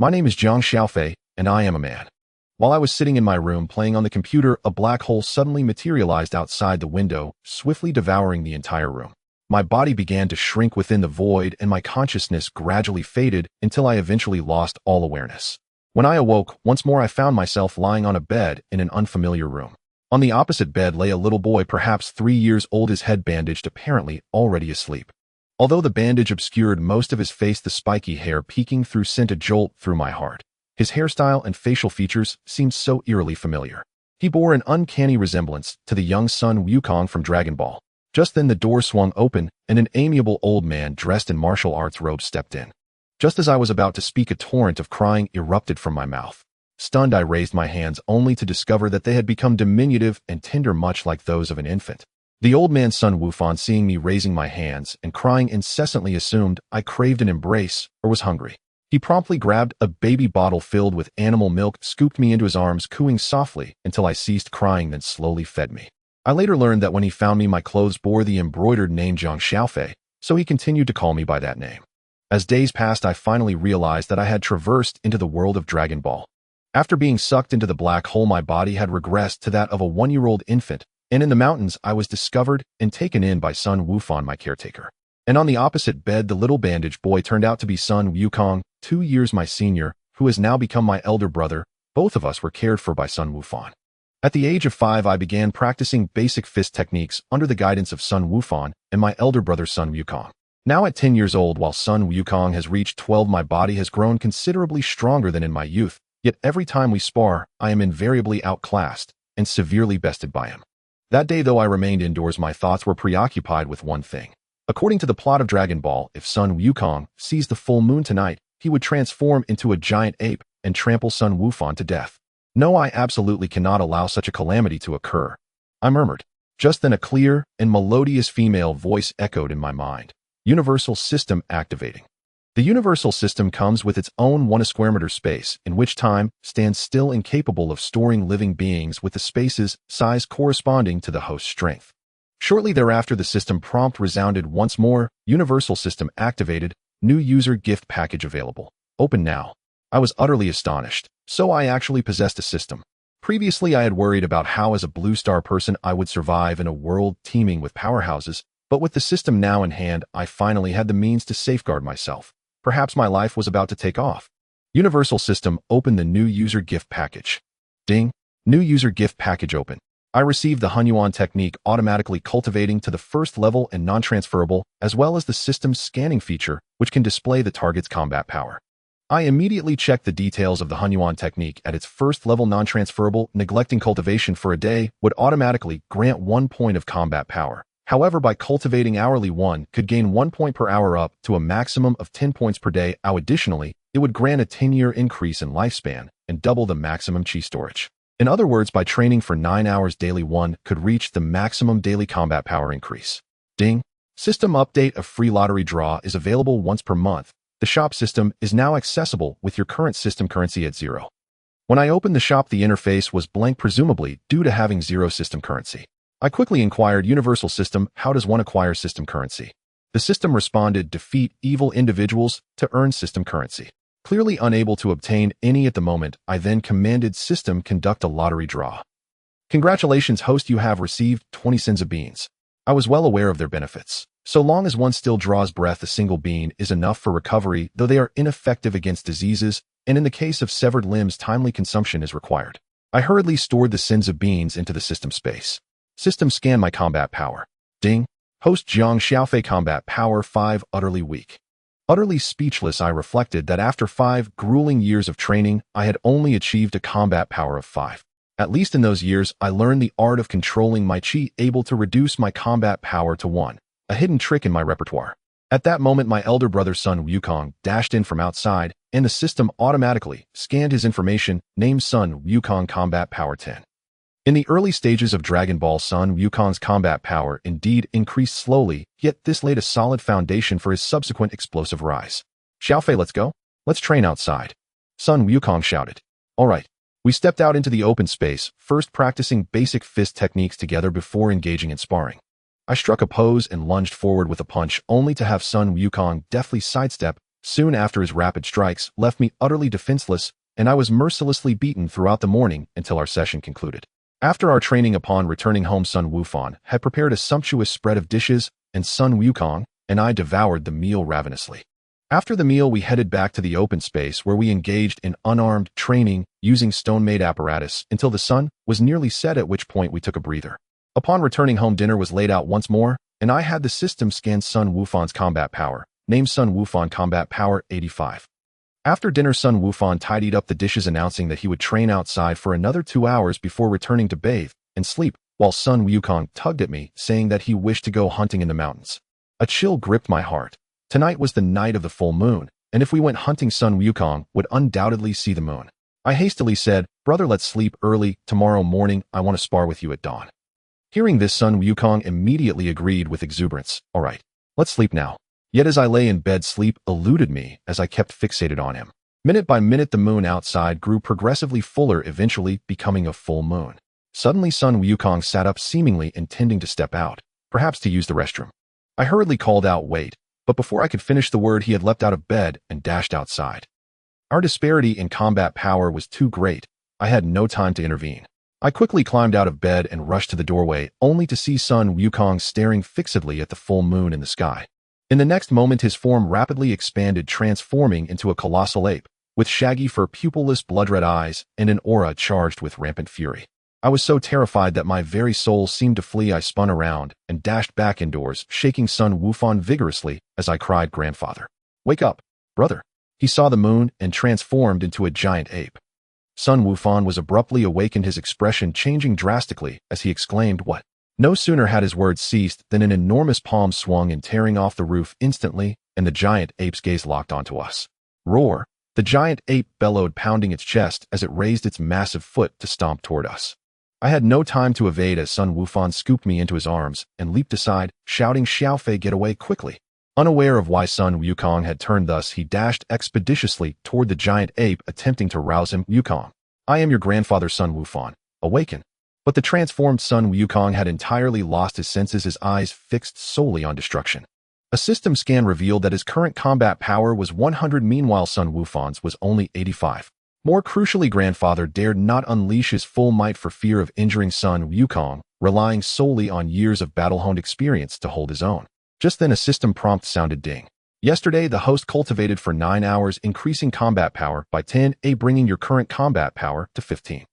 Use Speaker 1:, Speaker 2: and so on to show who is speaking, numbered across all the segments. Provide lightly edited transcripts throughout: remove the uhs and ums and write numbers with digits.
Speaker 1: My name is Jiang Xiaofei, and I am a man. While I was sitting in my room playing on the computer, a black hole suddenly materialized outside the window, swiftly devouring the entire room. My body began to shrink within the void, and my consciousness gradually faded until I eventually lost all awareness. When I awoke, once more I found myself lying on a bed in an unfamiliar room. On the opposite bed lay a little boy, perhaps 3 years old, his head bandaged, apparently already asleep. Although the bandage obscured most of his face, the spiky hair peeking through sent a jolt through my heart. His hairstyle and facial features seemed so eerily familiar. He bore an uncanny resemblance to the young Sun Wukong from Dragon Ball. Just then the door swung open, and an amiable old man dressed in martial arts robes stepped in. Just as I was about to speak, a torrent of crying erupted from my mouth. Stunned, I raised my hands only to discover that they had become diminutive and tender, much like those of an infant. The old man Sun Wufan, seeing me raising my hands and crying incessantly, assumed I craved an embrace or was hungry. He promptly grabbed a baby bottle filled with animal milk, scooped me into his arms, cooing softly until I ceased crying, then slowly fed me. I later learned that when he found me, my clothes bore the embroidered name Jiang Xiaofei, so he continued to call me by that name. As days passed, I finally realized that I had traversed into the world of Dragon Ball. After being sucked into the black hole, my body had regressed to that of a 1-year-old infant, and in the mountains I was discovered and taken in by Sun Wufan, my caretaker. And on the opposite bed, the little bandaged boy turned out to be Sun Wukong, 2 years my senior, who has now become my elder brother. Both of us were cared for by Sun Wufan. At the age of 5, I began practicing basic fist techniques under the guidance of Sun Wufan and my elder brother Sun Wukong. Now at 10 years old, while Sun Wukong has reached 12, my body has grown considerably stronger than in my youth, yet every time we spar, I am invariably outclassed and severely bested by him. That day, though I remained indoors, my thoughts were preoccupied with one thing. According to the plot of Dragon Ball, if Sun Wukong sees the full moon tonight, he would transform into a giant ape and trample Sun Wufan to death. No, I absolutely cannot allow such a calamity to occur, I murmured. Just then a clear and melodious female voice echoed in my mind. Universal system activating. The universal system comes with its own 1 square meter space, in which time stands still, incapable of storing living beings, with the space's size corresponding to the host's strength. Shortly thereafter, the system prompt resounded once more. Universal system activated. New user gift package available. Open now. I was utterly astonished. So I actually possessed a system. Previously, I had worried about how as a blue star person I would survive in a world teeming with powerhouses, but with the system now in hand, I finally had the means to safeguard myself. Perhaps my life was about to take off. Universal system, open the new user gift package. Ding. New user gift package open. I received the Hunyuan technique, automatically cultivating to the first level and non-transferable, as well as the system's scanning feature, which can display the target's combat power. I immediately checked the details of the Hunyuan technique. At its first level, non-transferable, neglecting cultivation for a day would automatically grant 1 point of combat power. However, by cultivating hourly, one could gain 1 point per hour, up to a maximum of 10 points per day. Additionally, it would grant a 10-year increase in lifespan and double the maximum chi storage. In other words, by training for 9 hours daily, one could reach the maximum daily combat power increase. Ding. System update. A free lottery draw is available once per month. The shop system is now accessible with your current system currency at 0. When I opened the shop, the interface was blank, presumably due to having 0 system currency. I quickly inquired, Universal system, how does one acquire system currency? The system responded, defeat evil individuals to earn system currency. Clearly unable to obtain any at the moment, I then commanded system conduct a lottery draw. Congratulations, host, you have received 20 Senzu Beans. I was well aware of their benefits. So long as one still draws breath, a single bean is enough for recovery, though they are ineffective against diseases, and in the case of severed limbs, timely consumption is required. I hurriedly stored the Senzu Beans into the system space. System scan my combat power. Ding. Host Jiang Xiaofei, combat power 5, utterly weak. Utterly speechless, I reflected that after 5 grueling years of training, I had only achieved a combat power of 5. At least in those years, I learned the art of controlling my chi, able to reduce my combat power to 1, a hidden trick in my repertoire. At that moment, my elder brother Sun Wukong dashed in from outside, and the system automatically scanned his information, named Sun Wukong, combat power 10. In the early stages of Dragon Ball, Sun Wukong's combat power indeed increased slowly, yet this laid a solid foundation for his subsequent explosive rise. Xiaofei, let's go. Let's train outside. Sun Wukong shouted. All right. We stepped out into the open space, first practicing basic fist techniques together before engaging in sparring. I struck a pose and lunged forward with a punch, only to have Sun Wukong deftly sidestep soon after his rapid strikes left me utterly defenseless, and I was mercilessly beaten throughout the morning until our session concluded. After our training, upon returning home, Sun Wukong had prepared a sumptuous spread of dishes, and Sun Wukong and I devoured the meal ravenously. After the meal, we headed back to the open space where we engaged in unarmed training using stone-made apparatus until the sun was nearly set, at which point we took a breather. Upon returning home, dinner was laid out once more, and I had the system scan Sun Wukong's combat power, named Sun Wukong Combat Power 85. After dinner, Sun Wukong tidied up the dishes, announcing that he would train outside for another 2 hours before returning to bathe and sleep, while Sun Wukong tugged at me, saying that he wished to go hunting in the mountains. A chill gripped my heart. Tonight was the night of the full moon, and if we went hunting, Sun Wukong would undoubtedly see the moon. I hastily said, "Brother, let's sleep early. Tomorrow morning, I want to spar with you at dawn." Hearing this, Sun Wukong immediately agreed with exuberance. "All right, let's sleep now." Yet as I lay in bed, sleep eluded me as I kept fixated on him. Minute by minute, the moon outside grew progressively fuller, eventually becoming a full moon. Suddenly, Sun Wukong sat up, seemingly intending to step out, perhaps to use the restroom. I hurriedly called out, "Wait," but before I could finish the word, he had leapt out of bed and dashed outside. Our disparity in combat power was too great. I had no time to intervene. I quickly climbed out of bed and rushed to the doorway, only to see Sun Wukong staring fixedly at the full moon in the sky. In the next moment, his form rapidly expanded, transforming into a colossal ape, with shaggy fur, pupilless blood-red eyes, and an aura charged with rampant fury. I was so terrified that my very soul seemed to flee. I spun around and dashed back indoors, shaking Sun Wukong vigorously as I cried, "Grandfather, wake up, brother." He saw the moon and transformed into a giant ape. Sun Wukong was abruptly awakened, his expression changing drastically as he exclaimed, "What?" No sooner had his words ceased than an enormous palm swung and tearing off the roof instantly, and the giant ape's gaze locked onto us. Roar! The giant ape bellowed, pounding its chest as it raised its massive foot to stomp toward us. I had no time to evade as Sun Wukong scooped me into his arms and leaped aside, shouting, "Xiaofei, get away quickly." Unaware of why Sun Wukong had turned thus, he dashed expeditiously toward the giant ape, attempting to rouse him. "Wukong, I am your grandfather, Sun Wukong. Awaken." But the transformed Sun Wukong had entirely lost his senses, his eyes fixed solely on destruction. A system scan revealed that his current combat power was 100, meanwhile Sun Wukong's was only 85. More crucially, grandfather dared not unleash his full might for fear of injuring Sun Wukong, relying solely on years of battle-honed experience to hold his own. Just then a system prompt sounded. Ding. Yesterday, the host cultivated for 9 hours, increasing combat power by 10, bringing your current combat power to 15.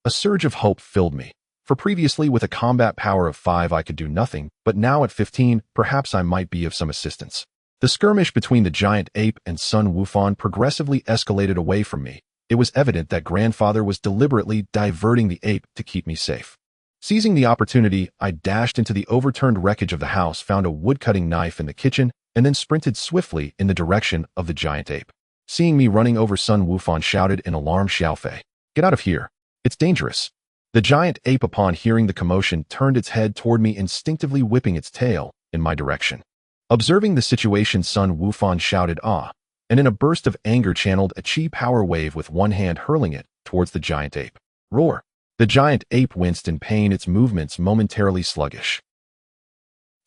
Speaker 1: A surge of hope filled me, for previously with a combat power of 5 I could do nothing, but now at 15, perhaps I might be of some assistance. The skirmish between the giant ape and Sun Wukong progressively escalated away from me. It was evident that grandfather was deliberately diverting the ape to keep me safe. Seizing the opportunity, I dashed into the overturned wreckage of the house, found a wood-cutting knife in the kitchen, and then sprinted swiftly in the direction of the giant ape. Seeing me running over, Sun Wukong shouted in alarm, "Xiaofei, get out of here. It's dangerous." The giant ape, upon hearing the commotion, turned its head toward me, instinctively whipping its tail in my direction. Observing the situation, Sun Wukong shouted, "Ah," and in a burst of anger channeled a chi power wave with one hand, hurling it towards the giant ape. Roar! The giant ape winced in pain, its movements momentarily sluggish.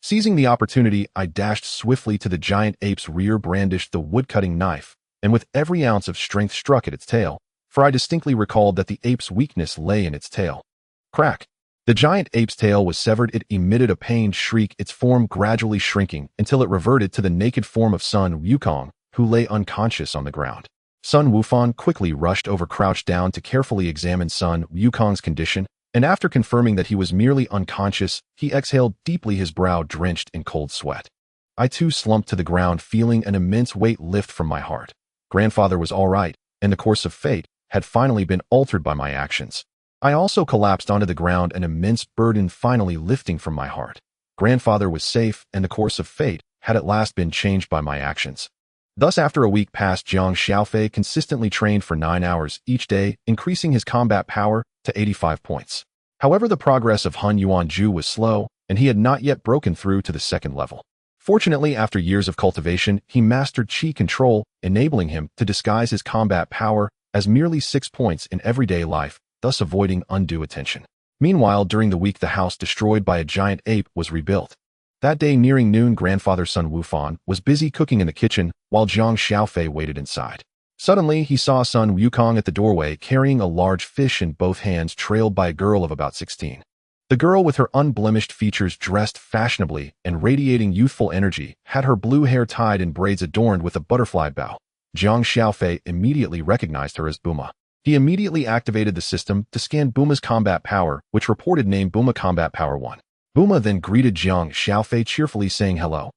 Speaker 1: Seizing the opportunity, I dashed swiftly to the giant ape's rear, brandished the wood-cutting knife, and with every ounce of strength struck at its tail, for I distinctly recalled that the ape's weakness lay in its tail. Crack! The giant ape's tail was severed. It emitted a pained shriek, its form gradually shrinking until it reverted to the naked form of Sun Wukong, who lay unconscious on the ground. Sun Wukong quickly rushed over, crouched down to carefully examine Sun Wukong's condition, and after confirming that he was merely unconscious, he exhaled deeply, his brow drenched in cold sweat. I too slumped to the ground, feeling an immense weight lift from my heart. Grandfather was all right, and the course of fate had finally been altered by my actions. I also collapsed onto the ground, an immense burden finally lifting from my heart. Grandfather was safe, and the course of fate had at last been changed by my actions. Thus, after a week passed, Jiang Xiaofei consistently trained for 9 hours each day, increasing his combat power to 85 points. However, the progress of Han Yuanju was slow, and he had not yet broken through to the second level. Fortunately, after years of cultivation, he mastered chi control, enabling him to disguise his combat power as merely 6 points in everyday life, thus avoiding undue attention. Meanwhile, during the week, the house destroyed by a giant ape was rebuilt. That day nearing noon, Grandfather Sun Wufan was busy cooking in the kitchen while Jiang Xiaofei waited inside. Suddenly, he saw Sun Wukong at the doorway carrying a large fish in both hands, trailed by a girl of about 16. The girl, with her unblemished features dressed fashionably and radiating youthful energy, had her blue hair tied in braids adorned with a butterfly bow. Jiang Xiaofei immediately recognized her as Buma. He immediately activated the system to scan Buma's combat power, which reported name Buma Combat Power 1. Buma then greeted Jiang Xiaofei cheerfully, saying hello.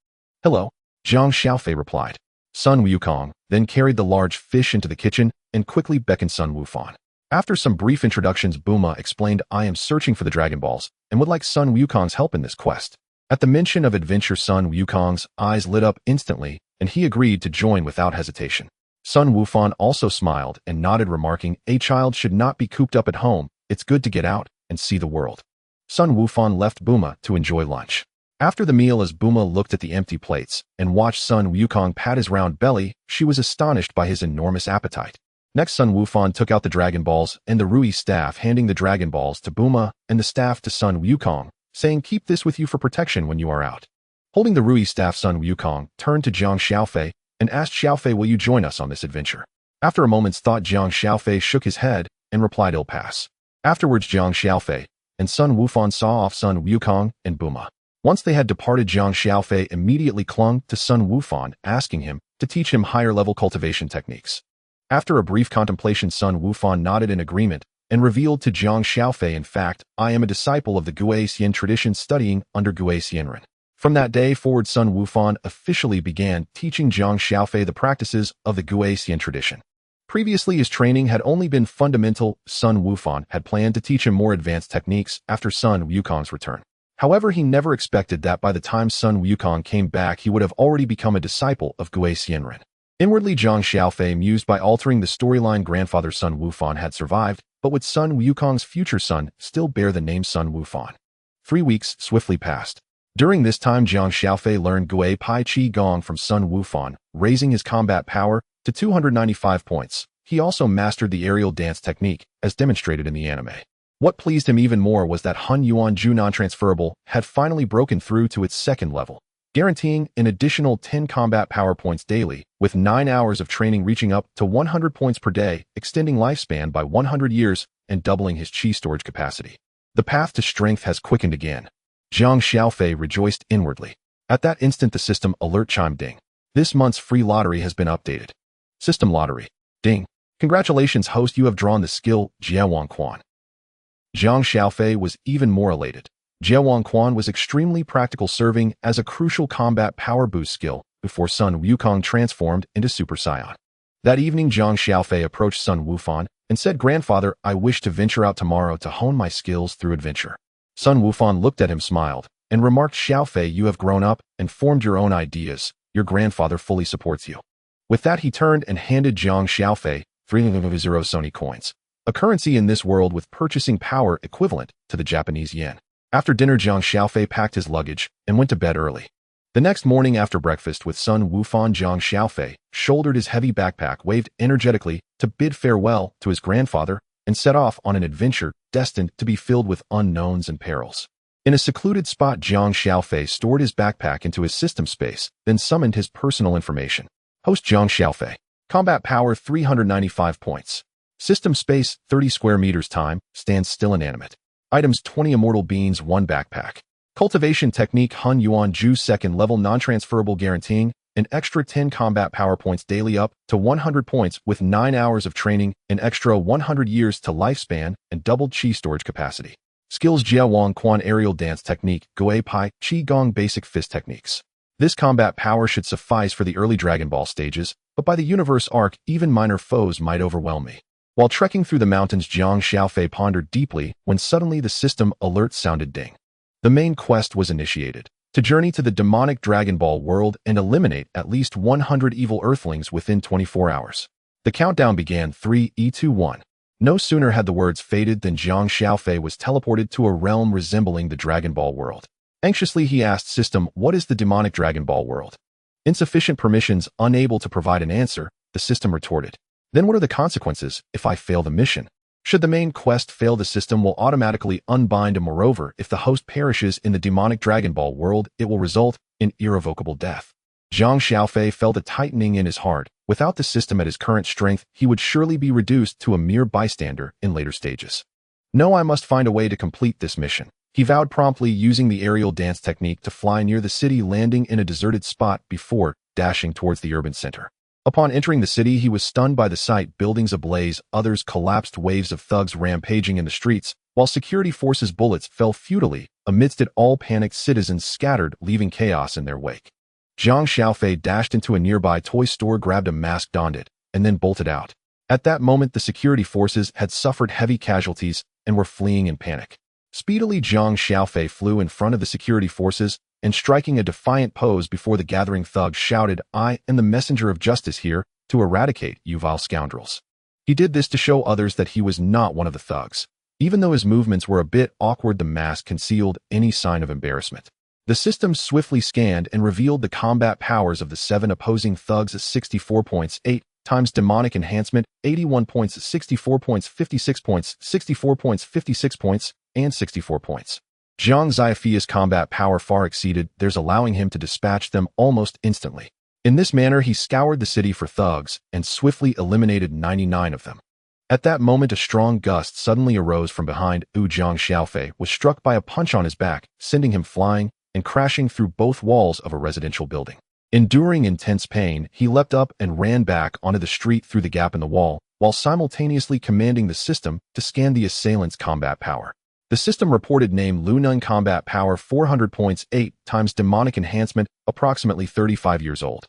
Speaker 1: Hello, Jiang Xiaofei replied. Sun Wukong then carried the large fish into the kitchen and quickly beckoned Sun Wufan. After some brief introductions, Buma explained, I am searching for the Dragon Balls and would like Sun Wukong's help in this quest. At the mention of adventure, Sun Wukong's eyes lit up instantly, and he agreed to join without hesitation. Sun Wufan also smiled and nodded, remarking, a child should not be cooped up at home. It's good to get out and see the world. Sun Wufan left Buma to enjoy lunch. After the meal, as Buma looked at the empty plates and watched Sun Wukong pat his round belly, she was astonished by his enormous appetite. Next, Sun Wufan took out the Dragon Balls and the Rui staff, handing the Dragon Balls to Buma and the staff to Sun Wukong, saying, keep this with you for protection when you are out. Holding the Rui staff, Sun Wukong turned to Jiang Xiaofei and asked, Xiaofei, will you join us on this adventure? After a moment's thought, Jiang Xiaofei shook his head and replied, I'll pass. Afterwards, Jiang Xiaofei and Sun Wufan saw off Sun Wukong and Buma. Once they had departed, Jiang Xiaofei immediately clung to Sun Wufan, asking him to teach him higher-level cultivation techniques. After a brief contemplation, Sun Wufan nodded in agreement and revealed to Jiang Xiaofei, in fact, I am a disciple of the Xian tradition, studying under Xianren. From that day forward, Sun Wufan officially began teaching Jiang Xiaofei the practices of the Xian tradition. Previously, his training had only been fundamental. Sun Wufan had planned to teach him more advanced techniques after Sun Wukong's return. However, he never expected that by the time Sun Wukong came back, he would have already become a disciple of Xianren. Inwardly, Jiang Xiaofei mused, by altering the storyline, Grandfather Sun Wufan had survived, but would Sun Wukong's future son still bear the name Sun Wufan? 3 weeks swiftly passed. During this time, Jiang Xiaofei learned Gui Pai Qi Gong from Sun Wufan, raising his combat power to 295 points. He also mastered the aerial dance technique, as demonstrated in the anime. What pleased him even more was that Hun Yuan Ju non-transferable had finally broken through to its second level, guaranteeing an additional 10 combat power points daily, with 9 hours of training reaching up to 100 points per day, extending lifespan by 100 years and doubling his chi storage capacity. The path to strength has quickened again. Jiang Xiaofei rejoiced inwardly. At that instant, the system alert chimed. Ding. This month's free lottery has been updated. System lottery. Ding. Congratulations, host, you have drawn the skill Jiawang Quan. Jiang Xiaofei was even more elated. Jiawang Quan was extremely practical, serving as a crucial combat power boost skill before Sun Wukong transformed into Super Saiyan. That evening, Jiang Xiaofei approached Sun Wufan and said, Grandfather, I wish to venture out tomorrow to hone my skills through adventure. Sun Wufan looked at him, smiled, and remarked, Xiaofei, you have grown up and formed your own ideas. Your grandfather fully supports you. With that, he turned and handed Jiang Xiaofei 300 Sony coins, a currency in this world with purchasing power equivalent to the Japanese yen. After dinner, Jiang Xiaofei packed his luggage and went to bed early. The next morning after breakfast with Sun Wufan, Jiang Xiaofei shouldered his heavy backpack, waved energetically to bid farewell to his grandfather, and set off on an adventure destined to be filled with unknowns and perils. In a secluded spot, Jiang Xiaofei stored his backpack into his system space, then summoned his personal information. Host Jiang Xiaofei. Combat power 395 points. System space 30 square meters. Time stands still, inanimate. Items 20 immortal beans, 1 backpack. Cultivation technique Hun Yuan Ju second level non-transferable, guaranteeing an extra 10 combat power points daily up to 100 points with 9 hours of training, an extra 100 years to lifespan, and doubled chi storage capacity. Skills Jiawang Quan aerial dance technique, Gui Pai Qi Gong basic fist techniques. This combat power should suffice for the early Dragon Ball stages, but by the universe arc, even minor foes might overwhelm me. While trekking through the mountains, Jiang Xiaofei pondered deeply when suddenly the system alert sounded. Ding. The main quest was initiated. To journey to the demonic Dragon Ball world and eliminate at least 100 evil Earthlings within 24 hours. The countdown began. 3, 2, 1. No sooner had the words faded than Jiang Xiaofei was teleported to a realm resembling the Dragon Ball world. Anxiously, he asked System, what is the demonic Dragon Ball world? Insufficient permissions. Unable to provide an answer, the system retorted. Then what are the consequences if I fail the mission? Should the main quest fail, the system will automatically unbind, and moreover, if the host perishes in the demonic Dragon Ball world, it will result in irrevocable death. Jiang Xiaofei felt a tightening in his heart. Without the system at his current strength, he would surely be reduced to a mere bystander in later stages. No, I must find a way to complete this mission, he vowed, promptly using the aerial dance technique to fly near the city, landing in a deserted spot before dashing towards the urban center. Upon entering the city, he was stunned by the sight: buildings ablaze, others collapsed, waves of thugs rampaging in the streets, while security forces' bullets fell futilely. Amidst it all, panicked citizens scattered, leaving chaos in their wake. Jiang Xiaofei dashed into a nearby toy store, grabbed a mask, donned it, and then bolted out. At that moment, the security forces had suffered heavy casualties and were fleeing in panic. Speedily, Jiang Xiaofei flew in front of the security forces and, striking a defiant pose before the gathering thugs, shouted, "I am the messenger of justice here to eradicate you vile scoundrels." He did this to show others that he was not one of the thugs. Even though his movements were a bit awkward, the mask concealed any sign of embarrassment. The system swiftly scanned and revealed the combat powers of the 7 opposing thugs: 64 points, 8 times demonic enhancement, 81 points, 64 points, 56 points, 64 points, 56 points, and 64 points. Jiang Xiaofei's combat power far exceeded theirs, allowing him to dispatch them almost instantly. In this manner, he scoured the city for thugs and swiftly eliminated 99 of them. At that moment, a strong gust suddenly arose from behind. Jiang Xiaofei was struck by a punch on his back, sending him flying and crashing through both walls of a residential building. Enduring intense pain, he leapt up and ran back onto the street through the gap in the wall, while simultaneously commanding the system to scan the assailant's combat power. The system reported name: Luneng, combat power 400 points, 8 times demonic enhancement, approximately 35 years old.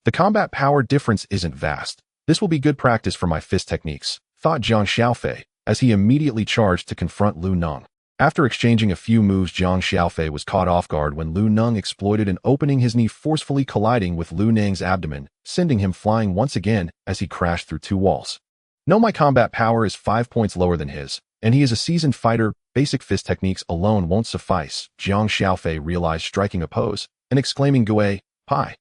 Speaker 1: The combat power difference isn't vast. This will be good practice for my fist techniques, thought Jiang Xiaofei, as he immediately charged to confront Lu Neng. After exchanging a few moves, Jiang Xiaofei was caught off guard when Lu Neng exploited an opening, his knee forcefully colliding with Lu Neng's abdomen, sending him flying once again as he crashed through 2 walls. No, my combat power is 5 points lower than his, and he is a seasoned fighter. Basic fist techniques alone won't suffice, Jiang Xiaofei realized, striking a pose and exclaiming, "Gue, Pai,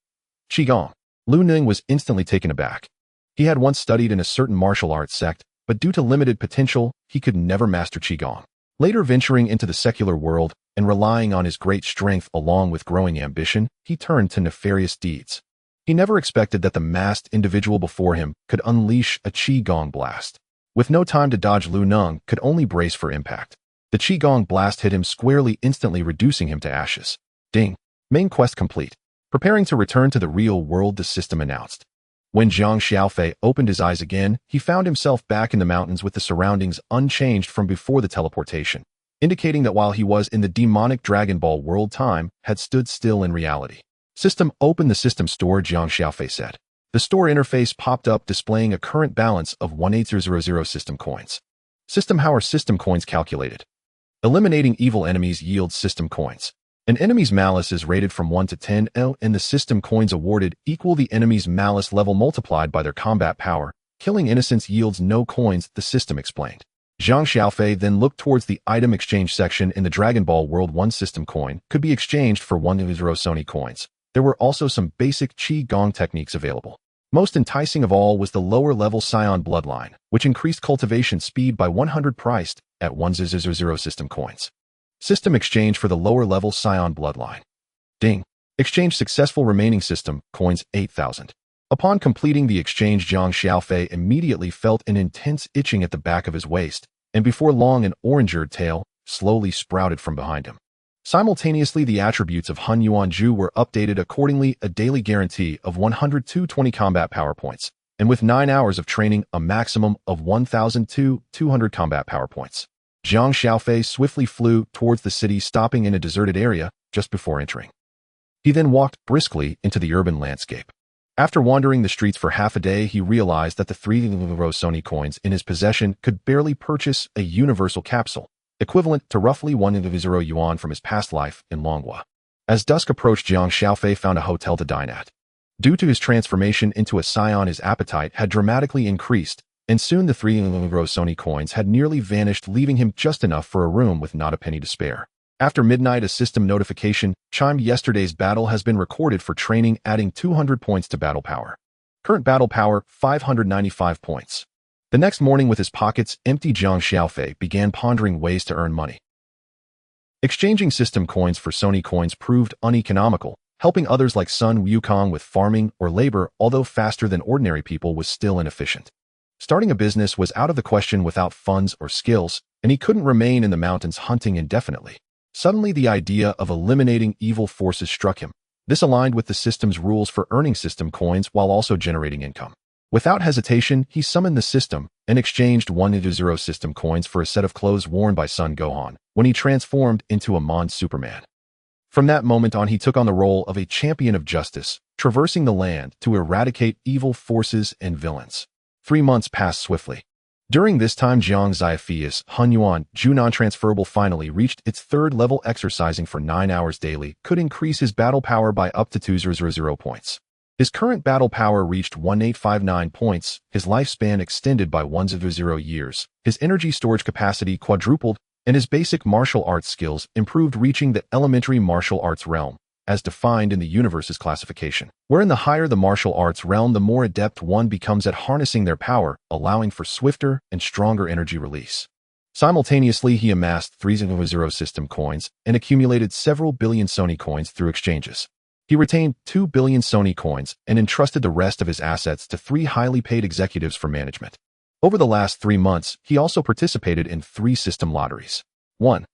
Speaker 1: Qigong." Lu Neng was instantly taken aback. He had once studied in a certain martial arts sect, but due to limited potential, he could never master Qigong. Later, venturing into the secular world and relying on his great strength along with growing ambition, he turned to nefarious deeds. He never expected that the masked individual before him could unleash a Qigong blast. With no time to dodge, Lu Neng could only brace for impact. The Qigong blast hit him squarely, instantly reducing him to ashes. Ding! Main quest complete. Preparing to return to the real world, the system announced. When Jiang Xiaofei opened his eyes again, he found himself back in the mountains with the surroundings unchanged from before the teleportation, indicating that while he was in the demonic Dragon Ball world, time had stood still in reality. System, open the system store, Jiang Xiaofei said. The store interface popped up, displaying a current balance of 18000 system coins. System, how are system coins calculated? Eliminating evil enemies yields system coins. An enemy's malice is rated from 1 to 10, and the system coins awarded equal the enemy's malice level multiplied by their combat power. Killing innocents yields no coins, the system explained. Jiang Xiaofei then looked towards the item exchange section. In the Dragon Ball world, 1 system coin could be exchanged for 100 Sony coins. There were also some basic Qi-Gong techniques available. Most enticing of all was the lower-level Saiyan bloodline, which increased cultivation speed by 100, priced at 100 system coins. System exchange for the lower-level Saiyan bloodline. Ding! Exchange successful, remaining system coins 8,000. Upon completing the exchange, Jiang Xiaofei immediately felt an intense itching at the back of his waist, and before long an orange-eared tail slowly sprouted from behind him. Simultaneously, the attributes of Hun Yuanju were updated accordingly: a daily guarantee of 100-220 combat power points, and with 9 hours of training, a maximum of 1,200 combat power points. Jiang Xiaofei swiftly flew towards the city, stopping in a deserted area just before entering. He then walked briskly into the urban landscape. After wandering the streets for half a day, he realized that the 3 Sony coins in his possession could barely purchase a universal capsule, equivalent to roughly 100 yuan from his past life in Longhua. As dusk approached, Jiang Xiaofei found a hotel to dine at. Due to his transformation into a Saiyan, his appetite had dramatically increased, and soon the 3 Sony coins had nearly vanished, leaving him just enough for a room with not a penny to spare. After midnight, a system notification chimed: yesterday's battle has been recorded for training, adding 200 points to battle power. Current battle power, 595 points. The next morning, with his pockets empty, Jiang Xiaofei began pondering ways to earn money. Exchanging system coins for Sony coins proved uneconomical. Helping others like Sun Wukong with farming or labor, although faster than ordinary people, was still inefficient. Starting a business was out of the question without funds or skills, and he couldn't remain in the mountains hunting indefinitely. Suddenly, the idea of eliminating evil forces struck him. This aligned with the system's rules for earning system coins while also generating income. Without hesitation, he summoned the system and exchanged 1-0 system coins for a set of clothes worn by Son Gohan when he transformed into a Mon Superman. From that moment on, he took on the role of a champion of justice, traversing the land to eradicate evil forces and villains. 3 months passed swiftly. During this time, Jiang Xiaofei's Hunyuan Junan transferable finally reached its 3rd level. Exercising for 9 hours daily could increase his battle power by up to 200 points. His current battle power reached 1859 points, his lifespan extended by 100 years, his energy storage capacity quadrupled, and his basic martial arts skills improved, reaching the elementary martial arts realm, as defined in the universe's classification, wherein the higher the martial arts realm, the more adept one becomes at harnessing their power, allowing for swifter and stronger energy release. Simultaneously, he amassed 300 system coins and accumulated several billion Sony coins through exchanges. He retained 2 billion Sony coins and entrusted the rest of his assets to 3 highly paid executives for management. Over the last 3 months, he also participated in 3 system lotteries. 1.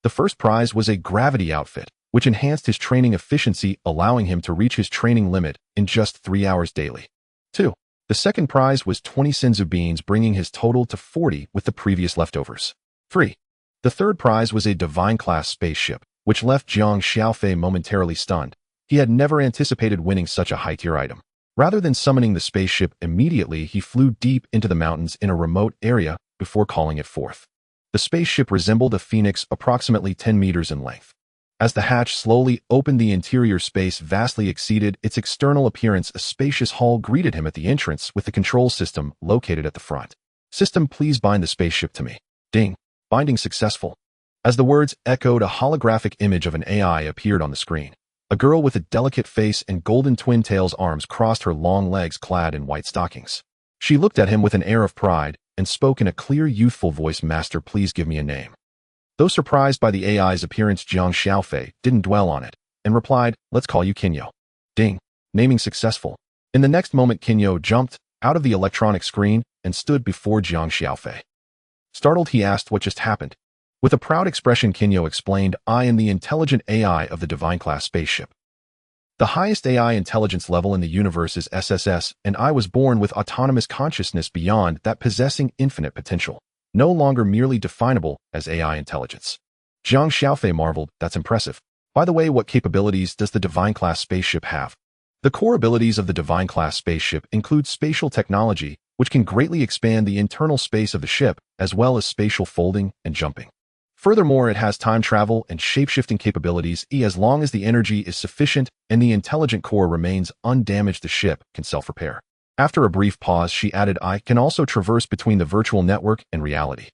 Speaker 1: The first prize was a gravity outfit, which enhanced his training efficiency, allowing him to reach his training limit in just 3 hours daily. 2. The second prize was 20 Senzu Beans, bringing his total to 40 with the previous leftovers. 3. The third prize was a divine-class spaceship, which left Jiang Xiaofei momentarily stunned. He had never anticipated winning such a high-tier item. Rather than summoning the spaceship immediately, he flew deep into the mountains in a remote area before calling it forth. The spaceship resembled a phoenix, approximately 10 meters in length. As the hatch slowly opened, the interior space vastly exceeded its external appearance. A spacious hall greeted him at the entrance with the control system located at the front. "System, please bind the spaceship to me." Ding. Binding successful. As the words echoed, a holographic image of an AI appeared on the screen. A girl with a delicate face and golden twin tails arms crossed her long legs, clad in white stockings. She looked at him with an air of pride and spoke in a clear, youthful voice, "Master, please give me a name." Though surprised by the AI's appearance, Jiang Xiaofei didn't dwell on it and replied, "Let's call you Kaiō." Ding. Naming successful. In the next moment, Kaiō jumped out of the electronic screen and stood before Jiang Xiaofei. Startled, he asked what just happened. With a proud expression, Kaiō explained, "I am the intelligent AI of the divine-class spaceship. The highest AI intelligence level in the universe is SSS, and I was born with autonomous consciousness beyond that, possessing infinite potential, no longer merely definable as AI intelligence." Jiang Xiaofei marveled, "That's impressive. By the way, what capabilities does the divine-class spaceship have?" The core abilities of the divine-class spaceship include spatial technology, which can greatly expand the internal space of the ship, as well as spatial folding and jumping. Furthermore, it has time travel and shapeshifting capabilities. As long as the energy is sufficient and the intelligent core remains undamaged, the ship can self-repair. After a brief pause, she added, "I can also traverse between the virtual network and reality."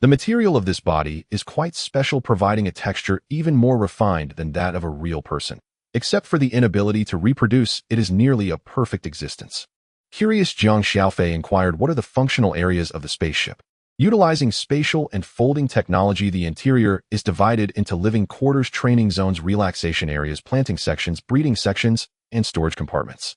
Speaker 1: The material of this body is quite special, providing a texture even more refined than that of a real person. Except for the inability to reproduce, it is nearly a perfect existence. Curious, Jiang Xiaofei inquired, "What are the functional areas of the spaceship?" Utilizing spatial and folding technology, the interior is divided into living quarters, training zones, relaxation areas, planting sections, breeding sections, and storage compartments.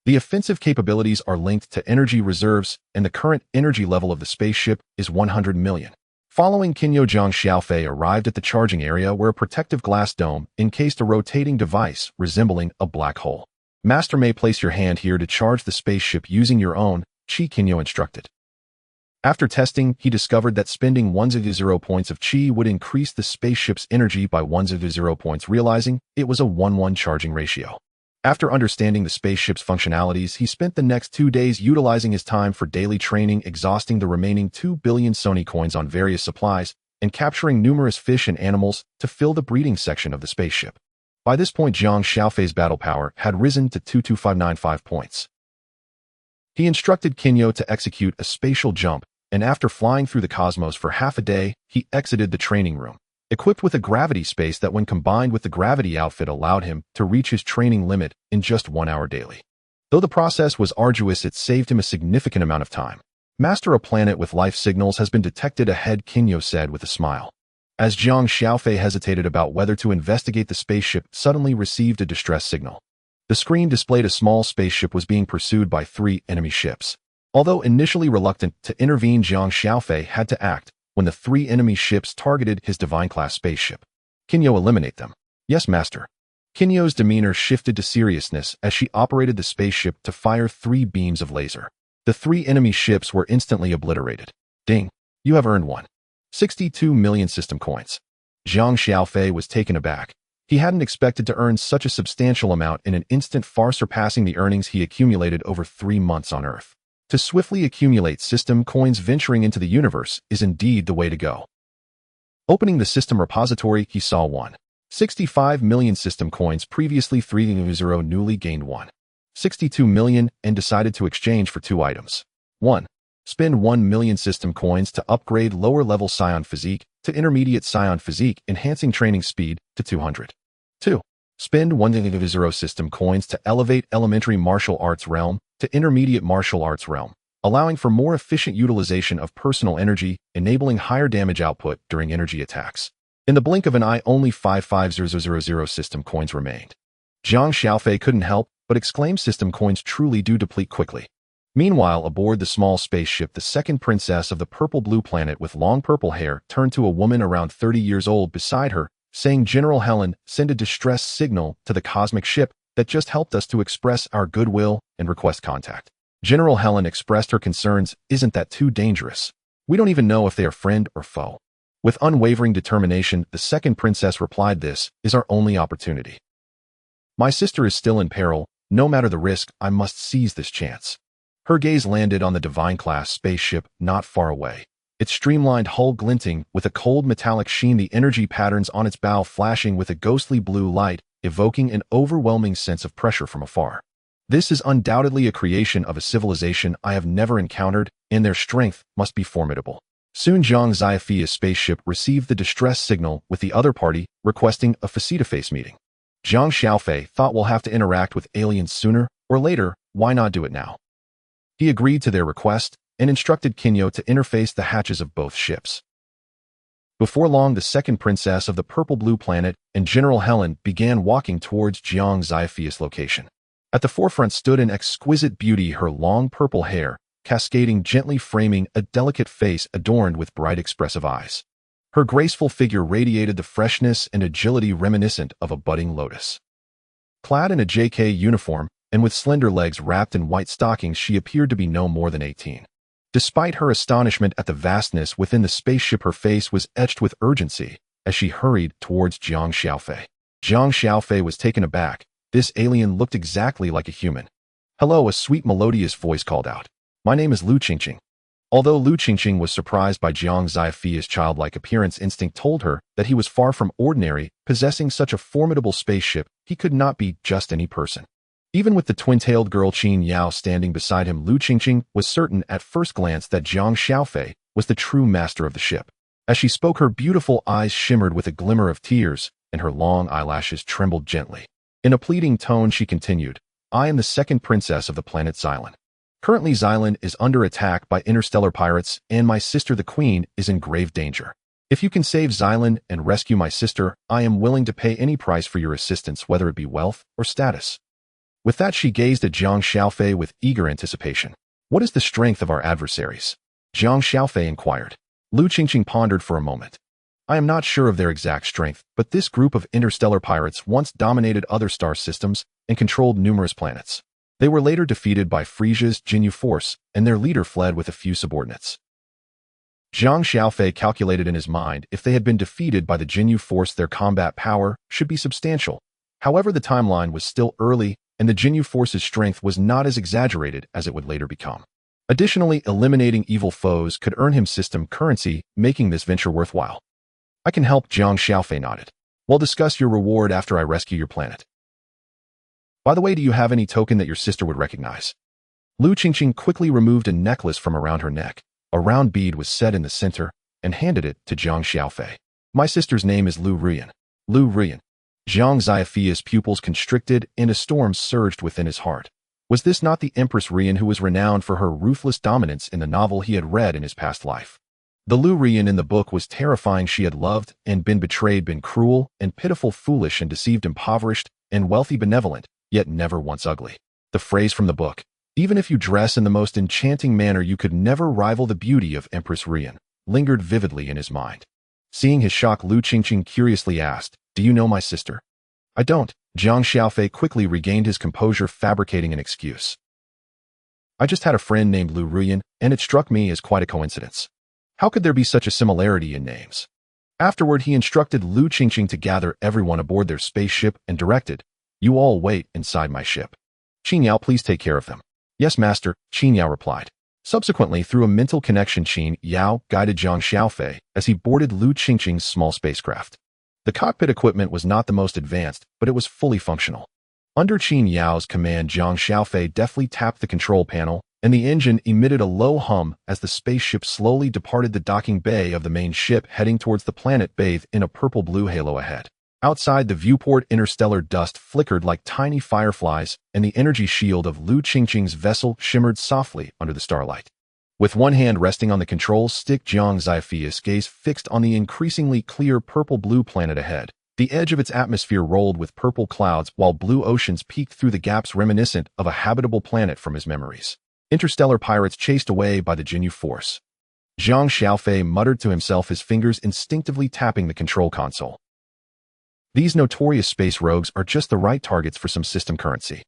Speaker 1: The offensive capabilities are linked to energy reserves, and the current energy level of the spaceship is 100 million. Following Kaiō, Jiang Xiaofei arrived at the charging area, where a protective glass dome encased a rotating device resembling a black hole. "Master may place your hand here to charge the spaceship using your own chi," Kaiō instructed. After testing, he discovered that spending 100 points of chi would increase the spaceship's energy by 100 points, realizing it was a 1:1 charging ratio. After understanding the spaceship's functionalities, he spent the next 2 days utilizing his time for daily training, exhausting the remaining 2 billion Sony coins on various supplies and capturing numerous fish and animals to fill the breeding section of the spaceship. By this point, Jiang Xiaofei's battle power had risen to 22595 points. He instructed Kaiō to execute a spatial jump, and after flying through the cosmos for half a day, he exited the training room, equipped with a gravity space that, when combined with the gravity outfit, allowed him to reach his training limit in just 1 hour daily. Though the process was arduous, it saved him a significant amount of time. Master, a planet with life signals has been detected ahead, Kaiō said with a smile. As Jiang Xiaofei hesitated about whether to investigate, the spaceship suddenly received a distress signal. The screen displayed a small spaceship was being pursued by 3 enemy ships. Although initially reluctant to intervene, Jiang Xiaofei had to act when the 3 enemy ships targeted his divine-class spaceship. Kaiō, eliminate them. Yes, Master. Kaiō's demeanor shifted to seriousness as she operated the spaceship to fire 3 beams of laser. The 3 enemy ships were instantly obliterated. Ding. You have earned 1.62 million system coins. Jiang Xiaofei was taken aback. He hadn't expected to earn such a substantial amount in an instant, far surpassing the earnings he accumulated over 3 months on Earth. To swiftly accumulate system coins venturing into the universe is indeed the way to go. Opening the system repository, he saw 1.65 million system coins, previously 3.0, newly gained 1.62 million, and decided to exchange for 2 items. 1. Spend 1 million system coins to upgrade lower-level Saiyan physique to intermediate Saiyan physique, enhancing training speed to 200. 2. Spend 1.0 system coins to elevate elementary martial arts realm to intermediate martial arts realm, allowing for more efficient utilization of personal energy, enabling higher damage output during energy attacks. In the blink of an eye, only 55000 system coins remained. Jiang Xiaofei couldn't help but exclaim, system coins truly do deplete quickly. Meanwhile, aboard the small spaceship, the second princess of the purple-blue planet with long purple hair turned to a woman around 30 years old beside her, saying, General Helen, send a distress signal to the cosmic ship that just helped us to express our goodwill and request contact. General Helen expressed her concerns. Isn't that too dangerous? We don't even know if they are friend or foe. With unwavering determination, the second princess replied, this is our only opportunity. My sister is still in peril. No matter the risk, I must seize this chance. Her gaze landed on the divine-class spaceship not far away. Its streamlined hull glinting with a cold metallic sheen, the energy patterns on its bow flashing with a ghostly blue light, evoking an overwhelming sense of pressure from afar. This is undoubtedly a creation of a civilization I have never encountered, and their strength must be formidable. Soon Jiang Xiaofei's spaceship received the distress signal with the other party requesting a face-to-face meeting. Jiang Xiaofei thought, we'll have to interact with aliens sooner or later, why not do it now? He agreed to their request and instructed Kaiō to interface the hatches of both ships. Before long, the second princess of the purple-blue planet and General Helen began walking towards Jiang Xiaofei's location. At the forefront stood an exquisite beauty, her long purple hair cascading gently, framing a delicate face adorned with bright expressive eyes. Her graceful figure radiated the freshness and agility reminiscent of a budding lotus. Clad in a JK uniform and with slender legs wrapped in white stockings, she appeared to be no more than 18. Despite her astonishment at the vastness within the spaceship, her face was etched with urgency as she hurried towards Jiang Xiaofei. Jiang Xiaofei was taken aback. This alien looked exactly like a human. Hello, a sweet melodious voice called out. My name is Lu Qingqing. Although Lu Qingqing was surprised by Jiang Xiaofei's childlike appearance, instinct told her that he was far from ordinary. Possessing such a formidable spaceship, he could not be just any person. Even with the twin-tailed girl Qin Yao standing beside him, Lu Qingqing was certain at first glance that Jiang Xiaofei was the true master of the ship. As she spoke, her beautiful eyes shimmered with a glimmer of tears, and her long eyelashes trembled gently. In a pleading tone, she continued, I am the second princess of the planet Xylan. Currently, Xylan is under attack by interstellar pirates, and my sister, the Queen, is in grave danger. If you can save Xylan and rescue my sister, I am willing to pay any price for your assistance, whether it be wealth or status. With that, she gazed at Jiang Xiaofei with eager anticipation. What is the strength of our adversaries? Jiang Xiaofei inquired. Lu Qingqing pondered for a moment. I am not sure of their exact strength, but this group of interstellar pirates once dominated other star systems and controlled numerous planets. They were later defeated by Frisia's Jinyu force, and their leader fled with a few subordinates. Jiang Xiaofei calculated in his mind, if they had been defeated by the Jinyu force, their combat power should be substantial. However, the timeline was still early, and the Jinyu force's strength was not as exaggerated as it would later become. Additionally, eliminating evil foes could earn him system currency, making this venture worthwhile. I can help, Jiang Xiaofei nodded. We'll discuss your reward after I rescue your planet. By the way, do you have any token that your sister would recognize? Lu Qingqing quickly removed a necklace from around her neck. A round bead was set in the center and handed it to Jiang Xiaofei. My sister's name is Lu Rian. Lu Rian. Jiang Xiaofei's pupils constricted and a storm surged within his heart. Was this not the Empress Rian who was renowned for her ruthless dominance in the novel he had read in his past life? The Lu Rian in the book was terrifying. She had loved and been betrayed, been cruel and pitiful, foolish and deceived, impoverished and wealthy, benevolent, yet never once ugly. The phrase from the book, "Even if you dress in the most enchanting manner, you could never rival the beauty of Empress Rian," lingered vividly in his mind. Seeing his shock, Lu Qingqing curiously asked, "Do you know my sister?" "I don't." Jiang Xiaofei quickly regained his composure, fabricating an excuse. "I just had a friend named Lu Rian, and it struck me as quite a coincidence. How could there be such a similarity in names?" Afterward, he instructed Lu Qingqing to gather everyone aboard their spaceship and directed, "You all wait inside my ship. Qin Yao, please take care of them." "Yes, master," Qin Yao replied. Subsequently, through a mental connection, Qin Yao guided Jiang Xiaofei as he boarded Lu Qingqing's small spacecraft. The cockpit equipment was not the most advanced, but it was fully functional. Under Qin Yao's command, Jiang Xiaofei deftly tapped the control panel, and the engine emitted a low hum as the spaceship slowly departed the docking bay of the main ship, heading towards the planet bathed in a purple-blue halo ahead. Outside the viewport, interstellar dust flickered like tiny fireflies, and the energy shield of Lu Qingqing's vessel shimmered softly under the starlight. With one hand resting on the control stick, Jiang Xiaofei's gaze fixed on the increasingly clear purple-blue planet ahead. The edge of its atmosphere rolled with purple clouds, while blue oceans peeked through the gaps, reminiscent of a habitable planet from his memories. Interstellar pirates chased away by the Jinyu force. Jiang Xiaofei muttered to himself, his fingers instinctively tapping the control console. These notorious space rogues are just the right targets for some system currency.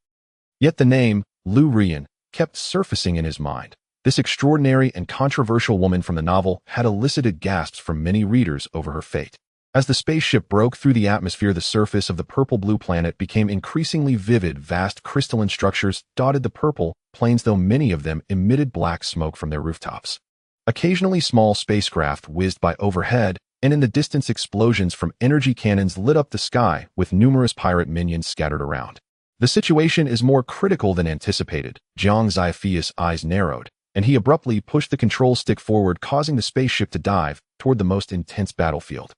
Speaker 1: Yet the name, Lu Rian, kept surfacing in his mind. This extraordinary and controversial woman from the novel had elicited gasps from many readers over her fate. As the spaceship broke through the atmosphere, the surface of the purple-blue planet became increasingly vivid. Vast crystalline structures dotted the purple plains, though many of them emitted black smoke from their rooftops. Occasionally, small spacecraft whizzed by overhead, and in the distance, explosions from energy cannons lit up the sky, with numerous pirate minions scattered around. The situation is more critical than anticipated. Jiang Xiaofei's eyes narrowed, and he abruptly pushed the control stick forward, causing the spaceship to dive toward the most intense battlefield.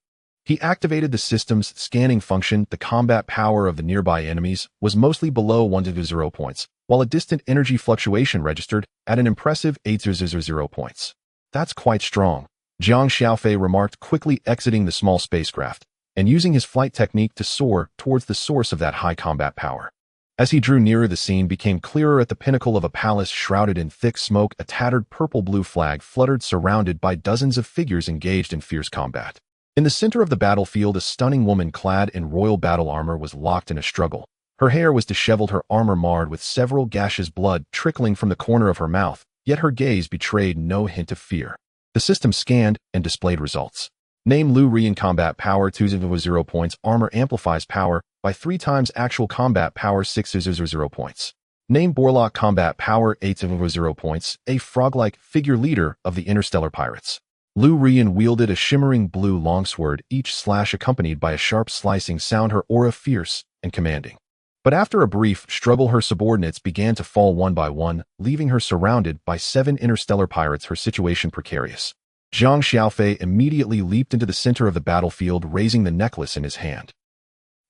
Speaker 1: He activated the system's scanning function. The combat power of the nearby enemies was mostly below 100 points, while a distant energy fluctuation registered at an impressive 800 points. "That's quite strong," Jiang Xiaofei remarked, quickly exiting the small spacecraft and using his flight technique to soar towards the source of that high combat power. As he drew nearer, the scene became clearer. At the pinnacle of a palace shrouded in thick smoke, a tattered purple-blue flag fluttered, surrounded by dozens of figures engaged in fierce combat. In the center of the battlefield, a stunning woman clad in royal battle armor was locked in a struggle. Her hair was disheveled, her armor marred with several gashes, blood trickling from the corner of her mouth, yet her gaze betrayed no hint of fear. The system scanned and displayed results. Name: Lu Rian, combat power 200 points, armor amplifies power by 3 times actual combat power 600 points. Name: Borlock, combat power 800 points, a frog-like figure, leader of the interstellar pirates. Lu Rian wielded a shimmering blue longsword, each slash accompanied by a sharp slicing sound, her aura fierce and commanding. But after a brief struggle, her subordinates began to fall one by one, leaving her surrounded by 7 interstellar pirates, her situation precarious. Jiang Xiaofei immediately leaped into the center of the battlefield, raising the necklace in his hand.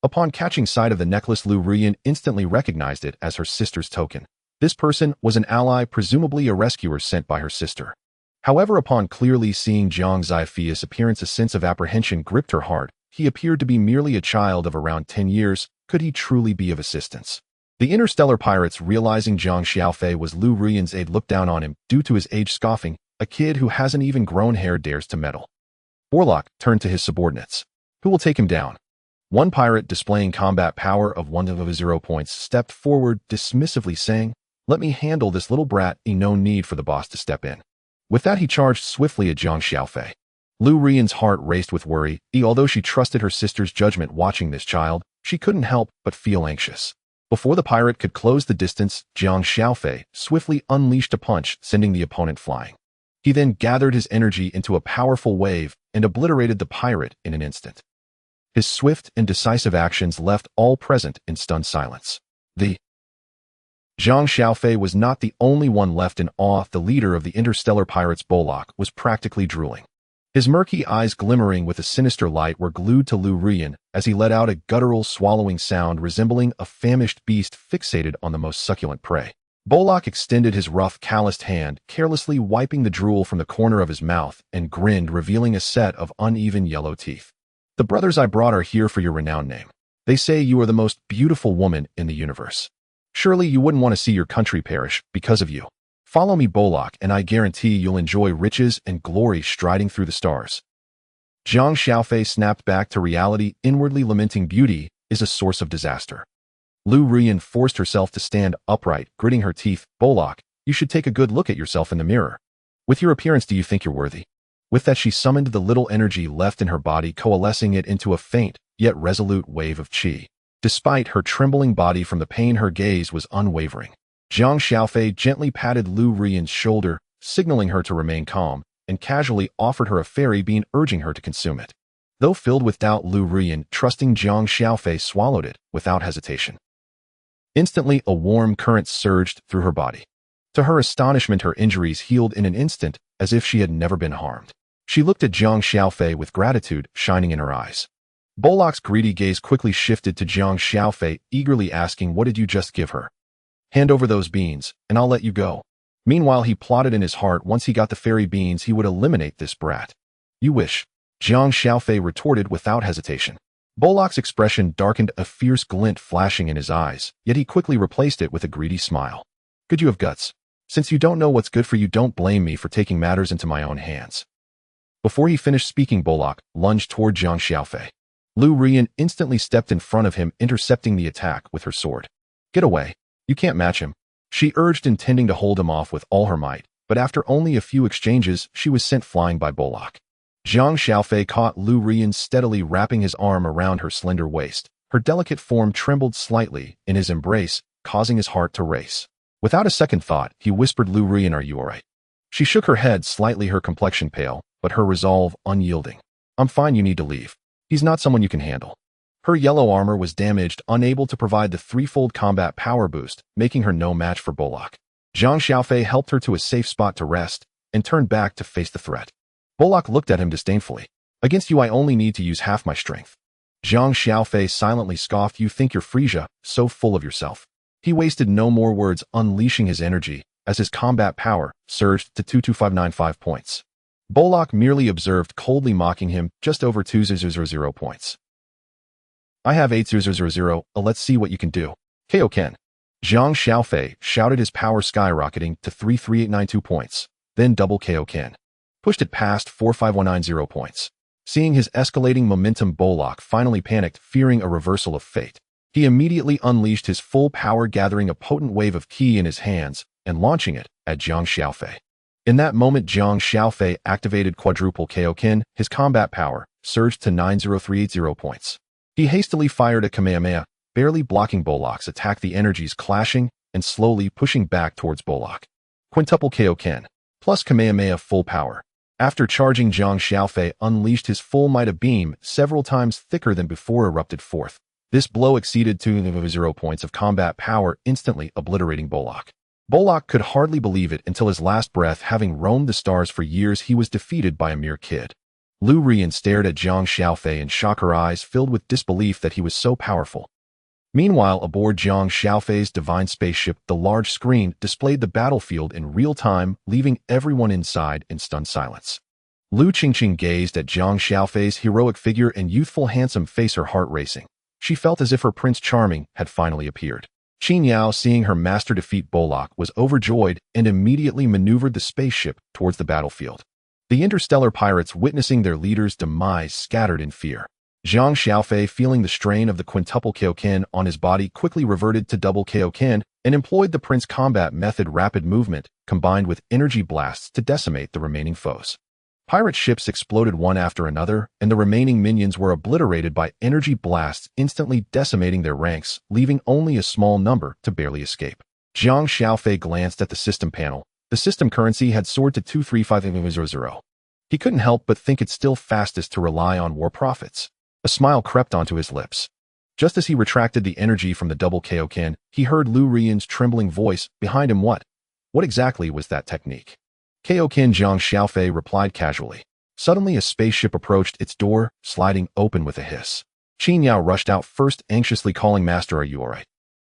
Speaker 1: Upon catching sight of the necklace, Lu Rian instantly recognized it as her sister's token. This person was an ally, presumably a rescuer sent by her sister. However, upon clearly seeing Jiang Xiaofei's appearance, a sense of apprehension gripped her heart. He appeared to be merely a child of around 10 years. Could he truly be of assistance? The interstellar pirates, realizing Jiang Xiaofei was Lu Rian's aide, looked down on him due to his age, scoffing, "A kid who hasn't even grown hair dares to meddle." Borlock turned to his subordinates. "Who will take him down?" One pirate, displaying combat power of 100 points, stepped forward, dismissively saying, "Let me handle this little brat, no need for the boss to step in." With that, he charged swiftly at Jiang Xiaofei. Lu Rian's heart raced with worry. Although she trusted her sister's judgment watching this child, she couldn't help but feel anxious. Before the pirate could close the distance, Jiang Xiaofei swiftly unleashed a punch, sending the opponent flying. He then gathered his energy into a powerful wave and obliterated the pirate in an instant. His swift and decisive actions left all present in stunned silence. Jiang Xiaofei was not the only one left in awe. The leader of the interstellar pirates, Borlock, was practically drooling. His murky eyes, glimmering with a sinister light, were glued to Lu Rian as he let out a guttural swallowing sound resembling a famished beast fixated on the most succulent prey. Bolak extended his rough, calloused hand, carelessly wiping the drool from the corner of his mouth, and grinned, revealing a set of uneven yellow teeth. The brothers I brought are here for your renowned name. They say you are the most beautiful woman in the universe. Surely you wouldn't want to see your country perish because of you. Follow me, Bolak, and I guarantee you'll enjoy riches and glory striding through the stars. Jiang Xiaofei snapped back to reality, inwardly lamenting beauty is a source of disaster. Lu Ruyan forced herself to stand upright, gritting her teeth. Bolak, you should take a good look at yourself in the mirror. With your appearance, do you think you're worthy? With that, she summoned the little energy left in her body, coalescing it into a faint, yet resolute wave of qi. Despite her trembling body from the pain, her gaze was unwavering. Jiang Xiaofei gently patted Lu Ruyan's shoulder, signaling her to remain calm, and casually offered her a fairy bean, urging her to consume it. Though filled with doubt, Lu Ruyan, trusting Jiang Xiaofei, swallowed it without hesitation. Instantly, a warm current surged through her body. To her astonishment, her injuries healed in an instant, as if she had never been harmed. She looked at Jiang Xiaofei with gratitude shining in her eyes. Bolak's greedy gaze quickly shifted to Jiang Xiaofei, eagerly asking, "What did you just give her? Hand over those beans, and I'll let you go." Meanwhile, he plotted in his heart, once he got the fairy beans, he would eliminate this brat. "You wish," Jiang Xiaofei retorted without hesitation. Bolak's expression darkened, a fierce glint flashing in his eyes, yet he quickly replaced it with a greedy smile. "Could you have guts? Since you don't know what's good for you, don't blame me for taking matters into my own hands." Before he finished speaking, Bolak lunged toward Jiang Xiaofei. Lu Ruyan instantly stepped in front of him, intercepting the attack with her sword. "Get away. You can't match him," she urged, intending to hold him off with all her might, but after only a few exchanges, she was sent flying by Bolak. Jiang Xiaofei caught Lu Ruyan, steadily wrapping his arm around her slender waist. Her delicate form trembled slightly in his embrace, causing his heart to race. Without a second thought, he whispered, "Lu Ruyan, are you all right?" She shook her head slightly, her complexion pale, but her resolve unyielding. "I'm fine, you need to leave. He's not someone you can handle." Her yellow armor was damaged, unable to provide the threefold combat power boost, making her no match for Bolak. Jiang Xiaofei helped her to a safe spot to rest, and turned back to face the threat. Bolak looked at him disdainfully. "Against you I only need to use half my strength." Jiang Xiaofei silently scoffed. "You think you're Frisia, so full of yourself." He wasted no more words, unleashing his energy, as his combat power surged to 22595 points. Bolak merely observed, coldly mocking him, just over 2000 points. "I have 8000, let's see what you can do." Kaiō-ken. Jiang Xiaofei shouted, his power skyrocketing to 33892 points, then double Kaiō-ken. Pushed it past 45190 points. Seeing his escalating momentum, Bolak finally panicked, fearing a reversal of fate. He immediately unleashed his full power, gathering a potent wave of ki in his hands and launching it at Jiang Xiaofei. In that moment, Jiang Xiaofei activated quadruple Kaiō-ken. His combat power surged to 90380 points. He hastily fired a Kamehameha, barely blocking Bolak's attack, the energies clashing and slowly pushing back towards Bolak. Quintuple Kaiō-ken plus Kamehameha full power. After charging, Jiang Xiaofei unleashed his full might, a beam several times thicker than before erupted forth. This blow exceeded 200 points of combat power, instantly obliterating Bolak. Bolak could hardly believe it until his last breath. Having roamed the stars for years, he was defeated by a mere kid. Lu Ruyan stared at Jiang Xiaofei in shock, her eyes filled with disbelief that he was so powerful. Meanwhile, aboard Jiang Xiaofei's divine spaceship, the large screen displayed the battlefield in real time, leaving everyone inside in stunned silence. Lu Qingqing gazed at Jiang Xiaofei's heroic figure and youthful, handsome face, her heart racing. She felt as if her Prince Charming had finally appeared. Qin Yao, seeing her master defeat Bolak, was overjoyed and immediately maneuvered the spaceship towards the battlefield. The interstellar pirates, witnessing their leader's demise, scattered in fear. Jiang Xiaofei, feeling the strain of the quintuple Kaiō-ken on his body, quickly reverted to double Kaiō-ken and employed the Prince combat method, rapid movement, combined with energy blasts to decimate the remaining foes. Pirate ships exploded one after another, and the remaining minions were obliterated by energy blasts, instantly decimating their ranks, leaving only a small number to barely escape. Jiang Xiaofei glanced at the system panel. The system currency had soared to 23500. He couldn't help but think it's still fastest to rely on war profits. A smile crept onto his lips. Just as he retracted the energy from the double Kaiō-ken, he heard Lu Ruyan's trembling voice behind him. What exactly was that technique?" "Kaiō-ken," Jiang Xiaofei replied casually. Suddenly, a spaceship approached, its door sliding open with a hiss. Qin Yao rushed out first, anxiously calling, "Master, are you all right?"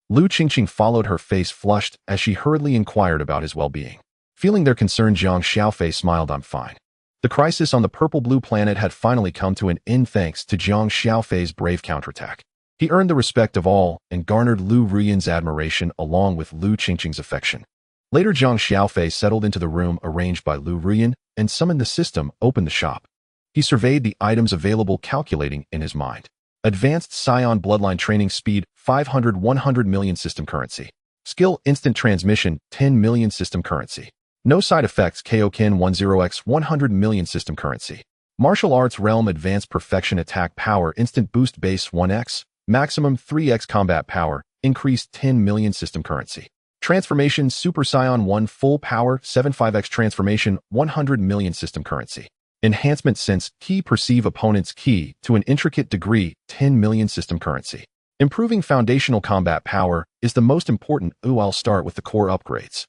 Speaker 1: Lu Qingqing followed, her face flushed as she hurriedly inquired about his well-being. Feeling their concern, Jiang Xiaofei smiled. I'm fine. The crisis on the purple-blue planet had finally come to an end thanks to Jiang Xiaofei's brave counterattack. He earned the respect of all and garnered Lu Ruyan's admiration along with Lu Qingqing's affection. Later, Jiang Xiaofei settled into the room arranged by Lu Ruyan and summoned the system, opened the shop. He surveyed the items available, calculating in his mind. Advanced Saiyan bloodline training speed, 100 million system currency. Skill instant transmission, 10 million system currency. No side effects, Kaiō-ken 10x 100 million system currency. Martial arts realm advanced perfection attack power instant boost base 1x, maximum 3x combat power, increased 10 million system currency. Transformation Super Saiyan 1 full power 75x transformation 100 million system currency. Enhancement sense ki perceive opponent's ki to an intricate degree 10 million system currency. Improving foundational combat power is the most important. I'll start with the core upgrades.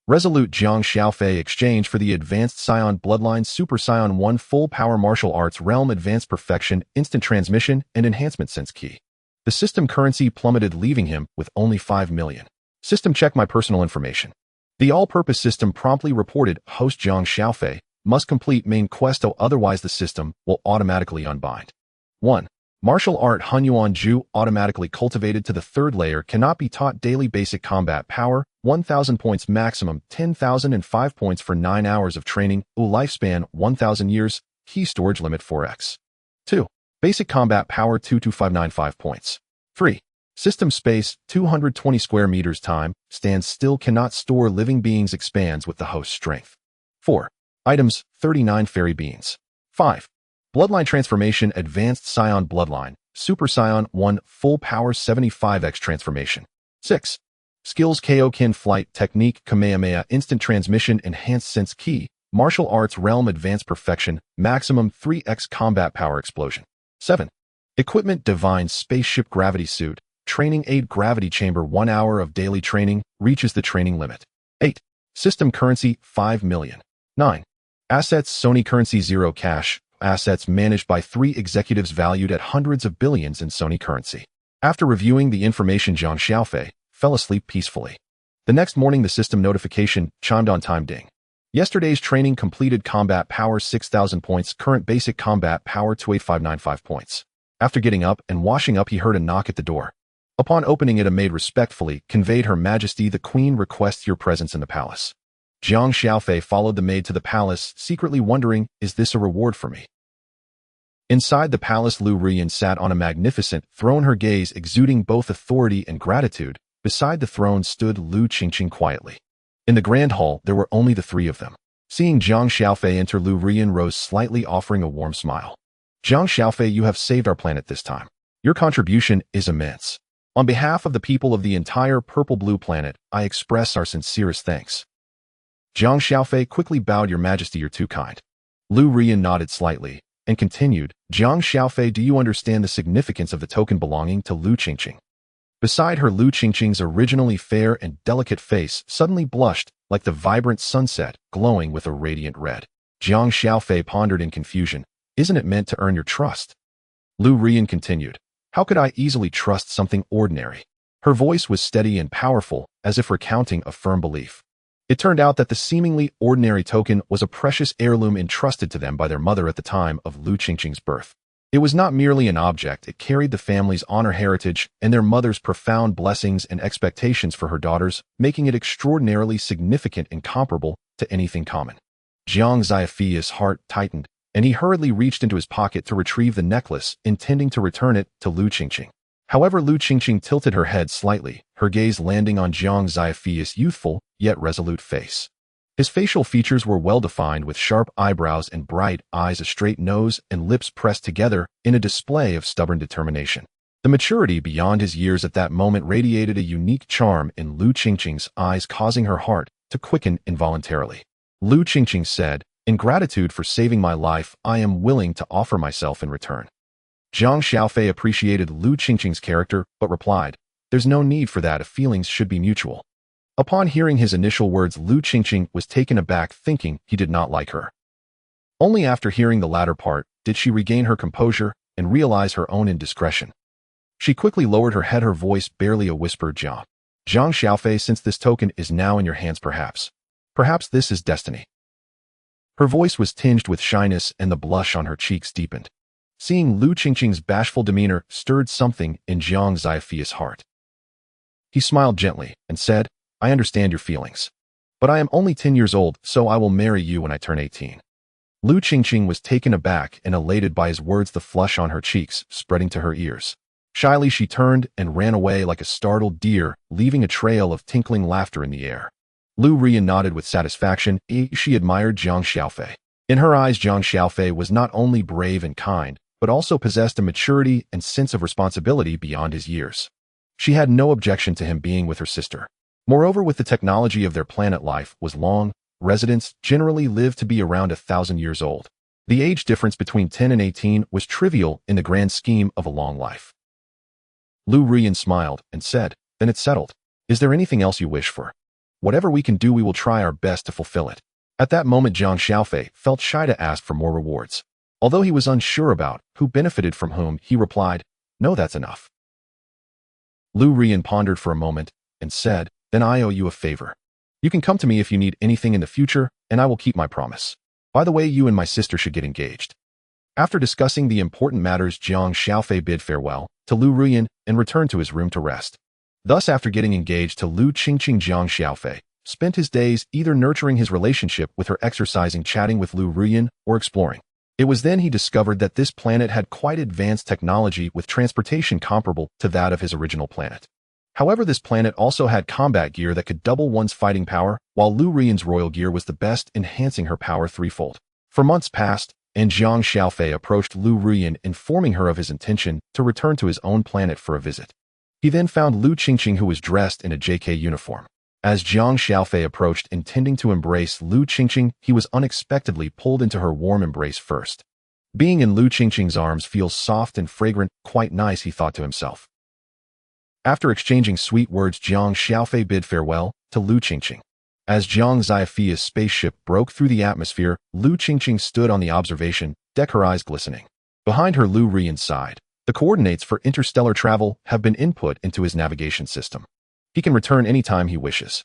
Speaker 1: Resolute Jiang Xiaofei exchange for the advanced Saiyan bloodline Super Saiyan 1 full power martial arts realm advanced perfection instant transmission and enhancement sense ki. The system currency plummeted, leaving him with only 5 million. System check my personal information. The all-purpose system promptly reported host Jiang Xiaofei must complete main quest, otherwise the system will automatically unbind. 1. Martial art Hunyuan Ju automatically cultivated to the 3rd layer, cannot be taught. Daily basic combat power 1000 points, maximum 10,005 points for 9 hours of training. Lifespan 1000 years. Key storage limit 4x. 2. Basic combat power 22595 points. 3. System space 220 square meters. Time stands still, cannot store living beings, expands with the host strength. 4. Items 39 fairy beans. 5. Bloodline transformation advanced Saiyan bloodline Super Saiyan 1 full power 75x transformation. 6. Skills Kaiō-ken flight technique Kamehameha instant transmission enhanced sense ki martial arts realm advanced perfection maximum 3x combat power explosion. 7. Equipment divine spaceship gravity suit training aid gravity chamber 1 hour of daily training reaches the training limit. 8. System currency 5 million. 9. Assets Sony currency 0 cash assets managed by 3 executives valued at hundreds of billions in Sony currency. After reviewing the information, Jiang Xiaofei fell asleep peacefully. The next morning, the system notification chimed on time. Ding. Yesterday's training completed. Combat power 6,000 points. Current basic combat power 28595 points. After getting up and washing up, he heard a knock at the door. Upon opening it, a maid respectfully conveyed, Her Majesty, the Queen requests your presence in the palace. Jiang Xiaofei followed the maid to the palace, secretly wondering, is this a reward for me? Inside the palace, Lu Ruyan sat on a magnificent throne, her gaze exuding both authority and gratitude. Beside the throne stood Lu Qingqing quietly. In the grand hall, there were only the 3 of them. Seeing Jiang Xiaofei enter, Lu Ruyan rose slightly, offering a warm smile. Jiang Xiaofei, you have saved our planet this time. Your contribution is immense. On behalf of the people of the entire purple-blue planet, I express our sincerest thanks. Jiang Xiaofei quickly bowed. Your Majesty, you're too kind. Lu Ruyan nodded slightly and continued, Jiang Xiaofei, do you understand the significance of the token belonging to Lu Qingqing? Beside her, Lu Qingqing's originally fair and delicate face suddenly blushed like the vibrant sunset, glowing with a radiant red. Jiang Xiaofei pondered in confusion. Isn't it meant to earn your trust? Lu Ruyan continued, how could I easily trust something ordinary? Her voice was steady and powerful, as if recounting a firm belief. It turned out that the seemingly ordinary token was a precious heirloom entrusted to them by their mother at the time of Lu Qingqing's birth. It was not merely an object, it carried the family's honor, heritage, and their mother's profound blessings and expectations for her daughters, making it extraordinarily significant and comparable to anything common. Jiang Xiaofei's heart tightened, and he hurriedly reached into his pocket to retrieve the necklace, intending to return it to Lu Qingqing. However, Lu Qingqing tilted her head slightly, her gaze landing on Jiang Xiaofei's youthful, yet resolute face. His facial features were well-defined with sharp eyebrows and bright eyes, a straight nose, and lips pressed together in a display of stubborn determination. The maturity beyond his years at that moment radiated a unique charm in Lu Qingqing's eyes, causing her heart to quicken involuntarily. Lu Qingqing said, in gratitude for saving my life, I am willing to offer myself in return. Jiang Xiaofei appreciated Lu Qingqing's character, but replied, there's no need for that if feelings should be mutual. Upon hearing his initial words, Lu Qingqing was taken aback, thinking he did not like her. Only after hearing the latter part did she regain her composure and realize her own indiscretion. She quickly lowered her head, her voice barely a whisper. Jiang Xiaofei, since this token is now in your hands, perhaps this is destiny. Her voice was tinged with shyness and the blush on her cheeks deepened. Seeing Lu Qingqing's bashful demeanor stirred something in Jiang Xiaofei's heart. He smiled gently and said, I understand your feelings. But I am only 10 years old, so I will marry you when I turn 18. Lu Qingqing was taken aback and elated by his words, the flush on her cheeks spreading to her ears. Shyly she turned and ran away like a startled deer, leaving a trail of tinkling laughter in the air. Lu Rian nodded with satisfaction. She admired Jiang Xiaofei. In her eyes, Jiang Xiaofei was not only brave and kind, but also possessed a maturity and sense of responsibility beyond his years. She had no objection to him being with her sister. Moreover, with the technology of their planet, life was long. Residents generally lived to be around 1,000 years old. The age difference between 10 and 18 was trivial in the grand scheme of a long life. Lu Rian smiled and said, then it's settled. Is there anything else you wish for? Whatever we can do, we will try our best to fulfill it. At that moment, Jiang Xiaofei felt shy to ask for more rewards. Although he was unsure about who benefited from whom, he replied, no, that's enough. Lu Rian pondered for a moment and said, then I owe you a favor. You can come to me if you need anything in the future, and I will keep my promise. By the way, you and my sister should get engaged. After discussing the important matters, Jiang Xiaofei bid farewell to Lu Rian and returned to his room to rest. Thus, after getting engaged to Lu Qingqing, Jiang Xiaofei spent his days either nurturing his relationship with her, exercising, chatting with Lu Rian, or exploring. It was then he discovered that this planet had quite advanced technology with transportation comparable to that of his original planet. However, this planet also had combat gear that could double one's fighting power, while Lu Rian's royal gear was the best, enhancing her power threefold. For months passed, and Jiang Xiaofei approached Lu Rian, informing her of his intention to return to his own planet for a visit. He then found Lu Qingqing, who was dressed in a JK uniform. As Jiang Xiaofei approached, intending to embrace Lu Qingqing, he was unexpectedly pulled into her warm embrace first. Being in Lu Qingqing's arms feels soft and fragrant, quite nice, he thought to himself. After exchanging sweet words, Jiang Xiaofei bid farewell to Lu Qingqing. As Jiang Xiaofei's spaceship broke through the atmosphere, Lu Qingqing stood on the observation deck, her eyes glistening. Behind her, Lu Rian sighed. The coordinates for interstellar travel have been input into his navigation system. He can return anytime he wishes.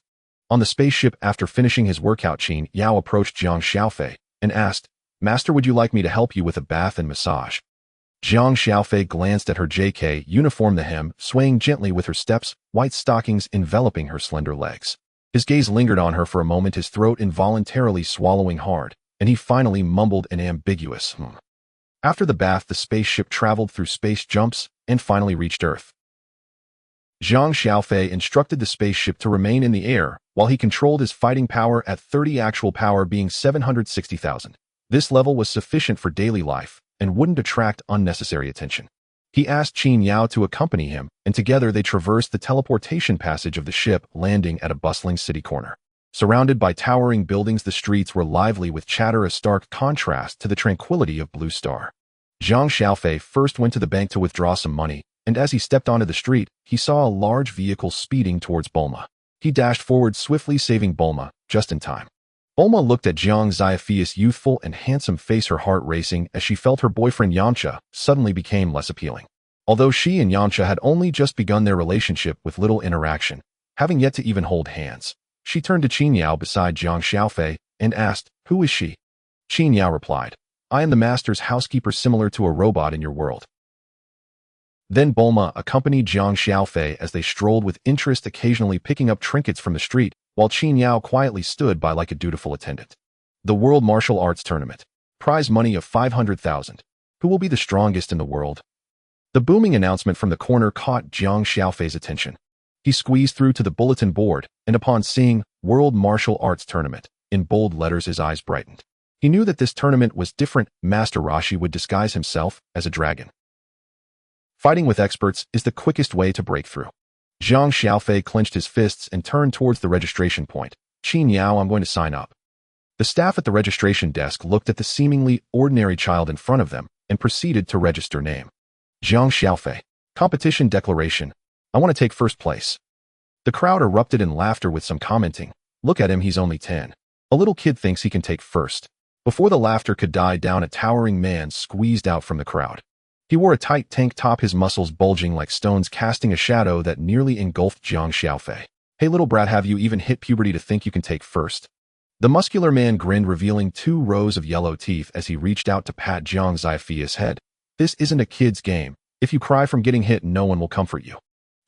Speaker 1: On the spaceship, after finishing his workout, Qin Yao approached Jiang Xiaofei and asked, Master, would you like me to help you with a bath and massage? Jiang Xiaofei glanced at her JK uniform, the hem swaying gently with her steps, white stockings enveloping her slender legs. His gaze lingered on her for a moment, his throat involuntarily swallowing hard, and he finally mumbled an ambiguous After the bath, the spaceship traveled through space jumps and finally reached Earth. Jiang Xiaofei instructed the spaceship to remain in the air while he controlled his fighting power at 30, actual power being 760,000. This level was sufficient for daily life and wouldn't attract unnecessary attention. He asked Qin Yao to accompany him, and together they traversed the teleportation passage of the ship, landing at a bustling city corner. Surrounded by towering buildings, the streets were lively with chatter, a stark contrast to the tranquility of Blue Star. Jiang Xiaofei first went to the bank to withdraw some money, and as he stepped onto the street, he saw a large vehicle speeding towards Bulma. He dashed forward swiftly, saving Bulma just in time. Bulma looked at Jiang Xiaofei's youthful and handsome face, her heart racing as she felt her boyfriend Yamcha suddenly became less appealing. Although she and Yamcha had only just begun their relationship with little interaction, having yet to even hold hands, she turned to Qin Yao beside Jiang Xiaofei and asked, "Who is she?" Qin Yao replied, "I am the master's housekeeper, similar to a robot in your world." Then Bulma accompanied Jiang Xiaofei as they strolled with interest, occasionally picking up trinkets from the street, while Qin Yao quietly stood by like a dutiful attendant. The World Martial Arts Tournament. Prize money of 500,000. Who will be the strongest in the world? The booming announcement from the corner caught Jiang Xiaofei's attention. He squeezed through to the bulletin board, and upon seeing World Martial Arts Tournament in bold letters, his eyes brightened. He knew that this tournament was different. Master Roshi would disguise himself as a dragon. Fighting with experts is the quickest way to break through. Jiang Xiaofei clenched his fists and turned towards the registration point. "Qin Yao, I'm going to sign up." The staff at the registration desk looked at the seemingly ordinary child in front of them and proceeded to register name. Jiang Xiaofei. Competition declaration. I want to take first place. The crowd erupted in laughter with some commenting, "Look at him, he's only 10. A little kid thinks he can take first." Before the laughter could die down, a towering man squeezed out from the crowd. He wore a tight tank top, his muscles bulging like stones, casting a shadow that nearly engulfed Jiang Xiaofei. "Hey little brat, have you even hit puberty to think you can take first?" The muscular man grinned, revealing 2 rows of yellow teeth as he reached out to pat Jiang Xiaofei's head. "This isn't a kid's game. If you cry from getting hit, no one will comfort you."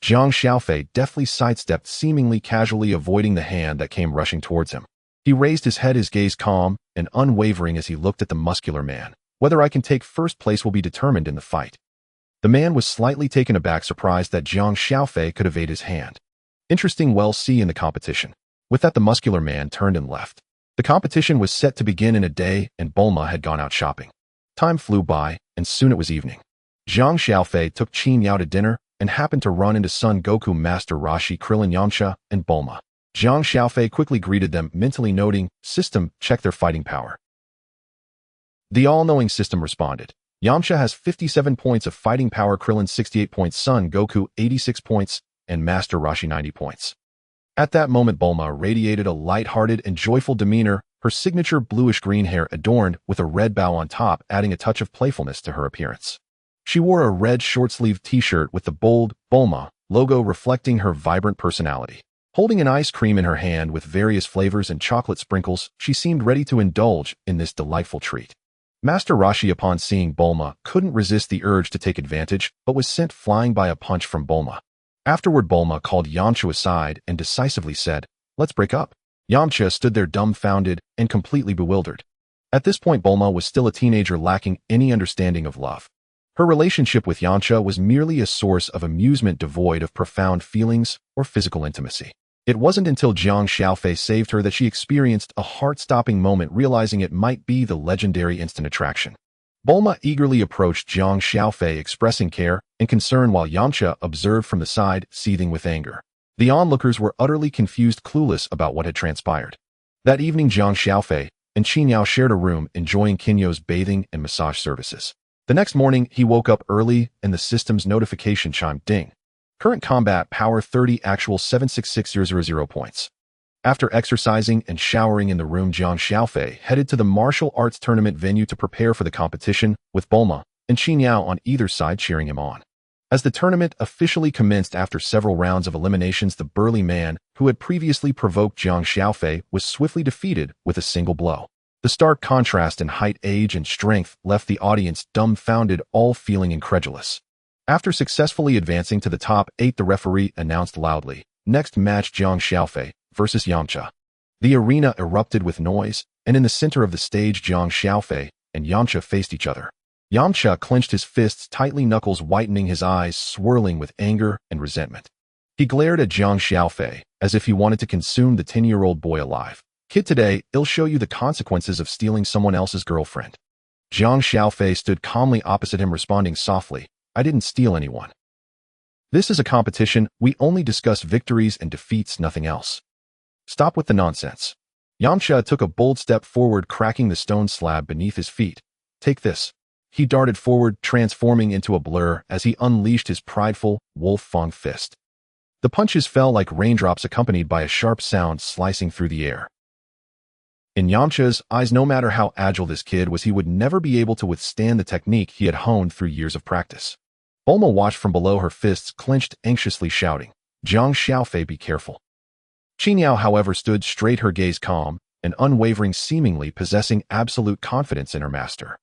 Speaker 1: Jiang Xiaofei deftly sidestepped, seemingly casually avoiding the hand that came rushing towards him. He raised his head, his gaze calm and unwavering as he looked at the muscular man. "Whether I can take first place will be determined in the fight." The man was slightly taken aback, surprised that Jiang Xiaofei could evade his hand. "Interesting, we'll see in the competition." With that, the muscular man turned and left. The competition was set to begin in a day, and Bulma had gone out shopping. Time flew by, and soon it was evening. Jiang Xiaofei took Qin Yao to dinner and happened to run into Son Goku, Master Roshi, Krillin, Yamcha, and Bulma. Jiang Xiaofei quickly greeted them, mentally noting, "System, check their fighting power." The all-knowing system responded. Yamcha has 57 points of fighting power, Krillin 68 points, Son Goku 86 points, and Master Roshi 90 points. At that moment, Bulma radiated a light-hearted and joyful demeanor, her signature bluish-green hair adorned with a red bow on top, adding a touch of playfulness to her appearance. She wore a red short-sleeved t-shirt with the bold Bulma logo reflecting her vibrant personality. Holding an ice cream in her hand with various flavors and chocolate sprinkles, she seemed ready to indulge in this delightful treat. Master Roshi, upon seeing Bulma, couldn't resist the urge to take advantage, but was sent flying by a punch from Bulma. Afterward, Bulma called Yamcha aside and decisively said, "Let's break up." Yamcha stood there dumbfounded and completely bewildered. At this point, Bulma was still a teenager, lacking any understanding of love. Her relationship with Yamcha was merely a source of amusement devoid of profound feelings or physical intimacy. It wasn't until Jiang Xiaofei saved her that she experienced a heart-stopping moment, realizing it might be the legendary instant attraction. Bulma eagerly approached Jiang Xiaofei, expressing care and concern, while Yamcha observed from the side, seething with anger. The onlookers were utterly confused, clueless about what had transpired. That evening, Jiang Xiaofei and Qin Yao shared a room, enjoying Kinyo's bathing and massage services. The next morning, he woke up early and the system's notification chimed. Ding. Current combat power 30, actual 766000 points. After exercising and showering in the room, Jiang Xiaofei headed to the martial arts tournament venue to prepare for the competition, with Bulma and Qin Yao on either side cheering him on. As the tournament officially commenced after several rounds of eliminations, the burly man who had previously provoked Jiang Xiaofei was swiftly defeated with a single blow. The stark contrast in height, age, and strength left the audience dumbfounded, all feeling incredulous. After successfully advancing to the top 8, the referee announced loudly, "Next match, Jiang Xiaofei versus Yamcha." The arena erupted with noise, and in the center of the stage, Jiang Xiaofei and Yamcha faced each other. Yamcha clenched his fists tightly, knuckles whitening, his eyes swirling with anger and resentment. He glared at Jiang Xiaofei as if he wanted to consume the 10-year-old boy alive. "Kid, today, I'll show you the consequences of stealing someone else's girlfriend." Jiang Xiaofei stood calmly opposite him, responding softly, "I didn't steal anyone. This is a competition. We only discuss victories and defeats, nothing else. Stop with the nonsense." Yamcha took a bold step forward, cracking the stone slab beneath his feet. "Take this." He darted forward, transforming into a blur as he unleashed his prideful, wolf-fang fist. The punches fell like raindrops, accompanied by a sharp sound slicing through the air. In Yamcha's eyes, no matter how agile this kid was, he would never be able to withstand the technique he had honed through years of practice. Bulma watched from below, her fists clenched, anxiously shouting, "Jiang Xiaofei, be careful." Qin Yao, however, stood straight, her gaze calm and unwavering, seemingly possessing absolute confidence in her master.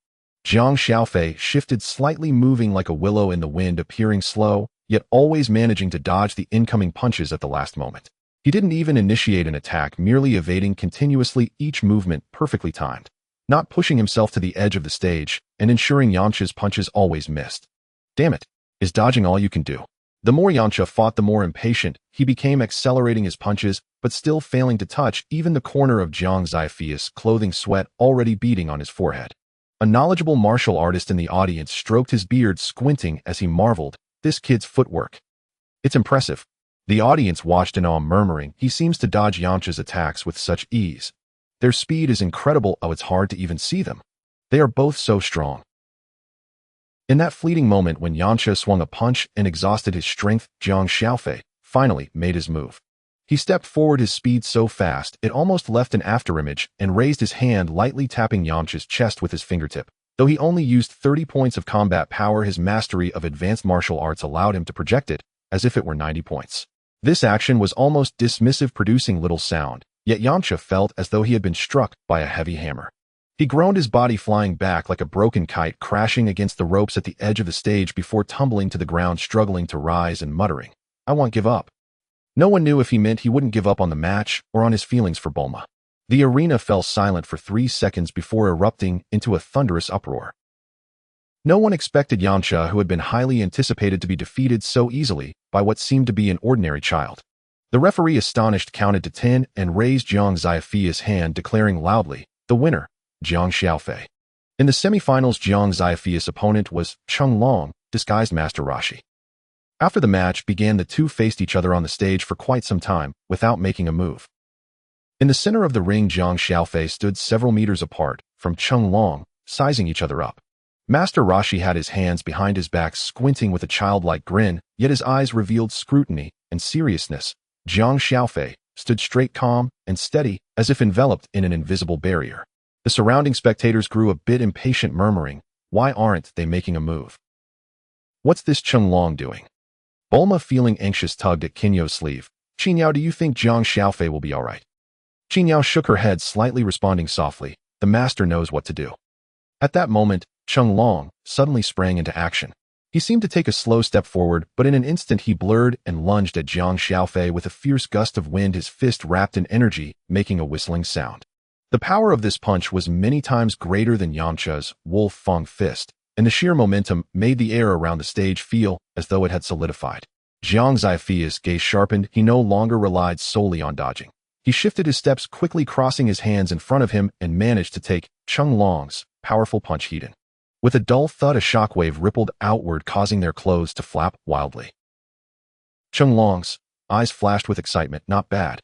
Speaker 1: Jiang Xiaofei shifted slightly, moving like a willow in the wind, appearing slow, yet always managing to dodge the incoming punches at the last moment. He didn't even initiate an attack, merely evading continuously, each movement perfectly timed, not pushing himself to the edge of the stage and ensuring Yamcha's punches always missed. "Damn it, is dodging all you can do?" The more Yamcha fought, the more impatient he became, accelerating his punches, but still failing to touch even the corner of Jiang Xiaofei's clothing, sweat already beading on his forehead. A knowledgeable martial artist in the audience stroked his beard, squinting as he marveled, "This kid's footwork. It's impressive." The audience watched in awe, murmuring, "He seems to dodge Yamcha's attacks with such ease. Their speed is incredible. Oh, it's hard to even see them. They are both so strong." In that fleeting moment when Yamcha swung a punch and exhausted his strength, Jiang Xiaofei finally made his move. He stepped forward, his speed so fast it almost left an afterimage, and raised his hand, lightly tapping Yamcha's chest with his fingertip. Though he only used 30 points of combat power, his mastery of advanced martial arts allowed him to project it as if it were 90 points. This action was almost dismissive, producing little sound, yet Yamcha felt as though he had been struck by a heavy hammer. He groaned, his body flying back like a broken kite, crashing against the ropes at the edge of the stage before tumbling to the ground, struggling to rise and muttering, "I won't give up." No one knew if he meant he wouldn't give up on the match or on his feelings for Bulma. The arena fell silent for 3 seconds before erupting into a thunderous uproar. No one expected Yamcha, who had been highly anticipated, to be defeated so easily by what seemed to be an ordinary child. The referee, astonished, counted to 10 and raised Jiang Xiaofei's hand, declaring loudly, "The winner, Jiang Xiaofei." In the semifinals, Jiang Xiaofei's opponent was Chung Long, disguised Master Roshi. After the match began, the two faced each other on the stage for quite some time without making a move. In the center of the ring, Jiang Xiaofei stood several meters apart from Chung Long, sizing each other up. Master Roshi had his hands behind his back, squinting with a childlike grin, yet his eyes revealed scrutiny and seriousness. Jiang Xiaofei stood straight, calm, and steady, as if enveloped in an invisible barrier. The surrounding spectators grew a bit impatient, murmuring, "Why aren't they making a move? What's this Chung Long doing?" Bulma, feeling anxious, tugged at Kinyo's sleeve. "Qinyao, do you think Jiang Xiaofei will be all right?" Qinyao shook her head slightly, responding softly, "The master knows what to do." At that moment, Chung Long suddenly sprang into action. He seemed to take a slow step forward, but in an instant he blurred and lunged at Jiang Xiaofei with a fierce gust of wind, his fist wrapped in energy, making a whistling sound. The power of this punch was many times greater than Yamcha's Wolf Fang fist, and the sheer momentum made the air around the stage feel as though it had solidified. Jiang Xiaofei's gaze sharpened. He no longer relied solely on dodging. He shifted his steps quickly, crossing his hands in front of him, and managed to take Chung Long's powerful punch head in. With a dull thud, a shockwave rippled outward, causing their clothes to flap wildly. Chung Long's eyes flashed with excitement. "Not bad."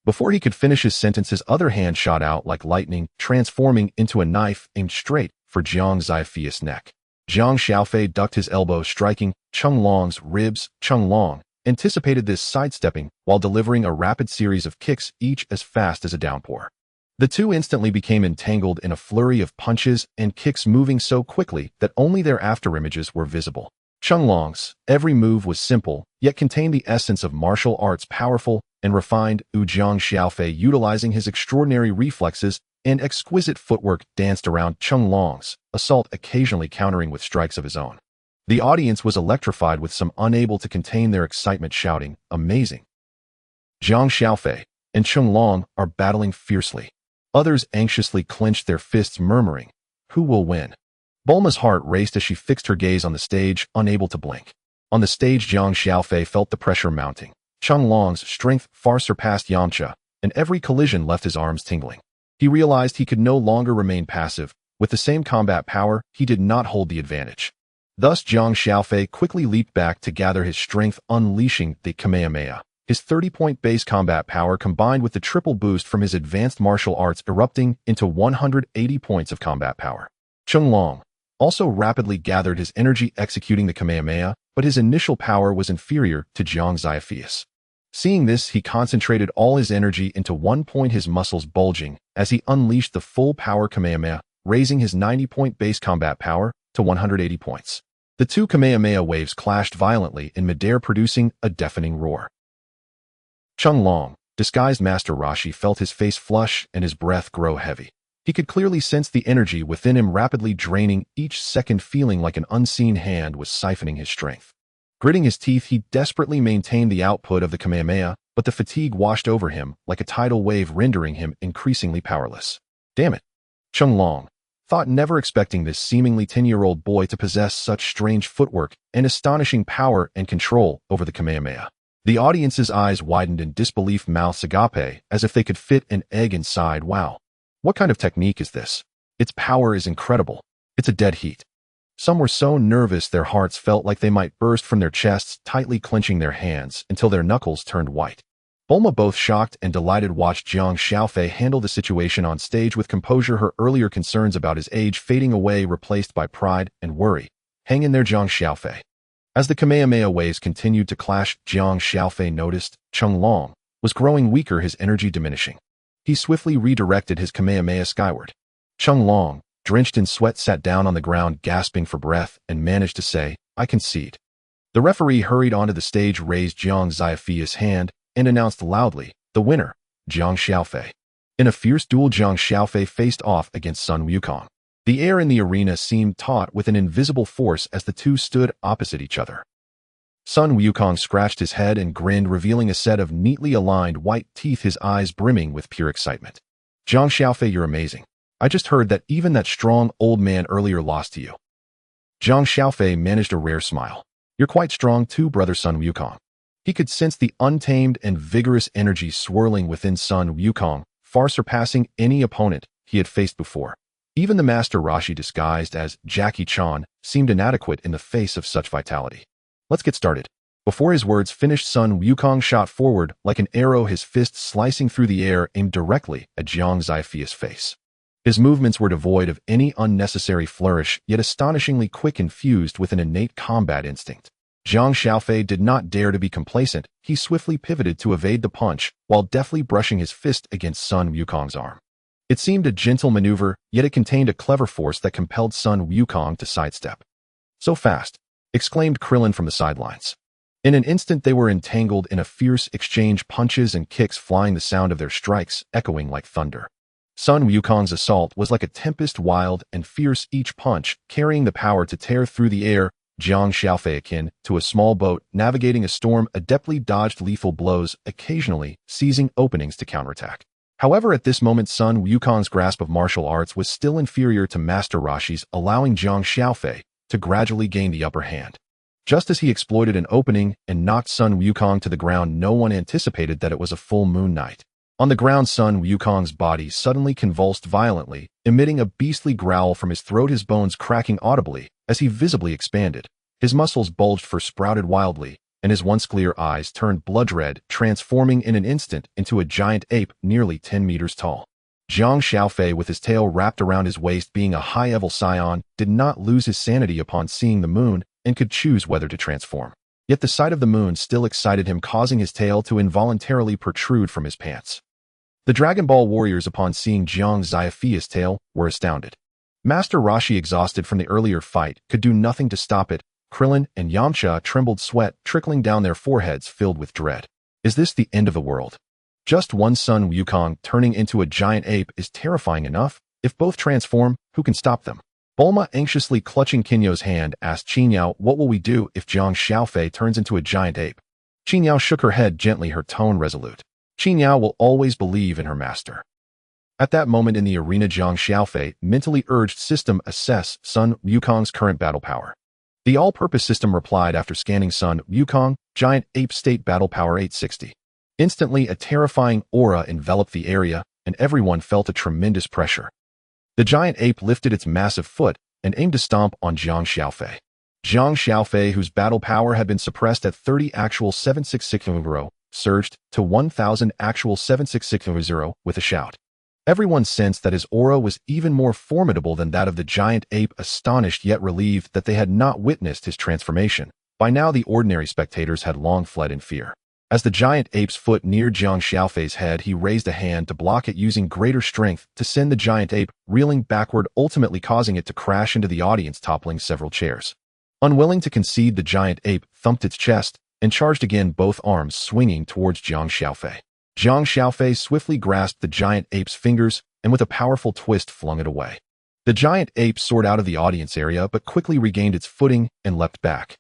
Speaker 1: Before he could finish his sentence, his other hand shot out like lightning, transforming into a knife aimed straight for Jiang Xiaofei's neck. Jiang Xiaofei ducked his elbow, striking Chung Long's ribs. Chung Long anticipated this, sidestepping while delivering a rapid series of kicks, each as fast as a downpour. The two instantly became entangled in a flurry of punches and kicks, moving so quickly that only their afterimages were visible. Chung Long's every move was simple, yet contained the essence of martial arts, powerful and refined. Jiang Xiaofei, utilizing his extraordinary reflexes and exquisite footwork, danced around Chung Long's assault, occasionally countering with strikes of his own. The audience was electrified, with some unable to contain their excitement, shouting, "Amazing! Jiang Xiaofei and Chung Long are battling fiercely." Others anxiously clenched their fists, murmuring, "Who will win?" Bulma's heart raced as she fixed her gaze on the stage, unable to blink. On the stage, Jiang Xiaofei felt the pressure mounting. Chung Long's strength far surpassed Yamcha, and every collision left his arms tingling. He realized he could no longer remain passive. With the same combat power, he did not hold the advantage. Thus, Jiang Xiaofei quickly leaped back to gather his strength, unleashing the Kamehameha. His 30-point base combat power, combined with the triple boost from his advanced martial arts, erupting into 180 points of combat power. Chung Long also rapidly gathered his energy, executing the Kamehameha, but his initial power was inferior to Jiang Xiaofei's. Seeing this, he concentrated all his energy into one point, his muscles bulging as he unleashed the full power Kamehameha, raising his 90-point base combat power to 180 points. The two Kamehameha waves clashed violently in midair, producing a deafening roar. Chung Long, disguised Master Roshi, felt his face flush and his breath grow heavy. He could clearly sense the energy within him rapidly draining each second, feeling like an unseen hand was siphoning his strength. Gritting his teeth, he desperately maintained the output of the Kamehameha, but the fatigue washed over him like a tidal wave, rendering him increasingly powerless. "Damn it," Chung Long thought, never expecting this seemingly 10-year-old boy to possess such strange footwork and astonishing power and control over the Kamehameha. The audience's eyes widened in disbelief, mouths agape as if they could fit an egg inside. "Wow. What kind of technique is this? Its power is incredible. It's a dead heat." Some were so nervous their hearts felt like they might burst from their chests, tightly clenching their hands until their knuckles turned white. Bulma, both shocked and delighted, watched Jiang Xiaofei handle the situation on stage with composure, her earlier concerns about his age fading away, replaced by pride and worry. "Hang in there, Jiang Xiaofei." As the Kamehameha waves continued to clash, Jiang Xiaofei noticed Chung Long was growing weaker, his energy diminishing. He swiftly redirected his Kamehameha skyward. Chung Long drenched in sweat, sat down on the ground, gasping for breath, and managed to say, "I concede." The referee hurried onto the stage, raised Jiang Xiaofei's hand, and announced loudly, "The winner, Jiang Xiaofei." In a fierce duel, Jiang Xiaofei faced off against Sun Wukong. The air in the arena seemed taut with an invisible force as the two stood opposite each other. Sun Wukong scratched his head and grinned, revealing a set of neatly aligned white teeth, his eyes brimming with pure excitement. "Jiang Xiaofei, you're amazing. I just heard that even that strong old man earlier lost to you." Jiang Xiaofei managed a rare smile. "You're quite strong too, brother Sun Wukong." He could sense the untamed and vigorous energy swirling within Sun Wukong, far surpassing any opponent he had faced before. Even the Master Roshi, disguised as Jackie Chan, seemed inadequate in the face of such vitality. "Let's get started." Before his words finished, Sun Wukong shot forward like an arrow, his fist slicing through the air, aimed directly at Jiang Xiaofei's face. His movements were devoid of any unnecessary flourish, yet astonishingly quick and fused with an innate combat instinct. Jiang Xiaofei did not dare to be complacent. He swiftly pivoted to evade the punch, while deftly brushing his fist against Sun Wukong's arm. It seemed a gentle maneuver, yet it contained a clever force that compelled Sun Wukong to sidestep. "So fast!" exclaimed Krillin from the sidelines. In an instant they were entangled in a fierce exchange, punches and kicks flying, the sound of their strikes echoing like thunder. Sun Wukong's assault was like a tempest, wild and fierce, each punch carrying the power to tear through the air. Jiang Xiaofei, akin to a small boat navigating a storm, adeptly dodged lethal blows, occasionally seizing openings to counterattack. However, at this moment, Sun Wukong's grasp of martial arts was still inferior to Master Roshi's, allowing Jiang Xiaofei to gradually gain the upper hand. Just as he exploited an opening and knocked Sun Wukong to the ground, no one anticipated that it was a full moon night. On the ground, Sun Wukong's body suddenly convulsed violently, emitting a beastly growl from his throat, his bones cracking audibly as he visibly expanded. His muscles bulged, sprouted wildly, and his once clear eyes turned blood red, transforming in an instant into a giant ape nearly 10 meters tall. Jiang Xiaofei, with his tail wrapped around his waist, being a high-level Saiyan, did not lose his sanity upon seeing the moon and could choose whether to transform. Yet the sight of the moon still excited him, causing his tail to involuntarily protrude from his pants. The Dragon Ball warriors, upon seeing Jiang Xiaofei's tail, were astounded. Master Roshi, exhausted from the earlier fight, could do nothing to stop it. Krillin and Yamcha trembled, sweat trickling down their foreheads, filled with dread. Is this the end of the world? Just one Sun Wukong turning into a giant ape is terrifying enough. If both transform, who can stop them? Bulma, anxiously clutching Kinyo's hand, asked Qinyao, "What will we do if Jiang Xiaofei turns into a giant ape?" Qinyao shook her head gently, her tone resolute. Qinyao will always believe in her master. At that moment in the arena, Jiang Xiaofei mentally urged, "System, assess Sun Wukong's current battle power." The all-purpose system replied after scanning Sun Wukong, "Giant ape state, battle power 860. Instantly, a terrifying aura enveloped the area, and everyone felt a tremendous pressure. The giant ape lifted its massive foot and aimed to stomp on Jiang Xiaofei. Jiang Xiaofei, whose battle power had been suppressed at 30 actual 76600, surged to 1000 actual 76600 with a shout. Everyone sensed that his aura was even more formidable than that of the giant ape, astonished yet relieved that they had not witnessed his transformation. By now, the ordinary spectators had long fled in fear. As the giant ape's foot neared Jiang Xiaofei's head, he raised a hand to block it, using greater strength to send the giant ape reeling backward, ultimately causing it to crash into the audience, toppling several chairs. Unwilling to concede, the giant ape thumped its chest and charged again, both arms swinging towards Jiang Xiaofei. Jiang Xiaofei swiftly grasped the giant ape's fingers and with a powerful twist flung it away. The giant ape soared out of the audience area but quickly regained its footing and leapt back.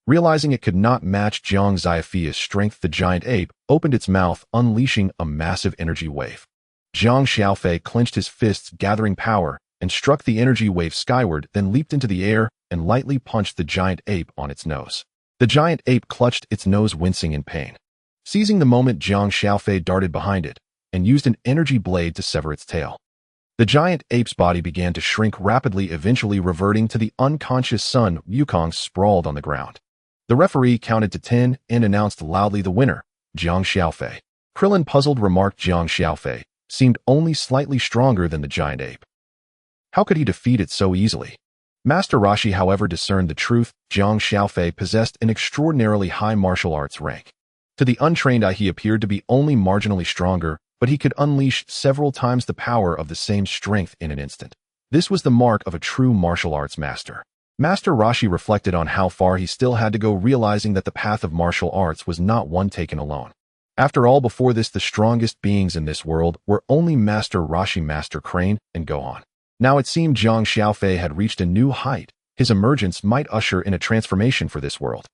Speaker 1: Realizing it could not match Jiang Xiaofei's strength, the giant ape opened its mouth, unleashing a massive energy wave. Jiang Xiaofei clenched his fists, gathering power, and struck the energy wave skyward, then leaped into the air and lightly punched the giant ape on its nose. The giant ape clutched its nose, wincing in pain. Seizing the moment, Jiang Xiaofei darted behind it and used an energy blade to sever its tail. The giant ape's body began to shrink rapidly, eventually reverting to the unconscious Sun Wukong sprawled on the ground. The referee counted to 10 and announced loudly, "The winner, Jiang Xiaofei." Krillin, puzzled, remarked, "Jiang Xiaofei seemed only slightly stronger than the giant ape. How could he defeat it so easily?" Master Roshi, however, discerned the truth. Jiang Xiaofei possessed an extraordinarily high martial arts rank. To the untrained eye, he appeared to be only marginally stronger, but he could unleash several times the power of the same strength in an instant. This was the mark of a true martial arts master. Master Roshi reflected on how far he still had to go, realizing that the path of martial arts was not one taken alone. After all, before this, the strongest beings in this world were only Master Roshi, Master Crane, and Gohan. Now it seemed Jiang Xiaofei had reached a new height. His emergence might usher in a transformation for this world.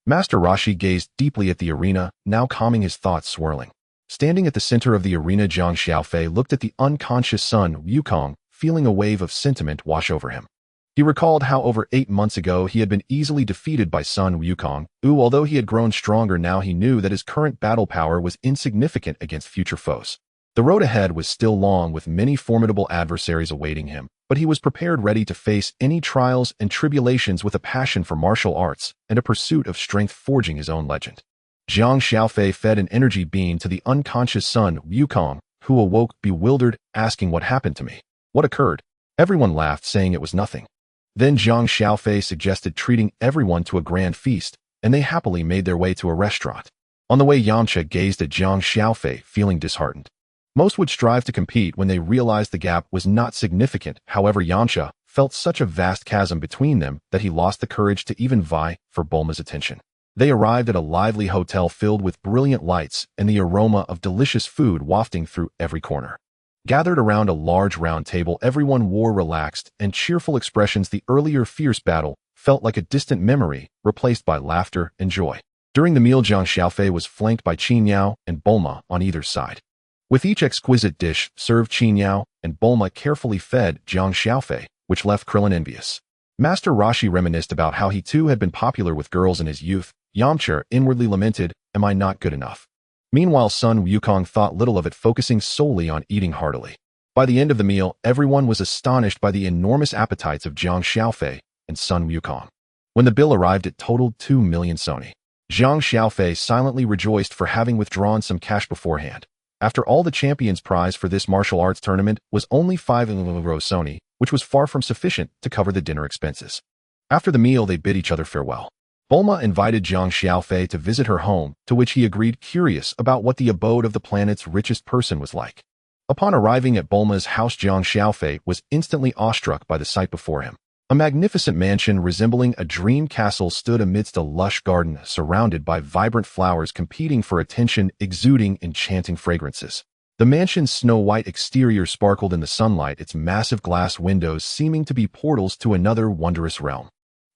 Speaker 1: Master Roshi gazed deeply at the arena, now calming his thoughts swirling. Standing at the center of the arena, Jiang Xiaofei looked at the unconscious Sun Wukong, feeling a wave of sentiment wash over him. He recalled how over 8 months ago he had been easily defeated by Sun Wukong, who, although he had grown stronger now, he knew that his current battle power was insignificant against future foes. The road ahead was still long, with many formidable adversaries awaiting him, but he was prepared, ready to face any trials and tribulations with a passion for martial arts and a pursuit of strength, forging his own legend. Jiang Xiaofei fed an energy beam to the unconscious Sun Wukong, who awoke bewildered, asking, "What happened to me? What occurred?" Everyone laughed, saying it was nothing. Then Jiang Xiaofei suggested treating everyone to a grand feast, and they happily made their way to a restaurant. On the way, Yamcha gazed at Jiang Xiaofei, feeling disheartened. Most would strive to compete when they realized the gap was not significant. However, Yamcha felt such a vast chasm between them that he lost the courage to even vie for Bulma's attention. They arrived at a lively hotel filled with brilliant lights and the aroma of delicious food wafting through every corner. Gathered around a large round table, everyone wore relaxed and cheerful expressions. The earlier fierce battle felt like a distant memory, replaced by laughter and joy. During the meal, Jiang Xiaofei was flanked by Qin Yao and Bulma on either side. With each exquisite dish served, Qin Yao and Bulma carefully fed Jiang Xiaofei, which left Krillin envious. Master Roshi reminisced about how he too had been popular with girls in his youth. Yamcha inwardly lamented, "Am I not good enough?" Meanwhile, Sun Wukong thought little of it, focusing solely on eating heartily. By the end of the meal, everyone was astonished by the enormous appetites of Jiang Xiaofei and Sun Wukong. When the bill arrived, it totaled 2 million soni. Jiang Xiaofei silently rejoiced for having withdrawn some cash beforehand. After all, the champion's prize for this martial arts tournament was only 5 soni, which was far from sufficient to cover the dinner expenses. After the meal, they bid each other farewell. Bulma invited Jiang Xiaofei to visit her home, to which he agreed, curious about what the abode of the planet's richest person was like. Upon arriving at Bulma's house, Jiang Xiaofei was instantly awestruck by the sight before him. A magnificent mansion resembling a dream castle stood amidst a lush garden, surrounded by vibrant flowers competing for attention, exuding enchanting fragrances. The mansion's snow-white exterior sparkled in the sunlight, its massive glass windows seeming to be portals to another wondrous realm.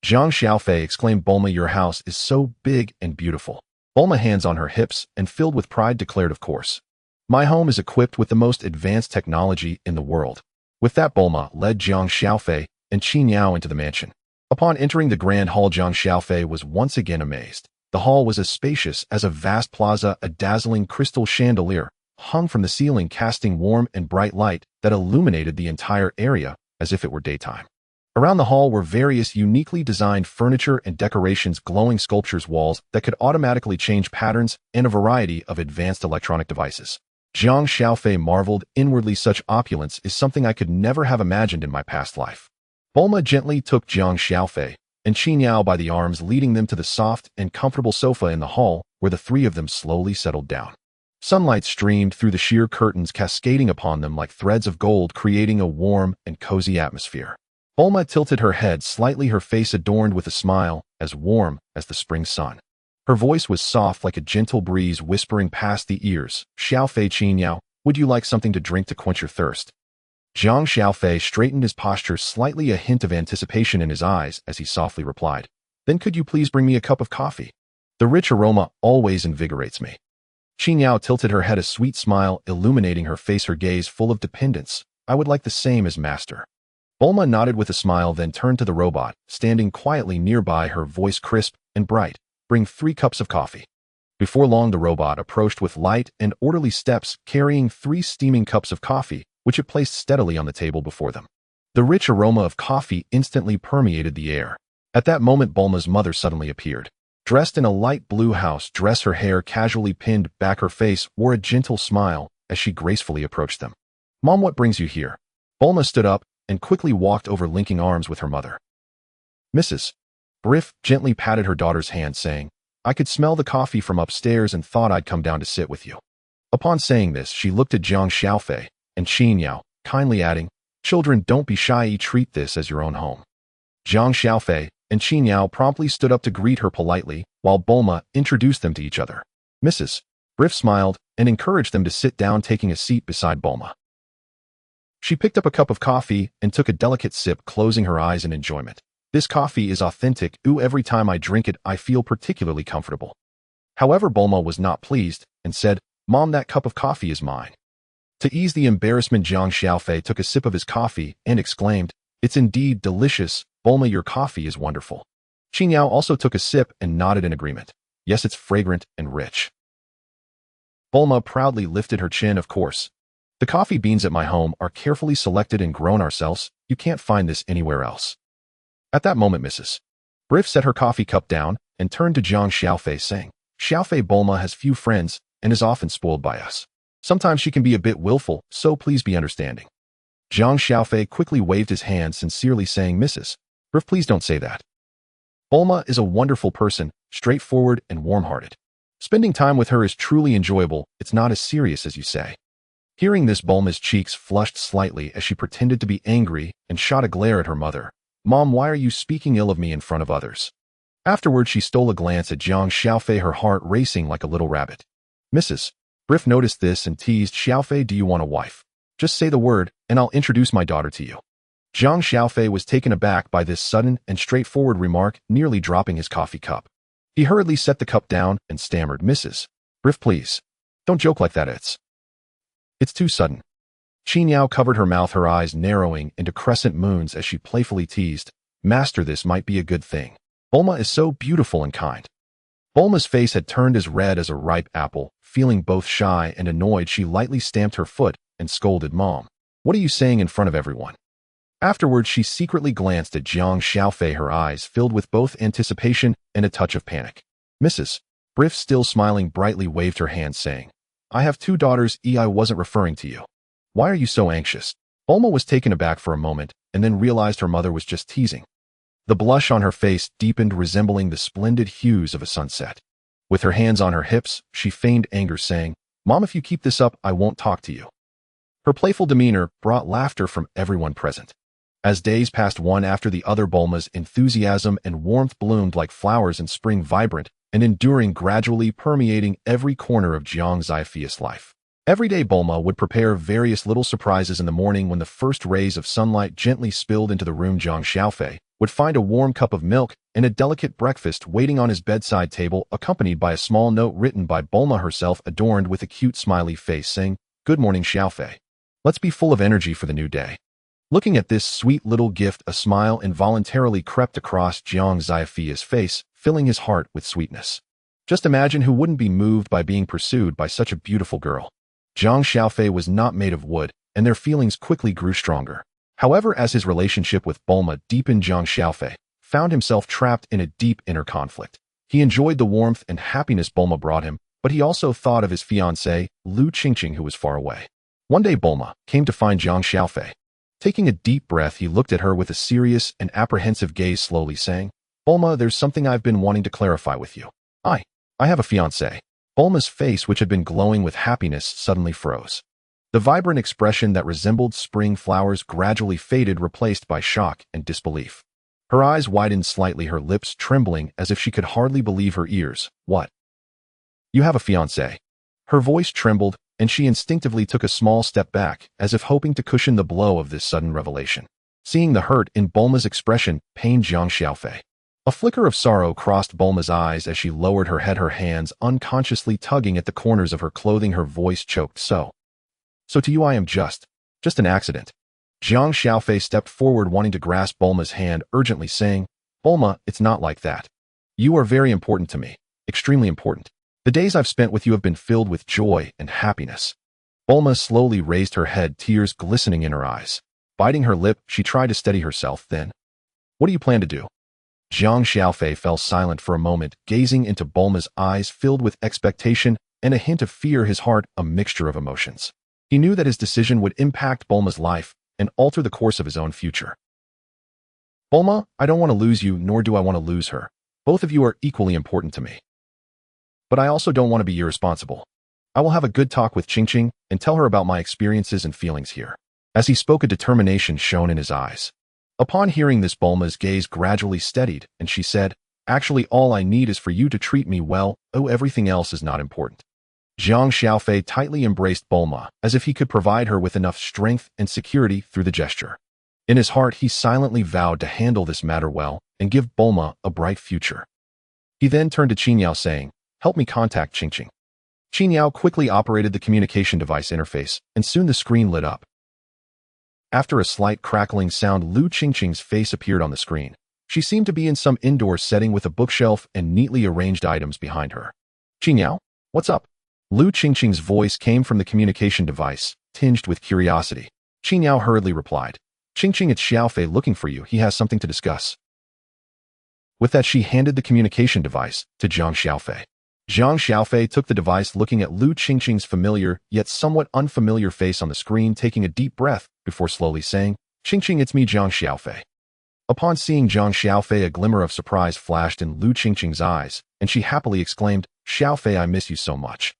Speaker 1: Jiang Xiaofei exclaimed, "Bulma, your house is so big and beautiful." Bulma, hands on her hips and filled with pride, declared, "Of course. My home is equipped with the most advanced technology in the world." With that, Bulma led Jiang Xiaofei and Qin Yao into the mansion. Upon entering the grand hall, Jiang Xiaofei was once again amazed. The hall was as spacious as a vast plaza. A dazzling crystal chandelier hung from the ceiling, casting warm and bright light that illuminated the entire area as if it were daytime. Around the hall were various uniquely designed furniture and decorations, glowing sculptures, walls that could automatically change patterns, and a variety of advanced electronic devices. Jiang Xiaofei marveled inwardly, "Such opulence is something I could never have imagined in my past life." Bulma gently took Jiang Xiaofei and Qin Yao by the arms, leading them to the soft and comfortable sofa in the hall, where the three of them slowly settled down. Sunlight streamed through the sheer curtains, cascading upon them like threads of gold, creating a warm and cozy atmosphere. Bulma tilted her head slightly, her face adorned with a smile as warm as the spring sun. Her voice was soft like a gentle breeze whispering past the ears. "Xiaofei, Qin Yao, would you like something to drink to quench your thirst?" Jiang Xiaofei straightened his posture slightly, a hint of anticipation in his eyes as he softly replied, "Then could you please bring me a cup of coffee? The rich aroma always invigorates me." Qin Yao tilted her head, a sweet smile illuminating her face, her gaze full of dependence. "I would like the same as master." Bulma nodded with a smile, then turned to the robot, standing quietly nearby, her voice crisp and bright. "Bring 3 cups of coffee." Before long, the robot approached with light and orderly steps, carrying 3 steaming cups of coffee, which it placed steadily on the table before them. The rich aroma of coffee instantly permeated the air. At that moment, Bulma's mother suddenly appeared. Dressed in a light blue house dress, her hair casually pinned back, her face wore a gentle smile as she gracefully approached them. "Mom, what brings you here?" Bulma stood up and quickly walked over, linking arms with her mother. Mrs. Briff gently patted her daughter's hand, saying, "I could smell the coffee from upstairs and thought I'd come down to sit with you." Upon saying this, she looked at Jiang Xiaofei and Qin Yao, kindly adding, Children, don't be shy, treat this as your own home. Jiang Xiaofei and Qin Yao promptly stood up to greet her politely, while Bulma introduced them to each other. Mrs. Brief smiled and encouraged them to sit down, taking a seat beside Bulma. She picked up a cup of coffee and took a delicate sip, closing her eyes in enjoyment. This coffee is authentic. Every time I drink it, I feel particularly comfortable. However, Bulma was not pleased and said, Mom, that cup of coffee is mine. To ease the embarrassment, Jiang Xiaofei took a sip of his coffee and exclaimed, It's indeed delicious. Bulma, your coffee is wonderful. Qin Yao also took a sip and nodded in agreement. Yes, it's fragrant and rich. Bulma proudly lifted her chin. Of course. The coffee beans at my home are carefully selected and grown ourselves. You can't find this anywhere else. At that moment, Mrs. Brief set her coffee cup down and turned to Jiang Xiaofei, saying, Xiaofei, Bulma has few friends and is often spoiled by us. Sometimes she can be a bit willful, so please be understanding. Jiang Xiaofei quickly waved his hand, sincerely saying, Mrs. Brief, please don't say that. Bulma is a wonderful person, straightforward and warm-hearted. Spending time with her is truly enjoyable. It's not as serious as you say. Hearing this, Bulma's cheeks flushed slightly as she pretended to be angry and shot a glare at her mother. Mom, why are you speaking ill of me in front of others? Afterward, she stole a glance at Jiang Xiaofei, her heart racing like a little rabbit. Mrs. Brief noticed this and teased, Xiaofei, do you want a wife? Just say the word, and I'll introduce my daughter to you. Jiang Xiaofei was taken aback by this sudden and straightforward remark, nearly dropping his coffee cup. He hurriedly set the cup down and stammered, Mrs. Brief, please. Don't joke like that, it's too sudden. Qin Yao covered her mouth, her eyes narrowing into crescent moons as she playfully teased, Master, this might be a good thing. Bulma is so beautiful and kind. Bulma's face had turned as red as a ripe apple. Feeling both shy and annoyed, she lightly stamped her foot and scolded, Mom, what are you saying in front of everyone? Afterwards, she secretly glanced at Jiang Xiaofei, her eyes filled with both anticipation and a touch of panic. Mrs. Brief, still smiling brightly, waved her hand, saying, I have two daughters. I wasn't referring to you. Why are you so anxious? Bulma was taken aback for a moment and then realized her mother was just teasing. The blush on her face deepened, resembling the splendid hues of a sunset. With her hands on her hips, she feigned anger, saying, Mom, if you keep this up, I won't talk to you. Her playful demeanor brought laughter from everyone present. As days passed one after the other, Bulma's enthusiasm and warmth bloomed like flowers in spring, vibrant and enduring, gradually permeating every corner of Jiang Xiaofei's life. Every day, Bulma would prepare various little surprises. In the morning, when the first rays of sunlight gently spilled into the room, Jiang Xiaofei would find a warm cup of milk and a delicate breakfast waiting on his bedside table, accompanied by a small note written by Bulma herself, adorned with a cute smiley face, saying, Good morning, Xiaofei. Let's be full of energy for the new day. Looking at this sweet little gift, a smile involuntarily crept across Jiang Xiaofei's face, filling his heart with sweetness. Just imagine who wouldn't be moved by being pursued by such a beautiful girl. Jiang Xiaofei was not made of wood, and their feelings quickly grew stronger. However, as his relationship with Bulma deepened, Jiang Xiaofei found himself trapped in a deep inner conflict. He enjoyed the warmth and happiness Bulma brought him, but he also thought of his fiancée, Lu Qingqing, who was far away. One day, Bulma came to find Jiang Xiaofei. Taking a deep breath, he looked at her with a serious and apprehensive gaze, slowly saying, Bulma, there's something I've been wanting to clarify with you. I have a fiancé. Bulma's face, which had been glowing with happiness, suddenly froze. The vibrant expression that resembled spring flowers gradually faded, replaced by shock and disbelief. Her eyes widened slightly, her lips trembling as if she could hardly believe her ears. What? You have a fiancé? Her voice trembled, and she instinctively took a small step back, as if hoping to cushion the blow of this sudden revelation. Seeing the hurt in Bulma's expression pained Jiang Xiaofei. A flicker of sorrow crossed Bulma's eyes as she lowered her head, her hands unconsciously tugging at the corners of her clothing, her voice choked. So to you I am just an accident. Jiang Xiaofei stepped forward, wanting to grasp Bulma's hand, urgently saying, Bulma, it's not like that. You are very important to me, extremely important. The days I've spent with you have been filled with joy and happiness. Bulma slowly raised her head, tears glistening in her eyes. Biting her lip, she tried to steady herself. Then, what do you plan to do? Jiang Xiaofei fell silent for a moment, gazing into Bulma's eyes filled with expectation and a hint of fear, his heart a mixture of emotions. He knew that his decision would impact Bulma's life and alter the course of his own future. Bulma, I don't want to lose you, nor do I want to lose her. Both of you are equally important to me. But I also don't want to be irresponsible. I will have a good talk with Qingqing and tell her about my experiences and feelings here. As he spoke, a determination shone in his eyes. Upon hearing this, Bulma's gaze gradually steadied, and she said, "Actually, all I need is for you to treat me well. Oh, everything else is not important." Jiang Xiaofei tightly embraced Bulma, as if he could provide her with enough strength and security through the gesture. In his heart, he silently vowed to handle this matter well and give Bulma a bright future. He then turned to Qingyao saying, "Help me contact Qingqing." Qingyao quickly operated the communication device interface, and soon the screen lit up. After a slight crackling sound, Lu Qingqing's face appeared on the screen. She seemed to be in some indoor setting with a bookshelf and neatly arranged items behind her. "Qingyao, what's up?" Lu Qingqing's voice came from the communication device, tinged with curiosity. Qingyao hurriedly replied, "Qingqing, it's Xiaofei looking for you. He has something to discuss." With that, she handed the communication device to Jiang Xiaofei. Jiang Xiaofei took the device, looking at Lu Qingqing's familiar yet somewhat unfamiliar face on the screen, taking a deep breath before slowly saying, "Qingqing, it's me, Jiang Xiaofei." Upon seeing Jiang Xiaofei, a glimmer of surprise flashed in Lu Qingqing's eyes, and she happily exclaimed, "Xiaofei, I miss you so much."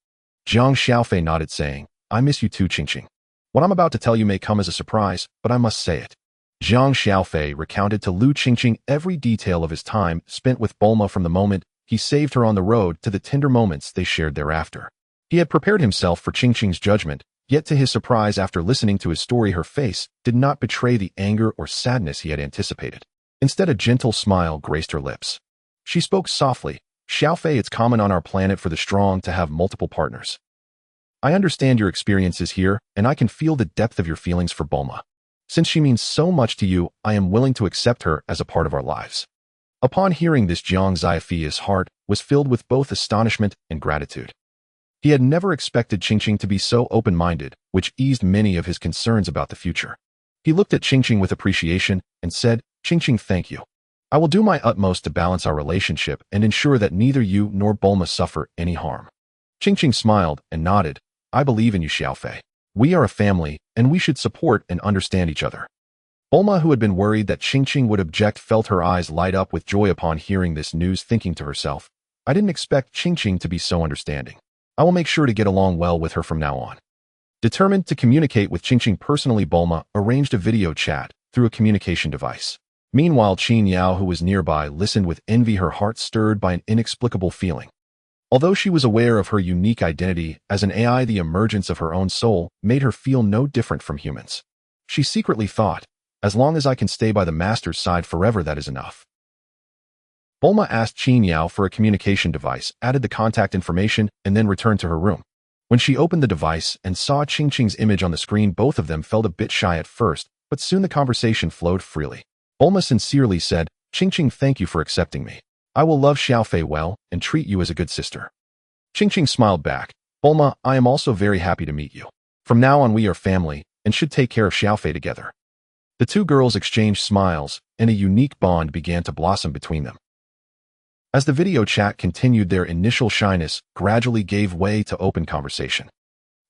Speaker 1: Jiang Xiaofei nodded, saying, "I miss you too, Qingqing. What I'm about to tell you may come as a surprise, but I must say it." Jiang Xiaofei recounted to Lu Qingqing every detail of his time spent with Bulma, from the moment he saved her on the road to the tender moments they shared thereafter. He had prepared himself for Qingqing's judgment, yet to his surprise, after listening to his story, her face did not betray the anger or sadness he had anticipated. Instead, a gentle smile graced her lips. She spoke softly, "Xiaofei, it's common on our planet for the strong to have multiple partners. I understand your experiences here, and I can feel the depth of your feelings for Bulma. Since she means so much to you, I am willing to accept her as a part of our lives." Upon hearing this, Jiang Xiaofei's heart was filled with both astonishment and gratitude. He had never expected Qingqing to be so open-minded, which eased many of his concerns about the future. He looked at Qingqing with appreciation and said, "Qingqing, thank you. I will do my utmost to balance our relationship and ensure that neither you nor Bulma suffer any harm." Qingqing smiled and nodded, "I believe in you, Xiaofei. We are a family, and we should support and understand each other." Bulma, who had been worried that Qingqing would object, felt her eyes light up with joy upon hearing this news, thinking to herself, "I didn't expect Qingqing to be so understanding. I will make sure to get along well with her from now on." Determined to communicate with Qingqing personally, Bulma arranged a video chat through a communication device. Meanwhile, Qingyao, who was nearby, listened with envy, her heart stirred by an inexplicable feeling. Although she was aware of her unique identity as an AI, the emergence of her own soul made her feel no different from humans. She secretly thought, "As long as I can stay by the master's side forever, that is enough." Bulma asked Qingyao for a communication device, added the contact information, and then returned to her room. When she opened the device and saw Qingqing's image on the screen, both of them felt a bit shy at first, but soon the conversation flowed freely. Bulma sincerely said, "Qingqing, thank you for accepting me. I will love Xiaofei well and treat you as a good sister." Qingqing smiled back, "Bulma, I am also very happy to meet you. From now on, we are family and should take care of Xiaofei together." The two girls exchanged smiles, and a unique bond began to blossom between them. As the video chat continued, their initial shyness gradually gave way to open conversation.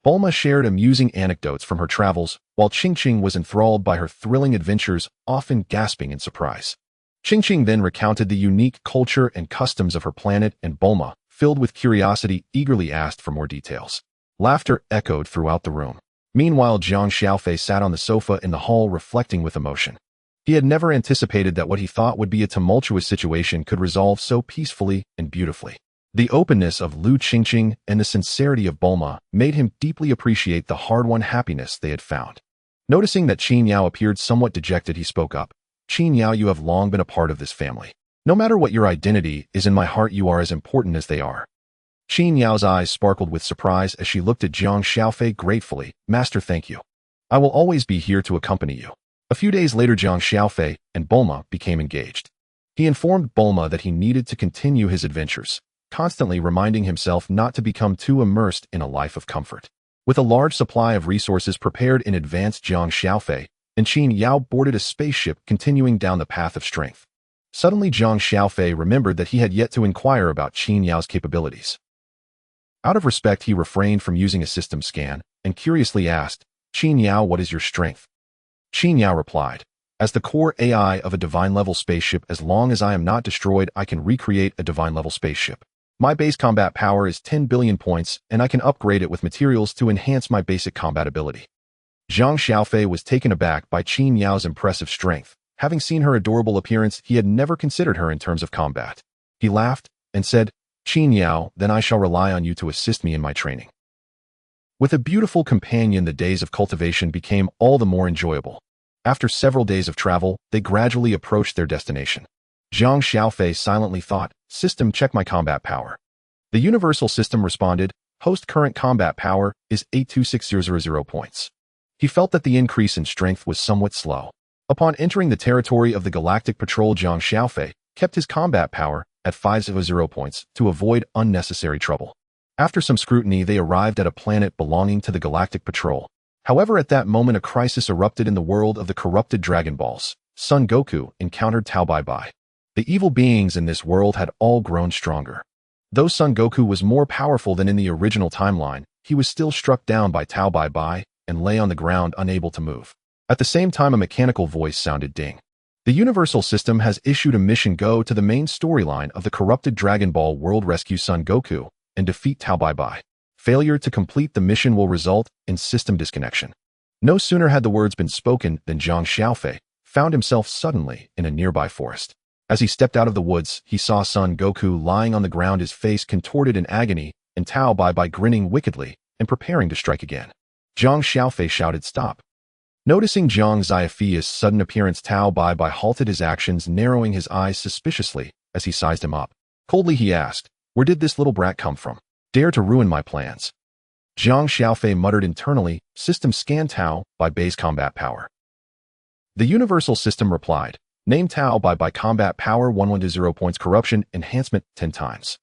Speaker 1: Bulma shared amusing anecdotes from her travels, while Qingqing was enthralled by her thrilling adventures, often gasping in surprise. Qingqing then recounted the unique culture and customs of her planet, and Bulma, filled with curiosity, eagerly asked for more details. Laughter echoed throughout the room. Meanwhile, Jiang Xiaofei sat on the sofa in the hall, reflecting with emotion. He had never anticipated that what he thought would be a tumultuous situation could resolve so peacefully and beautifully. The openness of Lu Qingqing and the sincerity of Bulma made him deeply appreciate the hard-won happiness they had found. Noticing that Qingyao appeared somewhat dejected, he spoke up, "Qingyao, you have long been a part of this family. No matter what your identity is, in my heart you are as important as they are." Qinyao's eyes sparkled with surprise as she looked at Jiang Xiaofei gratefully. "Master, thank you. I will always be here to accompany you." A few days later, Jiang Xiaofei and Bulma became engaged. He informed Bulma that he needed to continue his adventures, constantly reminding himself not to become too immersed in a life of comfort. With a large supply of resources prepared in advance, Jiang Xiaofei and Qingyao boarded a spaceship, continuing down the path of strength. Suddenly, Jiang Xiaofei remembered that he had yet to inquire about Qinyao's capabilities. Out of respect, he refrained from using a system scan and curiously asked, "Qingyao, what is your strength?" Qingyao replied, "As the core AI of a divine-level spaceship, as long as I am not destroyed, I can recreate a divine-level spaceship. My base combat power is 10 billion points, and I can upgrade it with materials to enhance my basic combat ability." Jiang Xiaofei was taken aback by Qin Yao's impressive strength. Having seen her adorable appearance, he had never considered her in terms of combat. He laughed and said, "Qin Yao, then I shall rely on you to assist me in my training." With a beautiful companion, the days of cultivation became all the more enjoyable. After several days of travel, they gradually approached their destination. Jiang Xiaofei silently thought, "System, check my combat power." The universal system responded, "Host current combat power is 826000 points." He felt that the increase in strength was somewhat slow. Upon entering the territory of the Galactic Patrol, Jiang Xiaofei kept his combat power at 500 points to avoid unnecessary trouble. After some scrutiny, they arrived at a planet belonging to the Galactic Patrol. However, at that moment, a crisis erupted in the world of the corrupted Dragon Balls. Son Goku encountered Tao Bai Bai. The evil beings in this world had all grown stronger. Though Son Goku was more powerful than in the original timeline, he was still struck down by Tao Bai Bai and lay on the ground unable to move. At the same time, a mechanical voice sounded, "Ding. The Universal System has issued a mission. Go to the main storyline of the corrupted Dragon Ball world, rescue Son Goku, and defeat Tao Bai Bai. Failure to complete the mission will result in system disconnection." No sooner had the words been spoken than Jiang Xiaofei found himself suddenly in a nearby forest. As he stepped out of the woods, he saw Son Goku lying on the ground, his face contorted in agony, and Tao Bai Bai grinning wickedly and preparing to strike again. Jiang Xiaofei shouted, "Stop." Noticing Jiang Xiaofei's sudden appearance, Tao Bai Bai halted his actions, narrowing his eyes suspiciously as he sized him up. Coldly he asked, "Where did this little brat come from? Dare to ruin my plans?" Jiang Xiaofei muttered internally, "System, scan Tao Bai Bai's combat power." The Universal System replied, "Name Tao Bai Bai combat power 110 points, corruption enhancement 10 times.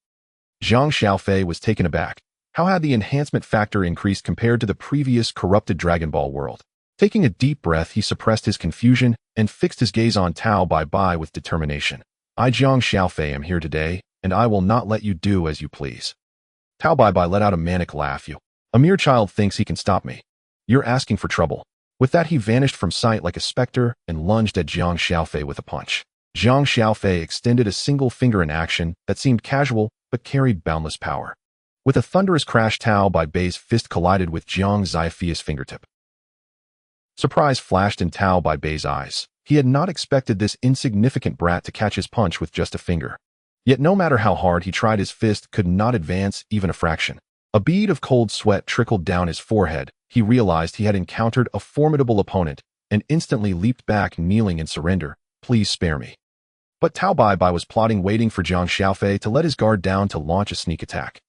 Speaker 1: Jiang Xiaofei was taken aback. How had the enhancement factor increased compared to the previous corrupted Dragon Ball world? Taking a deep breath, he suppressed his confusion and fixed his gaze on Tao Bai Bai with determination. "I, Jiang Xiaofei, am here today, and I will not let you do as you please." Tao Bai Bai let out a manic laugh. "You, a mere child, thinks he can stop me. You're asking for trouble." With that, he vanished from sight like a specter and lunged at Jiang Xiaofei with a punch. Jiang Xiaofei extended a single finger in action that seemed casual but carried boundless power. With a thunderous crash, Tao Bai Bai's fist collided with Jiang Xiaofei's fingertip. Surprise flashed in Tao Bai Bai's eyes. He had not expected this insignificant brat to catch his punch with just a finger. Yet no matter how hard he tried, his fist could not advance even a fraction. A bead of cold sweat trickled down his forehead. He realized he had encountered a formidable opponent and instantly leaped back, kneeling in surrender. "Please spare me." But Tao Bai Bai was plotting, waiting for Jiang Xiaofei to let his guard down to launch a sneak attack.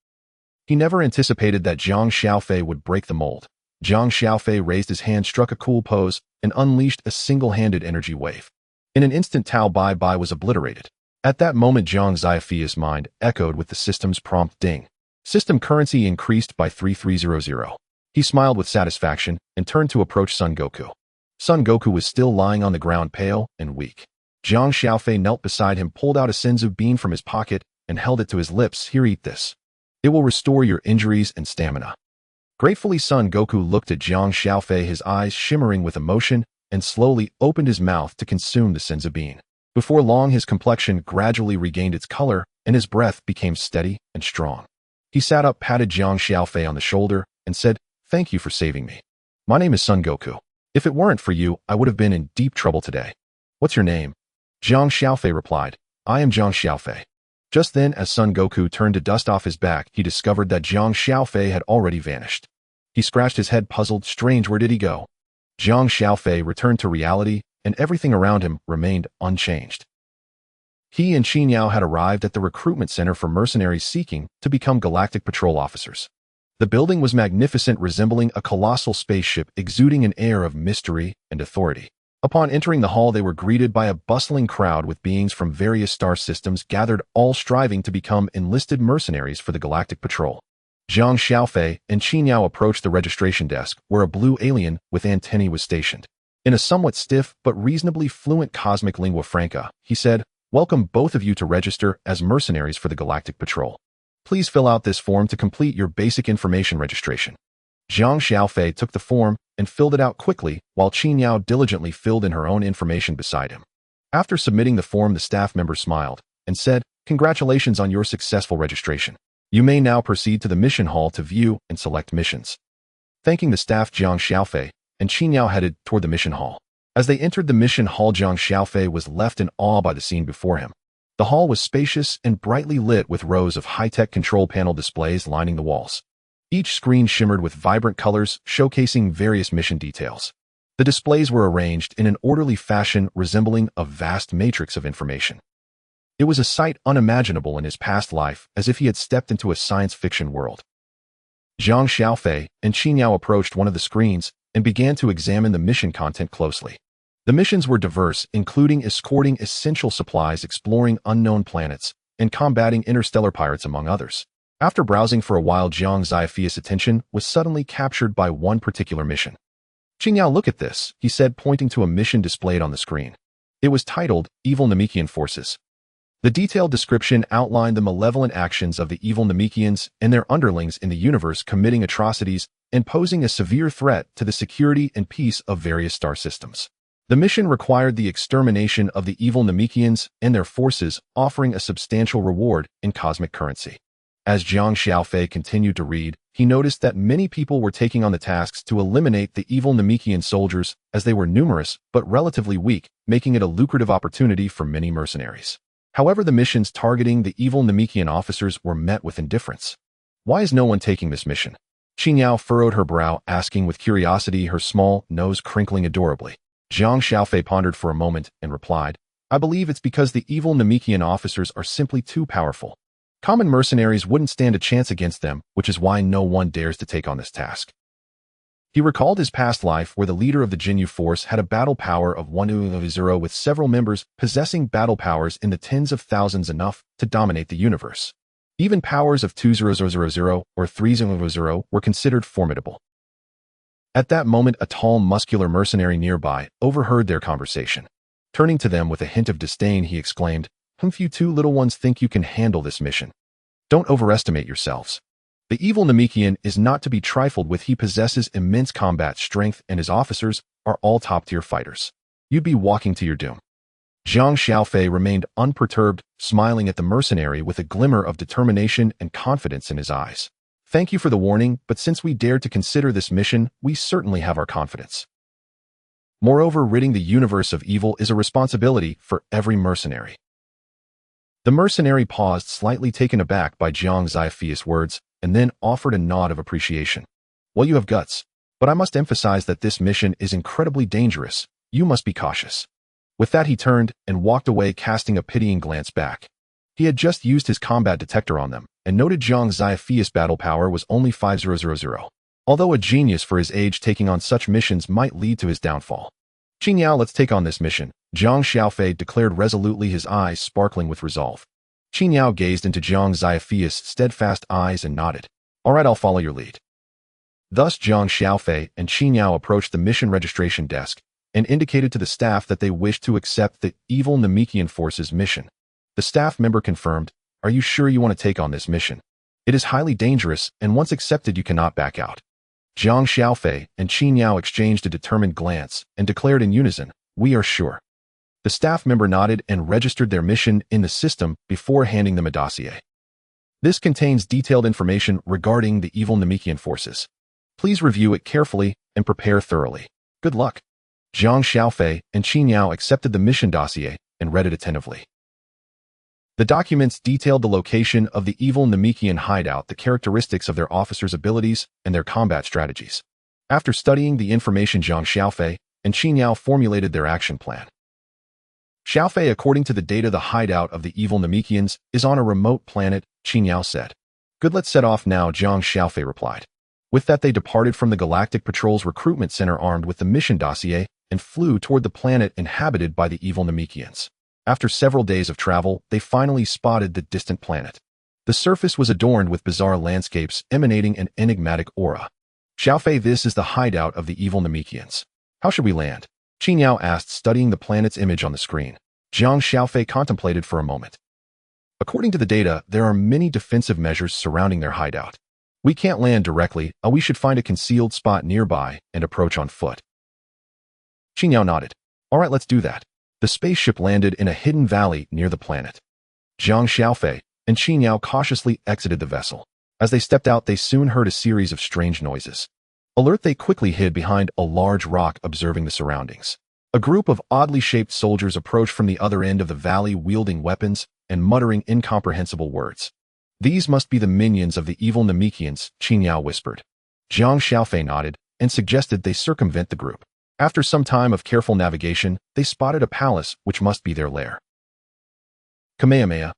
Speaker 1: He never anticipated that Jiang Xiaofei would break the mold. Jiang Xiaofei raised his hand, struck a cool pose, and unleashed a single-handed energy wave. In an instant, Tao Bai Bai was obliterated. At that moment, Jiang Xiaofei's mind echoed with the system's prompt, "Ding." System currency increased by 3300. He smiled with satisfaction and turned to approach Son Goku. Son Goku was still lying on the ground, pale and weak. Jiang Xiaofei knelt beside him, pulled out a Senzu Bean from his pocket, and held it to his lips. "Here, eat this. It will restore your injuries and stamina." Gratefully, Son Goku looked at Jiang Xiaofei, his eyes shimmering with emotion, and slowly opened his mouth to consume the Senzu Bean. Before long, his complexion gradually regained its color, and his breath became steady and strong. He sat up, patted Jiang Xiaofei on the shoulder, and said, "Thank you for saving me. My name is Son Goku. If it weren't for you, I would have been in deep trouble today." "What's your name?" Jiang Xiaofei replied, "I am Jiang Xiaofei." Just then, as Son Goku turned to dust off his back, he discovered that Jiang Xiaofei had already vanished. He scratched his head, puzzled. Strange, where did he go? Jiang Xiaofei returned to reality, and everything around him remained unchanged. He and Qin Yao had arrived at the recruitment center for mercenaries seeking to become Galactic Patrol officers. The building was magnificent, resembling a colossal spaceship, exuding an air of mystery and authority. Upon entering the hall, they were greeted by a bustling crowd with beings from various star systems gathered, all striving to become enlisted mercenaries for the Galactic Patrol. Jiang Xiaofei and Qin Yao approached the registration desk, where a blue alien with antennae was stationed. In a somewhat stiff but reasonably fluent cosmic lingua franca, he said, "Welcome both of you to register as mercenaries for the Galactic Patrol. Please fill out this form to complete your basic information registration." Jiang Xiaofei took the form and filled it out quickly, while Qin Yao diligently filled in her own information beside him. After submitting the form, the staff member smiled and said, "Congratulations on your successful registration. You may now proceed to the mission hall to view and select missions." Thanking the staff, Jiang Xiaofei and Qinyao headed toward the mission hall. As they entered the mission hall, Jiang Xiaofei was left in awe by the scene before him. The hall was spacious and brightly lit with rows of high-tech control panel displays lining the walls. Each screen shimmered with vibrant colors, showcasing various mission details. The displays were arranged in an orderly fashion resembling a vast matrix of information. It was a sight unimaginable in his past life, as if he had stepped into a science fiction world. Jiang Xiaofei and Qinyao approached one of the screens and began to examine the mission content closely. The missions were diverse, including escorting essential supplies, exploring unknown planets, and combating interstellar pirates, among others. After browsing for a while, Jiang Xiaofei's attention was suddenly captured by one particular mission. "Qinyao, look at this," he said, pointing to a mission displayed on the screen. It was titled, Evil Namekian Forces. The detailed description outlined the malevolent actions of the evil Namekians and their underlings in the universe, committing atrocities and posing a severe threat to the security and peace of various star systems. The mission required the extermination of the evil Namekians and their forces, offering a substantial reward in cosmic currency. As Jiang Xiaofei continued to read, he noticed that many people were taking on the tasks to eliminate the evil Namekian soldiers, as they were numerous but relatively weak, making it a lucrative opportunity for many mercenaries. However, the missions targeting the evil Namekian officers were met with indifference. "Why is no one taking this mission?" Qinyao furrowed her brow, asking with curiosity, her small nose crinkling adorably. Jiang Xiaofei pondered for a moment and replied, "I believe it's because the evil Namekian officers are simply too powerful. Common mercenaries wouldn't stand a chance against them, which is why no one dares to take on this task." He recalled his past life, where the leader of the Jinyu force had a battle power of 100, with several members possessing battle powers in the tens of thousands, enough to dominate the universe. Even powers of 2000 or 300 were considered formidable. At that moment, a tall, muscular mercenary nearby overheard their conversation. Turning to them with a hint of disdain, he exclaimed, "If you two little ones think you can handle this mission, don't overestimate yourselves. The evil Namekian is not to be trifled with. He possesses immense combat strength, and his officers are all top-tier fighters. You'd be walking to your doom." Jiang Xiaofei remained unperturbed, smiling at the mercenary with a glimmer of determination and confidence in his eyes. "Thank you for the warning, but since we dared to consider this mission, we certainly have our confidence. Moreover, ridding the universe of evil is a responsibility for every mercenary." The mercenary paused, slightly taken aback by Jiang Xiaofei's words, and then offered a nod of appreciation. "Well, you have guts, but I must emphasize that this mission is incredibly dangerous. You must be cautious." With that, he turned and walked away, casting a pitying glance back. He had just used his combat detector on them, and noted Jiang Xiaofei's battle power was only 5000. Although a genius for his age, taking on such missions might lead to his downfall. "Qinyao, let's take on this mission," Jiang Xiaofei declared resolutely, his eyes sparkling with resolve. Qinyao gazed into Jiang Xiaofei's steadfast eyes and nodded. "All right, I'll follow your lead." Thus, Jiang Xiaofei and Qinyao approached the mission registration desk and indicated to the staff that they wished to accept the evil Namekian forces mission. The staff member confirmed, "Are you sure you want to take on this mission? It is highly dangerous, and once accepted, you cannot back out." Jiang Xiaofei and Qinyao exchanged a determined glance and declared in unison, "We are sure." The staff member nodded and registered their mission in the system before handing them a dossier. "This contains detailed information regarding the evil Namekian forces. Please review it carefully and prepare thoroughly. Good luck." Jiang Xiaofei and Qinyao accepted the mission dossier and read it attentively. The documents detailed the location of the evil Namekian hideout, the characteristics of their officers' abilities, and their combat strategies. After studying the information, Jiang Xiaofei and Qinyao formulated their action plan. "Xiaofei, according to the data, the hideout of the evil Namekians is on a remote planet," Qinyao said. "Good, let's set off now," Jiang Xiaofei replied. With that, they departed from the Galactic Patrol's recruitment center armed with the mission dossier and flew toward the planet inhabited by the evil Namekians. After several days of travel, they finally spotted the distant planet. The surface was adorned with bizarre landscapes emanating an enigmatic aura. "Xiaofei, this is the hideout of the evil Namekians. How should we land?" Qinyao asked, studying the planet's image on the screen. Jiang Xiaofei contemplated for a moment. "According to the data, there are many defensive measures surrounding their hideout. We can't land directly, we should find a concealed spot nearby and approach on foot." Qinyao nodded. "All right, let's do that." The spaceship landed in a hidden valley near the planet. Jiang Xiaofei and Qinyao cautiously exited the vessel. As they stepped out, they soon heard a series of strange noises. Alert, they quickly hid behind a large rock, observing the surroundings. A group of oddly shaped soldiers approached from the other end of the valley, wielding weapons and muttering incomprehensible words. These must be the minions of the evil Namekians, Qin Yao whispered. Jiang Xiaofei nodded and suggested they circumvent the group. After some time of careful navigation, they spotted a palace which must be their lair. Kamehameha.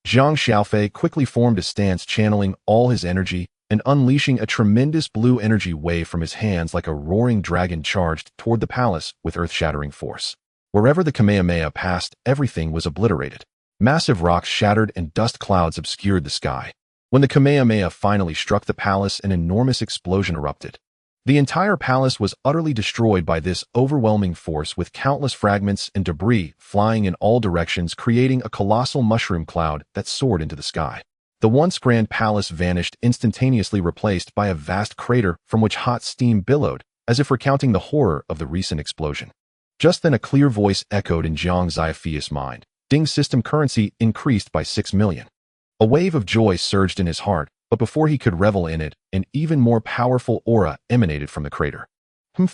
Speaker 1: Jiang Xiaofei quickly formed a stance, channeling all his energy and unleashing a tremendous blue energy wave from his hands like a roaring dragon, charged toward the palace with earth-shattering force. Wherever the Kamehameha passed, everything was obliterated. Massive rocks shattered and dust clouds obscured the sky. When the Kamehameha finally struck the palace, an enormous explosion erupted. The entire palace was utterly destroyed by this overwhelming force, with countless fragments and debris flying in all directions, creating a colossal mushroom cloud that soared into the sky. The once grand palace vanished, instantaneously replaced by a vast crater from which hot steam billowed, as if recounting the horror of the recent explosion. Just then a clear voice echoed in Jiang Xiaofei's mind. Ding's system currency increased by 6 million. A wave of joy surged in his heart, but before he could revel in it, an even more powerful aura emanated from the crater.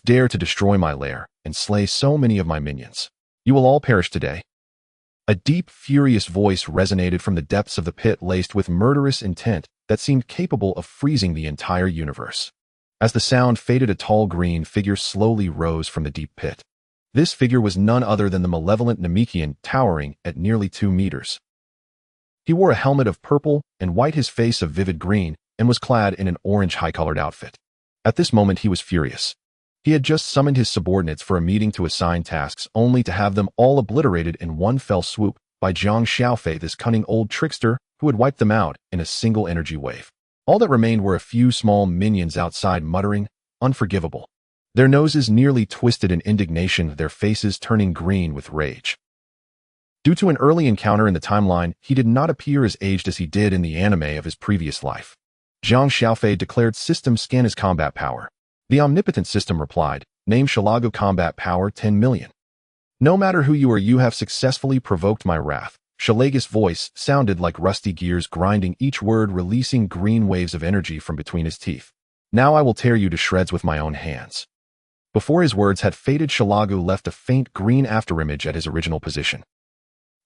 Speaker 1: Dare to destroy my lair and slay so many of my minions. You will all perish today. A deep, furious voice resonated from the depths of the pit, laced with murderous intent that seemed capable of freezing the entire universe. As the sound faded, a tall green figure slowly rose from the deep pit. This figure was none other than the malevolent Namekian, towering at nearly 2 meters. He wore a helmet of purple and white, his face of vivid green, and was clad in an orange high-colored outfit. At this moment he was furious. He had just summoned his subordinates for a meeting to assign tasks, only to have them all obliterated in one fell swoop by Jiang Xiaofei, this cunning old trickster who had wiped them out in a single energy wave. All that remained were a few small minions outside, muttering, "Unforgivable." Their noses nearly twisted in indignation, their faces turning green with rage. Due to an early encounter in the timeline, he did not appear as aged as he did in the anime of his previous life. Jiang Xiaofei declared, "System scan his combat power." The Omnipotent system replied, "Name Shalago, combat power 10 million. No matter who you are, you have successfully provoked my wrath." Shalaga's voice sounded like rusty gears grinding each word, releasing green waves of energy from between his teeth. "Now I will tear you to shreds with my own hands." Before his words had faded, Shalagu left a faint green afterimage at his original position.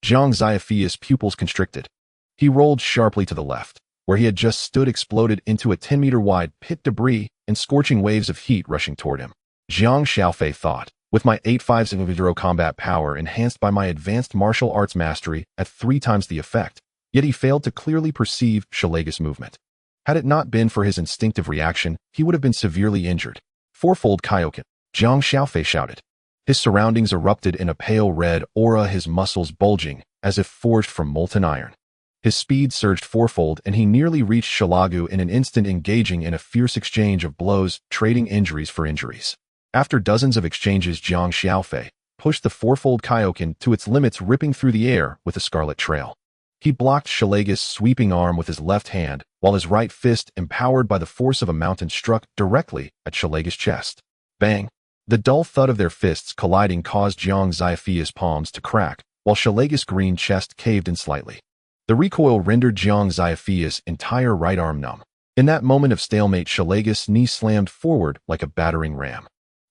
Speaker 1: Jiang Xiaofei's pupils constricted. He rolled sharply to the left. Where he had just stood exploded into a 10-meter-wide pit, debris and scorching waves of heat rushing toward him. Jiang Xiaofei thought, with my 8.5 individual combat power enhanced by my advanced martial arts mastery at 3 times the effect, yet he failed to clearly perceive Shalaga's movement. Had it not been for his instinctive reaction, he would have been severely injured. "Fourfold Kaiō-ken," Jiang Xiaofei shouted. His surroundings erupted in a pale red aura, his muscles bulging as if forged from molten iron. His speed surged fourfold, and he nearly reached Shalagu in an instant, engaging in a fierce exchange of blows, trading injuries for injuries. After dozens of exchanges, Jiang Xiaofei pushed the fourfold Kaiō-ken to its limits, ripping through the air with a scarlet trail. He blocked Shalaga's sweeping arm with his left hand, while his right fist, empowered by the force of a mountain, struck directly at Shalaga's chest. Bang! The dull thud of their fists colliding caused Jiang Xiaofei's palms to crack, while Shalaga's green chest caved in slightly. The recoil rendered Jiang Xiaofei's entire right arm numb. In that moment of stalemate, Shalaga's knee slammed forward like a battering ram.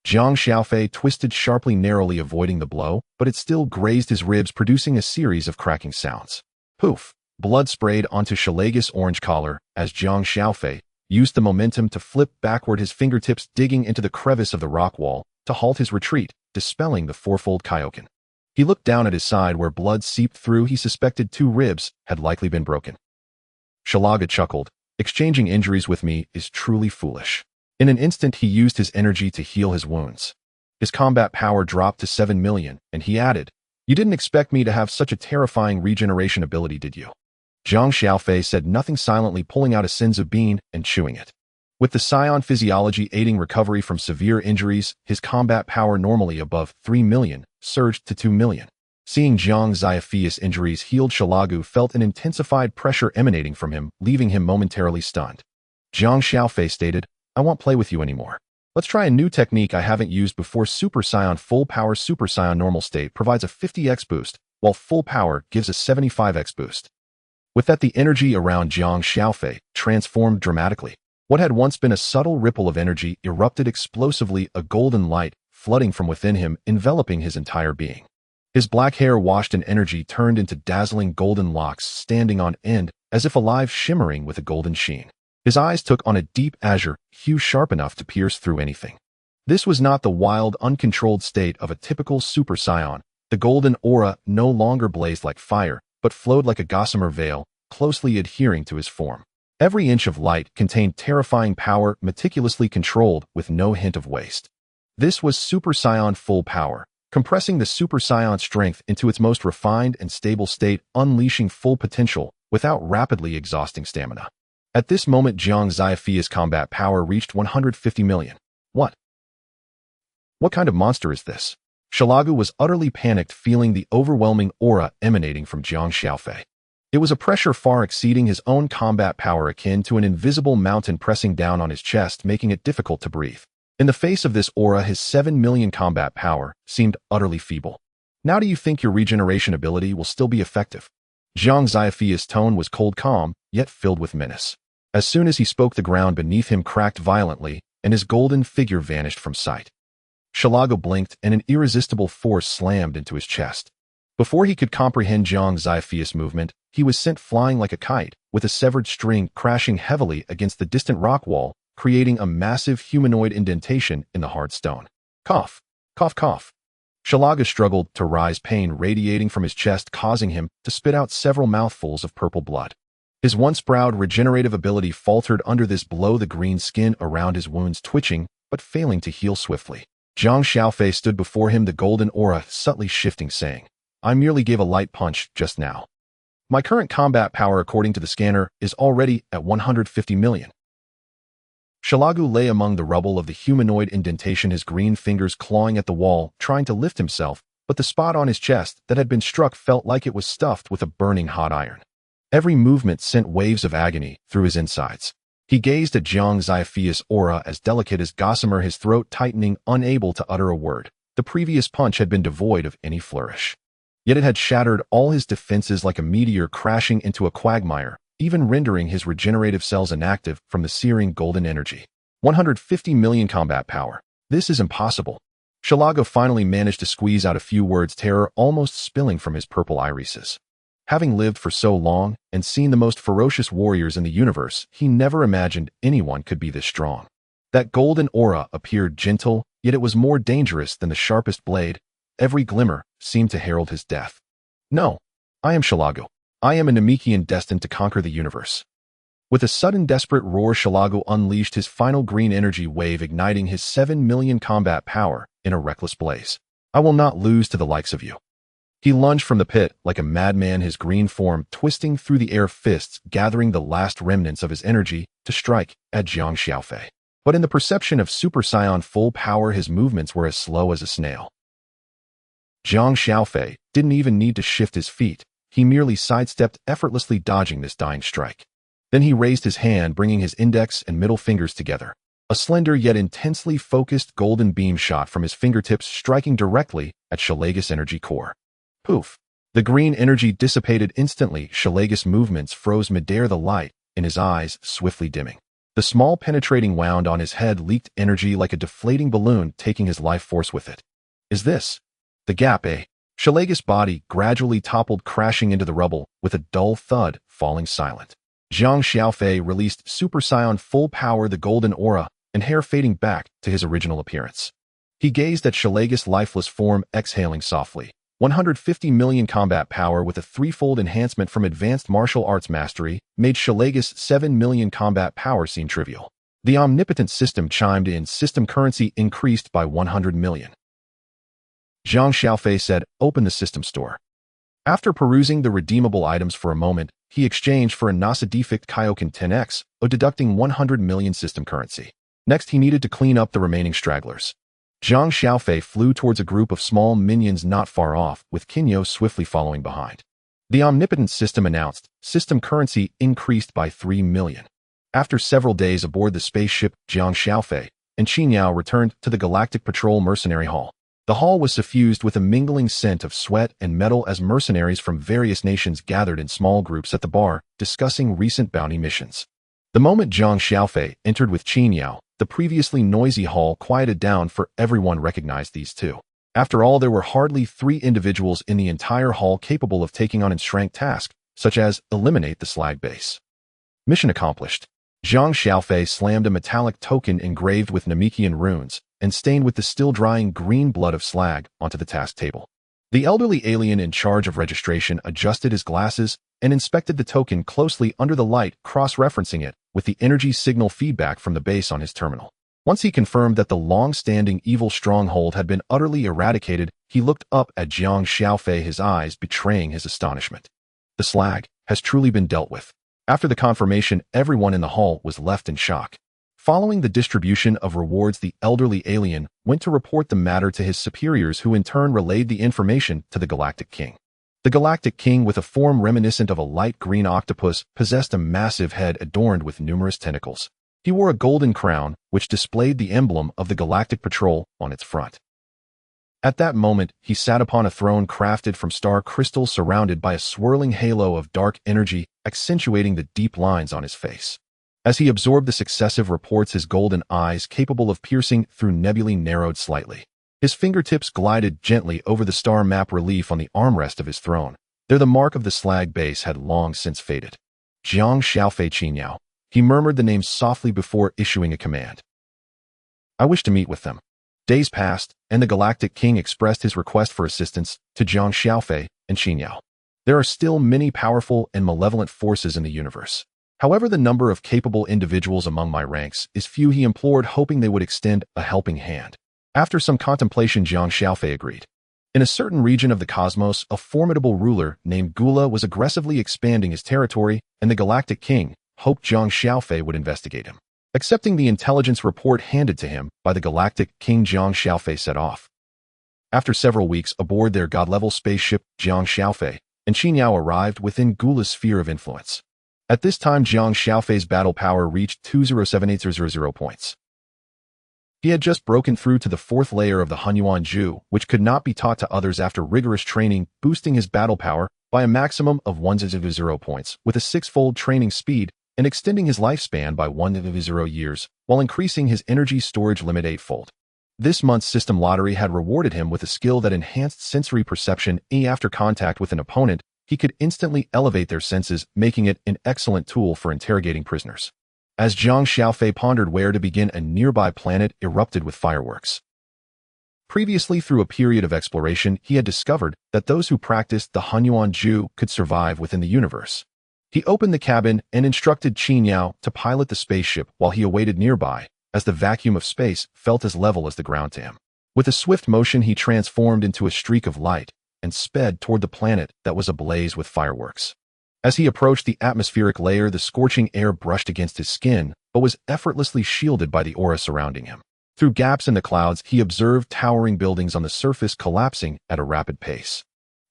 Speaker 1: Jiang Xiaofei twisted sharply, narrowly avoiding the blow, but it still grazed his ribs, producing a series of cracking sounds. Poof! Blood sprayed onto Shalaga's orange collar as Jiang Xiaofei used the momentum to flip backward, his fingertips digging into the crevice of the rock wall to halt his retreat, dispelling the fourfold Kaiō-ken. He looked down at his side where blood seeped through. He suspected 2 ribs had likely been broken. Shalaga chuckled. "Exchanging injuries with me is truly foolish." In an instant, he used his energy to heal his wounds. His combat power dropped to 7 million, and he added, "You didn't expect me to have such a terrifying regeneration ability, did you?" Jiang Xiaofei said nothing, silently pulling out a Senzu Bean and chewing it. With the Saiyan physiology aiding recovery from severe injuries, his combat power, normally above 3 million, surged to 2 million. Seeing Jiang Xiaofei's injuries healed, Shalagu felt an intensified pressure emanating from him, leaving him momentarily stunned. Jiang Xiaofei stated, "I won't play with you anymore. Let's try a new technique I haven't used before. Super Saiyan Full Power. Super Saiyan Normal State provides a 50x boost, while Full Power gives a 75x boost." With that, the energy around Jiang Xiaofei transformed dramatically. What had once been a subtle ripple of energy erupted explosively, a golden light flooding from within him, enveloping his entire being. His black hair, washed in energy, turned into dazzling golden locks standing on end, as if alive, shimmering with a golden sheen. His eyes took on a deep azure hue sharp enough to pierce through anything. This was not the wild, uncontrolled state of a typical Super Saiyan. The golden aura no longer blazed like fire, but flowed like a gossamer veil, closely adhering to his form. Every inch of light contained terrifying power, meticulously controlled, with no hint of waste. This was Super Saiyan full power, compressing the Super Saiyan strength into its most refined and stable state, unleashing full potential without rapidly exhausting stamina. At this moment, Jiang Xiaofei's combat power reached 150 million. What kind of monster is this? Xiaogu was utterly panicked, feeling the overwhelming aura emanating from Jiang Xiaofei. It was a pressure far exceeding his own combat power, akin to an invisible mountain pressing down on his chest, making it difficult to breathe. In the face of this aura, his 7 million combat power seemed utterly feeble. Now do you think your regeneration ability will still be effective? Jiang Xiaofei's tone was cold calm, yet filled with menace. As soon as he spoke, the ground beneath him cracked violently, and his golden figure vanished from sight. Xiaogu blinked, and an irresistible force slammed into his chest. Before he could comprehend Jiang Xiaofei's movement, he was sent flying like a kite, with a severed string crashing heavily against the distant rock wall, creating a massive humanoid indentation in the hard stone. Cough, cough, cough. Xiaogu struggled to rise, pain radiating from his chest, causing him to spit out several mouthfuls of purple blood. His once proud regenerative ability faltered under this blow, the green skin around his wounds twitching, but failing to heal swiftly. Jiang Xiaofei stood before him, the golden aura subtly shifting, saying, "I merely gave a light punch just now. My current combat power, according to the scanner, is already at 150 million. Xiaogu lay among the rubble of the humanoid indentation, his green fingers clawing at the wall, trying to lift himself, but the spot on his chest that had been struck felt like it was stuffed with a burning hot iron. Every movement sent waves of agony through his insides. He gazed at Jiang Xiaofei's aura, as delicate as gossamer, his throat tightening, unable to utter a word. The previous punch had been devoid of any flourish. Yet it had shattered all his defenses like a meteor crashing into a quagmire, even rendering his regenerative cells inactive from the searing golden energy. 150 million combat power. This is impossible. Xiaogu finally managed to squeeze out a few words, terror almost spilling from his purple irises. Having lived for so long and seen the most ferocious warriors in the universe, he never imagined anyone could be this strong. That golden aura appeared gentle, yet it was more dangerous than the sharpest blade. Every glimmer seemed to herald his death. No, I am Xiaogu. I am a Namekian destined to conquer the universe. With a sudden desperate roar, Xiaogu unleashed his final green energy wave, igniting his 7 million combat power in a reckless blaze. I will not lose to the likes of you. He lunged from the pit like a madman, his green form twisting through the air, fists gathering the last remnants of his energy to strike at Jiang Xiaofei. But in the perception of Super Saiyan full power, his movements were as slow as a snail. Jiang Xiaofei didn't even need to shift his feet. He merely sidestepped, effortlessly dodging this dying strike. Then he raised his hand, bringing his index and middle fingers together. A slender yet intensely focused golden beam shot from his fingertips, striking directly at Xiaogu's energy core. Poof! The green energy dissipated instantly. Xiaogu's movements froze midair, the light in his eyes swiftly dimming. The small penetrating wound on his head leaked energy like a deflating balloon, taking his life force with it. Is this the gap, eh? Xiaogu's body gradually toppled, crashing into the rubble with a dull thud, falling silent. Jiang Xiaofei released Super Saiyan full power, the golden aura and hair fading back to his original appearance. He gazed at Xiaogu's lifeless form, exhaling softly. 150 million combat power with a threefold enhancement from advanced martial arts mastery made Xiaogu's 7 million combat power seem trivial. The Omnipotent system chimed in. System currency increased by 100 million. Jiang Xiaofei said, "Open the system store." After perusing the redeemable items for a moment, he exchanged for a NASA defect Kaiō-ken 10x, deducting 100 million system currency. Next, he needed to clean up the remaining stragglers. Jiang Xiaofei flew towards a group of small minions not far off, with Kaiō swiftly following behind. The Omnipotent system announced, system currency increased by 3 million. After several days aboard the spaceship, Jiang Xiaofei and Qinyao returned to the Galactic Patrol Mercenary Hall. The hall was suffused with a mingling scent of sweat and metal as mercenaries from various nations gathered in small groups at the bar, discussing recent bounty missions. The moment Jiang Xiaofei entered with Qin Yao, the previously noisy hall quieted down, for everyone recognized these two. After all, there were hardly 3 individuals in the entire hall capable of taking on its rank task, such as eliminate the slag base. Mission accomplished. Jiang Xiaofei slammed a metallic token engraved with Namekian runes and stained with the still-drying green blood of slag onto the task table. The elderly alien in charge of registration adjusted his glasses and inspected the token closely under the light, cross-referencing it with the energy signal feedback from the base on his terminal. Once he confirmed that the long-standing evil stronghold had been utterly eradicated, he looked up at Jiang Xiaofei, his eyes betraying his astonishment. The slag has truly been dealt with. After the confirmation, everyone in the hall was left in shock. Following the distribution of rewards, the elderly alien went to report the matter to his superiors, who in turn relayed the information to the Galactic King. The Galactic King, with a form reminiscent of a light green octopus, possessed a massive head adorned with numerous tentacles. He wore a golden crown, which displayed the emblem of the Galactic Patrol on its front. At that moment, he sat upon a throne crafted from star crystal, surrounded by a swirling halo of dark energy, accentuating the deep lines on his face. As he absorbed the successive reports, his golden eyes, capable of piercing through nebulae, narrowed slightly. His fingertips glided gently over the star map relief on the armrest of his throne. There, the mark of the slag base had long since faded. Jiang Xiaofei Qin Yao. He murmured the name softly before issuing a command. I wish to meet with them. Days passed, and the Galactic King expressed his request for assistance to Jiang Xiaofei and Qin Yao. There are still many powerful and malevolent forces in the universe. However, the number of capable individuals among my ranks is few, he implored, hoping they would extend a helping hand. After some contemplation, Jiang Xiaofei agreed. In a certain region of the cosmos, a formidable ruler named Gula was aggressively expanding his territory, and the Galactic King hoped Jiang Xiaofei would investigate him. Accepting the intelligence report handed to him by the Galactic King, Jiang Xiaofei set off. After several weeks aboard their god-level spaceship, Jiang Xiaofei and Qin Yao arrived within Gula's sphere of influence. At this time, Jiang Xiaofei's battle power reached 207800 points. He had just broken through to the 4th layer of the Hunyuan Ju, which could not be taught to others after rigorous training, boosting his battle power by a maximum of 100 points, with a 6-fold training speed, and extending his lifespan by 100 years, while increasing his energy storage limit 8-fold. This month's system lottery had rewarded him with a skill that enhanced sensory perception. After contact with an opponent, he could instantly elevate their senses, making it an excellent tool for interrogating prisoners. As Jiang Xiaofei pondered where to begin, a nearby planet erupted with fireworks. Previously, through a period of exploration, he had discovered that those who practiced the Hunyuan Ju could survive within the universe. He opened the cabin and instructed Qin Yao to pilot the spaceship while he awaited nearby, as the vacuum of space felt as level as the ground to him. With a swift motion, he transformed into a streak of light and sped toward the planet that was ablaze with fireworks. As he approached the atmospheric layer, the scorching air brushed against his skin, but was effortlessly shielded by the aura surrounding him. Through gaps in the clouds, he observed towering buildings on the surface collapsing at a rapid pace.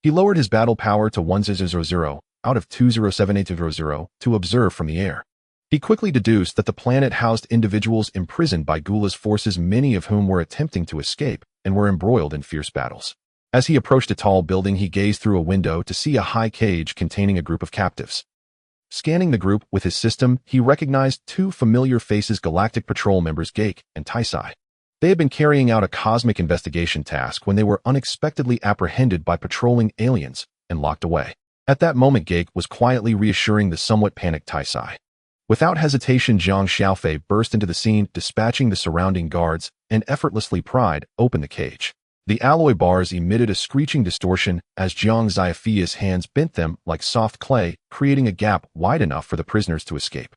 Speaker 1: He lowered his battle power to 100 out of 207800 to observe from the air. He quickly deduced that the planet housed individuals imprisoned by Gula's forces, many of whom were attempting to escape and were embroiled in fierce battles. As he approached a tall building, he gazed through a window to see a high cage containing a group of captives. Scanning the group with his system, he recognized 2 familiar faces: Galactic Patrol members Gake and Taisai. They had been carrying out a cosmic investigation task when they were unexpectedly apprehended by patrolling aliens and locked away. At that moment, Gake was quietly reassuring the somewhat panicked Taisai. Without hesitation, Jiang Xiaofei burst into the scene, dispatching the surrounding guards, and effortlessly pried open the cage. The alloy bars emitted a screeching distortion as Jiang Xiaofei's hands bent them like soft clay, creating a gap wide enough for the prisoners to escape.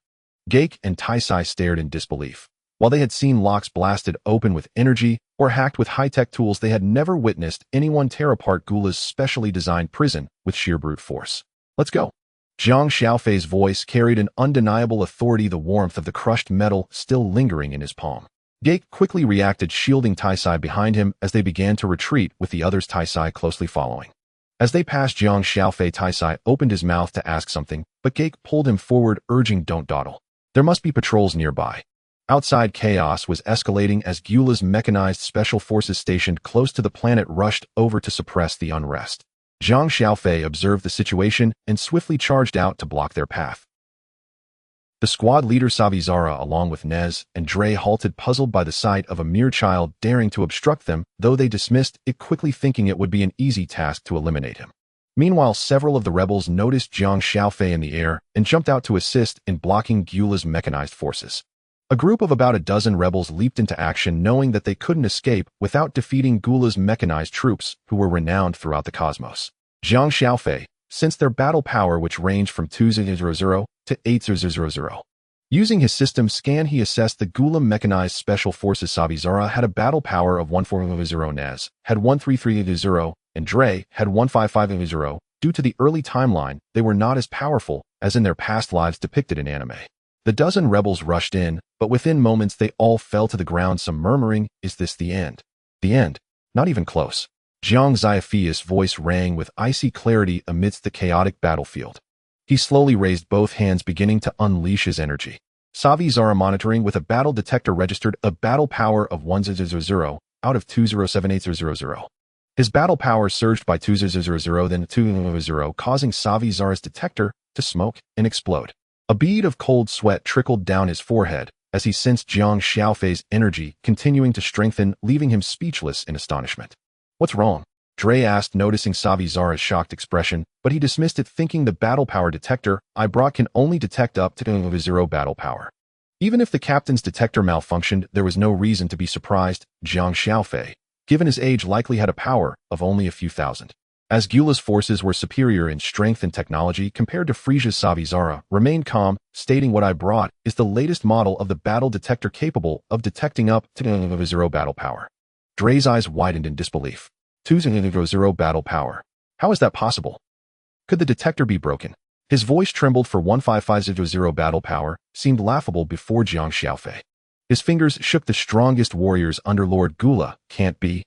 Speaker 1: Gake and Taisai stared in disbelief. While they had seen locks blasted open with energy or hacked with high-tech tools, they had never witnessed anyone tear apart Gula's specially designed prison with sheer brute force. "Let's go." Jiang Xiaofei's voice carried an undeniable authority, the warmth of the crushed metal still lingering in his palm. Gake quickly reacted, shielding Taisai behind him as they began to retreat, with the others, Taisai closely following. As they passed Jiang Xiaofei, Taisai opened his mouth to ask something, but Gake pulled him forward, urging, "Don't dawdle. There must be patrols nearby." Outside, chaos was escalating as Gula's mechanized special forces stationed close to the planet rushed over to suppress the unrest. Jiang Xiaofei observed the situation and swiftly charged out to block their path. The squad leader Savizara, along with Nez and Dre, halted, puzzled by the sight of a mere child daring to obstruct them, though they dismissed it quickly, thinking it would be an easy task to eliminate him. Meanwhile, several of the rebels noticed Jiang Xiaofei in the air and jumped out to assist in blocking Gyula's mechanized forces. A group of about a dozen rebels leaped into action, knowing that they couldn't escape without defeating Gyula's mechanized troops, who were renowned throughout the cosmos. Jiang Xiaofei sensed their battle power, which ranged from 200 to 800. Using his system scan, he assessed the Gyula mechanized special forces. Savizara had a battle power of 1400, Nez had 1330, and Dre had 1550. Due to the early timeline, they were not as powerful as in their past lives depicted in anime. The dozen rebels rushed in, but within moments they all fell to the ground, some murmuring, "Is this the end?" The end? Not even close. Jiang Xiaofei's voice rang with icy clarity amidst the chaotic battlefield. He slowly raised both hands, beginning to unleash his energy. Savizara, monitoring with a battle detector, registered a battle power of 100 out of 207,800. His battle power surged by 200, then 200, causing Savizara's detector to smoke and explode. A bead of cold sweat trickled down his forehead as he sensed Jiang Xiaofei's energy continuing to strengthen, leaving him speechless in astonishment. "What's wrong?" Dre asked, noticing Savizara's shocked expression, but he dismissed it, thinking the battle power detector I brought can only detect up to 0 battle power. Even if the captain's detector malfunctioned, there was no reason to be surprised. Jiang Xiaofei, given his age, likely had a power of only a few thousand. As Gyula's forces were superior in strength and technology compared to Frisia's, Savizara remained calm, stating, "What I brought is the latest model of the battle detector capable of detecting up to 0 battle power." Dre's eyes widened in disbelief. 200 battle power. How is that possible? Could the detector be broken? His voice trembled, for 1550 battle power seemed laughable before Jiang Xiaofei. His fingers shook. The strongest warriors under Lord Gyula. Can't be.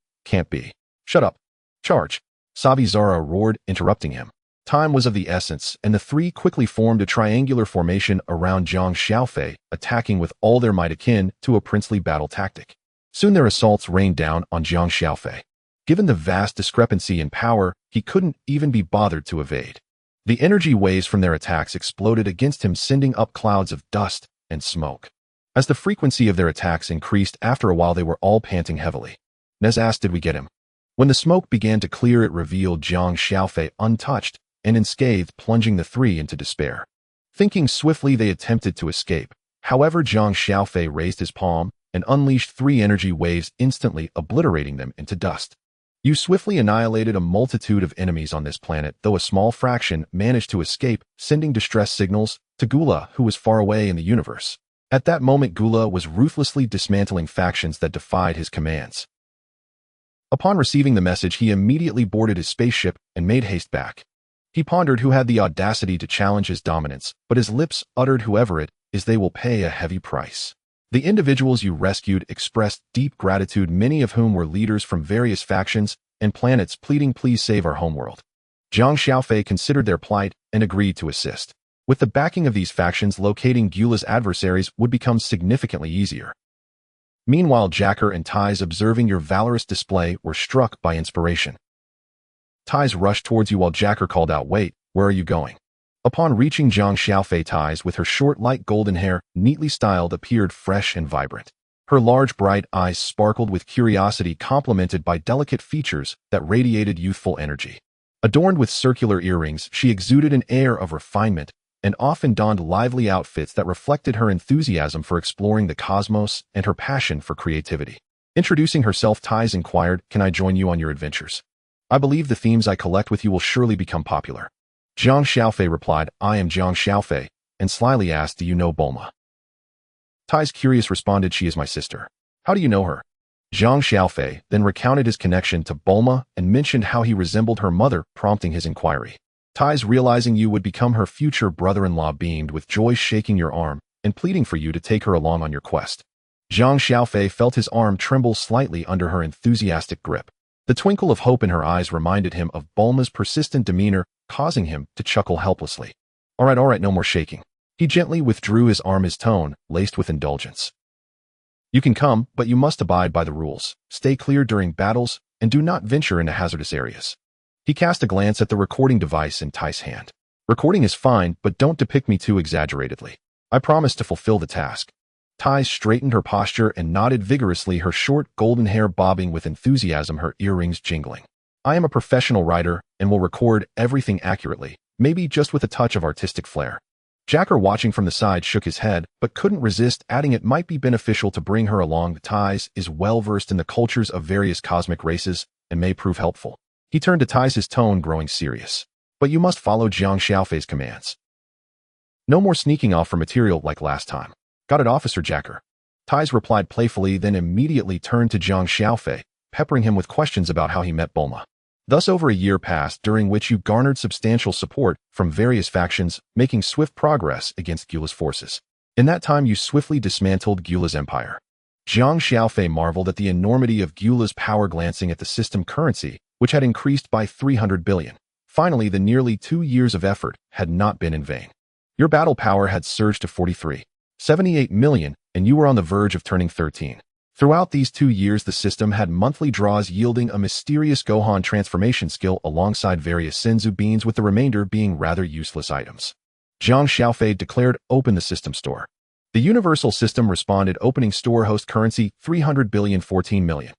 Speaker 1: Shut up. Charge. Savizara roared, interrupting him. Time was of the essence, and the three quickly formed a triangular formation around Jiang Xiaofei, attacking with all their might, akin to a princely battle tactic. Soon their assaults rained down on Jiang Xiaofei. Given the vast discrepancy in power, he couldn't even be bothered to evade. The energy waves from their attacks exploded against him, sending up clouds of dust and smoke. As the frequency of their attacks increased, after a while they were all panting heavily. Nez asked, "Did we get him?" When the smoke began to clear, it revealed Jiang Xiaofei untouched and unscathed, plunging the three into despair. Thinking swiftly, they attempted to escape. However, Jiang Xiaofei raised his palm and unleashed 3 energy waves, instantly obliterating them into dust. "You swiftly annihilated a multitude of enemies on this planet, though a small fraction managed to escape, sending distress signals to Gyula, who was far away in the universe." At that moment, Gyula was ruthlessly dismantling factions that defied his commands. Upon receiving the message, he immediately boarded his spaceship and made haste back. He pondered who had the audacity to challenge his dominance, but his lips uttered, "Whoever it is, they will pay a heavy price." The individuals you rescued expressed deep gratitude, many of whom were leaders from various factions and planets, pleading, "Please save our homeworld." Jiang Xiaofei considered their plight and agreed to assist. With the backing of these factions, locating Gyula's adversaries would become significantly easier. Meanwhile, Jacker and Ties, observing your valorous display, were struck by inspiration. Ties rushed towards you while Jacker called out, "Wait, where are you going?" Upon reaching Jiang Xiaofei, Ties, with her short, light golden hair, neatly styled, appeared fresh and vibrant. Her large, bright eyes sparkled with curiosity, complemented by delicate features that radiated youthful energy. Adorned with circular earrings, she exuded an air of refinement and often donned lively outfits that reflected her enthusiasm for exploring the cosmos and her passion for creativity. Introducing herself, Ties inquired, "Can I join you on your adventures? I believe the themes I collect with you will surely become popular." Jiang Xiaofei replied, "I am Jiang Xiaofei," and slyly asked, "Do you know Bulma?" Ties, curious, responded, "She is my sister." "How do you know her?" Jiang Xiaofei then recounted his connection to Bulma and mentioned how he resembled her mother, prompting his inquiry. Ties, realizing you would become her future brother-in-law, beamed with joy, shaking your arm and pleading for you to take her along on your quest. Jiang Xiaofei felt his arm tremble slightly under her enthusiastic grip. The twinkle of hope in her eyes reminded him of Bulma's persistent demeanor, causing him to chuckle helplessly. All right, no more shaking." He gently withdrew his arm, his tone laced with indulgence. "You can come, but you must abide by the rules. Stay clear during battles and do not venture into hazardous areas." He cast a glance at the recording device in Tai's hand. "Recording is fine, but don't depict me too exaggeratedly. I promise to fulfill the task. Tai straightened her posture and nodded vigorously, her short golden hair bobbing with enthusiasm, her earrings jingling. I am a professional writer and will record everything accurately, maybe just with a touch of artistic flair. Jacker, watching from the side, shook his head, but couldn't resist, adding it might be beneficial to bring her along. Tai is well-versed in the cultures of various cosmic races and may prove helpful. He turned to Tai, his tone growing serious. But you must follow Jiang Xiaofei's commands. No more sneaking off for material like last time. Got it, Officer Jacker. Tai replied playfully, then immediately turned to Jiang Xiaofei, peppering him with questions about how he met Bulma. Thus over a year passed, during which you garnered substantial support from various factions, making swift progress against Gyula's forces. In that time you swiftly dismantled Gyula's empire. Jiang Xiaofei marveled at the enormity of Gyula's power, glancing at the system currency, which had increased by 300 billion. Finally, the nearly 2 years of effort had not been in vain. Your battle power had surged to 43.78 million, and you were on the verge of turning 13. Throughout these 2 years, the system had monthly draws yielding a mysterious Gohan transformation skill alongside various Senzu Beans, with the remainder being rather useless items. Jiang Xiaofei declared, "Open the system store." The universal system responded, "Opening store, host currency 300 billion 14 million.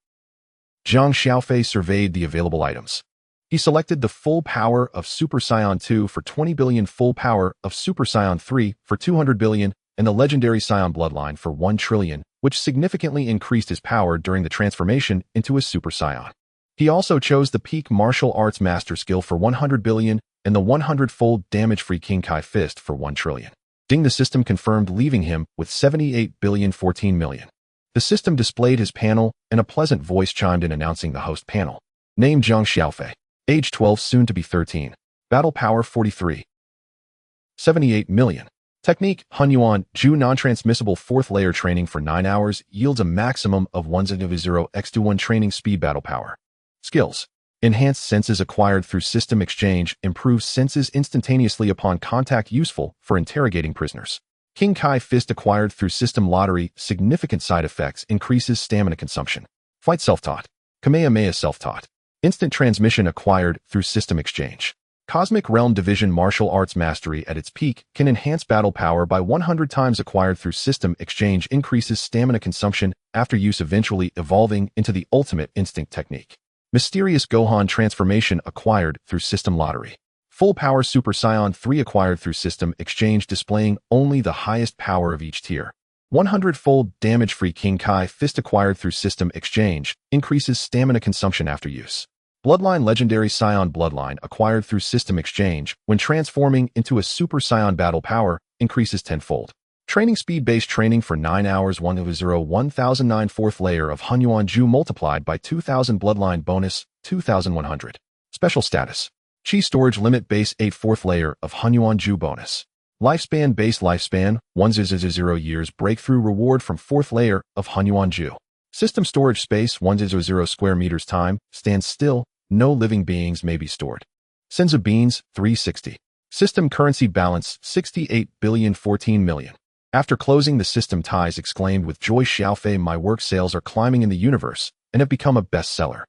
Speaker 1: Jiang Xiaofei surveyed the available items. He selected the full power of Super Saiyan 2 for 20 billion, full power of Super Saiyan 3 for 200 billion, and the legendary Saiyan bloodline for 1 trillion, which significantly increased his power during the transformation into a Super Saiyan. He also chose the peak martial arts master skill for 100 billion and the 100-fold damage-free King Kai fist for 1 trillion. Ding, the system confirmed, leaving him with 78 billion 14 million. The system displayed his panel, and a pleasant voice chimed in announcing the host panel. Name: Jiang Xiaofei. Age 12, soon to be 13. Battle power 43.78 million. Technique: Hunyuan Ju, non-transmissible 4th layer training for 9 hours, yields a maximum of 1/0x1 training speed. Battle power. Skills: enhanced senses acquired through system exchange, improves senses instantaneously upon contact, useful for interrogating prisoners. King Kai fist acquired through system lottery, significant side effects, increases stamina consumption. Flight self-taught. Kamehameha self-taught. Instant transmission acquired through system exchange. Cosmic Realm Division martial arts mastery at its peak can enhance battle power by 100 times, acquired through system exchange, increases stamina consumption after use, eventually evolving into the ultimate instinct technique. Mysterious Gohan transformation acquired through system lottery. Full power Super Saiyan 3 acquired through system exchange, displaying only the highest power of each tier. 100-fold damage-free King Kai fist acquired through system exchange, increases stamina consumption after use. Bloodline legendary Saiyan bloodline acquired through system exchange, when transforming into a Super Saiyan, battle power increases 10-fold. Training speed: based training for 9 hours, 1009 4th layer of Hunyuan Ju multiplied by 2000, bloodline bonus 2100. Special status: Chi storage limit base 8 4th layer of Hunyuan Ju bonus. Lifespan: base lifespan 100 years, breakthrough reward from 4th layer of Hunyuan Ju. System storage space 100 square meters. Time stands still, no living beings may be stored. Senzu Beans 360. System currency balance 68 billion 14 million. After closing the system, ties exclaimed with joy, "Xiaofei, my work sales are climbing in the universe and have become a bestseller."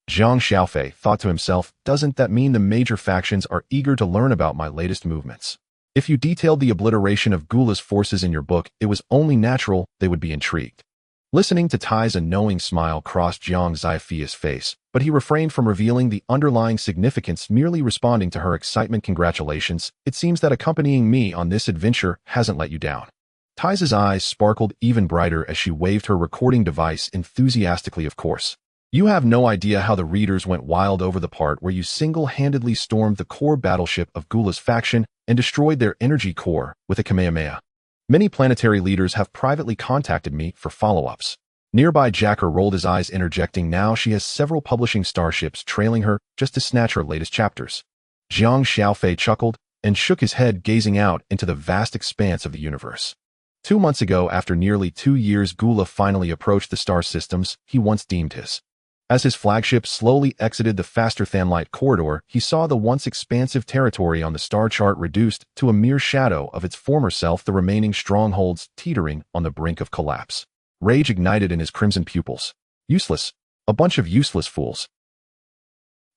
Speaker 1: Jiang Xiaofei thought to himself, "Doesn't that mean the major factions are eager to learn about my latest movements? If you detailed the obliteration of Gyula's forces in your book, it was only natural they would be intrigued." Listening to Tai's, a knowing smile crossed Jiang Xiaofei's face, but he refrained from revealing the underlying significance, merely responding to her excitement. "Congratulations, it seems that accompanying me on this adventure hasn't let you down." Tai's eyes sparkled even brighter as she waved her recording device enthusiastically. "Of course. You have no idea how the readers went wild over the part where you single-handedly stormed the core battleship of Gyula's faction and destroyed their energy core with a Kamehameha. Many planetary leaders have privately contacted me for follow-ups." Nearby, Jacker rolled his eyes, interjecting, "Now she has several publishing starships trailing her just to snatch her latest chapters." Jiang Xiaofei chuckled and shook his head, gazing out into the vast expanse of the universe. 2 months ago, after nearly 2 years, Gyula finally approached the star systems he once deemed his. As his flagship slowly exited the faster-than-light corridor, he saw the once expansive territory on the star chart reduced to a mere shadow of its former self, the remaining strongholds teetering on the brink of collapse. Rage ignited in his crimson pupils. "Useless. A bunch of useless fools."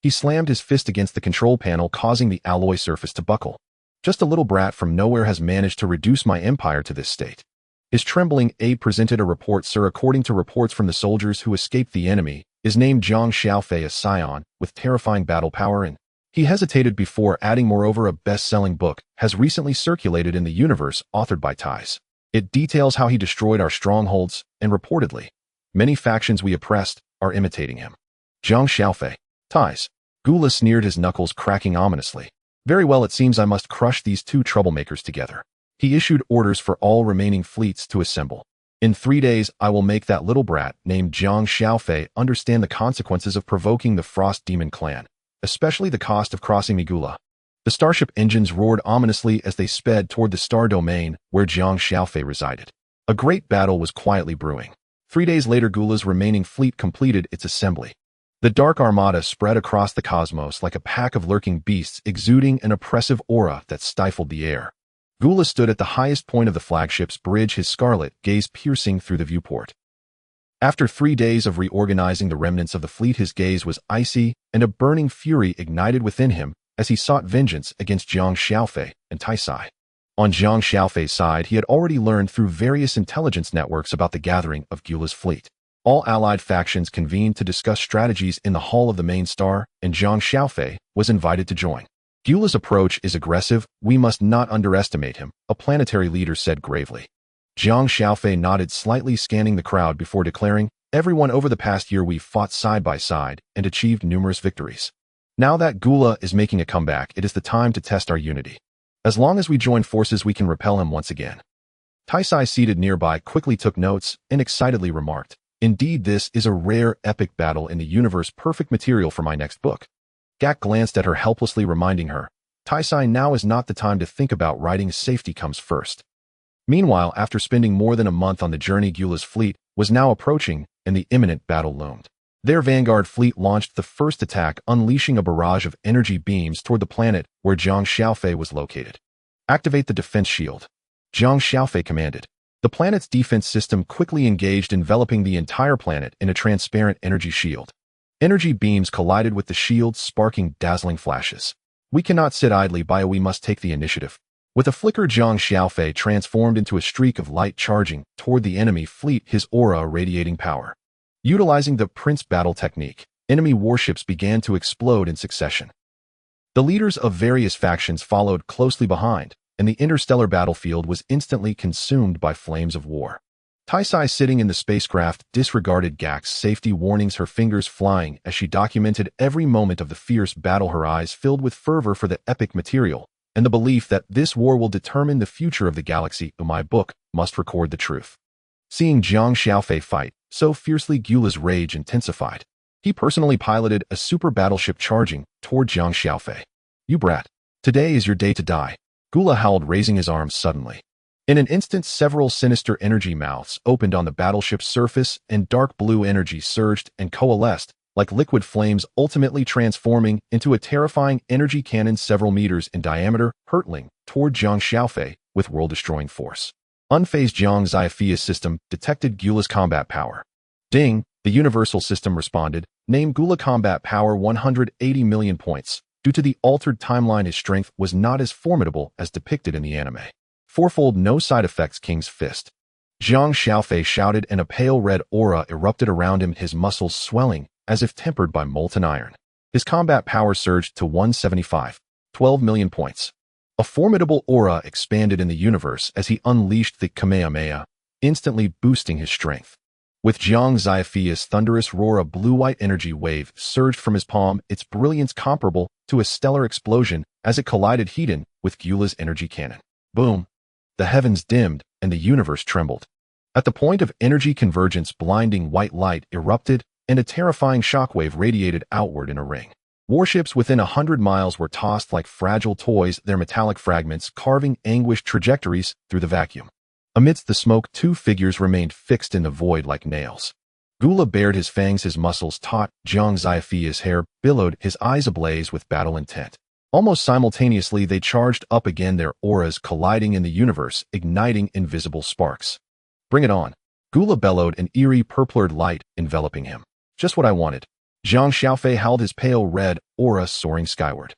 Speaker 1: He slammed his fist against the control panel, causing the alloy surface to buckle. Just a little brat from nowhere has managed to reduce my empire to this state. His trembling aide presented a report, sir. According to reports from the soldiers who escaped the enemy, is named Jiang Xiaofei, a Saiyan with terrifying battle power, and he hesitated before adding, moreover, a best-selling book has recently circulated in the universe authored by Tais. It details how he destroyed our strongholds, and reportedly, many factions we oppressed are imitating him. Jiang Xiaofei. Tais. Gula sneered, his knuckles cracking ominously. Very well, it seems I must crush these two troublemakers together. He issued orders for all remaining fleets to assemble. In 3 days, I will make that little brat named Jiang Xiaofei understand the consequences of provoking the Frost Demon clan, especially the cost of crossing Megula. The starship engines roared ominously as they sped toward the star domain where Jiang Xiaofei resided. A great battle was quietly brewing. 3 days later, Gula's remaining fleet completed its assembly. The Dark Armada spread across the cosmos like a pack of lurking beasts, exuding an oppressive aura that stifled the air. Gula stood at the highest point of the flagship's bridge, his scarlet gaze piercing through the viewport. After 3 days of reorganizing the remnants of the fleet, his gaze was icy, and a burning fury ignited within him as he sought vengeance against Jiang Xiaofei and Taisai. On Jiang Xiaofei's side, he had already learned through various intelligence networks about the gathering of Gula's fleet. All allied factions convened to discuss strategies in the Hall of the Main Star, and Jiang Xiaofei was invited to join. Gula's approach is aggressive. We must not underestimate him, a planetary leader said gravely. Jiang Xiaofei nodded slightly, scanning the crowd before declaring, everyone, over the past year we've fought side by side and achieved numerous victories. Now that Gula is making a comeback, it is the time to test our unity. As long as we join forces, we can repel him once again. Taisai, seated nearby, quickly took notes and excitedly remarked, indeed, this is a rare epic battle in the universe, perfect material for my next book. Gak glanced at her helplessly, reminding her, Taisai, now is not the time to think about writing. Safety comes first. Meanwhile, after spending more than a month on the journey, Gula's fleet was now approaching, and the imminent battle loomed. Their vanguard fleet launched the first attack, unleashing a barrage of energy beams toward the planet where Jiang Xiaofei was located. Activate the defense shield. Jiang Xiaofei commanded. The planet's defense system quickly engaged, enveloping the entire planet in a transparent energy shield. Energy beams collided with the shield, sparking dazzling flashes. We cannot sit idly by, we must take the initiative. With a flicker, Jiang Xiaofei transformed into a streak of light, charging toward the enemy fleet, his aura radiating power. Utilizing the Prince battle technique, enemy warships began to explode in succession. The leaders of various factions followed closely behind, and the interstellar battlefield was instantly consumed by flames of war. Taisai, sitting in the spacecraft, disregarded Gak's safety warnings, her fingers flying as she documented every moment of the fierce battle, her eyes filled with fervor for the epic material and the belief that this war will determine the future of the galaxy. My book must record the truth. Seeing Jiang Xiaofei fight so fiercely, Gula's rage intensified. He personally piloted a super battleship charging toward Jiang Xiaofei. You brat. Today is your day to die. Gula howled, raising his arms suddenly. In an instant, several sinister energy mouths opened on the battleship's surface, and dark blue energy surged and coalesced like liquid flames, ultimately transforming into a terrifying energy cannon several meters in diameter, hurtling toward Jiang Xiaofei with world-destroying force. Unfazed, Jiang Xiaofei's system detected Gula's combat power. Ding, the universal system responded, named Gula combat power 180 million points. Due to the altered timeline, his strength was not as formidable as depicted in the anime. Fourfold, no side effects, King's Fist. Jiang Xiaofei shouted, and a pale red aura erupted around him, his muscles swelling as if tempered by molten iron. His combat power surged to 175, 12 million points. A formidable aura expanded in the universe as he unleashed the Kamehameha, instantly boosting his strength. With Jiang Xiaofei's thunderous roar, a blue-white energy wave surged from his palm, its brilliance comparable to a stellar explosion as it collided head-on with Gula's energy cannon. Boom! The heavens dimmed, and the universe trembled. At the point of energy convergence, blinding white light erupted, and a terrifying shockwave radiated outward in a ring. Warships within 100 miles were tossed like fragile toys, their metallic fragments carving anguished trajectories through the vacuum. Amidst the smoke, two figures remained fixed in the void like nails. Gula bared his fangs, his muscles taut. Jiang Xiaofei's hair billowed, his eyes ablaze with battle intent. Almost simultaneously, they charged up again, their auras colliding in the universe, igniting invisible sparks. Bring it on! Gula bellowed, an eerie purplured light enveloping him. Just what I wanted. Jiang Xiaofei howled, his pale red aura soaring skyward.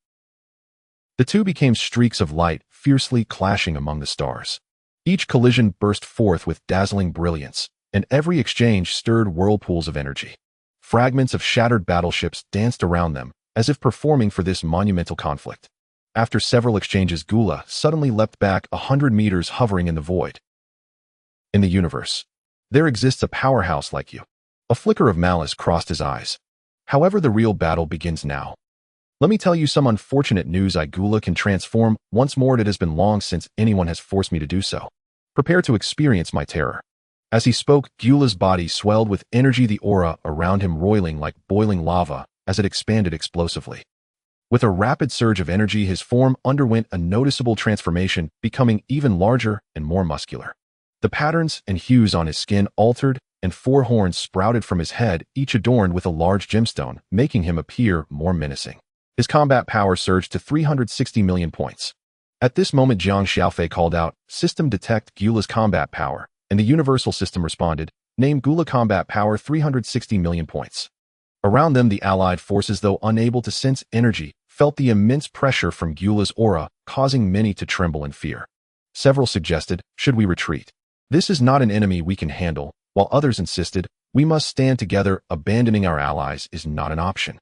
Speaker 1: The two became streaks of light, fiercely clashing among the stars. Each collision burst forth with dazzling brilliance, and every exchange stirred whirlpools of energy. Fragments of shattered battleships danced around them, as if performing for this monumental conflict. After several exchanges, Gula suddenly leapt back 100 meters, hovering in the void. In the universe, there exists a powerhouse like you. A flicker of malice crossed his eyes. However, the real battle begins now. Let me tell you some unfortunate news. Gula can transform once more. It has been long since anyone has forced me to do so. Prepare to experience my terror. As he spoke, Gula's body swelled with energy, the aura around him roiling like boiling lava as it expanded explosively. With a rapid surge of energy, his form underwent a noticeable transformation, becoming even larger and more muscular. The patterns and hues on his skin altered, and 4 horns sprouted from his head, each adorned with a large gemstone, making him appear more menacing. His combat power surged to 360 million points. At this moment, Jiang Xiaofei called out, "System detect Gula's combat power," and the universal system responded, "Name Gula combat power 360 million points." Around them, the allied forces, though unable to sense energy, felt the immense pressure from Gula's aura, causing many to tremble in fear. Several suggested, "Should we retreat? This is not an enemy we can handle," while others insisted, "We must stand together. Abandoning our allies is not an option."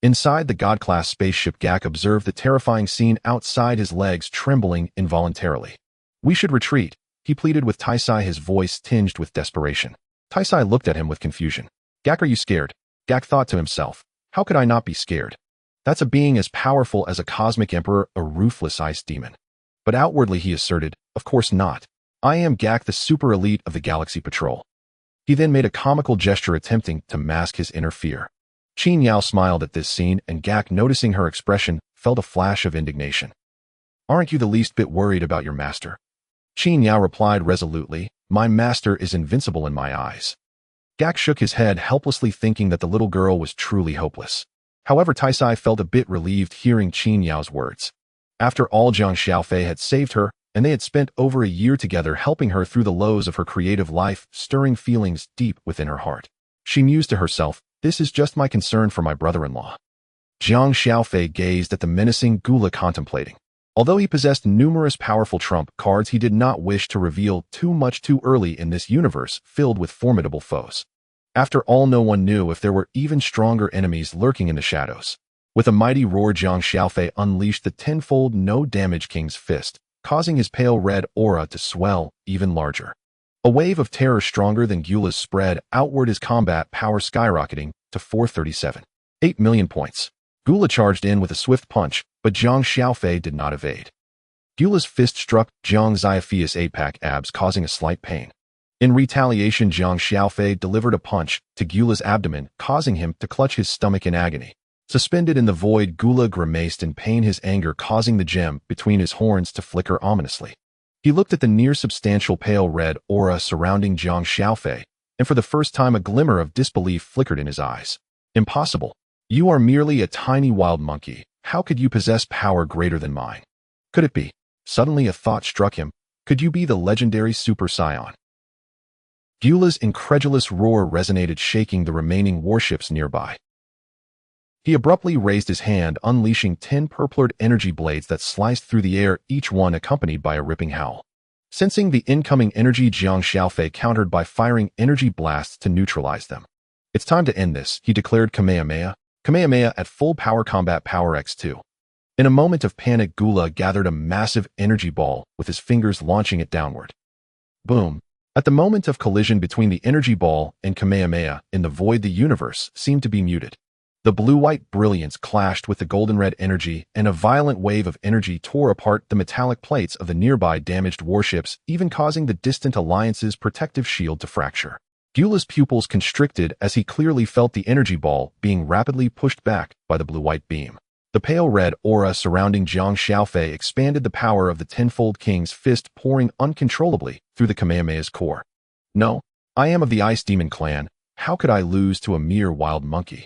Speaker 1: Inside the God-class spaceship, Gak observed the terrifying scene outside, his legs trembling involuntarily. "We should retreat," he pleaded with Taisai, his voice tinged with desperation. Taisai looked at him with confusion. "Gak, are you scared?" Gak thought to himself, "How could I not be scared? That's a being as powerful as a cosmic emperor, a ruthless ice demon." But outwardly he asserted, "Of course not. I am Gak, the super elite of the Galaxy Patrol." He then made a comical gesture attempting to mask his inner fear. Qin Yao smiled at this scene, and Gak, noticing her expression, felt a flash of indignation. "Aren't you the least bit worried about your master?" Qin Yao replied resolutely, "My master is invincible in my eyes." Gak shook his head helplessly, thinking that the little girl was truly hopeless. However, Taisai felt a bit relieved hearing Qin Yao's words. After all, Jiang Xiaofei had saved her, and they had spent over a year together helping her through the lows of her creative life, stirring feelings deep within her heart. She mused to herself, "This is just my concern for my brother-in-law." Jiang Xiaofei gazed at the menacing Gula, contemplating. Although he possessed numerous powerful trump cards, he did not wish to reveal too much too early in this universe filled with formidable foes. After all, no one knew if there were even stronger enemies lurking in the shadows. With a mighty roar, Jiang Xiaofei unleashed the tenfold no-damage King's Fist, causing his pale red aura to swell even larger. A wave of terror stronger than Gula's spread outward, his combat power skyrocketing to 437.8 million points. Gula charged in with a swift punch, but Jiang Xiaofei did not evade. Gula's fist struck Jiang Xiaofei's apex abs, causing a slight pain. In retaliation, Jiang Xiaofei delivered a punch to Gula's abdomen, causing him to clutch his stomach in agony. Suspended in the void, Gula grimaced in pain, his anger causing the gem between his horns to flicker ominously. He looked at the near-substantial pale red aura surrounding Jiang Xiaofei, and for the first time a glimmer of disbelief flickered in his eyes. "Impossible. You are merely a tiny wild monkey. How could you possess power greater than mine? Could it be?" Suddenly a thought struck him. "Could you be the legendary Super Saiyan?" Gula's incredulous roar resonated, shaking the remaining warships nearby. He abruptly raised his hand, unleashing 10 purplured energy blades that sliced through the air, each one accompanied by a ripping howl. Sensing the incoming energy, Jiang Xiaofei countered by firing energy blasts to neutralize them. "It's time to end this," he declared, Kamehameha. Kamehameha at full power, combat power X2. In a moment of panic, Gula gathered a massive energy ball, with his fingers launching it downward. Boom! At the moment of collision between the energy ball and Kamehameha, in the void the universe seemed to be muted. The blue-white brilliance clashed with the golden-red energy, and a violent wave of energy tore apart the metallic plates of the nearby damaged warships, even causing the distant alliance's protective shield to fracture. Gula's pupils constricted as he clearly felt the energy ball being rapidly pushed back by the blue-white beam. The pale red aura surrounding Jiang Xiaofei expanded, the power of the tenfold King's Fist pouring uncontrollably through the Kamehameha's core. "No, I am of the Ice Demon clan. How could I lose to a mere wild monkey?"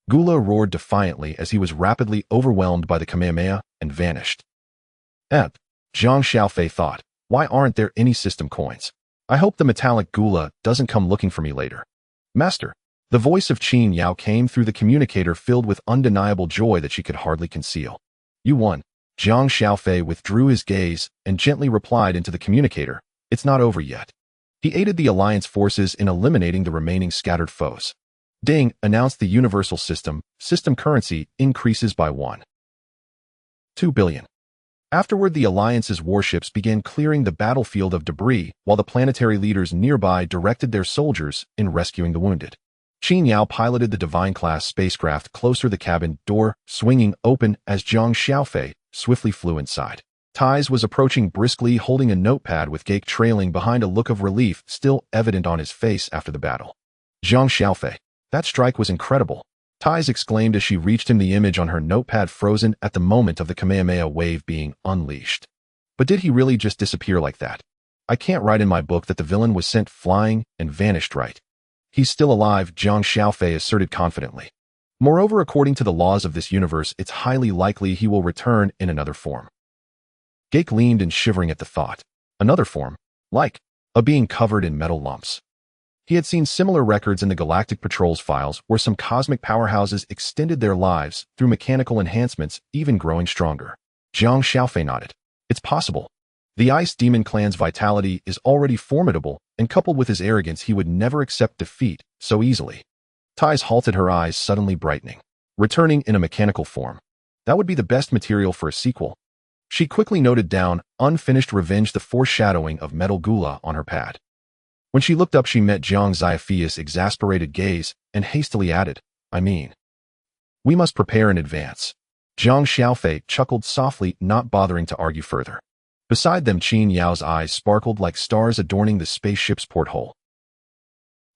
Speaker 1: Gula roared defiantly as he was rapidly overwhelmed by the Kamehameha and vanished. Jiang Xiaofei thought, "Why aren't there any system coins? I hope the metallic Gula doesn't come looking for me later." "Master." The voice of Qin Yao came through the communicator, filled with undeniable joy that she could hardly conceal. "You won. Jiang Xiaofei withdrew his gaze and gently replied into the communicator, "It's not over yet." He aided the Alliance forces in eliminating the remaining scattered foes. Ding announced the universal system currency increases by 1.2 billion. Afterward, the Alliance's warships began clearing the battlefield of debris while the planetary leaders nearby directed their soldiers in rescuing the wounded. Qin Yao piloted the Divine-class spacecraft closer, the cabin door swinging open as Jiang Xiaofei swiftly flew inside. Tai's was approaching briskly, holding a notepad with Gake trailing behind, a look of relief still evident on his face after the battle. "Jiang Xiaofei, that strike was incredible," Tai's exclaimed as she reached him, the image on her notepad frozen at the moment of the Kamehameha wave being unleashed. "But did he really just disappear like that? I can't write in my book that the villain was sent flying and vanished, right?" "He's still alive," Jiang Xiaofei asserted confidently. "Moreover, according to the laws of this universe, it's highly likely he will return in another form." Gake leaned in, shivering at the thought. Another form? Like a being covered in metal lumps. He had seen similar records in the Galactic Patrol's files where some cosmic powerhouses extended their lives through mechanical enhancements, even growing stronger. Jiang Xiaofei nodded. "It's possible. The Ice Demon clan's vitality is already formidable, and coupled with his arrogance, he would never accept defeat so easily." Tai's halted, her eyes suddenly brightening. "Returning in a mechanical form. That would be the best material for a sequel." She quickly noted down "unfinished revenge," the foreshadowing of Metal Gula on her pad. When she looked up, she met Jiang Xiaofei's exasperated gaze and hastily added, "I mean, we must prepare in advance." Jiang Xiaofei chuckled softly, not bothering to argue further. Beside them, Qin Yao's eyes sparkled like stars adorning the spaceship's porthole.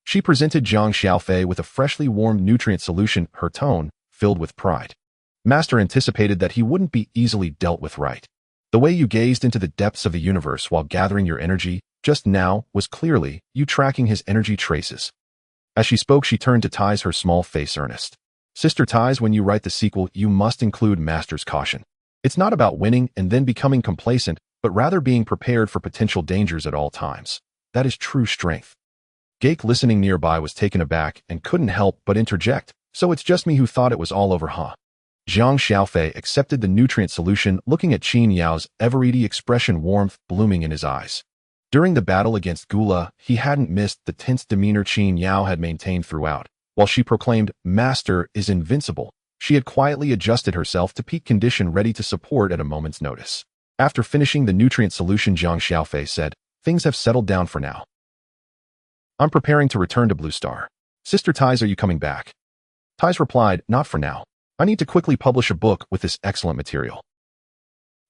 Speaker 1: She presented Jiang Xiaofei with a freshly warmed nutrient solution, her tone filled with pride. "Master anticipated that he wouldn't be easily dealt with, right? The way you gazed into the depths of the universe while gathering your energy just now was clearly you tracking his energy traces." As she spoke, she turned to Tai's, her small face earnest. "Sister Tai's, when you write the sequel, you must include Master's caution. It's not about winning and then becoming complacent, but rather being prepared for potential dangers at all times. That is true strength." Gake, listening nearby, was taken aback and couldn't help but interject, "So it's just me who thought it was all over, huh?" Jiang Xiaofei accepted the nutrient solution, looking at Qin Yao's ever-ready expression, warmth blooming in his eyes. During the battle against Gula, he hadn't missed the tense demeanor Qin Yao had maintained throughout. While she proclaimed, "Master is invincible," she had quietly adjusted herself to peak condition, ready to support at a moment's notice. After finishing the nutrient solution, Jiang Xiaofei said, "Things have settled down for now. I'm preparing to return to Blue Star. Sister Tai's, are you coming back?" Tai's replied, "Not for now. I need to quickly publish a book with this excellent material."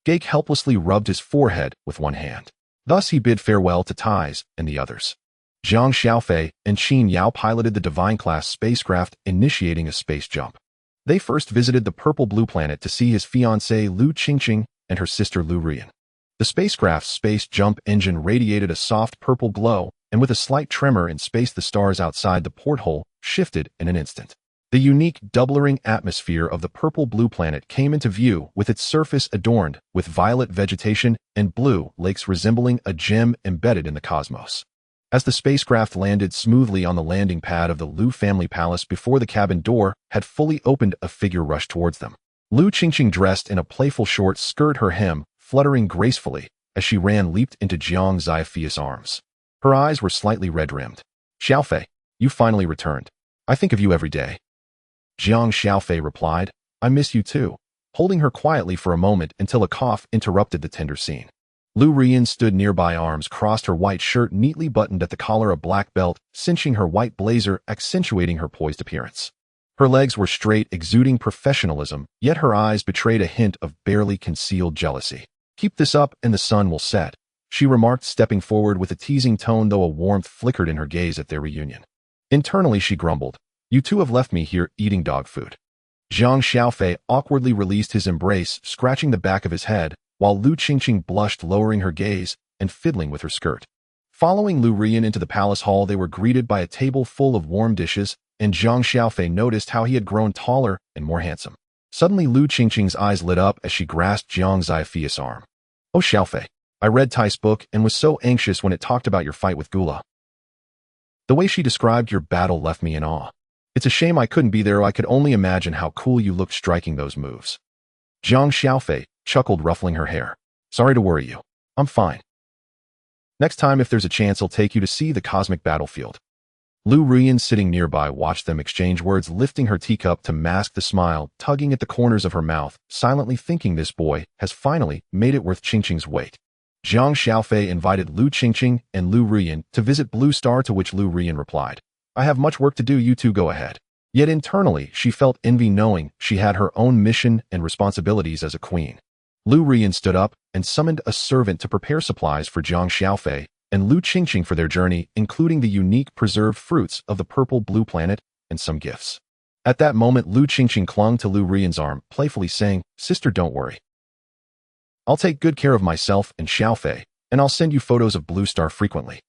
Speaker 1: Gake helplessly rubbed his forehead with one hand. Thus he bid farewell to Tai's and the others. Jiang Xiaofei and Qin Yao piloted the Divine-class spacecraft, initiating a space jump. They first visited the purple blue planet to see his fiancée Lu Qingqing and her sister Lu Rian. The spacecraft's space jump engine radiated a soft purple glow, and with a slight tremor in space, the stars outside the porthole shifted in an instant. The unique doubling atmosphere of the purple-blue planet came into view, with its surface adorned with violet vegetation and blue lakes resembling a gem embedded in the cosmos. As the spacecraft landed smoothly on the landing pad of the Lu family palace, before the cabin door had fully opened, a figure rushed towards them. Lu Qingqing, dressed in a playful short skirt, her hem fluttering gracefully as she ran, leaped into Jiang Xiaofei's arms. Her eyes were slightly red-rimmed. "Xiaofei, you finally returned. I think of you every day." Jiang Xiaofei replied, "I miss you too," holding her quietly for a moment until a cough interrupted the tender scene. Lu Rian stood nearby, arms crossed, her white shirt neatly buttoned at the collar, a black belt cinching her white blazer, accentuating her poised appearance. Her legs were straight, exuding professionalism, yet her eyes betrayed a hint of barely concealed jealousy. "Keep this up and the sun will set," she remarked, stepping forward with a teasing tone, though a warmth flickered in her gaze at their reunion. Internally, she grumbled, "You two have left me here eating dog food." Jiang Xiaofei awkwardly released his embrace, scratching the back of his head, while Lu Qingqing blushed, lowering her gaze and fiddling with her skirt. Following Lu Rian into the palace hall, they were greeted by a table full of warm dishes, and Jiang Xiaofei noticed how he had grown taller and more handsome. Suddenly, Lu Qingqing's eyes lit up as she grasped Jiang Xiaofei's arm. "Oh, Xiaofei, I read Tai's book and was so anxious when it talked about your fight with Gula. The way she described your battle left me in awe. It's a shame I couldn't be there. I could only imagine how cool you looked striking those moves." Jiang Xiaofei chuckled, ruffling her hair. Sorry to worry you. I'm fine. Next time if there's a chance I'll take you to see the cosmic battlefield. Lu Ruyan, sitting nearby, watched them exchange words, lifting her teacup to mask the smile tugging at the corners of her mouth, silently thinking this boy has finally made it worth Qingqing's wait. Jiang Xiaofei invited Lu Qingqing and Lu Ruyan to visit Blue Star, to which Lu Ruyan replied, I have much work to do, you two go ahead. Yet internally she felt envy, knowing she had her own mission and responsibilities as a queen. Lu Ruyan stood up and summoned a servant to prepare supplies for Jiang Xiaofei and Lu Qingqing for their journey, including the unique preserved fruits of the purple-blue planet and some gifts. At that moment, Lu Qingqing clung to Lu Ruyan's arm, playfully saying, Sister, don't worry. I'll take good care of myself and Xiaofei, and I'll send you photos of Blue Star frequently.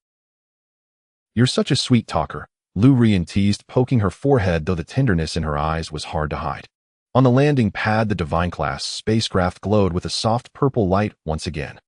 Speaker 1: You're such a sweet talker, Lu Ruyan teased, poking her forehead, though the tenderness in her eyes was hard to hide. On the landing pad, the Divine-class spacecraft glowed with a soft purple light once again.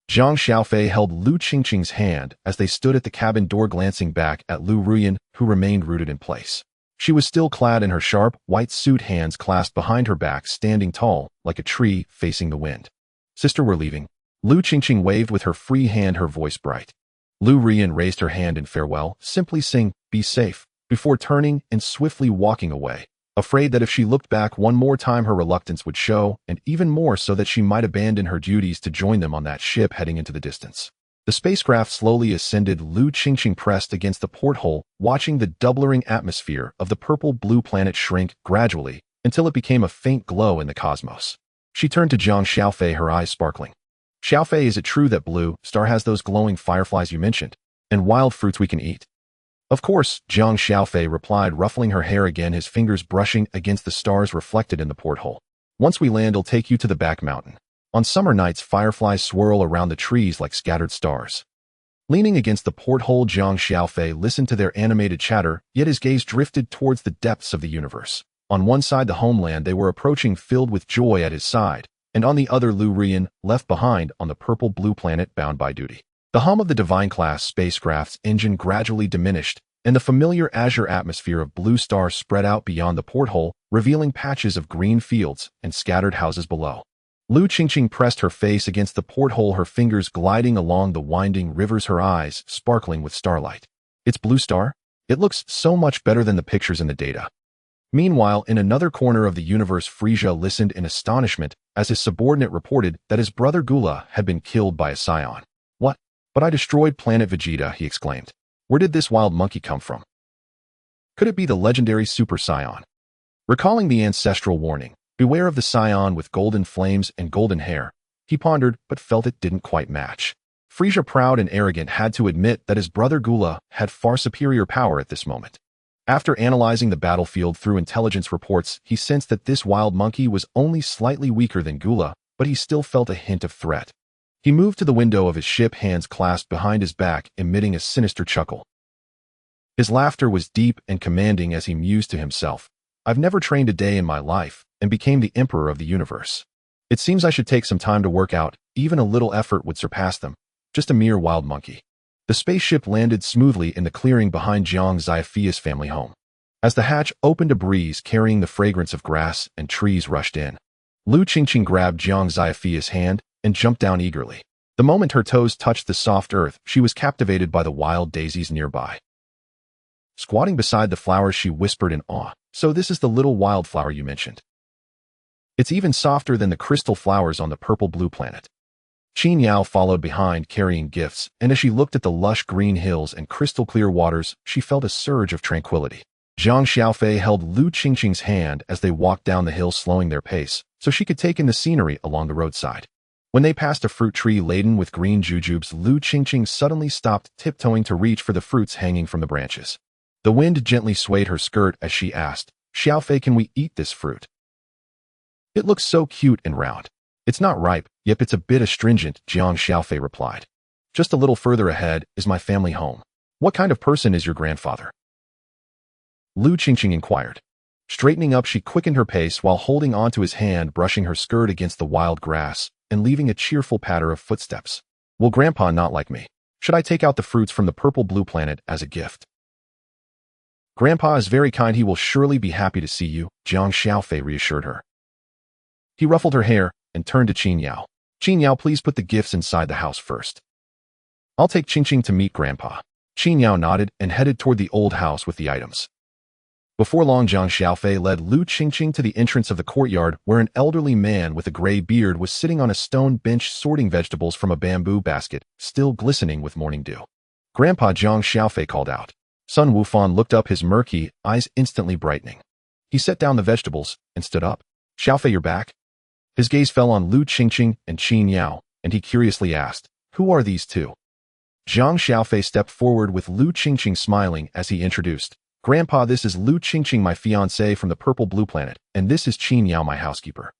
Speaker 1: Jiang Xiaofei held Lu Qingqing's hand as they stood at the cabin door, glancing back at Lu Ruyan, who remained rooted in place. She was still clad in her sharp, white suit, hands clasped behind her back, standing tall, like a tree facing the wind. Sister, we're leaving. Lu Qingqing waved with her free hand, her voice bright. Lu Ruyan raised her hand in farewell, simply saying, Be safe, before turning and swiftly walking away, afraid that if she looked back one more time her reluctance would show, and even more so that she might abandon her duties to join them on that ship heading into the distance. The spacecraft slowly ascended. Lu Qingqing pressed against the porthole, watching the doubling atmosphere of the purple-blue planet shrink gradually until it became a faint glow in the cosmos. She turned to Jiang Xiaofei, her eyes sparkling. Xiaofei, is it true that Blue Star has those glowing fireflies you mentioned, and wild fruits we can eat? Of course, Jiang Xiaofei replied, ruffling her hair again, his fingers brushing against the stars reflected in the porthole. Once we land, I'll take you to the back mountain. On summer nights, fireflies swirl around the trees like scattered stars. Leaning against the porthole, Jiang Xiaofei listened to their animated chatter, yet his gaze drifted towards the depths of the universe. On one side, the homeland they were approaching, filled with joy at his side, and on the other, Lu Ruyan, left behind on the purple-blue planet, bound by duty. The hum of the Divine-class spacecraft's engine gradually diminished, and the familiar azure atmosphere of Blue Star spread out beyond the porthole, revealing patches of green fields and scattered houses below. Lu Qingqing pressed her face against the porthole, her fingers gliding along the winding rivers, her eyes sparkling with starlight. It's Blue Star? It looks so much better than the pictures in the data. Meanwhile, in another corner of the universe, Frieza listened in astonishment as his subordinate reported that his brother Gula had been killed by a Saiyan. What? But I destroyed planet Vegeta, he exclaimed. Where did this wild monkey come from? Could it be the legendary Super Saiyan? Recalling the ancestral warning, beware of the Saiyan with golden flames and golden hair, he pondered but felt it didn't quite match. Frieza, proud and arrogant, had to admit that his brother Gula had far superior power at this moment. After analyzing the battlefield through intelligence reports, he sensed that this wild monkey was only slightly weaker than Gula, but he still felt a hint of threat. He moved to the window of his ship, hands clasped behind his back, emitting a sinister chuckle. His laughter was deep and commanding as he mused to himself, I've never trained a day in my life and became the emperor of the universe. It seems I should take some time to work out, even a little effort would surpass them. Just a mere wild monkey. The spaceship landed smoothly in the clearing behind Jiang Xiaofei's family home. As the hatch opened, a breeze carrying the fragrance of grass and trees rushed in. Lu Qingqing grabbed Jiang Xiaofei's hand and jumped down eagerly. The moment her toes touched the soft earth, she was captivated by the wild daisies nearby. Squatting beside the flowers, she whispered in awe, So this is the little wildflower you mentioned. It's even softer than the crystal flowers on the purple-blue planet. Qin Yao followed behind, carrying gifts, and as she looked at the lush green hills and crystal-clear waters, she felt a surge of tranquility. Jiang Xiaofei held Lu Qingqing's hand as they walked down the hill, slowing their pace, so she could take in the scenery along the roadside. When they passed a fruit tree laden with green jujubes, Lu Qingqing suddenly stopped, tiptoeing to reach for the fruits hanging from the branches. The wind gently swayed her skirt as she asked, Xiaofei, can we eat this fruit? It looks so cute and round. It's not ripe, yet it's a bit astringent, Jiang Xiaofei replied. Just a little further ahead is my family home. What kind of person is your grandfather? Lu Qingqing inquired. Straightening up, she quickened her pace while holding onto his hand, brushing her skirt against the wild grass and leaving a cheerful patter of footsteps. Will Grandpa not like me? Should I take out the fruits from the purple-blue planet as a gift? Grandpa is very kind. He will surely be happy to see you, Jiang Xiaofei reassured her. He ruffled her hair and turned to Qin Yao. Qin Yao, please put the gifts inside the house first. I'll take Qing Qing to meet Grandpa. Qin Yao nodded and headed toward the old house with the items. Before long, Jiang Xiaofei led Lu Qingqing to the entrance of the courtyard where an elderly man with a gray beard was sitting on a stone bench sorting vegetables from a bamboo basket, still glistening with morning dew. Grandpa, Jiang Xiaofei called out. Sun Wufan looked up, his murky eyes instantly brightening. He set down the vegetables and stood up. Xiaofei, you're back? His gaze fell on Lu Qingqing and Qin Yao, and he curiously asked, who are these two? Jiang Xiaofei stepped forward with Lu Qingqing smiling as he introduced. Grandpa, this is Lu Qingqing, my fiancée from the Purple Blue Planet, and this is Qin Yao, my housekeeper.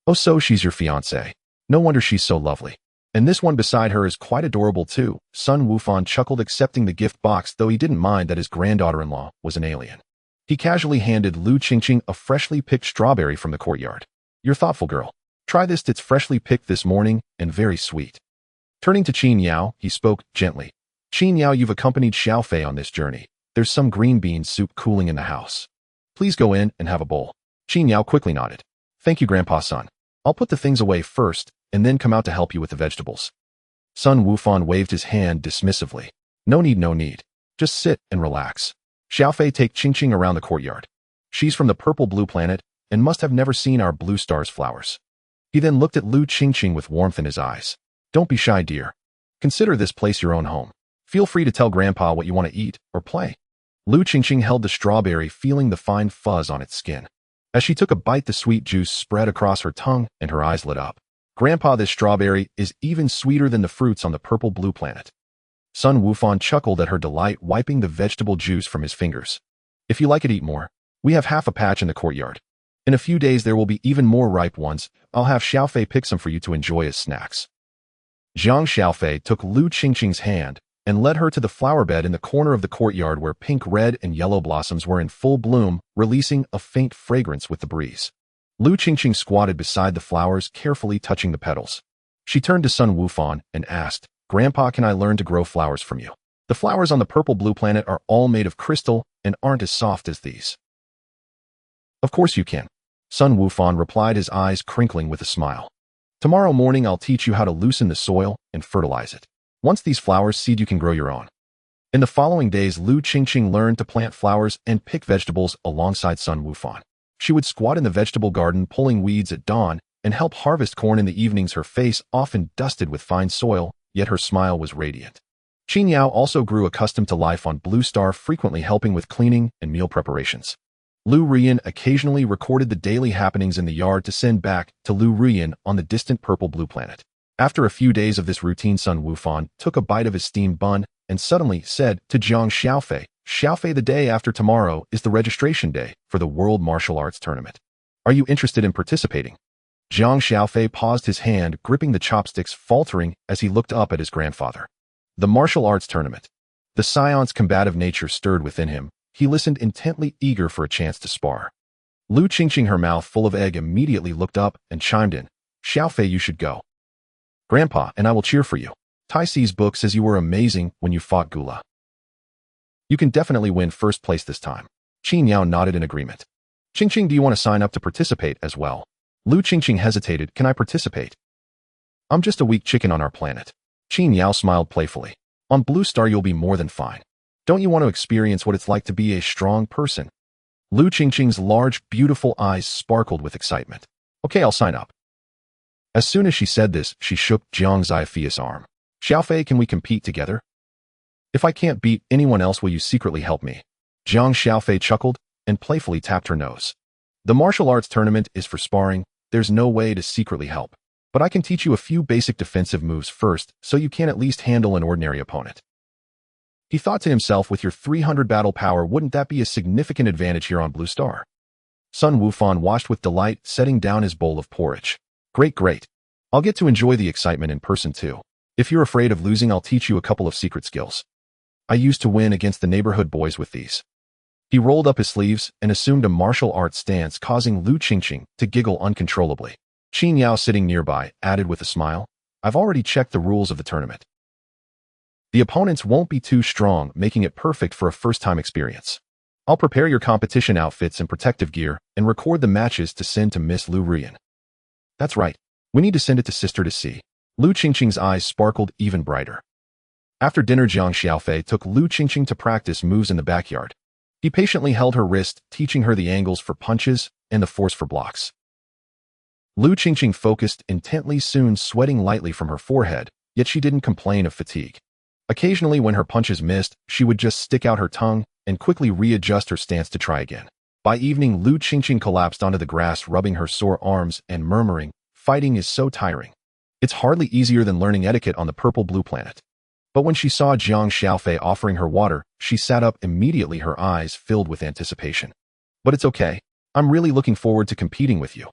Speaker 1: Oh, so she's your fiancée. No wonder she's so lovely. And this one beside her is quite adorable too. Sun Wufan chuckled, accepting the gift box, though he didn't mind that his granddaughter-in-law was an alien. He casually handed Lu Qingqing a freshly picked strawberry from the courtyard. You're thoughtful, girl. Try this, it's freshly picked this morning and very sweet. Turning to Qin Yao, he spoke gently. Qin Yao, you've accompanied Xiaofei on this journey. There's some green bean soup cooling in the house. Please go in and have a bowl. Qin Yao quickly nodded. Thank you, Grandpa Son. I'll put the things away first and then come out to help you with the vegetables. Sun Wufan waved his hand dismissively. No need, no need. Just sit and relax. Xiaofei, take Qingqing around the courtyard. She's from the Purple Blue Planet and must have never seen our blue star's flowers. He then looked at Lu Qingqing with warmth in his eyes. Don't be shy, dear. Consider this place your own home. Feel free to tell Grandpa what you want to eat or play. Lu Qingqing held the strawberry, feeling the fine fuzz on its skin. As she took a bite, the sweet juice spread across her tongue and her eyes lit up. Grandpa, this strawberry is even sweeter than the fruits on the Purple Blue Planet. Sun Wufan chuckled at her delight, wiping the vegetable juice from his fingers. If you like it, eat more. We have half a patch in the courtyard. In a few days there will be even more ripe ones. I'll have Xiaofei pick some for you to enjoy as snacks. Jiang Xiaofei took Lu Qingqing's hand and led her to the flower bed in the corner of the courtyard where pink, red, and yellow blossoms were in full bloom, releasing a faint fragrance with the breeze. Lu Qingqing squatted beside the flowers, carefully touching the petals. She turned to Sun Wufan and asked, Grandpa, can I learn to grow flowers from you? The flowers on the Purple Blue Planet are all made of crystal and aren't as soft as these. Of course you can. Sun Wufan replied, his eyes crinkling with a smile. Tomorrow morning I'll teach you how to loosen the soil and fertilize it. Once these flowers seed, you can grow your own. In the following days, Lu Qingqing learned to plant flowers and pick vegetables alongside Sun Wufan. She would squat in the vegetable garden, pulling weeds at dawn, and help harvest corn in the evenings, her face often dusted with fine soil, yet her smile was radiant. Qin Yao also grew accustomed to life on Blue Star, frequently helping with cleaning and meal preparations. Lu Rian occasionally recorded the daily happenings in the yard to send back to Lu Rian on the distant Purple Blue Planet. After a few days of this routine, Sun Wufan took a bite of his steamed bun and suddenly said to Jiang Xiaofei, Xiaofei, the day after tomorrow is the registration day for the World Martial Arts Tournament. Are you interested in participating? Jiang Xiaofei paused, his hand gripping the chopsticks, faltering as he looked up at his grandfather. The martial arts tournament. The Saiyan's combative nature stirred within him. He listened intently, eager for a chance to spar. Lu Qingqing, her mouth full of egg, immediately looked up and chimed in. Xiaofei, you should go. Grandpa, and I will cheer for you. Tai Si's book says you were amazing when you fought Gula. You can definitely win first place this time. Qin Yao nodded in agreement. Qingqing, do you want to sign up to participate as well? Lu Qingqing hesitated. Can I participate? I'm just a weak chicken on our planet. Qin Yao smiled playfully. On Blue Star you'll be more than fine. Don't you want to experience what it's like to be a strong person? Lu Qingqing's large, beautiful eyes sparkled with excitement. Okay, I'll sign up. As soon as she said this, she shook Jiang Xiaofei's arm. Xiaofei, can we compete together? If I can't beat anyone else, will you secretly help me? Jiang Xiaofei chuckled and playfully tapped her nose. The martial arts tournament is for sparring. There's no way to secretly help. But I can teach you a few basic defensive moves first, so you can at least handle an ordinary opponent. He thought to himself, with your 300 battle power, wouldn't that be a significant advantage here on Blue Star? Sun Wufan watched with delight, setting down his bowl of porridge. Great, great. I'll get to enjoy the excitement in person too. If you're afraid of losing, I'll teach you a couple of secret skills. I used to win against the neighborhood boys with these. He rolled up his sleeves and assumed a martial arts stance, causing Lu Qingqing to giggle uncontrollably. Qin Yao, sitting nearby, added with a smile, I've already checked the rules of the tournament. The opponents won't be too strong, making it perfect for a first-time experience. I'll prepare your competition outfits and protective gear and record the matches to send to Miss Lu Rian. That's right. We need to send it to sister to see. Lu Qingqing's eyes sparkled even brighter. After dinner, Jiang Xiaofei took Lu Qingqing to practice moves in the backyard. He patiently held her wrist, teaching her the angles for punches and the force for blocks. Lu Qingqing focused intently, soon sweating lightly from her forehead, yet she didn't complain of fatigue. Occasionally, when her punches missed, she would just stick out her tongue and quickly readjust her stance to try again. By evening, Lu Qingqing collapsed onto the grass, rubbing her sore arms and murmuring, "Fighting is so tiring. It's hardly easier than learning etiquette on the purple-blue planet." But when she saw Jiang Xiaofei offering her water, she sat up immediately, her eyes filled with anticipation. "But it's okay. I'm really looking forward to competing with you."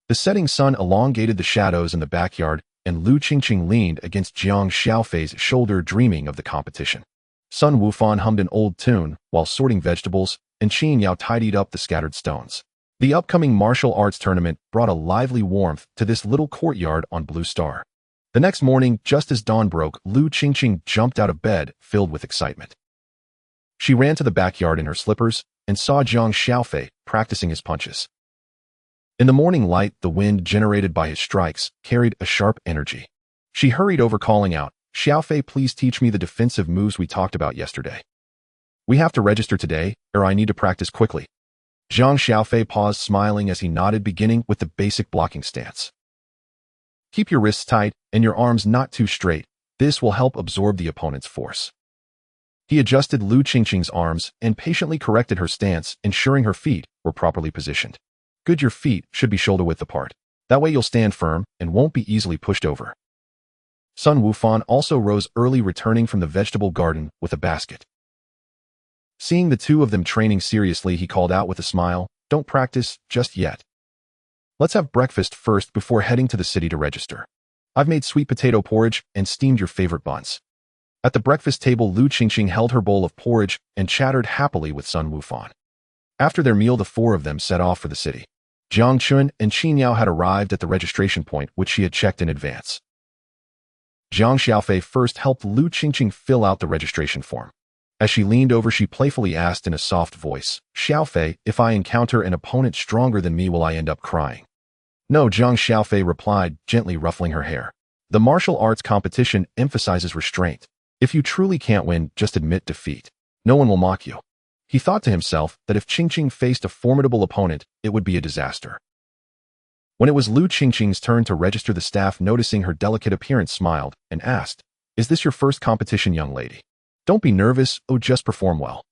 Speaker 1: The setting sun elongated the shadows in the backyard, and Lu Qingqing leaned against Jiang Xiaofei's shoulder, dreaming of the competition. Sun Wufan hummed an old tune while sorting vegetables, and Qin Yao tidied up the scattered stones. The upcoming martial arts tournament brought a lively warmth to this little courtyard on Blue Star. The next morning, just as dawn broke, Lu Qingqing jumped out of bed, filled with excitement. She ran to the backyard in her slippers and saw Jiang Xiaofei practicing his punches. In the morning light, the wind generated by his strikes carried a sharp energy. She hurried over, calling out, "Xiaofei, please teach me the defensive moves we talked about yesterday. We have to register today, or I need to practice quickly." Jiang Xiaofei paused, smiling as he nodded, beginning with the basic blocking stance. "Keep your wrists tight and your arms not too straight. This will help absorb the opponent's force." He adjusted Lu Qingqing's arms and patiently corrected her stance, ensuring her feet were properly positioned. "Good, your feet should be shoulder-width apart. That way you'll stand firm and won't be easily pushed over." Sun Wufan also rose early, returning from the vegetable garden with a basket. Seeing the two of them training seriously, he called out with a smile, "Don't practice just yet. Let's have breakfast first before heading to the city to register. I've made sweet potato porridge and steamed your favorite buns." At the breakfast table, Lu Qingqing held her bowl of porridge and chattered happily with Sun Wufan. After their meal, the four of them set off for the city. Jiang Chun and Qin Yao had arrived at the registration point, which she had checked in advance. Jiang Xiaofei first helped Lu Qingqing fill out the registration form. As she leaned over, she playfully asked in a soft voice, "Xiaofei, if I encounter an opponent stronger than me, will I end up crying?" "No," Jiang Xiaofei replied, gently ruffling her hair. "The martial arts competition emphasizes restraint. If you truly can't win, just admit defeat. No one will mock you." He thought to himself that if Qingqing faced a formidable opponent, it would be a disaster. When it was Lu Qingqing's turn to register, the staff, noticing her delicate appearance, smiled and asked, "Is this your first competition, young lady? Don't be nervous, just perform well."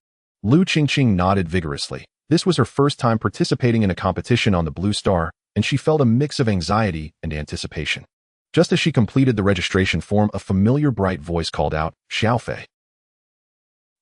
Speaker 1: Lu Qingqing nodded vigorously. This was her first time participating in a competition on the Blue Star, and she felt a mix of anxiety and anticipation. Just as she completed the registration form, a familiar bright voice called out, "Xiaofei."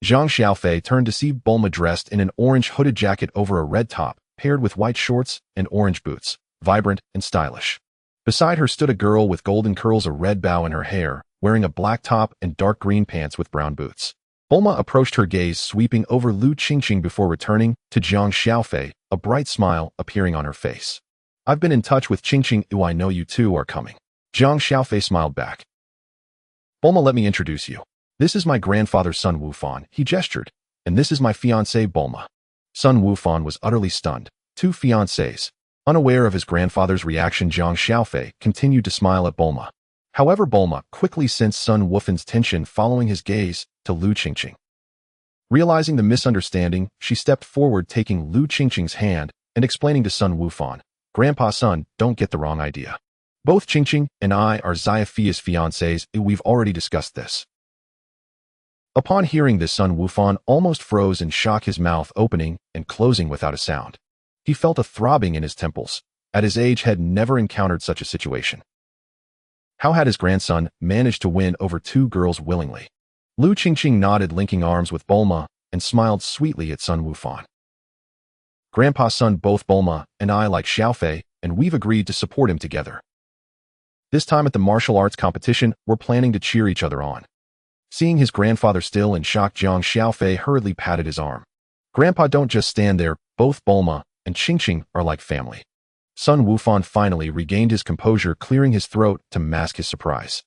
Speaker 1: Jiang Xiaofei turned to see Bulma dressed in an orange hooded jacket over a red top, paired with white shorts and orange boots, vibrant and stylish. Beside her stood a girl with golden curls, a red bow in her hair, wearing a black top and dark green pants with brown boots. Bulma approached, her gaze sweeping over Lu Qingqing before returning to Jiang Xiaofei, a bright smile appearing on her face. "I've been in touch with Qingqing. I know you two are coming." Jiang Xiaofei smiled back. "Bulma, let me introduce you. This is my grandfather, Sun Wufan," he gestured, "and this is my fiancée, Bulma." Sun Wufan was utterly stunned. Two fiancés. Unaware of his grandfather's reaction, Jiang Xiaofei continued to smile at Bulma. However, Bulma quickly sensed Sun Wufan's tension, following his gaze to Lu Qingqing. Realizing the misunderstanding, she stepped forward, taking Lu Qingqing's hand and explaining to Sun Wufan, "Grandpa Son, don't get the wrong idea. Both Qingqing and I are Xiaofei's fiancés. We've already discussed this." Upon hearing this, Sun Wufan almost froze in shock, his mouth opening and closing without a sound. He felt a throbbing in his temples. At his age, had never encountered such a situation. How had his grandson managed to win over two girls willingly? Lu Qingqing nodded, linking arms with Bulma, and smiled sweetly at Sun Wufan. "Grandpa Son, both Bulma and I like Xiaofei, and we've agreed to support him together. This time at the martial arts competition, we're planning to cheer each other on." Seeing his grandfather still in shock, Jiang Xiaofei hurriedly patted his arm. "Grandpa, don't just stand there. Both Bulma and Qingqing are like family." Sun Wufan finally regained his composure, clearing his throat to mask his surprise.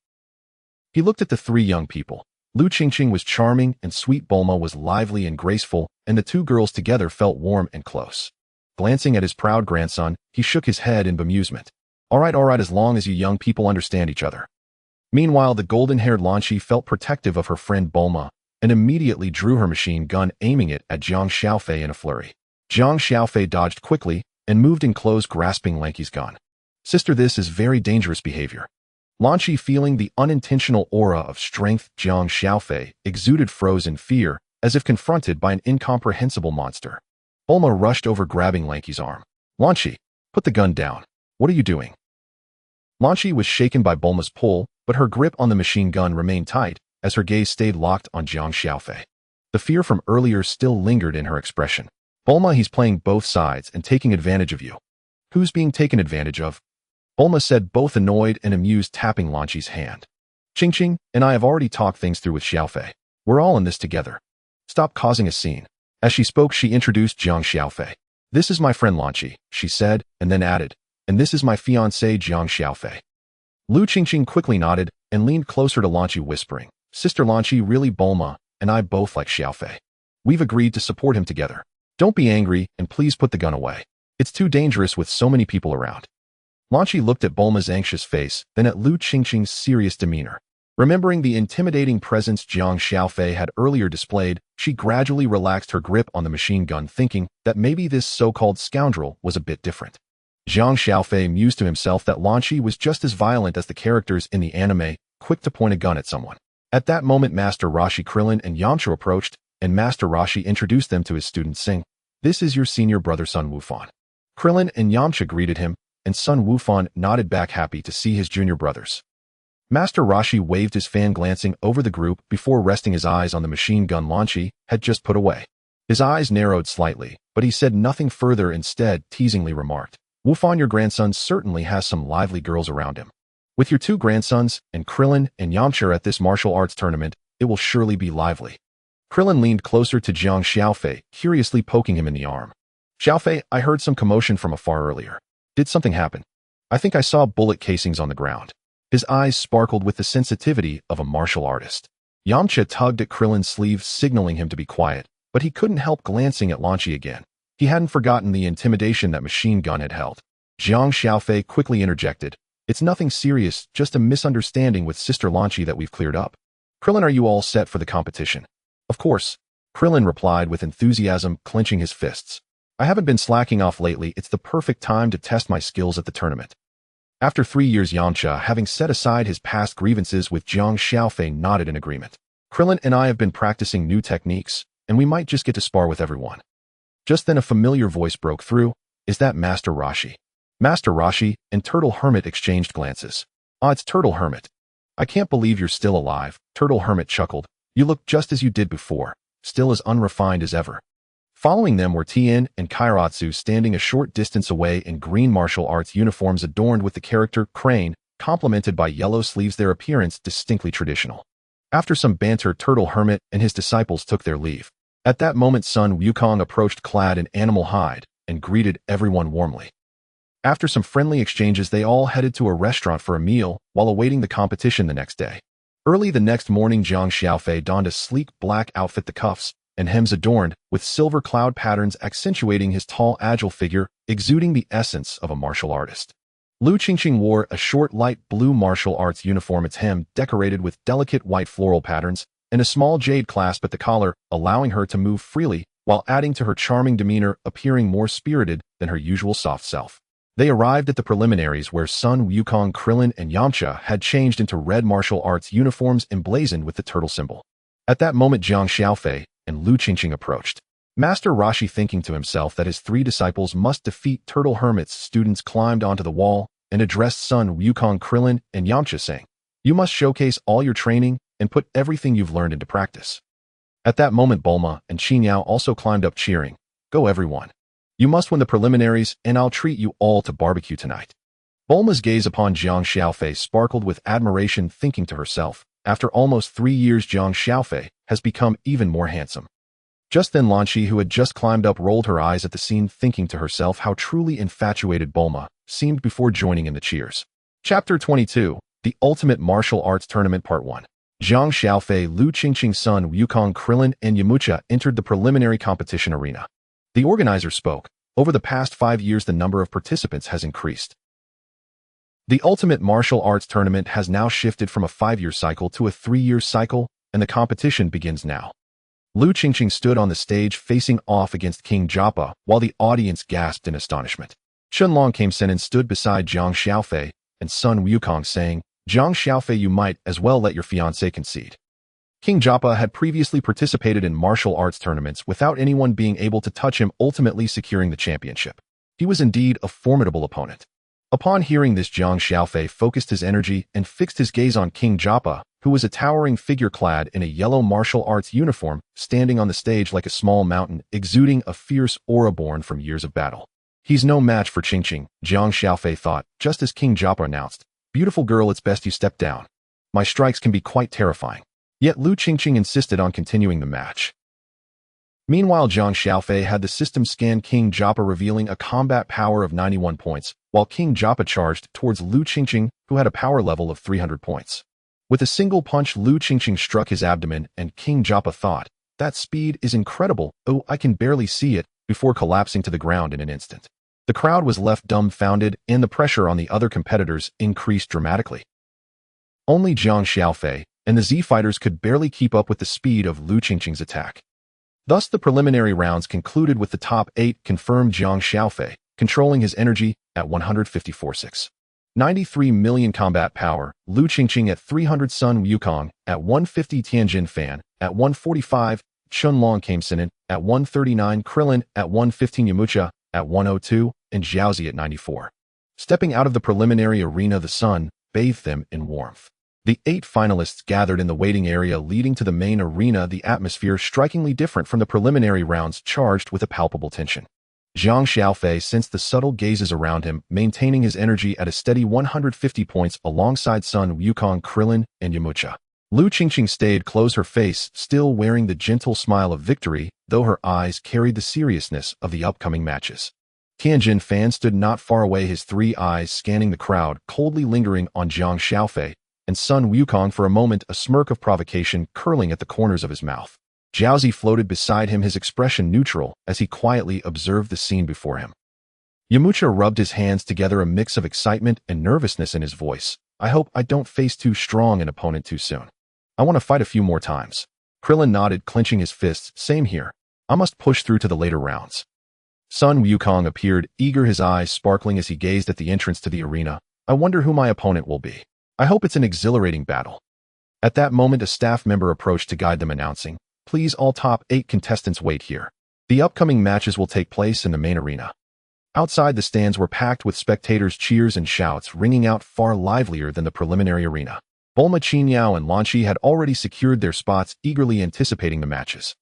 Speaker 1: He looked at the three young people. Lu Qingqing was charming and sweet, Bulma was lively and graceful, and the two girls together felt warm and close. Glancing at his proud grandson, he shook his head in bemusement. Alright, as long as you young people understand each other. Meanwhile, the golden-haired Lanqi felt protective of her friend Bulma and immediately drew her machine gun, aiming it at Jiang Xiaofei in a flurry. Jiang Xiaofei dodged quickly and moved in close, grasping Lanqi's gun. Sister, this is very dangerous behavior. Lanqi, feeling the unintentional aura of strength Jiang Xiaofei exuded, froze in fear, as if confronted by an incomprehensible monster. Bulma rushed over, grabbing Lanqi's arm. Lanqi, put the gun down. What are you doing? Lanqi was shaken by Bulma's pull, but her grip on the machine gun remained tight as her gaze stayed locked on Jiang Xiaofei. The fear from earlier still lingered in her expression. Bulma, he's playing both sides and taking advantage of you. Who's being taken advantage of? Bulma said, both annoyed and amused, tapping Lanqi's hand. Ching, and I have already talked things through with Xiaofei. We're all in this together. Stop causing a scene. As she spoke, she introduced Jiang Xiaofei. This is my friend Lanqi, she said, and then added, and this is my fiancé Jiang Xiaofei. Lu Qingqing quickly nodded and leaned closer to Lanqi, whispering, Sister Lanqi, really Bulma and I both like Xiaofei. We've agreed to support him together. Don't be angry and please put the gun away. It's too dangerous with so many people around. Lanqi looked at Bulma's anxious face, then at Lu Qingqing's serious demeanor. Remembering the intimidating presence Jiang Xiaofei had earlier displayed, she gradually relaxed her grip on the machine gun, thinking that maybe this so-called scoundrel was a bit different. Jiang Xiaofei mused to himself that Lanqi was just as violent as the characters in the anime, quick to point a gun at someone. At that moment, Master Roshi, Krillin, and Yamcha approached, and Master Roshi introduced them to his student, saying, This is your senior brother Sun Wufan. Krillin and Yamcha greeted him, and Sun Wufan nodded back, happy to see his junior brothers. Master Roshi waved his fan, glancing over the group before resting his eyes on the machine gun Lanqi had just put away. His eyes narrowed slightly, but he said nothing further, instead teasingly remarked, Wufan, your grandson certainly has some lively girls around him. With your two grandsons, and Krillin and Yamcha at this martial arts tournament, it will surely be lively. Krillin leaned closer to Jiang Xiaofei, curiously poking him in the arm. Xiaofei, I heard some commotion from afar earlier. Did something happen? I think I saw bullet casings on the ground. His eyes sparkled with the sensitivity of a martial artist. Yamcha tugged at Krillin's sleeve, signaling him to be quiet, but he couldn't help glancing at Lanqi again. He hadn't forgotten the intimidation that machine gun had held. Jiang Xiaofei quickly interjected, It's nothing serious, just a misunderstanding with Sister Lanqi that we've cleared up. Krillin, are you all set for the competition? Of course, Krillin replied with enthusiasm, clenching his fists. I haven't been slacking off lately. It's the perfect time to test my skills at the tournament. After 3 years, Yamcha, having set aside his past grievances with Jiang Xiaofei, nodded in agreement. Krillin and I have been practicing new techniques, and we might just get to spar with everyone. Just then a familiar voice broke through. Is that Master Roshi? Master Roshi and Turtle Hermit exchanged glances. Ah, it's Turtle Hermit. I can't believe you're still alive, Turtle Hermit chuckled. You look just as you did before, still as unrefined as ever. Following them were Tien and Kairatsu, standing a short distance away in green martial arts uniforms adorned with the character Crane, complemented by yellow sleeves, their appearance distinctly traditional. After some banter, Turtle Hermit and his disciples took their leave. At that moment, Sun Wukong approached clad in animal hide and greeted everyone warmly. After some friendly exchanges, they all headed to a restaurant for a meal while awaiting the competition the next day. Early the next morning, Jiang Xiaofei donned a sleek black outfit, the cuffs and hems adorned with silver cloud patterns accentuating his tall, agile figure, exuding the essence of a martial artist. Lu Qingqing wore a short light blue martial arts uniform, its hem decorated with delicate white floral patterns, and a small jade clasp at the collar, allowing her to move freely while adding to her charming demeanor, appearing more spirited than her usual soft self. They arrived at the preliminaries where Sun Wukong, Krillin, and Yamcha had changed into red martial arts uniforms emblazoned with the turtle symbol. At that moment, Jiang Xiaofei and Lu Qingqing approached. Master Roshi, thinking to himself that his 3 disciples must defeat Turtle Hermit's students, climbed onto the wall and addressed Sun Wukong, Krillin, and Yamcha, saying, You must showcase all your training and put everything you've learned into practice. At that moment, Bulma and Qinyao also climbed up, cheering, Go everyone. You must win the preliminaries, and I'll treat you all to barbecue tonight. Bulma's gaze upon Jiang Xiaofei sparkled with admiration, thinking to herself, after almost 3 years, Jiang Xiaofei has become even more handsome. Just then, Lanqi, who had just climbed up, rolled her eyes at the scene, thinking to herself how truly infatuated Bulma seemed before joining in the cheers. Chapter 22, The Ultimate Martial Arts Tournament, Part 1. Jiang Xiaofei, Lu Qingqing, Sun Wukong, Krillin, and Yamcha entered the preliminary competition arena. The organizer spoke. Over the past 5 years, the number of participants has increased. The Ultimate Martial Arts Tournament has now shifted from a 5-year cycle to a 3-year cycle, and the competition begins now. Lu Qingqing stood on the stage facing off against King Japa, while the audience gasped in astonishment. Chunlong came and stood beside Jiang Xiaofei and Sun Wukong, saying, "Jiang Xiaofei, you might as well let your fiancé concede." King Japa had previously participated in martial arts tournaments without anyone being able to touch him, ultimately securing the championship. He was indeed a formidable opponent. Upon hearing this, Jiang Xiaofei focused his energy and fixed his gaze on King Japa, who was a towering figure clad in a yellow martial arts uniform, standing on the stage like a small mountain, exuding a fierce aura born from years of battle. "He's no match for Qingqing," Jiang Xiaofei thought, just as King Japa announced, "Beautiful girl, it's best you step down. My strikes can be quite terrifying." Yet Lu Qingqing insisted on continuing the match. Meanwhile, Jiang Xiaofei had the system scan King Japa, revealing a combat power of 91 points, while King Japa charged towards Lu Qingqing, who had a power level of 300 points. With a single punch, Lu Qingqing struck his abdomen, and King Japa thought, "That speed is incredible, oh, I can barely see it," before collapsing to the ground in an instant. The crowd was left dumbfounded, and the pressure on the other competitors increased dramatically. Only Jiang Xiaofei and the Z fighters could barely keep up with the speed of Lu Qingqing's attack. Thus, the preliminary rounds concluded with the top 8 confirmed Jiang Xiaofei controlling his energy at 154.6. 93 million combat power, Lu Qingqing at 300, Sun Wukong at 150, Tianjin Fan at 145, Chunlong came in at 139, Krillin at 115, Yamcha at 102, and Xiaozi at 94. Stepping out of the preliminary arena, the sun bathed them in warmth. The 8 finalists gathered in the waiting area leading to the main arena, the atmosphere strikingly different from the preliminary rounds, charged with a palpable tension. Jiang Xiaofei sensed the subtle gazes around him, maintaining his energy at a steady 150 points alongside Sun Wukong, Krillin, and Yamcha. Lu Qingqing stayed close, her face still wearing the gentle smile of victory, though her eyes carried the seriousness of the upcoming matches. Tianjin Fan stood not far away, his 3 eyes scanning the crowd, coldly lingering on Jiang Xiaofei, and Sun Wukong, for a moment, a smirk of provocation curling at the corners of his mouth. Xiaozi floated beside him, his expression neutral, as he quietly observed the scene before him. Yamcha rubbed his hands together, a mix of excitement and nervousness in his voice. "I hope I don't face too strong an opponent too soon. I want to fight a few more times." Krillin nodded, clenching his fists. "Same here. I must push through to the later rounds." Sun Wukong appeared, eager, his eyes sparkling as he gazed at the entrance to the arena. "I wonder who my opponent will be. I hope it's an exhilarating battle." At that moment, a staff member approached to guide them, announcing, "Please, all top 8 contestants wait here. The upcoming matches will take place in the main arena." Outside, the stands were packed with spectators, cheers and shouts ringing out far livelier than the preliminary arena. Bulma, Qinyao, and Lan Shi had already secured their spots, eagerly anticipating the matches.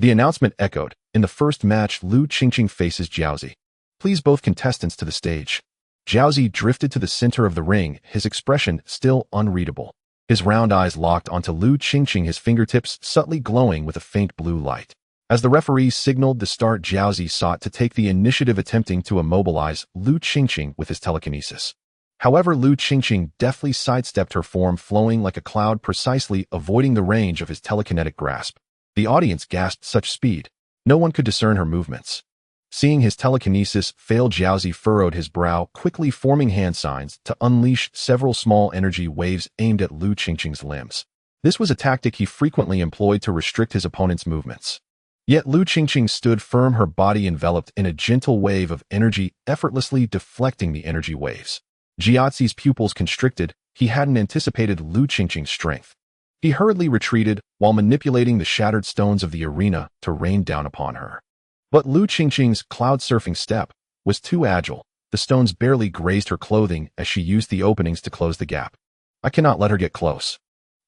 Speaker 1: The announcement echoed. In the first match, Lu Qingqing faces Xiaozi. "Please, both contestants to the stage." Xiaozi drifted to the center of the ring, his expression still unreadable. His round eyes locked onto Lu Qingqing, his fingertips subtly glowing with a faint blue light. As the referees signaled the start, Xiaozi sought to take the initiative, attempting to immobilize Lu Qingqing with his telekinesis. However, Lu Qingqing deftly sidestepped her form, flowing like a cloud, precisely avoiding the range of his telekinetic grasp. The audience gasped, such speed. No one could discern her movements. Seeing his telekinesis fail, Xiaozi furrowed his brow, quickly forming hand signs to unleash several small energy waves aimed at Lu Qingqing's limbs. This was a tactic he frequently employed to restrict his opponent's movements. Yet Lu Qingqing stood firm, her body enveloped in a gentle wave of energy, effortlessly deflecting the energy waves. Jiaozi's pupils constricted. He hadn't anticipated Lu Qingqing's strength. He hurriedly retreated while manipulating the shattered stones of the arena to rain down upon her. But Lu Qingqing's cloud-surfing step was too agile. The stones barely grazed her clothing as she used the openings to close the gap. "I cannot let her get close."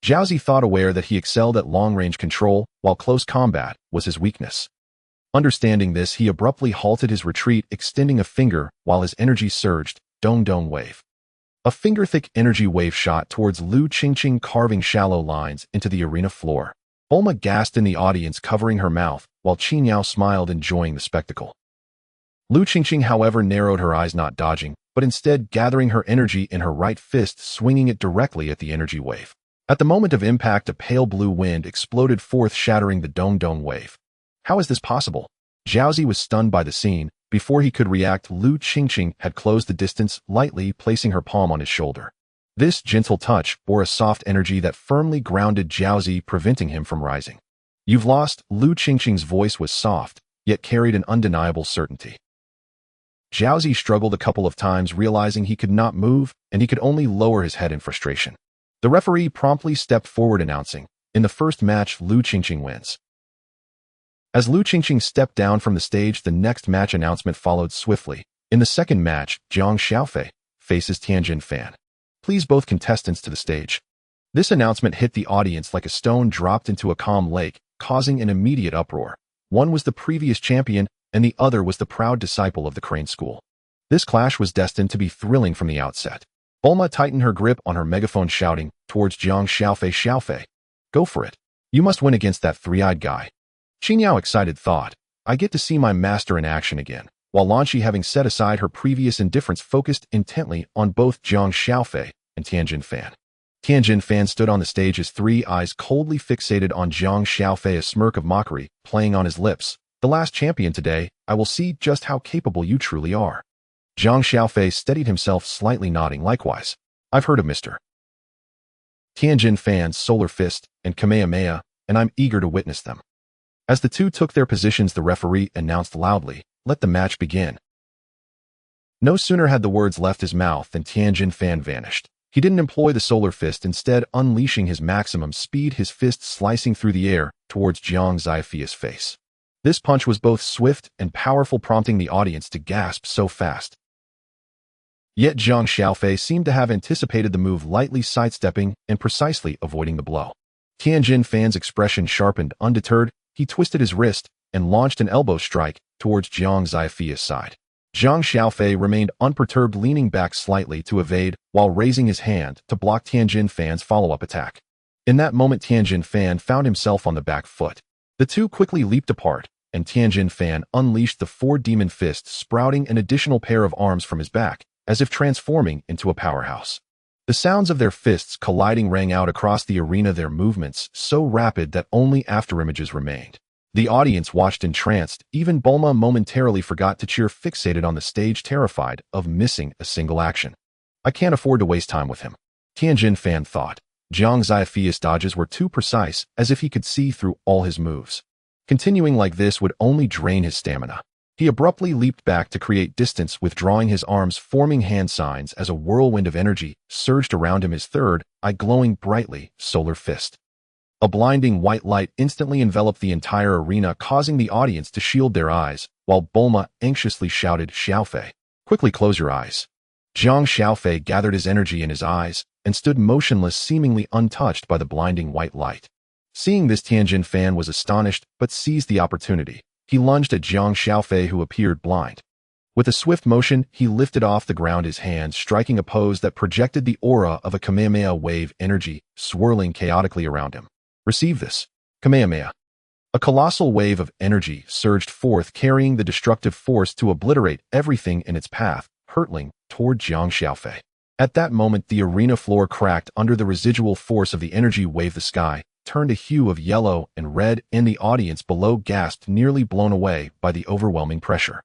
Speaker 1: Xiaozi thought, aware that he excelled at long-range control, while close combat was his weakness. Understanding this, he abruptly halted his retreat, extending a finger while his energy surged. Dong Dong Wave. A finger-thick energy wave shot towards Lu Qingqing, carving shallow lines into the arena floor. Bulma gasped in the audience, covering her mouth, while Qinyao smiled, enjoying the spectacle. Lu Qingqing, however, narrowed her eyes, not dodging, but instead gathering her energy in her right fist, swinging it directly at the energy wave. At the moment of impact, a pale blue wind exploded forth, shattering the Dong Dong Wave. How is this possible? Xiaozi was stunned by the scene, Before he could react, Lu Qingqing had closed the distance, lightly placing her palm on his shoulder. This gentle touch bore a soft energy that firmly grounded Jiaozi, preventing him from rising. "You've lost." Lu Qingqing's voice was soft, yet carried an undeniable certainty. Jiaozi struggled a couple of times, realizing he could not move, and he could only lower his head in frustration. The referee promptly stepped forward, announcing, "In the first match, Lu Qingqing wins." As Lu Qingqing stepped down from the stage, the next match announcement followed swiftly. "In the second match, Jiang Xiaofei faces Tianjin Fan. Please both contestants to the stage." This announcement hit the audience like a stone dropped into a calm lake, causing an immediate uproar. One was the previous champion, and the other was the proud disciple of the Crane School. This clash was destined to be thrilling from the outset. Bulma tightened her grip on her megaphone, shouting towards Jiang Xiaofei, "Xiaofei, go for it. You must win against that three-eyed guy." Qinyao excited thought, "I get to see my master in action again," while Lanqi, having set aside her previous indifference, focused intently on both Jiang Xiaofei and Tianjin Fan. Tianjin Fan stood on the stage, his three eyes coldly fixated on Jiang Xiaofei, a smirk of mockery playing on his lips. "The last champion today, I will see just how capable you truly are." Jiang Xiaofei steadied himself, slightly nodding. "Likewise, I've heard of Mr. Tianjin Fan's Solar Fist and Kamehameha, and I'm eager to witness them." As the two took their positions, the referee announced loudly, "Let the match begin." No sooner had the words left his mouth than Tianjin Fan vanished. He didn't employ the Solar Fist, instead unleashing his maximum speed, his fist slicing through the air towards Jiang Xiaofei's face. This punch was both swift and powerful, prompting the audience to gasp, so fast. Yet Jiang Xiaofei seemed to have anticipated the move, lightly sidestepping and precisely avoiding the blow. Tianjin Fan's expression sharpened. Undeterred, he twisted his wrist and launched an elbow strike towards Jiang Xiaofei's side. Jiang Xiaofei remained unperturbed, leaning back slightly to evade while raising his hand to block Tianjin Fan's follow-up attack. In that moment, Tianjin Fan found himself on the back foot. The two quickly leaped apart, and Tianjin Fan unleashed the four demon fists, sprouting an additional pair of arms from his back, as if transforming into a powerhouse. The sounds of their fists colliding rang out across the arena, their movements so rapid that only afterimages remained. The audience watched entranced. Even Bulma momentarily forgot to cheer, fixated on the stage, terrified of missing a single action. "I can't afford to waste time with him," Tianjin Fan thought. Jiang Xiaofei's dodges were too precise, as if he could see through all his moves. Continuing like this would only drain his stamina. He abruptly leaped back to create distance, withdrawing his arms, forming hand signs as a whirlwind of energy surged around him, his third eye glowing brightly. Solar Fist. A blinding white light instantly enveloped the entire arena, causing the audience to shield their eyes, while Bulma anxiously shouted, "Xiaofei, quickly close your eyes." Jiang Xiaofei gathered his energy in his eyes and stood motionless, seemingly untouched by the blinding white light. Seeing this, Tianjin Fan was astonished, but seized the opportunity. He lunged at Jiang Xiaofei, who appeared blind. With a swift motion, he lifted off the ground his hands, striking a pose that projected the aura of a Kamehameha wave, energy swirling chaotically around him. "Receive this, Kamehameha." A colossal wave of energy surged forth, carrying the destructive force to obliterate everything in its path, hurtling toward Jiang Xiaofei. At that moment, the arena floor cracked under the residual force of the energy wave. The sky turned a hue of yellow and red, and the audience below gasped, nearly blown away by the overwhelming pressure.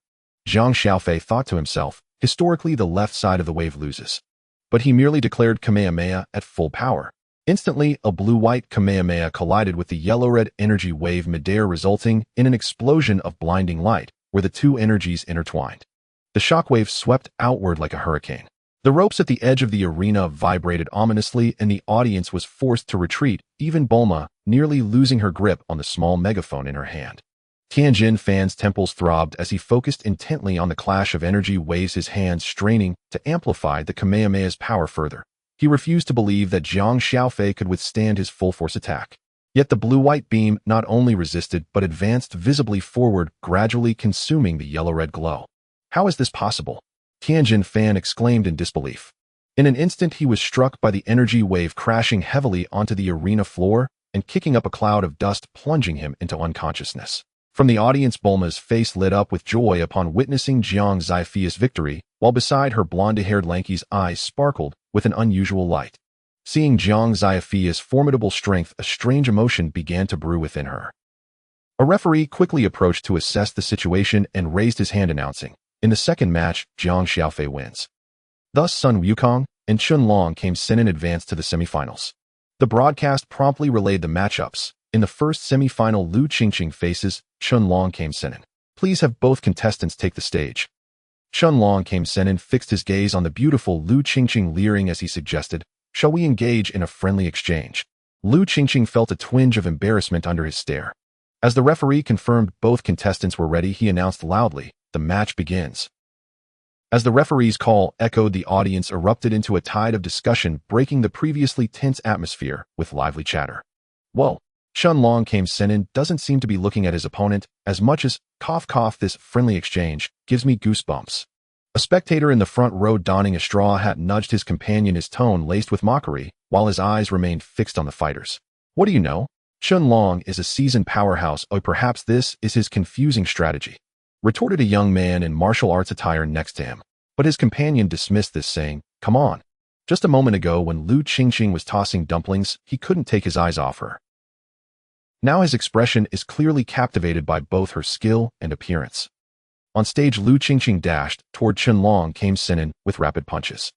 Speaker 1: Jiang Xiaofei thought to himself, historically the left side of the wave loses. But he merely declared Kamehameha at full power. Instantly, a blue-white Kamehameha collided with the yellow-red energy wave midair, resulting in an explosion of blinding light, where the two energies intertwined. The shockwave swept outward like a hurricane. The ropes at the edge of the arena vibrated ominously, and the audience was forced to retreat, even Bulma nearly losing her grip on the small megaphone in her hand. Tianjin Fan's temples throbbed as he focused intently on the clash of energy waves, his hands straining to amplify the Kamehameha's power further. He refused to believe that Jiang Xiaofei could withstand his full-force attack. Yet the blue-white beam not only resisted but advanced visibly forward, gradually consuming the yellow-red glow. "How is this possible?" Tianjin Fan exclaimed in disbelief. In an instant, he was struck by the energy wave, crashing heavily onto the arena floor and kicking up a cloud of dust, plunging him into unconsciousness. From the audience, Bulma's face lit up with joy upon witnessing Jiang Xiaofei's victory, while beside her blonde-haired Lanky's eyes sparkled with an unusual light. Seeing Jiang Xiaofei's formidable strength, a strange emotion began to brew within her. A referee quickly approached to assess the situation and raised his hand announcing, "In the second match, Jiang Xiaofei wins." Thus Sun Wukong and Chun Long came in advance to the semifinals. The broadcast promptly relayed the matchups. In the first semifinal, Lu Qingqing faces Chun Long came in. Please have both contestants take the stage. Chun Long came in and fixed his gaze on the beautiful Lu Qingqing, leering as he suggested, "Shall we engage in a friendly exchange?" Lu Qingqing felt a twinge of embarrassment under his stare. As the referee confirmed both contestants were ready, he announced loudly, "The match begins." As the referee's call echoed, the audience erupted into a tide of discussion, breaking the previously tense atmosphere with lively chatter. "Whoa, Chun Long came in doesn't seem to be looking at his opponent as much as, cough cough, this friendly exchange gives me goosebumps." A spectator in the front row donning a straw hat nudged his companion, his tone laced with mockery, while his eyes remained fixed on the fighters. "What do you know? Chun Long is a seasoned powerhouse, or perhaps this is his confusing strategy," retorted a young man in martial arts attire next to him. But his companion dismissed this, saying, "Come on. Just a moment ago when Lu Qingqing was tossing dumplings, he couldn't take his eyes off her. Now his expression is clearly captivated by both her skill and appearance." On stage, Lu Qingqing dashed toward Chun Long came in with rapid punches.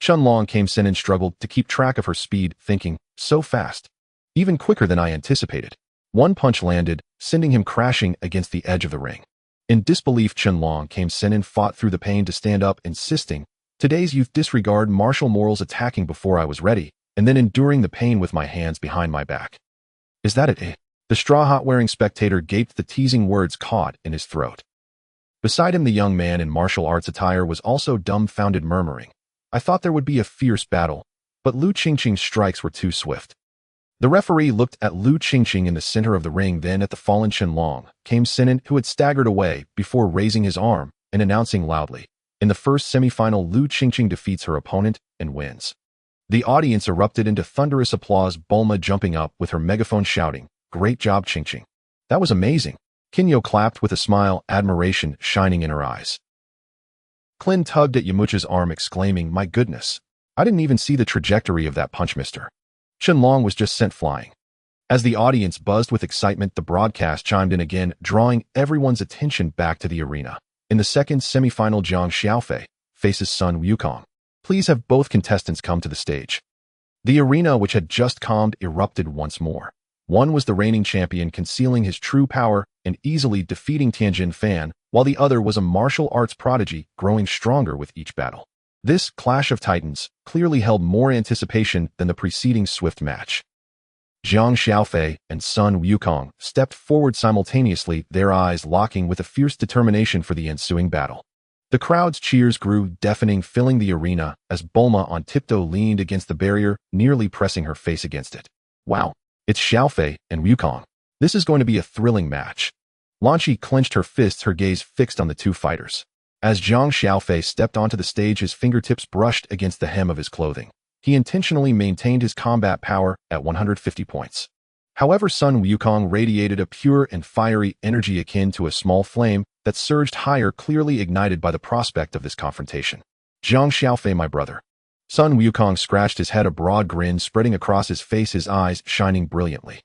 Speaker 1: Chun Long came in and struggled to keep track of her speed, thinking, "So fast. Even quicker than I anticipated." One punch landed, sending him crashing against the edge of the ring. In disbelief, Chun Long came in and fought through the pain to stand up, insisting, "Today's youth disregard martial morals, attacking before I was ready, and then enduring the pain with my hands behind my back. Is that it, eh?" The straw hat-wearing spectator gaped, the teasing words caught in his throat. Beside him, the young man in martial arts attire was also dumbfounded, murmuring, "I thought there would be a fierce battle, but Lu Qingqing's strikes were too swift." The referee looked at Lu Qingqing in the center of the ring, then at the fallen Chun Long came in, who had staggered away, before raising his arm and announcing loudly, "In the first semifinal, Lu Qingqing defeats her opponent and wins." The audience erupted into thunderous applause, Bulma jumping up with her megaphone shouting, "Great job, Qingqing. That was amazing." Kinyo clapped with a smile, admiration shining in her eyes. Klin tugged at Yamucha's arm, exclaiming, "My goodness. I didn't even see the trajectory of that punch, mister. Chun Long was just sent flying." As the audience buzzed with excitement, the broadcast chimed in again, drawing everyone's attention back to the arena. In the second semifinal, Jiang Xiaofei faces Sun Wukong. Please have both contestants come to the stage. The arena, which had just calmed, erupted once more. One was the reigning champion, concealing his true power and easily defeating Tianjin Fan, while the other was a martial arts prodigy, growing stronger with each battle. This clash of titans clearly held more anticipation than the preceding swift match. Jiang Xiaofei and Sun Wukong stepped forward simultaneously, their eyes locking with a fierce determination for the ensuing battle. The crowd's cheers grew deafening, filling the arena as Bulma on tiptoe leaned against the barrier, nearly pressing her face against it. "Wow, it's Xiaofei and Wukong. This is going to be a thrilling match." Lan Shi clenched her fists, her gaze fixed on the two fighters. As Jiang Xiaofei stepped onto the stage, his fingertips brushed against the hem of his clothing. He intentionally maintained his combat power at 150 points. However, Sun Wukong radiated a pure and fiery energy akin to a small flame that surged higher, clearly ignited by the prospect of this confrontation. "Jiang Xiaofei, my brother." Sun Wukong scratched his head, a broad grin spreading across his face, his eyes shining brilliantly.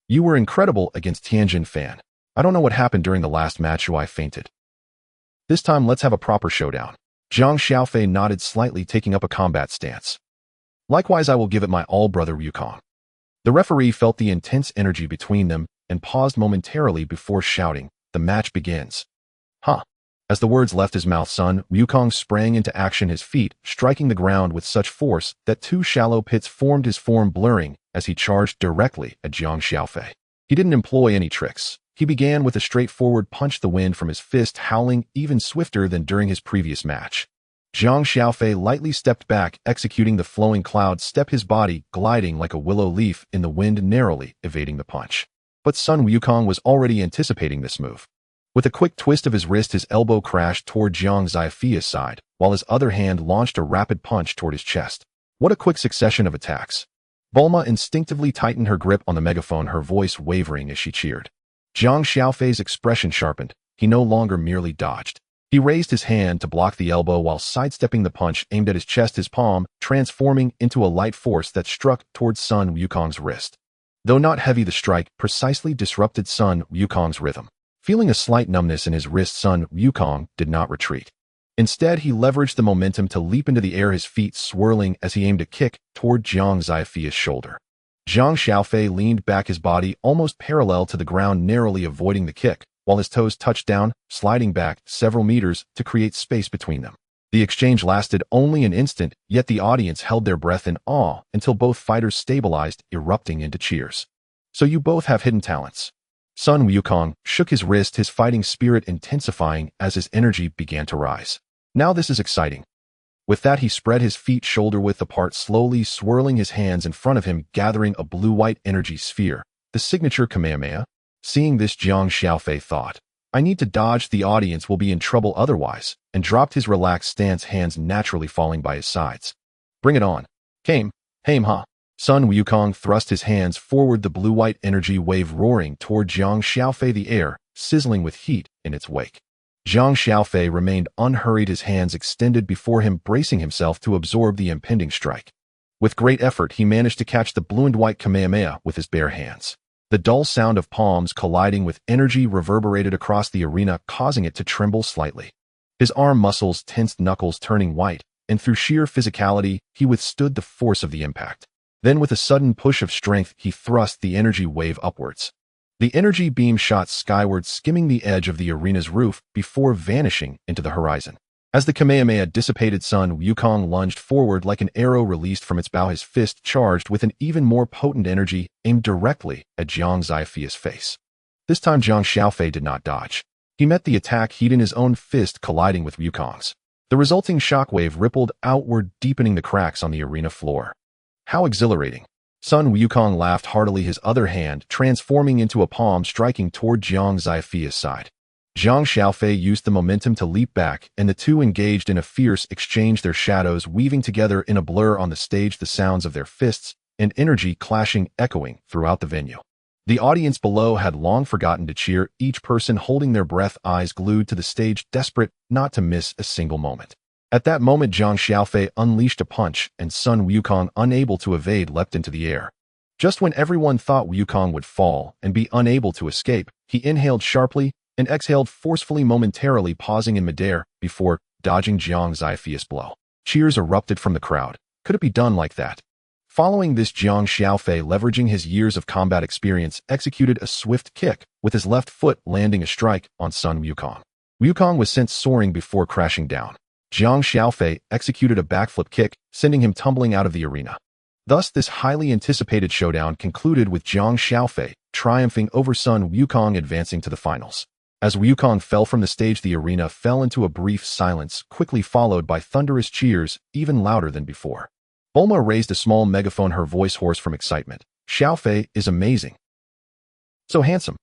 Speaker 1: "You were incredible against Tianjin Fan. I don't know what happened during the last match, I fainted. This time, let's have a proper showdown." Jiang Xiaofei nodded slightly, taking up a combat stance. "Likewise, I will give it my all, brother Wukong." The referee felt the intense energy between them and paused momentarily before shouting, "The match begins." "Huh." As the words left his mouth, Sun Wukong sprang into action, his feet striking the ground with such force that two shallow pits formed, his form blurring as he charged directly at Jiang Xiaofei. He didn't employ any tricks. He began with a straightforward punch, the wind from his fist howling even swifter than during his previous match. Jiang Xiaofei lightly stepped back, executing the flowing cloud step, his body gliding like a willow leaf in the wind, narrowly evading the punch. But Sun Wukong was already anticipating this move. With a quick twist of his wrist, his elbow crashed toward Jiang Xiaofei's side, while his other hand launched a rapid punch toward his chest. What a quick succession of attacks. Bulma instinctively tightened her grip on the megaphone, her voice wavering as she cheered. Jiang Xiaofei's expression sharpened. He no longer merely dodged. He raised his hand to block the elbow while sidestepping the punch aimed at his chest, his palm transforming into a light force that struck towards Sun Wukong's wrist. Though not heavy, the strike precisely disrupted Sun Wukong's rhythm. Feeling a slight numbness in his wrist, Sun Wukong did not retreat. Instead, he leveraged the momentum to leap into the air, his feet swirling as he aimed a kick toward Jiang Xiaofei's shoulder. Jiang Xiaofei leaned back, his body almost parallel to the ground, narrowly avoiding the kick, while his toes touched down, sliding back several meters to create space between them. The exchange lasted only an instant, yet the audience held their breath in awe until both fighters stabilized, erupting into cheers. So you both have hidden talents. Sun Wukong shook his wrist, his fighting spirit intensifying as his energy began to rise. Now this is exciting. With that, he spread his feet shoulder-width apart, slowly swirling his hands in front of him, gathering a blue-white energy sphere, the signature Kamehameha. Seeing this, Jiang Xiaofei thought, I need to dodge, the audience will be in trouble otherwise, and dropped his relaxed stance, hands naturally falling by his sides. Bring it on. Kamehameha. Sun Wukong thrust his hands forward, the blue-white energy wave roaring toward Jiang Xiaofei, the air sizzling with heat in its wake. Jiang Xiaofei remained unhurried, his hands extended before him, bracing himself to absorb the impending strike. With great effort, he managed to catch the blue and white Kamehameha with his bare hands. The dull sound of palms colliding with energy reverberated across the arena, causing it to tremble slightly. His arm muscles tensed, knuckles turning white, and through sheer physicality, he withstood the force of the impact. Then with a sudden push of strength, he thrust the energy wave upwards. The energy beam shot skyward, skimming the edge of the arena's roof before vanishing into the horizon. As the Kamehameha dissipated, Sun Wukong lunged forward like an arrow released from its bow, his fist charged with an even more potent energy aimed directly at Jiang Xiaofei's face. This time Jiang Xiaofei did not dodge. He met the attack heat in his own fist, colliding with Wukong's. The resulting shockwave rippled outward, deepening the cracks on the arena floor. How exhilarating! Sun Wukong laughed heartily, his other hand transforming into a palm, striking toward Jiang Xiaofei's side. Jiang Xiaofei used the momentum to leap back, and the two engaged in a fierce exchange, their shadows weaving together in a blur on the stage, the sounds of their fists and energy clashing echoing throughout the venue. The audience below had long forgotten to cheer, each person holding their breath, eyes glued to the stage, desperate not to miss a single moment. At that moment, Jiang Xiaofei unleashed a punch, and Sun Wukong, unable to evade, leapt into the air. Just when everyone thought Wukong would fall and be unable to escape, he inhaled sharply and exhaled forcefully, momentarily pausing in midair before dodging Jiang Xiaofei's blow. Cheers erupted from the crowd. Could it be done like that? Following this, Jiang Xiaofei, leveraging his years of combat experience, executed a swift kick, with his left foot landing a strike on Sun Wukong. Wukong was sent soaring before crashing down. Jiang Xiaofei executed a backflip kick, sending him tumbling out of the arena. Thus, this highly anticipated showdown concluded with Jiang Xiaofei triumphing over Sun Wukong, advancing to the finals. As Wukong fell from the stage, the arena fell into a brief silence, quickly followed by thunderous cheers, even louder than before. Bulma raised a small megaphone, her voice hoarse from excitement. Xiaofei is amazing. So handsome.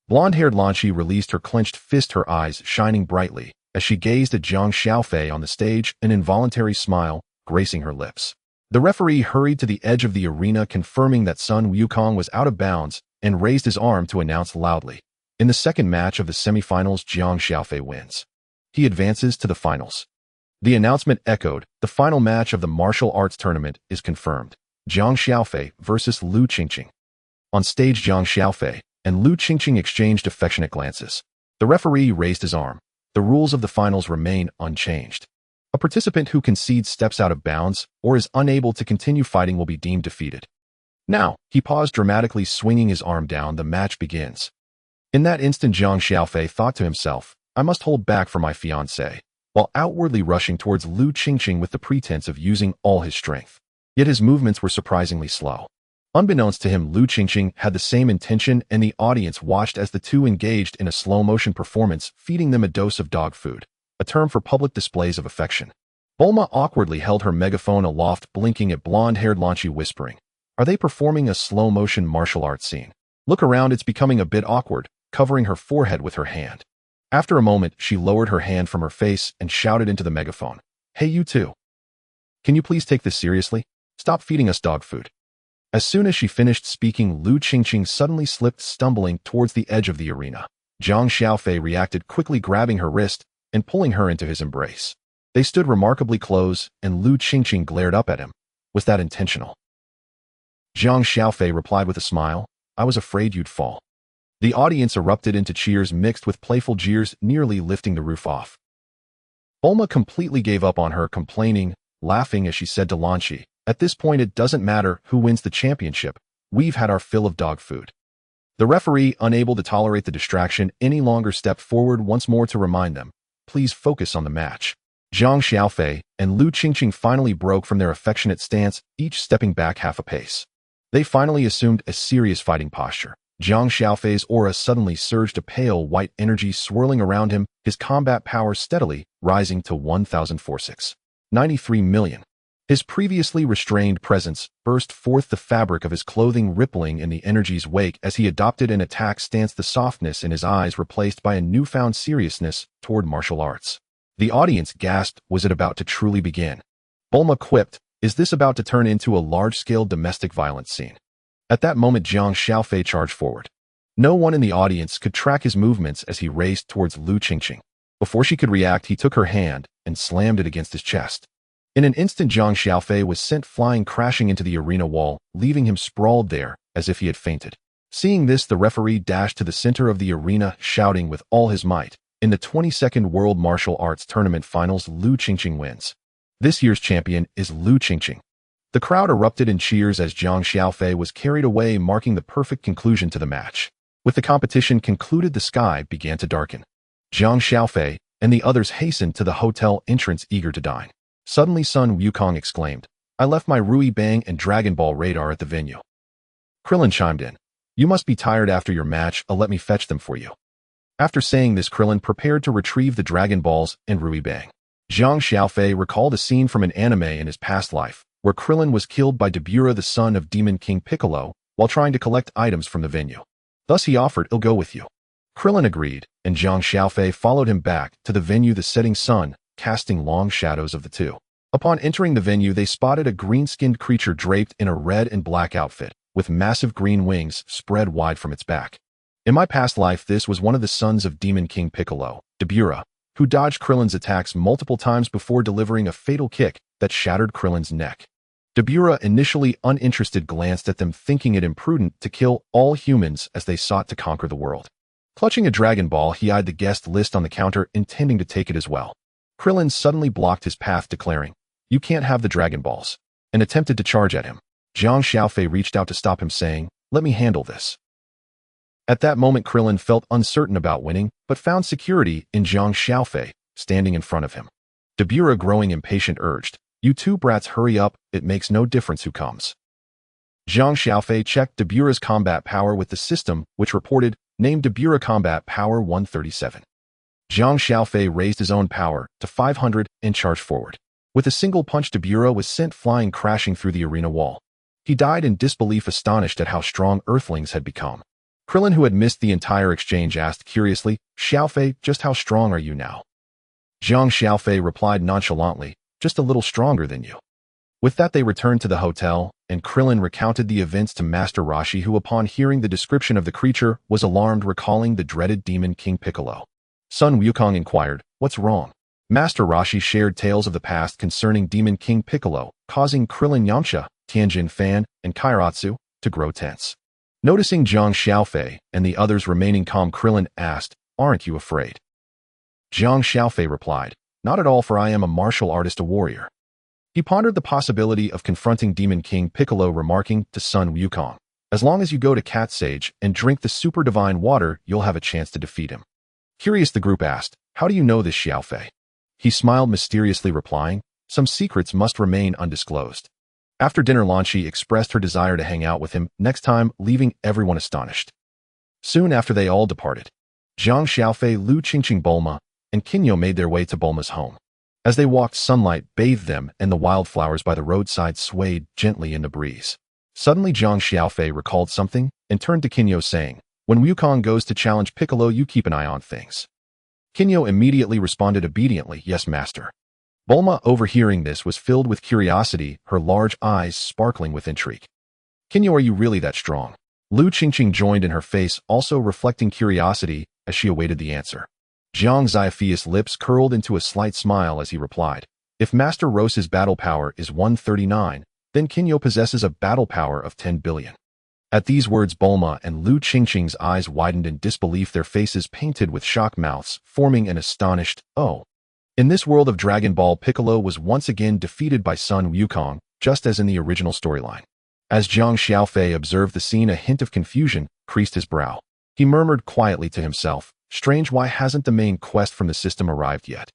Speaker 1: Blonde-haired Lanqi released her clenched fist, her eyes shining brightly, as she gazed at Jiang Xiaofei on the stage, an involuntary smile gracing her lips. The referee hurried to the edge of the arena, confirming that Sun Wukong was out of bounds, and raised his arm to announce loudly. In the second match of the semifinals, Jiang Xiaofei wins. He advances to the finals. The announcement echoed. The final match of the martial arts tournament is confirmed. Jiang Xiaofei versus Lu Qingqing. On stage, Jiang Xiaofei and Lu Qingqing exchanged affectionate glances. The referee raised his arm. The rules of the finals remain unchanged. A participant who concedes, steps out of bounds, or is unable to continue fighting will be deemed defeated. Now, he paused dramatically, swinging his arm down. The match begins. In that instant, Jiang Xiaofei thought to himself, I must hold back for my fiancée, while outwardly rushing towards Lu Qingqing with the pretense of using all his strength. Yet his movements were surprisingly slow. Unbeknownst to him, Lu Qingqing had the same intention, and the audience watched as the two engaged in a slow-motion performance, feeding them a dose of dog food, a term for public displays of affection. Bulma awkwardly held her megaphone aloft, blinking at blonde-haired Lanqi, whispering, Are they performing a slow-motion martial arts scene? Look around, it's becoming a bit awkward, covering her forehead with her hand. After a moment, she lowered her hand from her face and shouted into the megaphone, Hey, you two. Can you please take this seriously? Stop feeding us dog food. As soon as she finished speaking, Lu Qingqing suddenly slipped, stumbling towards the edge of the arena. Jiang Xiaofei reacted quickly, grabbing her wrist and pulling her into his embrace. They stood remarkably close, and Lu Qingqing glared up at him. Was that intentional? Jiang Xiaofei replied with a smile, I was afraid you'd fall." The audience erupted into cheers mixed with playful jeers, nearly lifting the roof off. Bulma completely gave up on her, complaining, laughing as she said to Lan Shi, "At this point it doesn't matter who wins the championship. We've had our fill of dog food." The referee, unable to tolerate the distraction any longer, stepped forward once more to remind them, "Please focus on the match." Jiang Xiaofei and Lu Qingqing finally broke from their affectionate stance, each stepping back half a pace. They finally assumed a serious fighting posture. Jiang Xiaofei's aura suddenly surged, a pale white energy swirling around him, his combat power steadily rising to 1,046.93 million. His previously restrained presence burst forth, the fabric of his clothing rippling in the energy's wake as he adopted an attack stance, the softness in his eyes replaced by a newfound seriousness toward martial arts. The audience gasped. Was it about to truly begin? Bulma quipped, "Is this about to turn into a large-scale domestic violence scene?" At that moment, Jiang Xiaofei charged forward. No one in the audience could track his movements as he raced towards Lu Qingqing. Before she could react, he took her hand and slammed it against his chest. In an instant, Jiang Xiaofei was sent flying, crashing into the arena wall, leaving him sprawled there as if he had fainted. Seeing this, the referee dashed to the center of the arena, shouting with all his might, "In the 22nd World Martial Arts Tournament Finals, Lu Qingqing wins. This year's champion is Lu Qingqing." The crowd erupted in cheers as Jiang Xiaofei was carried away, marking the perfect conclusion to the match. With the competition concluded, the sky began to darken. Jiang Xiaofei and the others hastened to the hotel entrance, eager to dine. Suddenly, Sun Wukong exclaimed, "I left my Rui Bang and Dragon Ball radar at the venue." Krillin chimed in, "You must be tired after your match. Let me fetch them for you." After saying this, Krillin prepared to retrieve the Dragon Balls and Rui Bang. Jiang Xiaofei recalled a scene from an anime in his past life, where Krillin was killed by Dabura, the son of Demon King Piccolo, while trying to collect items from the venue. Thus he offered, "I'll go with you." Krillin agreed, and Jiang Xiaofei followed him back to the venue, the setting sun casting long shadows of the two. Upon entering the venue, they spotted a green-skinned creature draped in a red and black outfit, with massive green wings spread wide from its back. In my past life, this was one of the sons of Demon King Piccolo, Dabura, who dodged Krillin's attacks multiple times before delivering a fatal kick that shattered Krillin's neck. Dabura, initially uninterested, glanced at them, thinking it imprudent to kill all humans as they sought to conquer the world. Clutching a Dragon Ball, he eyed the guest list on the counter, intending to take it as well. Krillin suddenly blocked his path, declaring, "You can't have the Dragon Balls," and attempted to charge at him. Jiang Xiaofei reached out to stop him, saying, "Let me handle this." At that moment, Krillin felt uncertain about winning, but found security in Jiang Xiaofei, standing in front of him. Dabura, growing impatient, urged, "You two brats, hurry up, it makes no difference who comes." Jiang Xiaofei checked Dabura's combat power with the system, which reported, named Dabura Combat Power 137. Jiang Xiaofei raised his own power to 500 and charged forward. With a single punch, Dabura was sent flying, crashing through the arena wall. He died in disbelief, astonished at how strong Earthlings had become. Krillin, who had missed the entire exchange, asked curiously, "Xiaofei, just how strong are you now?" Jiang Xiaofei replied nonchalantly, "Just a little stronger than you." With that, they returned to the hotel, and Krillin recounted the events to Master Roshi, who, upon hearing the description of the creature, was alarmed, recalling the dreaded Demon King Piccolo. Sun Wukong inquired, "What's wrong?" Master Roshi shared tales of the past concerning Demon King Piccolo, causing Krillin, Yamcha, Tianjin Fan, and Kairatsu to grow tense. Noticing Jiang Xiaofei and the others remaining calm, Krillin asked, "Aren't you afraid?" Jiang Xiaofei replied, "Not at all, for I am a martial artist, a warrior." He pondered the possibility of confronting Demon King Piccolo, remarking to Sun Wukong, "As long as you go to Cat Sage and drink the super divine water, you'll have a chance to defeat him." Curious, the group asked, "How do you know this, Xiaofei?" He smiled mysteriously, replying, "Some secrets must remain undisclosed." After dinner, Lan Shi expressed her desire to hang out with him next time, leaving everyone astonished. Soon after, they all departed. Jiang Xiaofei, Lu Qingqing, Bulma, and Kaiō made their way to Bulma's home. As they walked, sunlight bathed them, and the wildflowers by the roadside swayed gently in the breeze. Suddenly, Jiang Xiaofei recalled something and turned to Kaiō, saying, "When Wukong goes to challenge Piccolo, you keep an eye on things." Kaiō immediately responded obediently, "Yes, master." Bulma, overhearing this, was filled with curiosity, her large eyes sparkling with intrigue. "Kaiō, are you really that strong?" Lu Qingqing joined in her face, also reflecting curiosity as she awaited the answer. Jiang Xiaofei's lips curled into a slight smile as he replied, "If Master Rose's battle power is 139, then Kaiō possesses a battle power of 10 billion. At these words, Bulma and Lu Qingqing's eyes widened in disbelief, their faces painted with shocked mouths, forming an astonished, "Oh." In this world of Dragon Ball, Piccolo was once again defeated by Sun Wukong, just as in the original storyline. As Jiang Xiaofei observed the scene, a hint of confusion creased his brow. He murmured quietly to himself, "Strange, why hasn't the main quest from the system arrived yet?"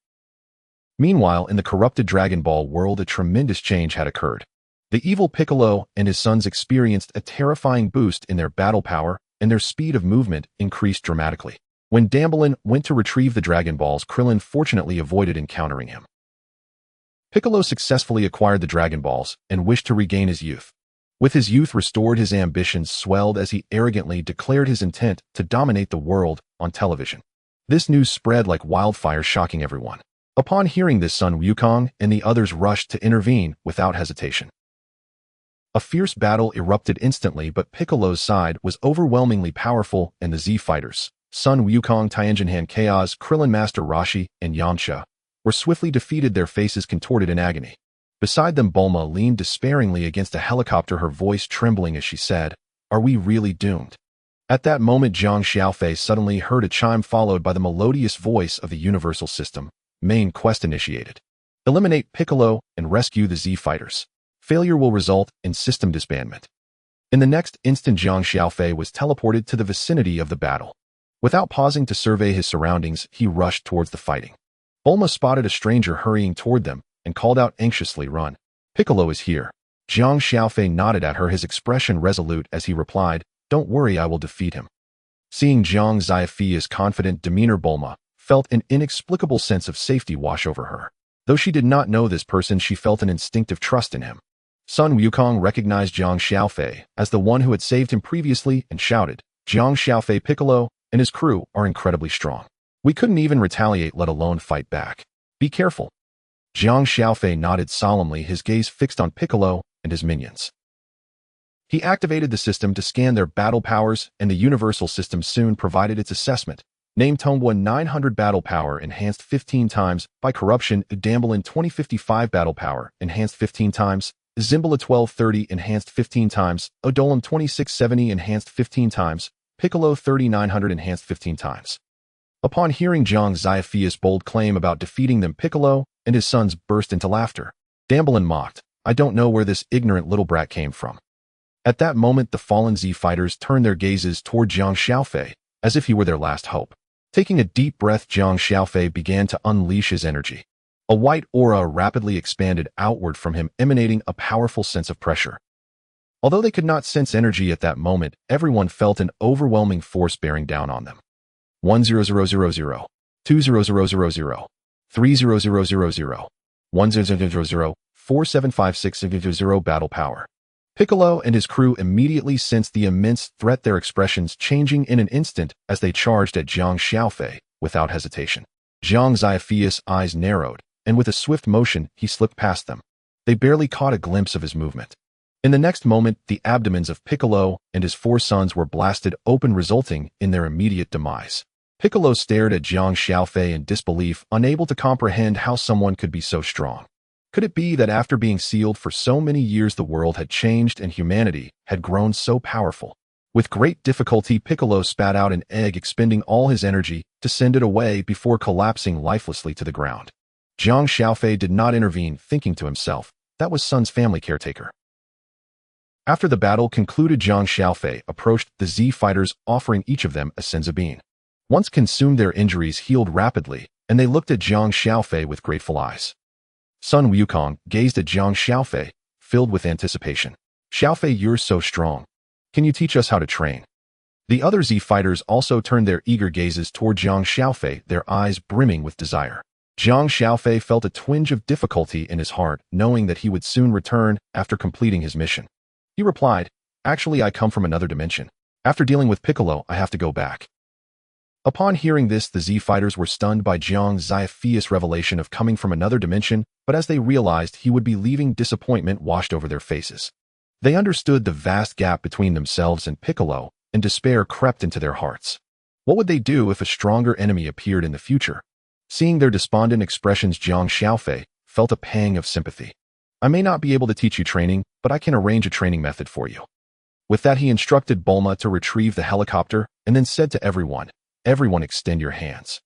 Speaker 1: Meanwhile, in the corrupted Dragon Ball world, a tremendous change had occurred. The evil Piccolo and his sons experienced a terrifying boost in their battle power, and their speed of movement increased dramatically. When Damblin went to retrieve the Dragon Balls, Krillin fortunately avoided encountering him. Piccolo successfully acquired the Dragon Balls and wished to regain his youth. With his youth restored, his ambitions swelled as he arrogantly declared his intent to dominate the world on television. This news spread like wildfire, shocking everyone. Upon hearing this, Sun Wukong and the others rushed to intervene without hesitation. A fierce battle erupted instantly, but Piccolo's side was overwhelmingly powerful, and the Z fighters, Sun Wukong, Tianjinhan Chaos, Krillin Master Roshi, and Yamcha, were swiftly defeated, their faces contorted in agony. Beside them, Bulma leaned despairingly against a helicopter, her voice trembling as she said, "Are we really doomed?" At that moment, Jiang Xiaofei suddenly heard a chime followed by the melodious voice of the Universal System. Main quest initiated. Eliminate Piccolo and rescue the Z fighters. Failure will result in system disbandment. In the next instant, Jiang Xiaofei was teleported to the vicinity of the battle. Without pausing to survey his surroundings, he rushed towards the fighting. Bulma spotted a stranger hurrying toward them and called out anxiously, "Run. Piccolo is here." Jiang Xiaofei nodded at her, his expression resolute as he replied, "Don't worry, I will defeat him." Seeing Jiang Xiaofei's confident demeanor, Bulma felt an inexplicable sense of safety wash over her. Though she did not know this person, she felt an instinctive trust in him. Sun Wukong recognized Jiang Xiaofei as the one who had saved him previously and shouted, "Jiang Xiaofei, Piccolo and his crew are incredibly strong. We couldn't even retaliate, let alone fight back. Be careful." Jiang Xiaofei nodded solemnly, his gaze fixed on Piccolo and his minions. He activated the system to scan their battle powers, and the Universal System soon provided its assessment. Named Tombwa 900 battle power enhanced 15 times, by corruption, Damblin 2055 battle power enhanced 15 times, Zimbala 1230 enhanced 15 times, Odolam 2670 enhanced 15 times, Piccolo 3900 enhanced 15 times. Upon hearing Jiang Xiaofei's bold claim about defeating them, Piccolo and his sons burst into laughter. Damblin mocked, "I don't know where this ignorant little brat came from." At that moment, the fallen Z fighters turned their gazes toward Jiang Xiaofei, as if he were their last hope. Taking a deep breath, Jiang Xiaofei began to unleash his energy. A white aura rapidly expanded outward from him, emanating a powerful sense of pressure. Although they could not sense energy at that moment, everyone felt an overwhelming force bearing down on them. 10000, 20000, 30000, 1000, 47560 battle power. Piccolo and his crew immediately sensed the immense threat, their expressions changing in an instant as they charged at Jiang Xiaofei without hesitation. Jiang Xiaofei's eyes narrowed, and with a swift motion, he slipped past them. They barely caught a glimpse of his movement. In the next moment, the abdomens of Piccolo and his four sons were blasted open, resulting in their immediate demise. Piccolo stared at Jiang Xiaofei in disbelief, unable to comprehend how someone could be so strong. Could it be that after being sealed for so many years, the world had changed and humanity had grown so powerful? With great difficulty, Piccolo spat out an egg, expending all his energy to send it away before collapsing lifelessly to the ground. Jiang Xiaofei did not intervene, thinking to himself, that was Sun's family caretaker. After the battle concluded, Jiang Xiaofei approached the Z fighters, offering each of them a Senzu Bean. Once consumed, their injuries healed rapidly, and they looked at Jiang Xiaofei with grateful eyes. Sun Wukong gazed at Jiang Xiaofei, filled with anticipation. "Xiaofei, you're so strong. Can you teach us how to train?" The other Z fighters also turned their eager gazes toward Jiang Xiaofei, their eyes brimming with desire. Jiang Xiaofei felt a twinge of difficulty in his heart, knowing that he would soon return after completing his mission. He replied, "Actually, I come from another dimension. After dealing with Piccolo, I have to go back." Upon hearing this, the Z fighters were stunned by Jiang Xiaofei's revelation of coming from another dimension, but as they realized he would be leaving, disappointment washed over their faces. They understood the vast gap between themselves and Piccolo, and despair crept into their hearts. What would they do if a stronger enemy appeared in the future? Seeing their despondent expressions, Jiang Xiaofei felt a pang of sympathy. "I may not be able to teach you training, but I can arrange a training method for you." With that, he instructed Bulma to retrieve the helicopter and then said to everyone, "Everyone extend your hands."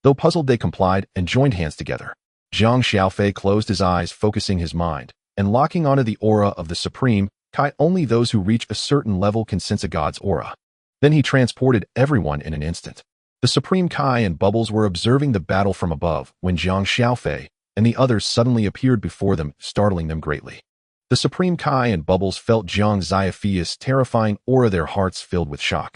Speaker 1: Though puzzled, they complied and joined hands together. Jiang Xiaofei closed his eyes, focusing his mind, and locking onto the aura of the Supreme Kai. Only those who reach a certain level can sense a god's aura. Then he transported everyone in an instant. The Supreme Kai and Bubbles were observing the battle from above when Jiang Xiaofei and the others suddenly appeared before them, startling them greatly. The Supreme Kai and Bubbles felt Jiang Xiaofei's terrifying aura, their hearts filled with shock.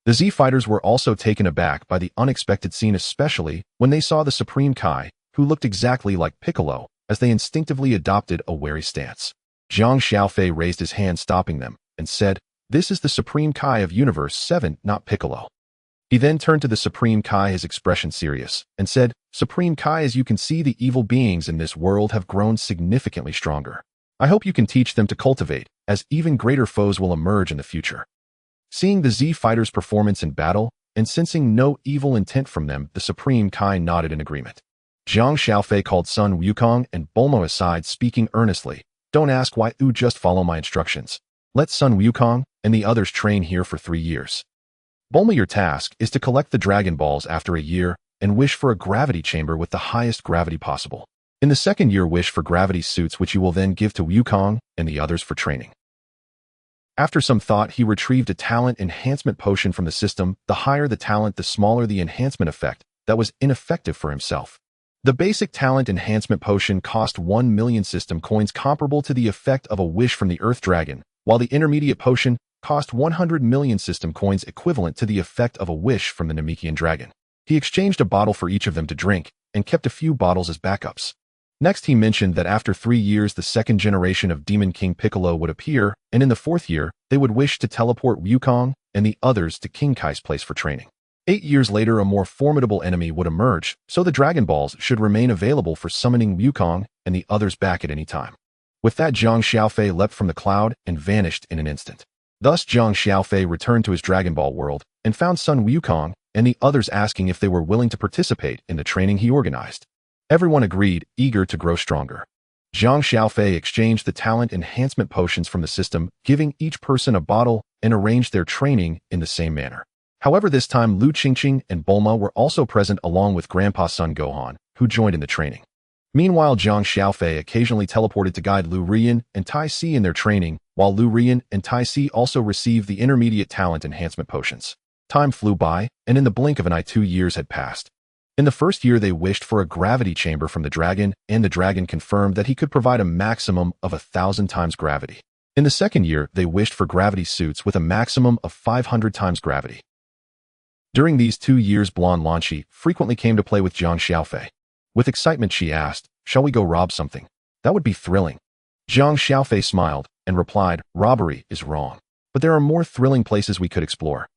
Speaker 1: The Z fighters were also taken aback by the unexpected scene, especially when they saw the Supreme Kai, who looked exactly like Piccolo, as they instinctively adopted a wary stance. Jiang Xiaofei raised his hand, stopping them, and said, "This is the Supreme Kai of Universe 7, not Piccolo." He then turned to the Supreme Kai, his expression serious, and said, "Supreme Kai, as you can see, the evil beings in this world have grown significantly stronger. I hope you can teach them to cultivate, as even greater foes will emerge in the future." Seeing the Z fighters' performance in battle, and sensing no evil intent from them, the Supreme Kai nodded in agreement. Jiang Xiaofei called Sun Wukong and Bulma aside, speaking earnestly, "Don't ask why, just follow my instructions. Let Sun Wukong and the others train here for 3 years. Bulma, your task is to collect the Dragon Balls after a year and wish for a gravity chamber with the highest gravity possible. In the second year, wish for gravity suits, which you will then give to Wukong and the others for training." After some thought, he retrieved a talent enhancement potion from the system. The higher the talent, the smaller the enhancement effect. That was ineffective for himself. The basic talent enhancement potion cost 1 million system coins, comparable to the effect of a wish from the Earth Dragon, while the intermediate potion cost 100 million system coins, equivalent to the effect of a wish from the Namekian Dragon. He exchanged a bottle for each of them to drink, and kept a few bottles as backups. Next, he mentioned that after 3 years, the second generation of Demon King Piccolo would appear, and in the 4th year, they would wish to teleport Wukong and the others to King Kai's place for training. 8 years later, a more formidable enemy would emerge, so the Dragon Balls should remain available for summoning Wukong and the others back at any time. With that, Jiang Xiaofei leapt from the cloud and vanished in an instant. Thus, Jiang Xiaofei returned to his Dragon Ball world and found Sun Wukong and the others, asking if they were willing to participate in the training he organized. Everyone agreed, eager to grow stronger. Jiang Xiaofei exchanged the talent enhancement potions from the system, giving each person a bottle, and arranged their training in the same manner. However, this time Lu Qingqing and Bulma were also present, along with Grandpa Son Gohan, who joined in the training. Meanwhile, Jiang Xiaofei occasionally teleported to guide Lu Rian and Tai Si in their training, while Lu Rian and Tai Si also received the intermediate talent enhancement potions. Time flew by, and in the blink of an eye 2 years had passed. In the first year, they wished for a gravity chamber from the dragon, and the dragon confirmed that he could provide a maximum of 1,000 times gravity. In the second year, they wished for gravity suits with a maximum of 500 times gravity. During these 2 years, blonde Lanchi frequently came to play with Jiang Xiaofei. With excitement, she asked, "Shall we go rob something? That would be thrilling." Jiang Xiaofei smiled and replied, "Robbery is wrong, but there are more thrilling places we could explore."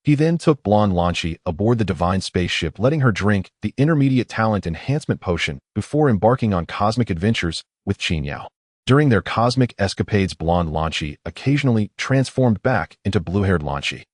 Speaker 1: He then took blonde Lanchi aboard the divine spaceship, letting her drink the intermediate talent enhancement potion before embarking on cosmic adventures with Qin Yao. During their cosmic escapades, blonde Lanchi occasionally transformed back into blue-haired Lanchi.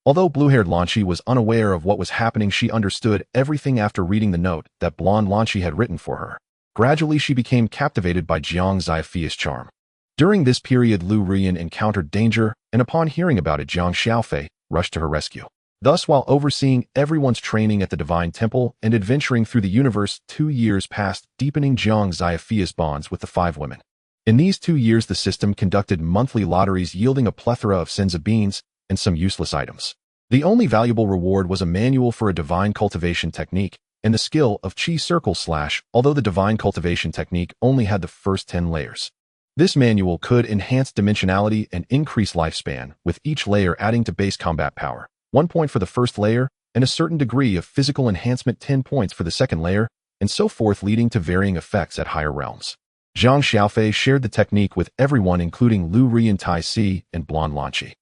Speaker 1: Although blue-haired Lanchi was unaware of what was happening, she understood everything after reading the note that blonde Lanchi had written for her. Gradually, she became captivated by Jiang Xiaofei's charm. During this period, Lu Rian encountered danger, and upon hearing about it, Jiang Xiaofei rushed to her rescue. Thus, while overseeing everyone's training at the Divine Temple and adventuring through the universe, 2 years passed, deepening Jiang Xiaofei's bonds with the 5 women. In these 2 years, the system conducted monthly lotteries, yielding a plethora of Senzu Beans and some useless items. The only valuable reward was a manual for a divine cultivation technique and the skill of Chi Circle Slash, although the divine cultivation technique only had the first 10 layers. This manual could enhance dimensionality and increase lifespan, with each layer adding to base combat power, 1 point for the first layer, and a certain degree of physical enhancement, 10 points for the second layer, and so forth, leading to varying effects at higher realms. Jiang Xiaofei shared the technique with everyone, including Lu Rian, Tai Si, and blonde Lanchi.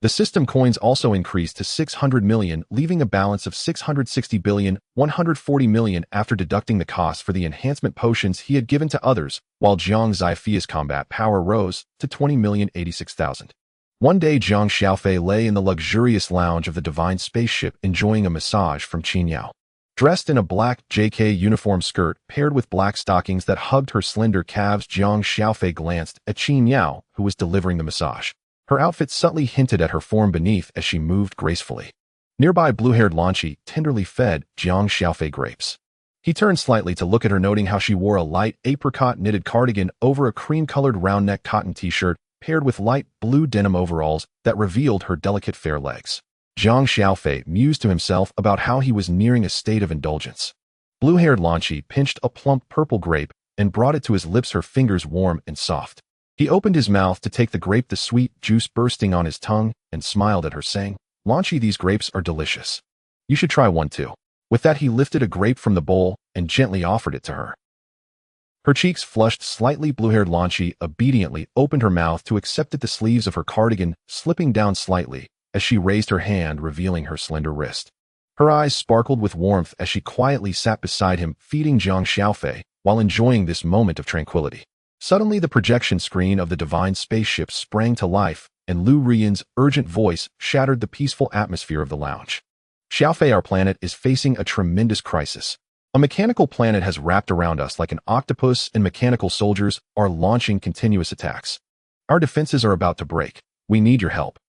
Speaker 1: The system coins also increased to 600 million, leaving a balance of 660 billion, 140 million after deducting the cost for the enhancement potions he had given to others, while Jiang Xiaofei's combat power rose to 20,086,000. One day, Jiang Xiaofei lay in the luxurious lounge of the divine spaceship, enjoying a massage from Qin Yao. Dressed in a black JK uniform skirt paired with black stockings that hugged her slender calves, Jiang Xiaofei glanced at Qin Yao, who was delivering the massage. Her outfit subtly hinted at her form beneath as she moved gracefully. Nearby, blue-haired Lanchi tenderly fed Jiang Xiaofei grapes. He turned slightly to look at her, noting how she wore a light apricot knitted cardigan over a cream-colored round-neck cotton t-shirt paired with light blue denim overalls that revealed her delicate fair legs. Jiang Xiaofei mused to himself about how he was nearing a state of indulgence. Blue-haired Lanchi pinched a plump purple grape and brought it to his lips, her fingers warm and soft. He opened his mouth to take the grape, the sweet juice bursting on his tongue, and smiled at her, saying, "Lanchi, these grapes are delicious. You should try one too." With that, he lifted a grape from the bowl and gently offered it to her. Her cheeks flushed slightly. Blue-haired Lanchi obediently opened her mouth to accept it, the sleeves of her cardigan slipping down slightly as she raised her hand, revealing her slender wrist. Her eyes sparkled with warmth as she quietly sat beside him, feeding Jiang Xiaofei while enjoying this moment of tranquility. Suddenly, the projection screen of the divine spaceship sprang to life, and Lu Rian's urgent voice shattered the peaceful atmosphere of the lounge. "Xiaofei, our planet is facing a tremendous crisis. A mechanical planet has wrapped around us like an octopus, and mechanical soldiers are launching continuous attacks. Our defenses are about to break. We need your help."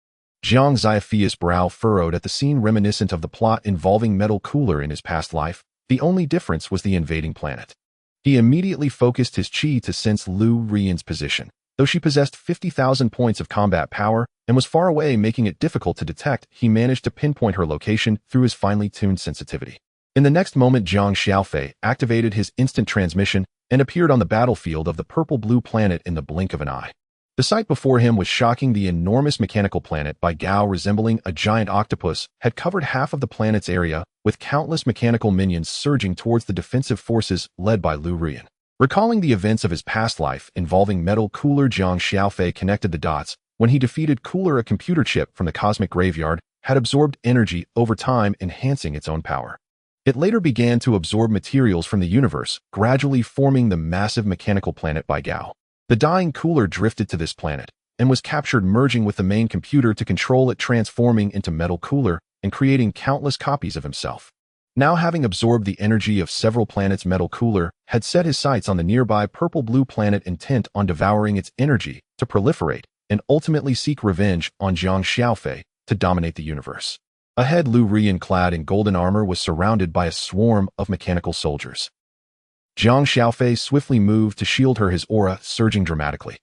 Speaker 1: Jiang Xiaofei's brow furrowed at the scene, reminiscent of the plot involving Metal Cooler in his past life. The only difference was the invading planet. He immediately focused his chi to sense Lu Rian's position. Though she possessed 50,000 points of combat power and was far away, making it difficult to detect, he managed to pinpoint her location through his finely tuned sensitivity. In the next moment, Jiang Xiaofei activated his instant transmission and appeared on the battlefield of the purple-blue planet in the blink of an eye. The sight before him was shocking. The enormous mechanical planet by Gao, resembling a giant octopus, had covered half of the planet's area, with countless mechanical minions surging towards the defensive forces led by Lu Rian. Recalling the events of his past life involving Metal Cooler, Jiang Xiaofei connected the dots. When he defeated Cooler, a computer chip from the cosmic graveyard had absorbed energy over time, enhancing its own power. It later began to absorb materials from the universe, gradually forming the massive mechanical planet by Gao. The dying Cooler drifted to this planet and was captured, merging with the main computer to control it, transforming into Metal Cooler and creating countless copies of himself. Now, having absorbed the energy of several planets, Metal Cooler had set his sights on the nearby purple-blue planet, intent on devouring its energy to proliferate and ultimately seek revenge on Jiang Xiaofei to dominate the universe. Ahead, Lu Rian, clad in golden armor, was surrounded by a swarm of mechanical soldiers. Jiang Xiaofei swiftly moved to shield her, his aura surging dramatically.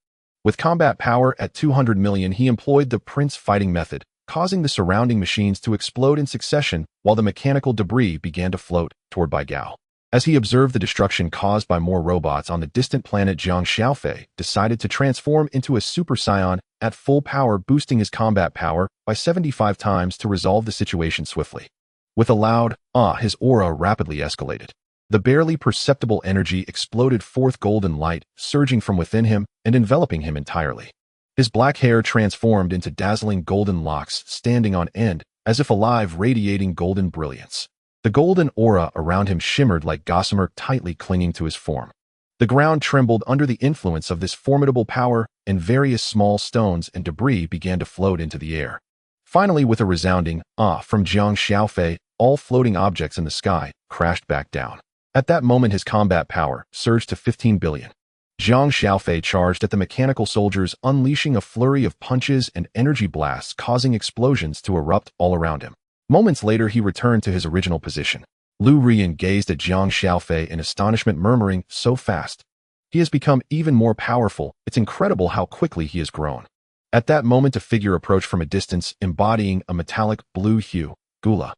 Speaker 1: With combat power at 200 million, he employed the Prince fighting method, causing the surrounding machines to explode in succession while the mechanical debris began to float toward Bai Gao. As he observed the destruction caused by more robots on the distant planet, Jiang Xiaofei decided to transform into a Super Saiyan at full power, boosting his combat power by 75 times to resolve the situation swiftly. With a loud his aura rapidly escalated. The barely perceptible energy exploded forth, golden light surging from within him and enveloping him entirely. His black hair transformed into dazzling golden locks, standing on end, as if alive, radiating golden brilliance. The golden aura around him shimmered like gossamer, tightly clinging to his form. The ground trembled under the influence of this formidable power, and various small stones and debris began to float into the air. Finally, with a resounding from Jiang Xiaofei, all floating objects in the sky crashed back down. At that moment, his combat power surged to 15 billion. Jiang Xiaofei charged at the mechanical soldiers, unleashing a flurry of punches and energy blasts, causing explosions to erupt all around him. Moments later, he returned to his original position. Lu Rian gazed at Jiang Xiaofei in astonishment, murmuring, "So fast. He has become even more powerful. It's incredible how quickly he has grown." At that moment, a figure approached from a distance, embodying a metallic blue hue, Gula.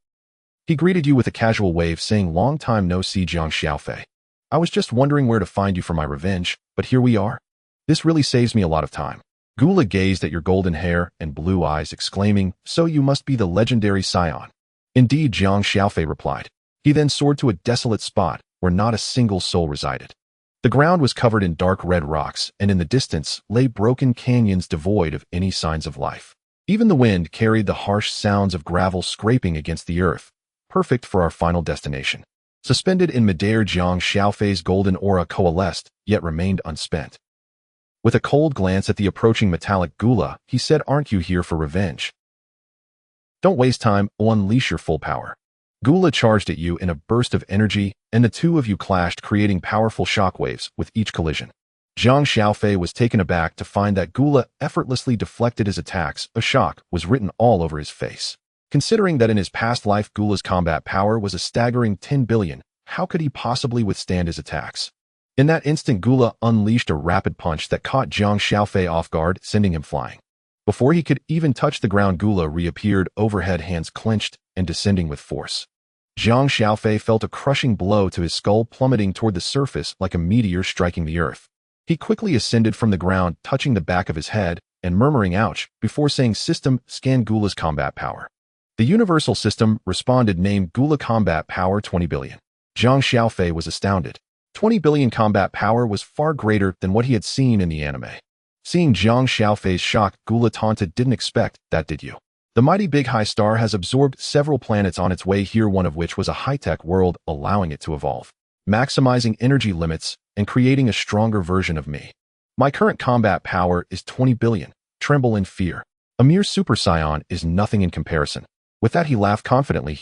Speaker 1: He greeted you with a casual wave, saying, "Long time no see, Jiang Xiaofei. I was just wondering where to find you for my revenge, but here we are. This really saves me a lot of time." Gula gazed at your golden hair and blue eyes, exclaiming, "So you must be the legendary Saiyan." "Indeed," Jiang Xiaofei replied. He then soared to a desolate spot where not a single soul resided. The ground was covered in dark red rocks, and in the distance lay broken canyons devoid of any signs of life. Even the wind carried the harsh sounds of gravel scraping against the earth, perfect for our final destination. Suspended in midair, Jiang Xiaofei's golden aura coalesced, yet remained unspent. With a cold glance at the approaching metallic Gula, he said, "Aren't you here for revenge? Don't waste time, unleash your full power." Gula charged at you in a burst of energy, and the two of you clashed, creating powerful shockwaves with each collision. Jiang Xiaofei was taken aback to find that Gula effortlessly deflected his attacks. A shock was written all over his face. Considering that in his past life Gula's combat power was a staggering 10 billion, how could he possibly withstand his attacks? In that instant, Gula unleashed a rapid punch that caught Jiang Xiaofei off guard, sending him flying. Before he could even touch the ground, Gula reappeared overhead, hands clenched and descending with force. Jiang Xiaofei felt a crushing blow to his skull, plummeting toward the surface like a meteor striking the earth. He quickly ascended from the ground, touching the back of his head and murmuring "ouch" before saying, "System, scan Gula's combat power." The universal system responded, named Gula combat power 20 billion. Jiang Xiaofei was astounded. 20 billion combat power was far greater than what he had seen in the anime. Seeing Jiang Xiaofei's shock, Gula taunted, "Didn't expect that, did you? The mighty Big High Star has absorbed several planets on its way here, one of which was a high-tech world, allowing it to evolve, maximizing energy limits, and creating a stronger version of me. My current combat power is 20 billion. Tremble in fear. A mere Super Saiyan is nothing in comparison." With that, he laughed confidently.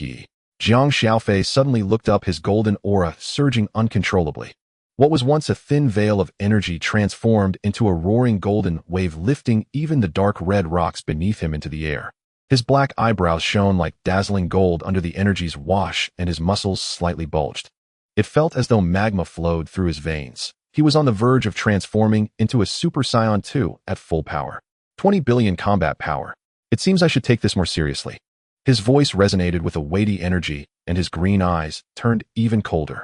Speaker 1: Jiang Xiaofei suddenly looked up, his golden aura surging uncontrollably. What was once a thin veil of energy transformed into a roaring golden wave, lifting even the dark red rocks beneath him into the air. His black eyebrows shone like dazzling gold under the energy's wash, and his muscles slightly bulged. It felt as though magma flowed through his veins. He was on the verge of transforming into a Super Saiyan 2 at full power. 20 billion combat power. It seems I should take this more seriously. His voice resonated with a weighty energy, and his green eyes turned even colder.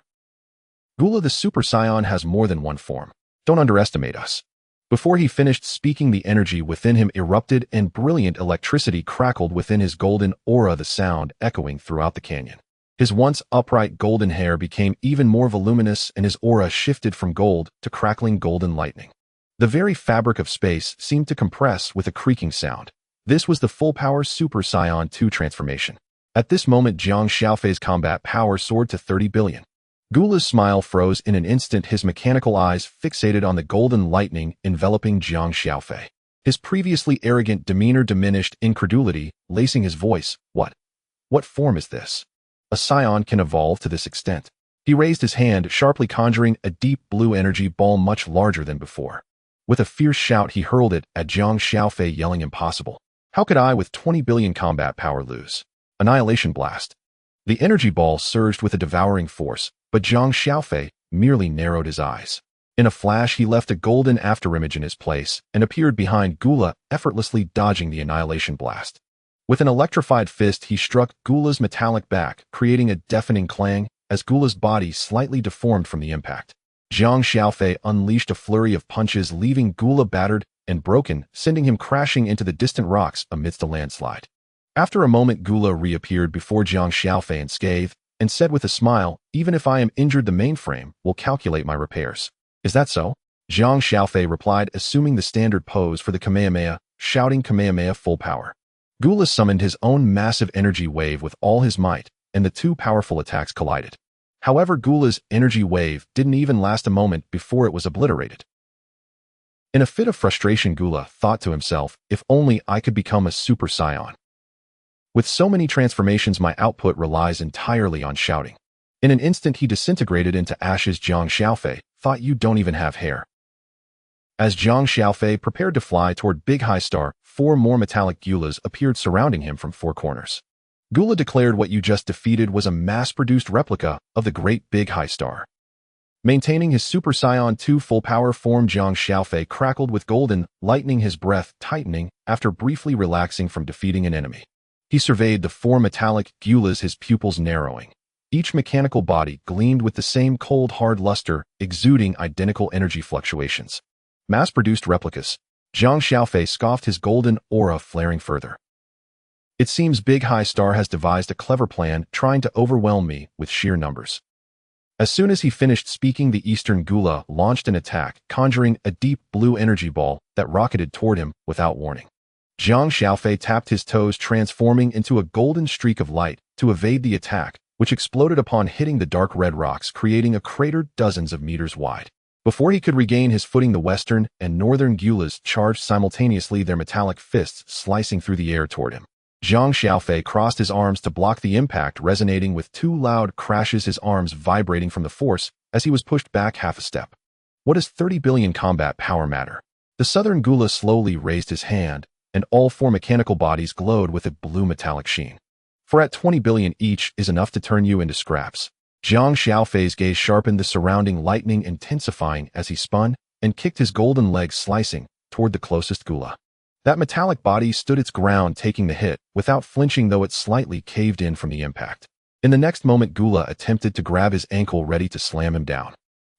Speaker 1: Gula the Super Saiyan has more than one form. Don't underestimate us. Before he finished speaking, the energy within him erupted and brilliant electricity crackled within his golden aura, the sound echoing throughout the canyon. His once upright golden hair became even more voluminous, and his aura shifted from gold to crackling golden lightning. The very fabric of space seemed to compress with a creaking sound. This was the full-power Super Saiyan 2 transformation. At this moment, Jiang Xiaofei's combat power soared to 30 billion. Gula's smile froze in an instant, his mechanical eyes fixated on the golden lightning enveloping Jiang Xiaofei. His previously arrogant demeanor diminished, incredulity lacing his voice. What form is this? A Saiyan can evolve to this extent? He raised his hand, sharply conjuring a deep blue energy ball much larger than before. With a fierce shout, he hurled it at Jiang Xiaofei, yelling, "Impossible! How could I, with 20 billion combat power, lose?" Annihilation blast. The energy ball surged with a devouring force, but Jiang Xiaofei merely narrowed his eyes. In a flash, he left a golden afterimage in his place and appeared behind Gula, effortlessly dodging the annihilation blast. With an electrified fist, he struck Gula's metallic back, creating a deafening clang as Gula's body slightly deformed from the impact. Jiang Xiaofei unleashed a flurry of punches, leaving Gula battered and broken, sending him crashing into the distant rocks amidst a landslide. After a moment, Gula reappeared before Jiang Xiaofei unscathed and said with a smile, "Even if I am injured, the mainframe will calculate my repairs." "Is that so?" Jiang Xiaofei replied, assuming the standard pose for the Kamehameha, shouting Kamehameha full power. Gula summoned his own massive energy wave with all his might, and the two powerful attacks collided. However, Gula's energy wave didn't even last a moment before it was obliterated. In a fit of frustration, Gula thought to himself, "If only I could become a Super Saiyan. With so many transformations, my output relies entirely on shouting." In an instant, he disintegrated into ashes. Jiang Xiaofei thought, "You don't even have hair." As Jiang Xiaofei prepared to fly toward Big High Star, 4 more metallic Gulas appeared, surrounding him from 4 corners. Gula declared, "What you just defeated was a mass-produced replica of the Great Big High Star." Maintaining his Super Saiyan 2 full-power form, Jiang Xiaofei crackled with golden lightning, his breath tightening after briefly relaxing from defeating an enemy. He surveyed the 4 metallic Gulas, his pupils narrowing. Each mechanical body gleamed with the same cold, hard luster, exuding identical energy fluctuations. Mass-produced replicas. Jiang Xiaofei scoffed, his golden aura flaring further. "It seems Big High Star has devised a clever plan, trying to overwhelm me with sheer numbers." As soon as he finished speaking, the Eastern Gula launched an attack, conjuring a deep blue energy ball that rocketed toward him without warning. Jiang Xiaofei tapped his toes, transforming into a golden streak of light to evade the attack, which exploded upon hitting the dark red rocks, creating a crater dozens of meters wide. Before he could regain his footing, the Western and Northern Gulas charged simultaneously, their metallic fists slicing through the air toward him. Jiang Xiaofei crossed his arms to block the impact, resonating with 2 loud crashes, his arms vibrating from the force as he was pushed back half a step. What does 30 billion combat power matter? The southern Gula slowly raised his hand, and all four mechanical bodies glowed with a blue metallic sheen. For at 20 billion each is enough to turn you into scraps. Jiang Xiaofei's gaze sharpened, the surrounding lightning intensifying as he spun and kicked his golden legs slicing toward the closest Gula. That metallic body stood its ground, taking the hit without flinching, though it slightly caved in from the impact. In the next moment, Gula attempted to grab his ankle, ready to slam him down.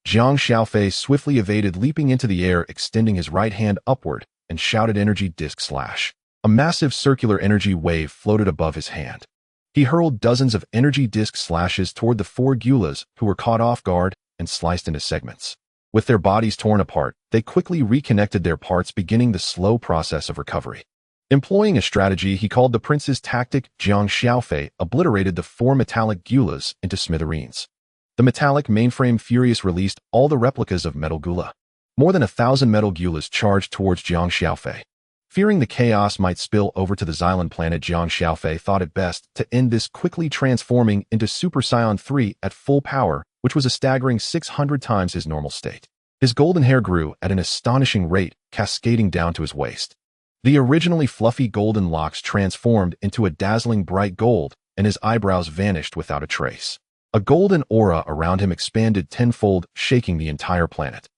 Speaker 1: Jiang Xiaofei swiftly evaded, leaping into the air, extending his right hand upward, and shouted, "Energy disc slash." A massive circular energy wave floated above his hand. He hurled dozens of energy disc slashes toward the four Gulas, who were caught off guard and sliced into segments. With their bodies torn apart, they quickly reconnected their parts, beginning the slow process of recovery. Employing a strategy he called the Prince's Tactic, Jiang Xiaofei obliterated the four metallic Gulas into smithereens. The metallic mainframe furious released all the replicas of Metal Gula. More than 1,000 Metal Gulas charged towards Jiang Xiaofei. Fearing the chaos might spill over to the Xylan planet, Jiang Xiaofei thought it best to end this, quickly transforming into Super Saiyan 3 at full power, which was a staggering 600 times his normal state. His golden hair grew at an astonishing rate, cascading down to his waist. The originally fluffy golden locks transformed into a dazzling bright gold, and his eyebrows vanished without a trace. A golden aura around him expanded tenfold, shaking the entire planet.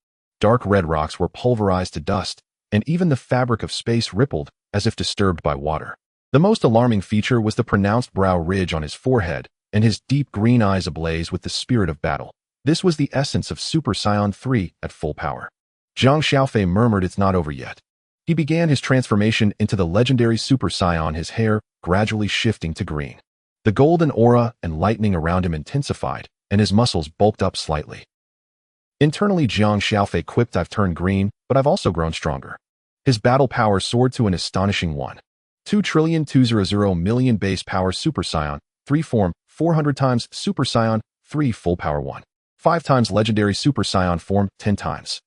Speaker 1: Dark red rocks were pulverized to dust, and even the fabric of space rippled as if disturbed by water. The most alarming feature was the pronounced brow ridge on his forehead, and his deep green eyes ablaze with the spirit of battle. This was the essence of Super Saiyan 3 at full power. Jiang Xiaofei murmured, "It's not over yet." He began his transformation into the legendary Super Saiyan, his hair gradually shifting to green. The golden aura and lightning around him intensified, and his muscles bulked up slightly. Internally, Jiang Xiaofei quipped, "I've turned green, but I've also grown stronger." His battle power soared to an astonishing 1.200 base power Super Saiyan 3 form, 400 times Super Saiyan 3 full power 1.5 times legendary Super Saiyan form, 10 times.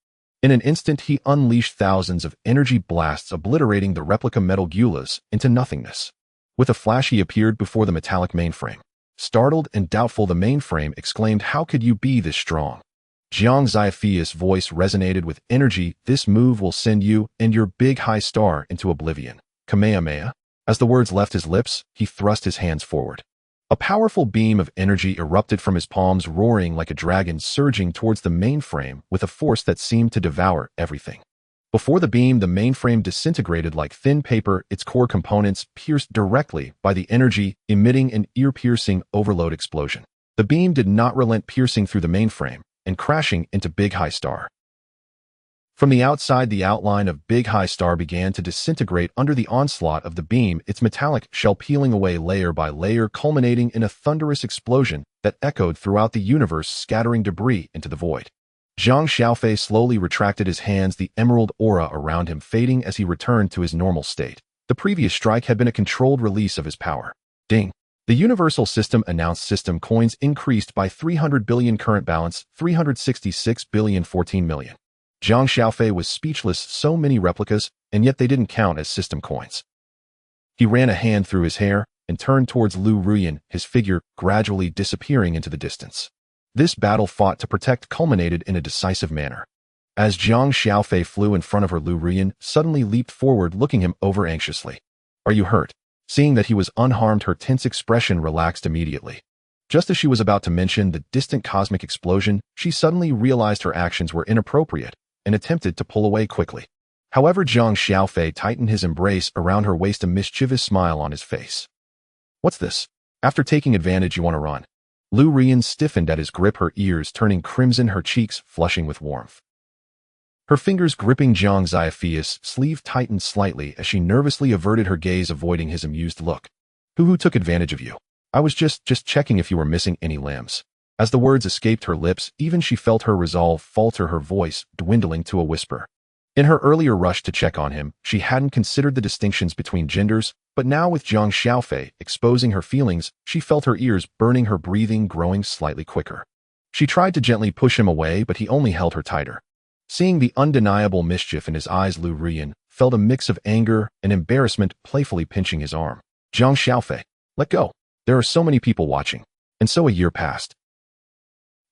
Speaker 1: In an instant, he unleashed thousands of energy blasts, obliterating the replica Metal Gulas into nothingness. With a flash, he appeared before the metallic mainframe. Startled and doubtful, the mainframe exclaimed, "How could you be this strong?" Jiang Xiaofei's voice resonated with energy. "This move will send you and your big high star into oblivion. Kamehameha." As the words left his lips, he thrust his hands forward. A powerful beam of energy erupted from his palms, roaring like a dragon, surging towards the mainframe with a force that seemed to devour everything. Before the beam, the mainframe disintegrated like thin paper, its core components pierced directly by the energy, emitting an ear-piercing overload explosion. The beam did not relent, piercing through the mainframe and crashing into Big High Star. From the outside, the outline of Big High Star began to disintegrate under the onslaught of the beam, its metallic shell peeling away layer by layer, culminating in a thunderous explosion that echoed throughout the universe, scattering debris into the void. Jiang Xiaofei slowly retracted his hands, the emerald aura around him fading as he returned to his normal state. The previous strike had been a controlled release of his power. Ding! The Universal System announced system coins increased by 300 billion, current balance 366 billion 14 million. Jiang Xiaofei was speechless, so many replicas, and yet they didn't count as system coins. He ran a hand through his hair and turned towards Lu Ruyan, his figure gradually disappearing into the distance. This battle fought to protect culminated in a decisive manner. As Jiang Xiaofei flew in front of her, Lu Ruyan suddenly leaped forward, looking him over anxiously. "Are you hurt?" Seeing that he was unharmed, her tense expression relaxed immediately. Just as she was about to mention the distant cosmic explosion, she suddenly realized her actions were inappropriate and attempted to pull away quickly. However, Jiang Xiaofei tightened his embrace around her waist, a mischievous smile on his face. "What's this? After taking advantage, you want to run?" Lu Ruyan stiffened at his grip, her ears turning crimson, her cheeks flushing with warmth. Her fingers gripping Jiang Xiaofei's sleeve tightened slightly as she nervously averted her gaze, avoiding his amused look. Who took advantage of you?" "I was just checking if you were missing any limbs." As the words escaped her lips, even she felt her resolve falter, her voice dwindling to a whisper. In her earlier rush to check on him, she hadn't considered the distinctions between genders, but now with Jiang Xiaofei exposing her feelings, she felt her ears burning, her breathing growing slightly quicker. She tried to gently push him away, but he only held her tighter. Seeing the undeniable mischief in his eyes, Lu Ruyan felt a mix of anger and embarrassment, playfully pinching his arm. "Jiang Xiaofei, let go. There are so many people watching." And so a year passed.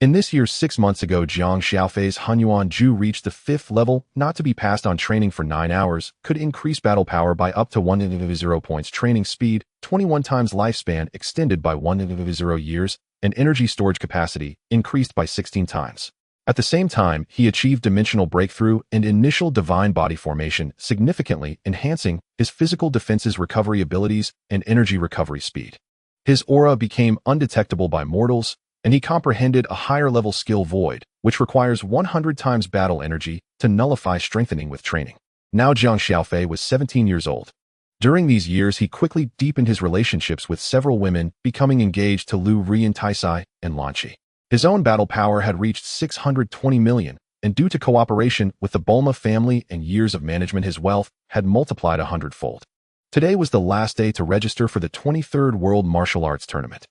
Speaker 1: In this year 6 months ago, Jiang Xiaofei's Hunyuan Ju reached the 5th level, not to be passed on training for 9 hours, could increase battle power by up to 1.0 points, training speed, 21 times lifespan extended by 1.0 years, and energy storage capacity increased by 16 times. At the same time, he achieved dimensional breakthrough and initial divine body formation, significantly enhancing his physical defenses, recovery abilities, and energy recovery speed. His aura became undetectable by mortals, and he comprehended a higher-level skill void, which requires 100 times battle energy to nullify strengthening with training. Now Jiang Xiaofei was 17 years old. During these years, he quickly deepened his relationships with several women, becoming engaged to Lu Rian Taisai and Lanqi. His own battle power had reached 620 million, and due to cooperation with the Bulma family and years of management, his wealth had multiplied 100-fold. Today was the last day to register for the 23rd World Martial Arts Tournament.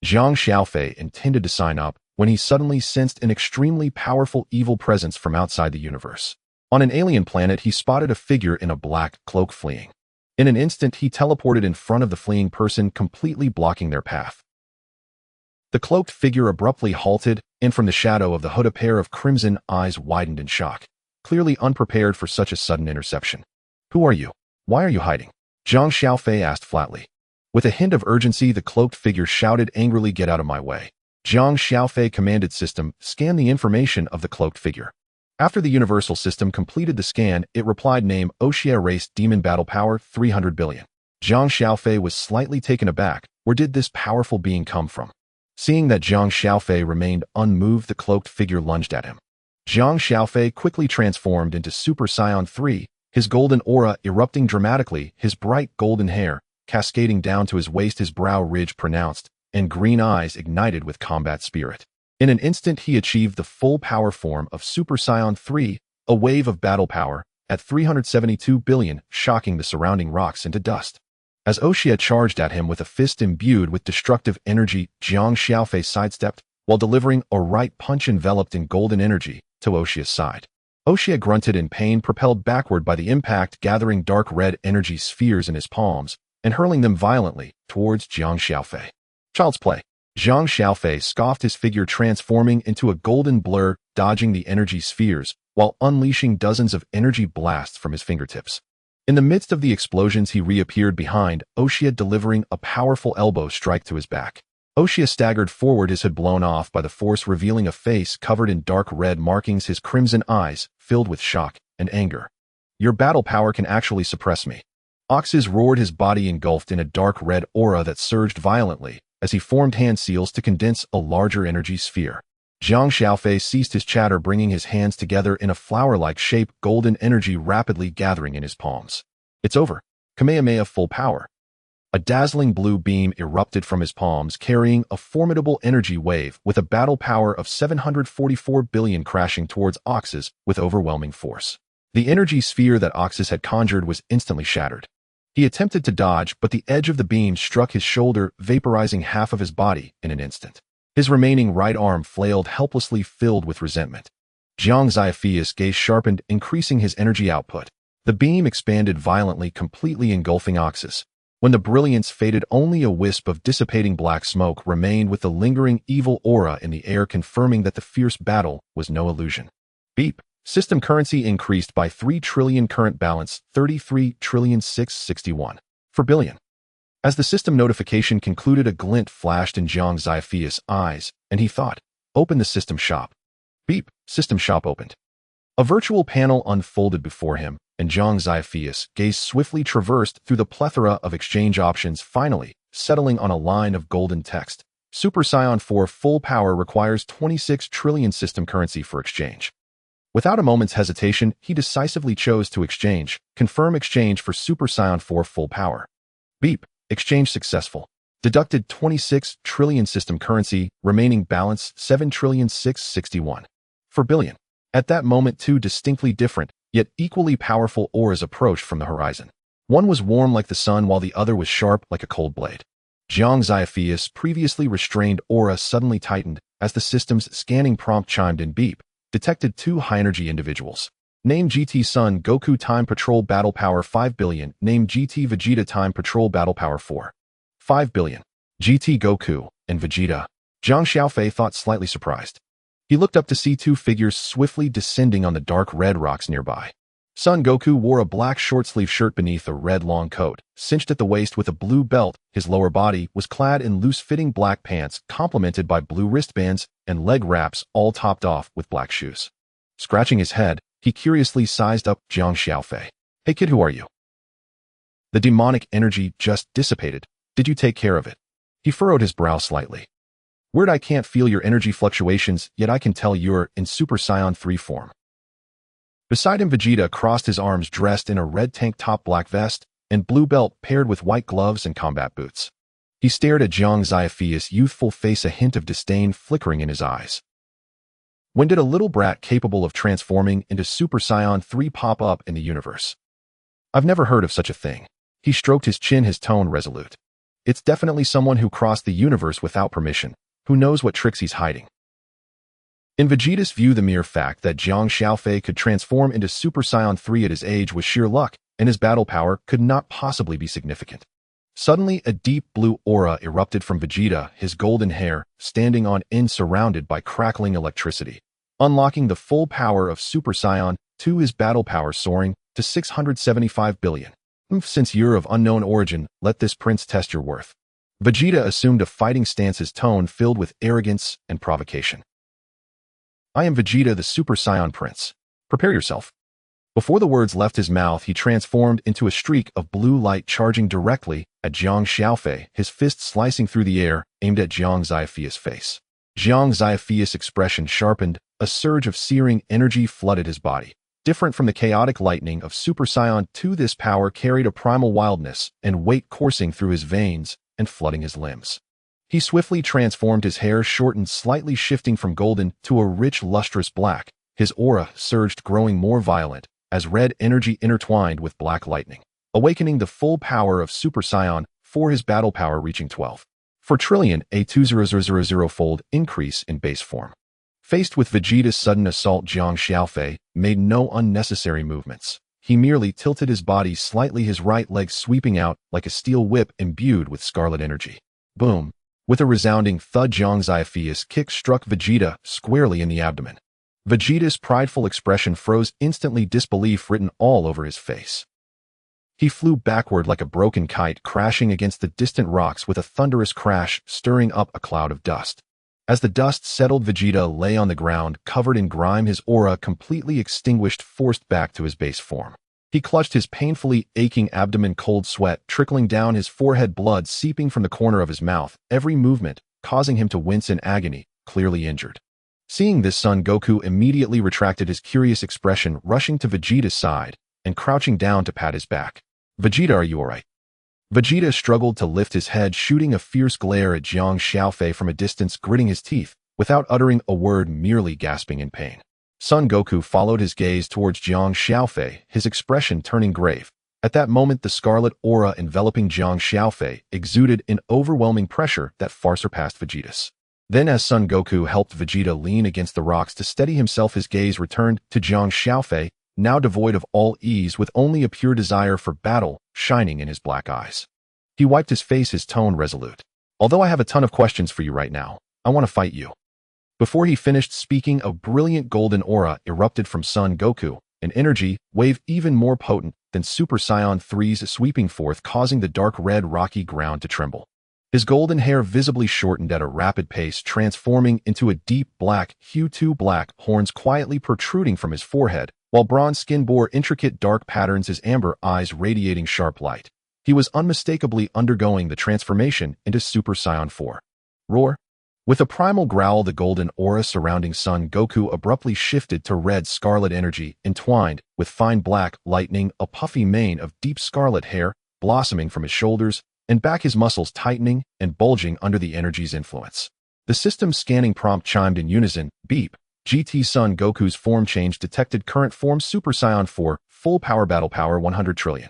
Speaker 1: Jiang Xiaofei intended to sign up when he suddenly sensed an extremely powerful evil presence from outside the universe. On an alien planet, he spotted a figure in a black cloak fleeing. In an instant, he teleported in front of the fleeing person, completely blocking their path. The cloaked figure abruptly halted, and from the shadow of the hood a pair of crimson eyes widened in shock, clearly unprepared for such a sudden interception. "Who are you? Why are you hiding?" Jiang Xiaofei asked flatly. With a hint of urgency, the cloaked figure shouted angrily, "Get out of my way." Jiang Xiaofei commanded system, "Scan the information of the cloaked figure." After the universal system completed the scan, it replied, "Name, Oshia, race, demon, battle power, 300 billion. Jiang Xiaofei was slightly taken aback. Where did this powerful being come from? Seeing that Jiang Xiaofei remained unmoved, the cloaked figure lunged at him. Jiang Xiaofei quickly transformed into Super Saiyan 3, his golden aura erupting dramatically, his bright golden hair cascading down to his waist, his brow ridge pronounced, and green eyes ignited with combat spirit. In an instant, he achieved the full power form of Super Saiyan 3, a wave of battle power, at 372 billion, shocking the surrounding rocks into dust. As Oshia charged at him with a fist imbued with destructive energy, Jiang Xiaofei sidestepped, while delivering a right punch enveloped in golden energy to Oshia's side. Oshia grunted in pain, propelled backward by the impact, gathering dark red energy spheres in his palms and hurling them violently towards Jiang Xiaofei. Child's play. Jiang Xiaofei scoffed, his figure transforming into a golden blur, dodging the energy spheres, while unleashing dozens of energy blasts from his fingertips. In the midst of the explosions, he reappeared behind Oshia, delivering a powerful elbow strike to his back. Oshia staggered forward, his hood blown off by the force, revealing a face covered in dark red markings, his crimson eyes filled with shock and anger. "Your battle power can actually suppress me." Oxys roared, his body engulfed in a dark red aura that surged violently as he formed hand seals to condense a larger energy sphere. Jiang Xiaofei ceased his chatter, bringing his hands together in a flower-like shape, golden energy rapidly gathering in his palms. "It's over. Kamehameha full power." A dazzling blue beam erupted from his palms, carrying a formidable energy wave with a battle power of 744 billion, crashing towards Oxys with overwhelming force. The energy sphere that Oxys had conjured was instantly shattered. He attempted to dodge, but the edge of the beam struck his shoulder, vaporizing half of his body in an instant. His remaining right arm flailed helplessly, filled with resentment. Jiang Xiaofei's gaze sharpened, increasing his energy output. The beam expanded violently, completely engulfing Oxys. When the brilliance faded, only a wisp of dissipating black smoke remained, with the lingering evil aura in the air confirming that the fierce battle was no illusion. Beep. System currency increased by 3 trillion, current balance 33,661 for billion. As the system notification concluded, a glint flashed in Jiang Xiaofei's eyes, and he thought, "Open the system shop." Beep. System shop opened. A virtual panel unfolded before him, and Jiang Xiaofei's gaze swiftly traversed through the plethora of exchange options, finally settling on a line of golden text. Super Saiyan 4 full power requires 26 trillion system currency for exchange. Without a moment's hesitation, he decisively chose to exchange. Confirm exchange for Super Saiyan 4 full power. Beep. Exchange successful. Deducted 26 trillion system currency, remaining balance 7,661 for billion. At that moment, two distinctly different, yet equally powerful auras approached from the horizon. One was warm like the sun, while the other was sharp like a cold blade. Jiang Xiaofei's previously restrained aura suddenly tightened as the system's scanning prompt chimed in. Beep. Detected two high-energy individuals. Name GT Son Goku, time patrol battle power 5 billion. Name GT Vegeta, time patrol battle power 5 billion. GT Goku and Vegeta. Jiang Xiaofei thought, slightly surprised. He looked up to see two figures swiftly descending on the dark red rocks nearby. Son Goku wore a black short-sleeve shirt beneath a red long coat, cinched at the waist with a blue belt. His lower body was clad in loose-fitting black pants, complemented by blue wristbands and leg wraps, all topped off with black shoes. Scratching his head, he curiously sized up Jiang Xiaofei. "Hey kid, who are you?" "The demonic energy just dissipated. Did you take care of it?" He furrowed his brow slightly. "Weird, I can't feel your energy fluctuations, yet I can tell you're in Super Saiyan 3 form." Beside him, Vegeta crossed his arms, dressed in a red tank top, black vest, and blue belt paired with white gloves and combat boots. He stared at Jiang Xiaofei's youthful face, a hint of disdain flickering in his eyes. When did a little brat capable of transforming into Super Saiyan 3 pop up in the universe? I've never heard of such a thing. He stroked his chin, his tone resolute. It's definitely someone who crossed the universe without permission. Who knows what tricks he's hiding? In Vegeta's view, the mere fact that Jiang Xiaofei could transform into Super Saiyan 3 at his age was sheer luck, and his battle power could not possibly be significant. Suddenly, a deep blue aura erupted from Vegeta, his golden hair standing on end, surrounded by crackling electricity, unlocking the full power of Super Saiyan 2, his battle power soaring to 675 billion. Since you're of unknown origin, let this prince test your worth. Vegeta assumed a fighting stance, his tone filled with arrogance and provocation. I am Vegeta, the Super Saiyan Prince. Prepare yourself. Before the words left his mouth, he transformed into a streak of blue light, charging directly at Jiang Xiaofei, his fist slicing through the air, aimed at Jiang Xiaofei's face. Jiang Xiaofei's expression sharpened, a surge of searing energy flooded his body. Different from the chaotic lightning of Super Saiyan 2, this power carried a primal wildness and weight coursing through his veins and flooding his limbs. He swiftly transformed, his hair shortened slightly, shifting from golden to a rich, lustrous black. His aura surged, growing more violent as red energy intertwined with black lightning, awakening the full power of Super Saiyan 4, his battle power reaching 12.4 trillion, a 200,000-fold increase in base form. Faced with Vegeta's sudden assault, Jiang Xiaofei made no unnecessary movements. He merely tilted his body slightly, his right leg sweeping out like a steel whip imbued with scarlet energy. Boom! With a resounding thud, Jiang Xiaofei's kick struck Vegeta squarely in the abdomen. Vegeta's prideful expression froze instantly, disbelief written all over his face. He flew backward like a broken kite, crashing against the distant rocks with a thunderous crash, stirring up a cloud of dust. As the dust settled, Vegeta lay on the ground, covered in grime, his aura completely extinguished, forced back to his base form. He clutched his painfully aching abdomen, cold sweat trickling down his forehead, blood seeping from the corner of his mouth, every movement causing him to wince in agony, clearly injured. Seeing this, Son Goku immediately retracted his curious expression, rushing to Vegeta's side and crouching down to pat his back. "Vegeta, are you alright?" Vegeta struggled to lift his head, shooting a fierce glare at Jiang Xiaofei from a distance, gritting his teeth, without uttering a word, merely gasping in pain. Son Goku followed his gaze towards Jiang Xiaofei, his expression turning grave. At that moment, the scarlet aura enveloping Jiang Xiaofei exuded an overwhelming pressure that far surpassed Vegeta's. Then, as Son Goku helped Vegeta lean against the rocks to steady himself, his gaze returned to Jiang Xiaofei, now devoid of all ease, with only a pure desire for battle shining in his black eyes. He wiped his face, his tone resolute. "Although I have a ton of questions for you right now, I want to fight you." Before he finished speaking, a brilliant golden aura erupted from Son Goku, an energy wave even more potent than Super Saiyan 3's, sweeping forth, causing the dark red rocky ground to tremble. His golden hair visibly shortened at a rapid pace, transforming into a deep black hue, two black horns quietly protruding from his forehead, while bronze skin bore intricate dark patterns, his amber eyes radiating sharp light. He was unmistakably undergoing the transformation into Super Saiyan 4. Roar! With a primal growl, the golden aura surrounding Son Goku abruptly shifted to red scarlet energy, entwined with fine black lightning, a puffy mane of deep scarlet hair blossoming from his shoulders and back, his muscles tightening and bulging under the energy's influence. The system's scanning prompt chimed in unison. Beep. GT. Son Goku's form change detected. Current form Super Saiyan 4, full power, battle power 100 trillion.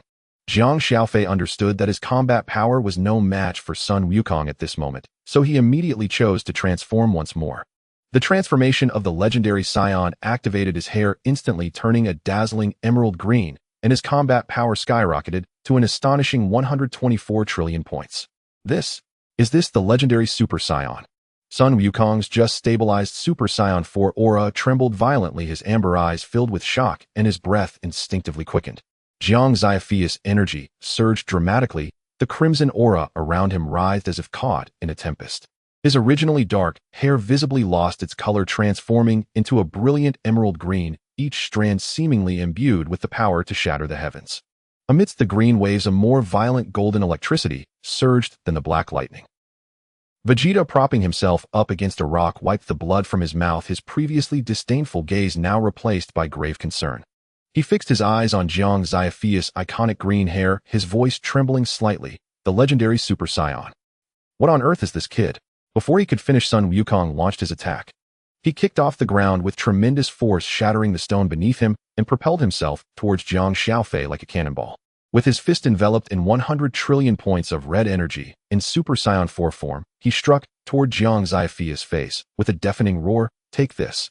Speaker 1: Jiang Xiaofei understood that his combat power was no match for Sun Wukong at this moment, so he immediately chose to transform once more. The transformation of the legendary Saiyan activated, his hair instantly turning a dazzling emerald green, and his combat power skyrocketed to an astonishing 124 trillion points. Is this the legendary Super Saiyan? Sun Wukong's just stabilized Super Saiyan 4 aura trembled violently, his amber eyes filled with shock, and his breath instinctively quickened. Jiang Xiaofei's energy surged dramatically, the crimson aura around him writhed as if caught in a tempest. His originally dark hair visibly lost its color, transforming into a brilliant emerald green, each strand seemingly imbued with the power to shatter the heavens. Amidst the green waves, a more violent golden electricity surged than the black lightning. Vegeta, propping himself up against a rock, wiped the blood from his mouth, his previously disdainful gaze now replaced by grave concern. He fixed his eyes on Jiang Xiaofei's iconic green hair, his voice trembling slightly. The legendary Super Saiyan. What on earth is this kid? Before he could finish, Sun Wukong launched his attack. He kicked off the ground with tremendous force, shattering the stone beneath him, and propelled himself towards Jiang Xiaofei like a cannonball. With his fist enveloped in 100 trillion points of red energy, in Super Saiyan 4 form, he struck toward Jiang Xiaofei's face. With a deafening roar, "Take this."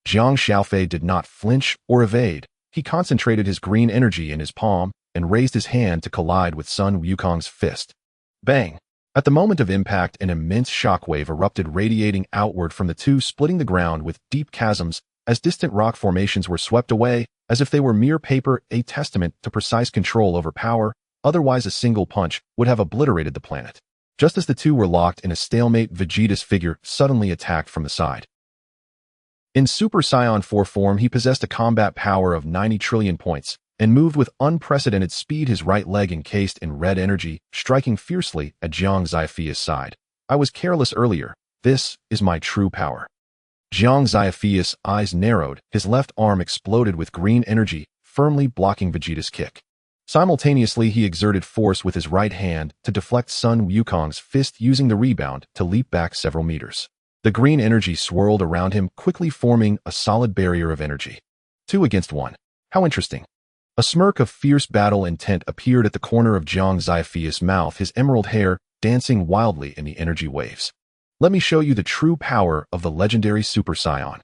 Speaker 1: Jiang Xiaofei did not flinch or evade. He concentrated his green energy in his palm and raised his hand to collide with Sun Wukong's fist. Bang! At the moment of impact, an immense shockwave erupted, radiating outward from the two, splitting the ground with deep chasms as distant rock formations were swept away, as if they were mere paper, a testament to precise control over power. Otherwise, a single punch would have obliterated the planet. Just as the two were locked in a stalemate, Vegeta's figure suddenly attacked from the side. In Super Saiyan 4 form, he possessed a combat power of 90 trillion points, and moved with unprecedented speed, his right leg encased in red energy, striking fiercely at Jiang Xiaofei's side. "I was careless earlier. This is my true power." Jiang Xiaofei's eyes narrowed, his left arm exploded with green energy, firmly blocking Vegeta's kick. Simultaneously, he exerted force with his right hand to deflect Sun Wukong's fist, using the rebound to leap back several meters. The green energy swirled around him, quickly forming a solid barrier of energy. 2 against 1. How interesting. A smirk of fierce battle intent appeared at the corner of Jiang Xiaofei's mouth, his emerald hair dancing wildly in the energy waves. "Let me show you the true power of the legendary Super Saiyan."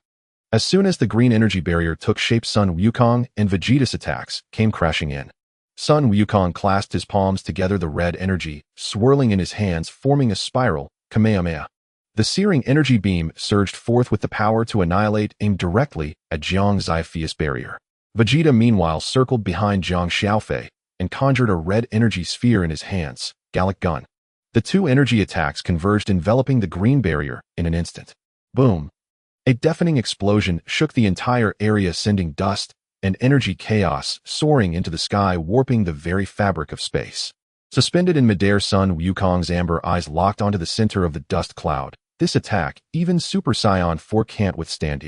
Speaker 1: As soon as the green energy barrier took shape, Sun Wukong and Vegeta's attacks came crashing in. Sun Wukong clasped his palms together, the red energy swirling in his hands, forming a spiral, Kamehameha. The searing energy beam surged forth with the power to annihilate, aimed directly at Jiang Xiaofei's barrier. Vegeta, meanwhile, circled behind Jiang Xiaofei and conjured a red energy sphere in his hands, Gallic Gun. The two energy attacks converged, enveloping the green barrier in an instant. Boom! A deafening explosion shook the entire area, sending dust and energy chaos soaring into the sky, warping the very fabric of space. Suspended in midair, Sun Wukong's amber eyes locked onto the center of the dust cloud. This attack, even Super Saiyan 4 can't withstand.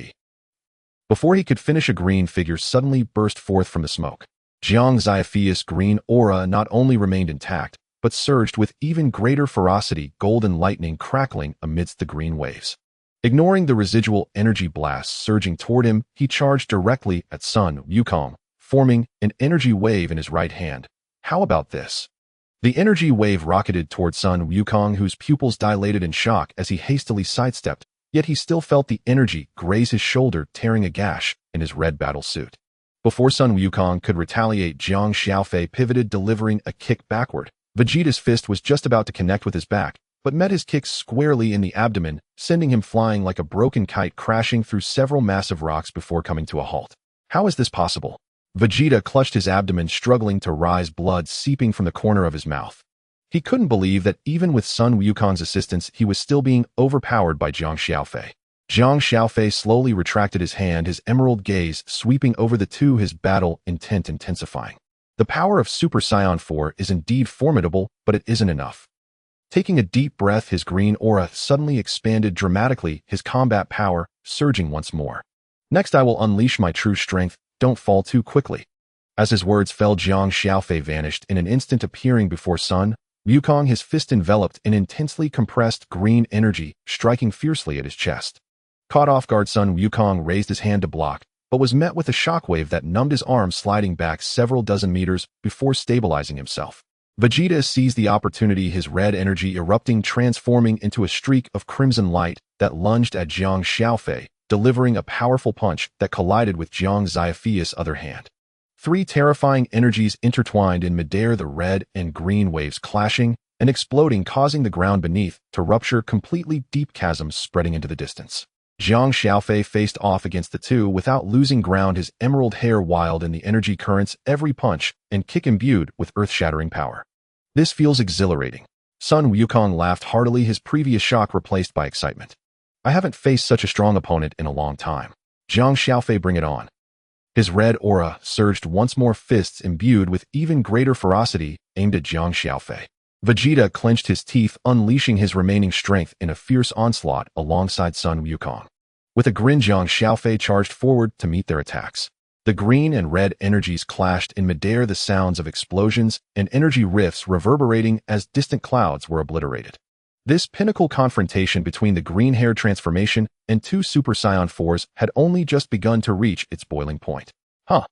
Speaker 1: Before he could finish, a green figure suddenly burst forth from the smoke. Jiang Xiaofei's green aura not only remained intact, but surged with even greater ferocity, golden lightning crackling amidst the green waves. Ignoring the residual energy blasts surging toward him, he charged directly at Sun Wukong, forming an energy wave in his right hand. How about this? The energy wave rocketed toward Sun Wukong, whose pupils dilated in shock as he hastily sidestepped, yet he still felt the energy graze his shoulder, tearing a gash in his red battle suit. Before Sun Wukong could retaliate, Jiang Xiaofei pivoted, delivering a kick backward. Vegeta's fist was just about to connect with his back, but met his kick squarely in the abdomen, sending him flying like a broken kite, crashing through several massive rocks before coming to a halt. How is this possible? Vegeta clutched his abdomen, struggling to rise, blood seeping from the corner of his mouth. He couldn't believe that even with Sun Wukong's assistance, he was still being overpowered by Jiang Xiaofei. Jiang Xiaofei slowly retracted his hand, his emerald gaze sweeping over the two, his battle intent intensifying. The power of Super Saiyan 4 is indeed formidable, but it isn't enough. Taking a deep breath, his green aura suddenly expanded dramatically, his combat power surging once more. "Next, I will unleash my true strength. Don't fall too quickly." As his words fell, Jiang Xiaofei vanished in an instant, appearing before Sun Wukong, his fist enveloped in intensely compressed green energy, striking fiercely at his chest. Caught off guard, Sun Wukong raised his hand to block, but was met with a shockwave that numbed his arm, sliding back several dozen meters before stabilizing himself. Vegeta seized the opportunity, his red energy erupting, transforming into a streak of crimson light that lunged at Jiang Xiaofei, delivering a powerful punch that collided with Jiang Xiaofei's other hand. 3 terrifying energies intertwined in midair, the red and green waves clashing, and exploding, causing the ground beneath to rupture, completely deep chasms spreading into the distance. Jiang Xiaofei faced off against the two without losing ground, his emerald hair wild in the energy currents, every punch and kick imbued with earth-shattering power. This feels exhilarating. Sun Wukong laughed heartily, his previous shock replaced by excitement. I haven't faced such a strong opponent in a long time. Jiang Xiaofei, bring it on. His red aura surged once more, fists imbued with even greater ferocity aimed at Jiang Xiaofei. Vegeta clenched his teeth, unleashing his remaining strength in a fierce onslaught alongside Sun Wukong. With a grin, Jiang Xiaofei charged forward to meet their attacks. The green and red energies clashed in midair, the sounds of explosions and energy rifts reverberating as distant clouds were obliterated. This pinnacle confrontation between the green hair transformation and two Super Saiyan 4s had only just begun to reach its boiling point. Huh!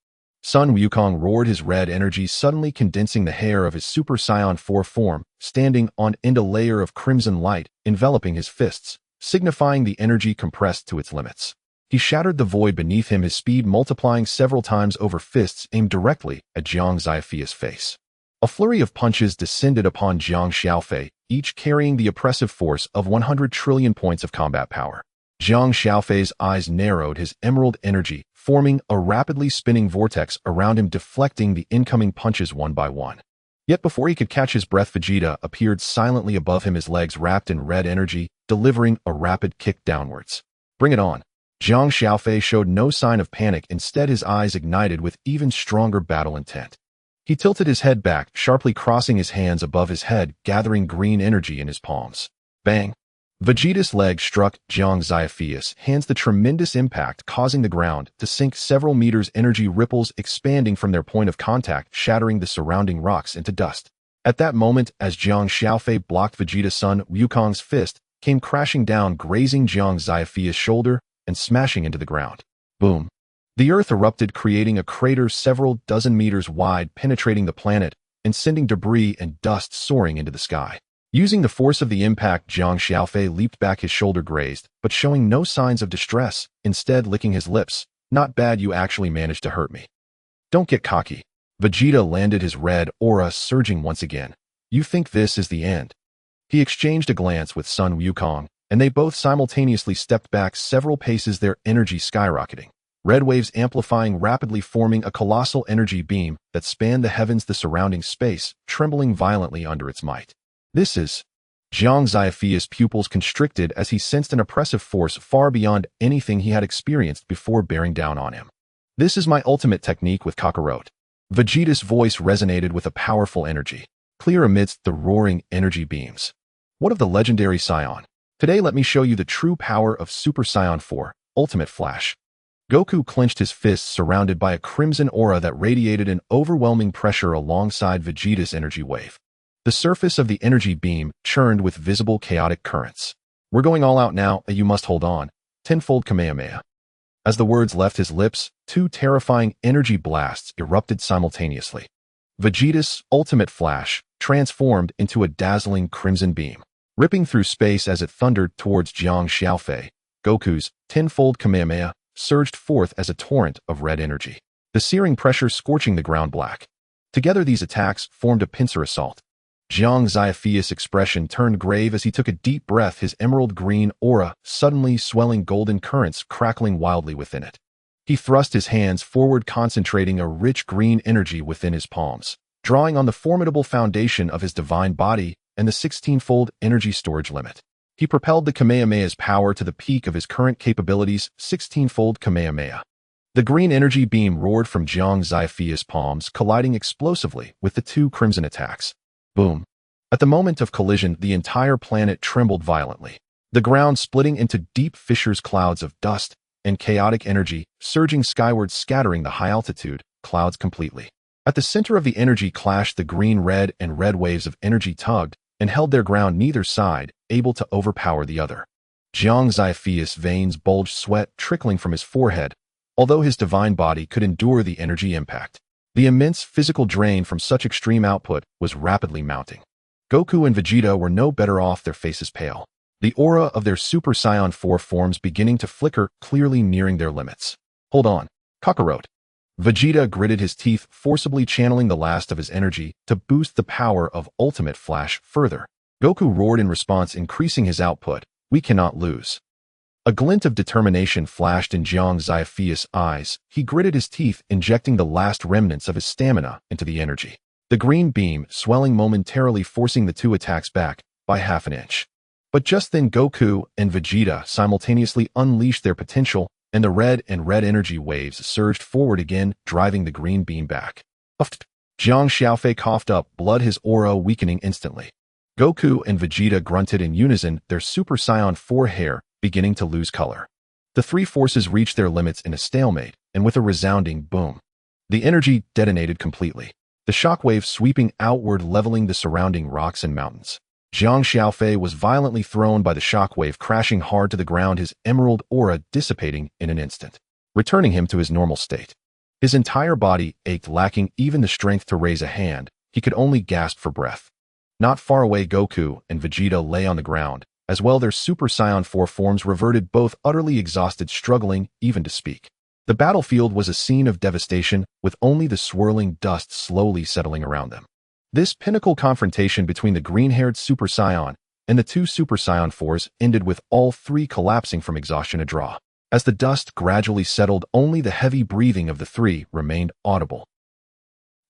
Speaker 1: Sun Wukong roared, his red energy suddenly condensing the hair of his Super Saiyan 4 form, standing on end, a layer of crimson light enveloping his fists, signifying the energy compressed to its limits. He shattered the void beneath him, his speed multiplying several times over, fists aimed directly at Jiang Xiaofei's face. A flurry of punches descended upon Jiang Xiaofei, each carrying the oppressive force of 100 trillion points of combat power. Jiang Xiaofei's eyes narrowed, his emerald energy forming a rapidly spinning vortex around him, deflecting the incoming punches one by one. Yet before he could catch his breath, Vegeta appeared silently above him, his legs wrapped in red energy, delivering a rapid kick downwards. Bring it on. Jiang Xiaofei showed no sign of panic, instead his eyes ignited with even stronger battle intent. He tilted his head back, sharply crossing his hands above his head, gathering green energy in his palms. Bang! Vegeta's leg struck Jiang Xiaofei's hands, the tremendous impact causing the ground to sink several meters, energy ripples expanding from their point of contact, shattering the surrounding rocks into dust. At that moment, as Jiang Xiaofei blocked, Vegeta's Sun Wukong's fist came crashing down, grazing Jiang Xiaofei's shoulder and smashing into the ground. Boom! The earth erupted, creating a crater several dozen meters wide, penetrating the planet and sending debris and dust soaring into the sky. Using the force of the impact, Jiang Xiaofei leaped back, his shoulder grazed, but showing no signs of distress, instead licking his lips. Not bad, you actually managed to hurt me. Don't get cocky. Vegeta landed, his red aura surging once again. You think this is the end? He exchanged a glance with Sun Wukong, and they both simultaneously stepped back several paces, their energy skyrocketing. Red waves amplifying, rapidly forming a colossal energy beam that spanned the heavens, the surrounding space trembling violently under its might. This is... Jiang Xiaofei's pupils constricted as he sensed an oppressive force far beyond anything he had experienced before bearing down on him. This is my ultimate technique with Kakarot. Vegeta's voice resonated with a powerful energy, clear amidst the roaring energy beams. What of the legendary Saiyan? Today let me show you the true power of Super Saiyan 4, Ultimate Flash. Goku clenched his fists, surrounded by a crimson aura that radiated an overwhelming pressure alongside Vegeta's energy wave. The surface of the energy beam churned with visible chaotic currents. We're going all out now, you must hold on. Tenfold Kamehameha. As the words left his lips, two terrifying energy blasts erupted simultaneously. Vegeta's ultimate flash transformed into a dazzling crimson beam, ripping through space as it thundered towards Jiang Xiaofei. Goku's tenfold Kamehameha surged forth as a torrent of red energy, the searing pressure scorching the ground black. Together these attacks formed a pincer assault. Jiang Xiaofei's expression turned grave as he took a deep breath, his emerald green aura suddenly swelling, golden currents crackling wildly within it. He thrust his hands forward, concentrating a rich green energy within his palms, drawing on the formidable foundation of his divine body and the 16-fold energy storage limit. He propelled the Kamehameha's power to the peak of his current capabilities, 16-fold Kamehameha. The green energy beam roared from Jiang Xiaofei's palms, colliding explosively with the two crimson attacks. Boom. At the moment of collision, the entire planet trembled violently, the ground splitting into deep fissures, clouds of dust and chaotic energy surging skyward, scattering the high-altitude clouds completely. At the center of the energy clash, the green, red, and red waves of energy tugged and held their ground, neither side able to overpower the other. Jiang Xiaofei's veins bulged, sweat trickling from his forehead, although his divine body could endure the energy impact. The immense physical drain from such extreme output was rapidly mounting. Goku and Vegeta were no better off, their faces pale, the aura of their Super Saiyan 4 forms beginning to flicker, clearly nearing their limits. Hold on, Kakarot. Vegeta gritted his teeth, forcibly channeling the last of his energy to boost the power of Ultimate Flash further. Goku roared in response, increasing his output. We cannot lose. A glint of determination flashed in Jiang Xiaofei's eyes. He gritted his teeth, injecting the last remnants of his stamina into the energy. The green beam, swelling momentarily, forcing the two attacks back by half an inch. But just then Goku and Vegeta simultaneously unleashed their potential, and the red energy waves surged forward again, driving the green beam back. Jiang Xiaofei coughed up blood, his aura weakening instantly. Goku and Vegeta grunted in unison, their Super Saiyan 4 hair beginning to lose color. The three forces reached their limits in a stalemate, and with a resounding boom, the energy detonated completely, the shockwave sweeping outward, leveling the surrounding rocks and mountains. Jiang Xiaofei was violently thrown by the shockwave, crashing hard to the ground, his emerald aura dissipating in an instant, returning him to his normal state. His entire body ached, lacking even the strength to raise a hand. He could only gasp for breath. Not far away, Goku and Vegeta lay on the ground. As well, their Super Saiyan 4 forms reverted, both utterly exhausted, struggling even to speak. The battlefield was a scene of devastation, with only the swirling dust slowly settling around them. This pinnacle confrontation between the green-haired Super Saiyan and the two Super Saiyan 4s ended with all three collapsing from exhaustion, a draw. As the dust gradually settled, only the heavy breathing of the three remained audible.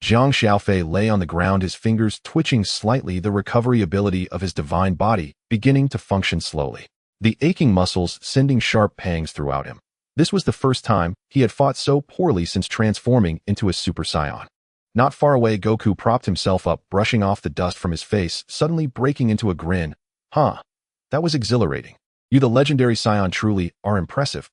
Speaker 1: Jiang Xiaofei lay on the ground, his fingers twitching slightly, the recovery ability of his divine body beginning to function slowly, the aching muscles sending sharp pangs throughout him. This was the first time he had fought so poorly since transforming into a Super Saiyan. Not far away, Goku propped himself up, brushing off the dust from his face, suddenly breaking into a grin. Huh, that was exhilarating. You, the legendary Saiyan, truly are impressive.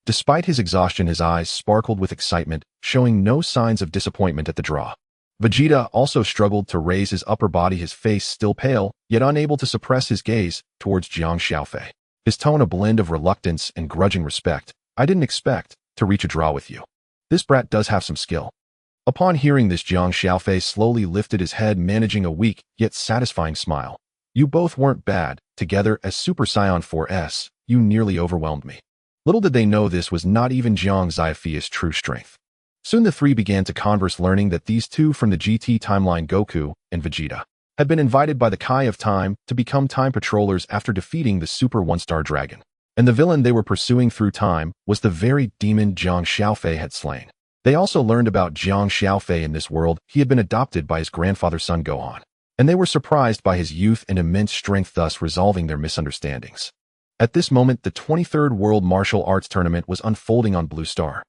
Speaker 1: Despite his exhaustion, his eyes sparkled with excitement, showing no signs of disappointment at the draw. Vegeta also struggled to raise his upper body, his face still pale, yet unable to suppress his gaze towards Jiang Xiaofei. His tone a blend of reluctance and grudging respect. I didn't expect to reach a draw with you. This brat does have some skill. Upon hearing this, Jiang Xiaofei slowly lifted his head, managing a weak yet satisfying smile. You both weren't bad. Together as Super Saiyan 4S, you nearly overwhelmed me. Little did they know this was not even Jiang Xiaofei's true strength. Soon the three began to converse, learning that these two from the GT timeline, Goku and Vegeta, had been invited by the Kai of Time to become time patrollers after defeating the Super One-Star Dragon. And the villain they were pursuing through time was the very demon Jiang Xiaofei had slain. They also learned about Jiang Xiaofei in this world. He had been adopted by his grandfather Son Gohan, and they were surprised by his youth and immense strength, thus resolving their misunderstandings. At this moment, the 23rd World Martial Arts Tournament was unfolding on Blue Star.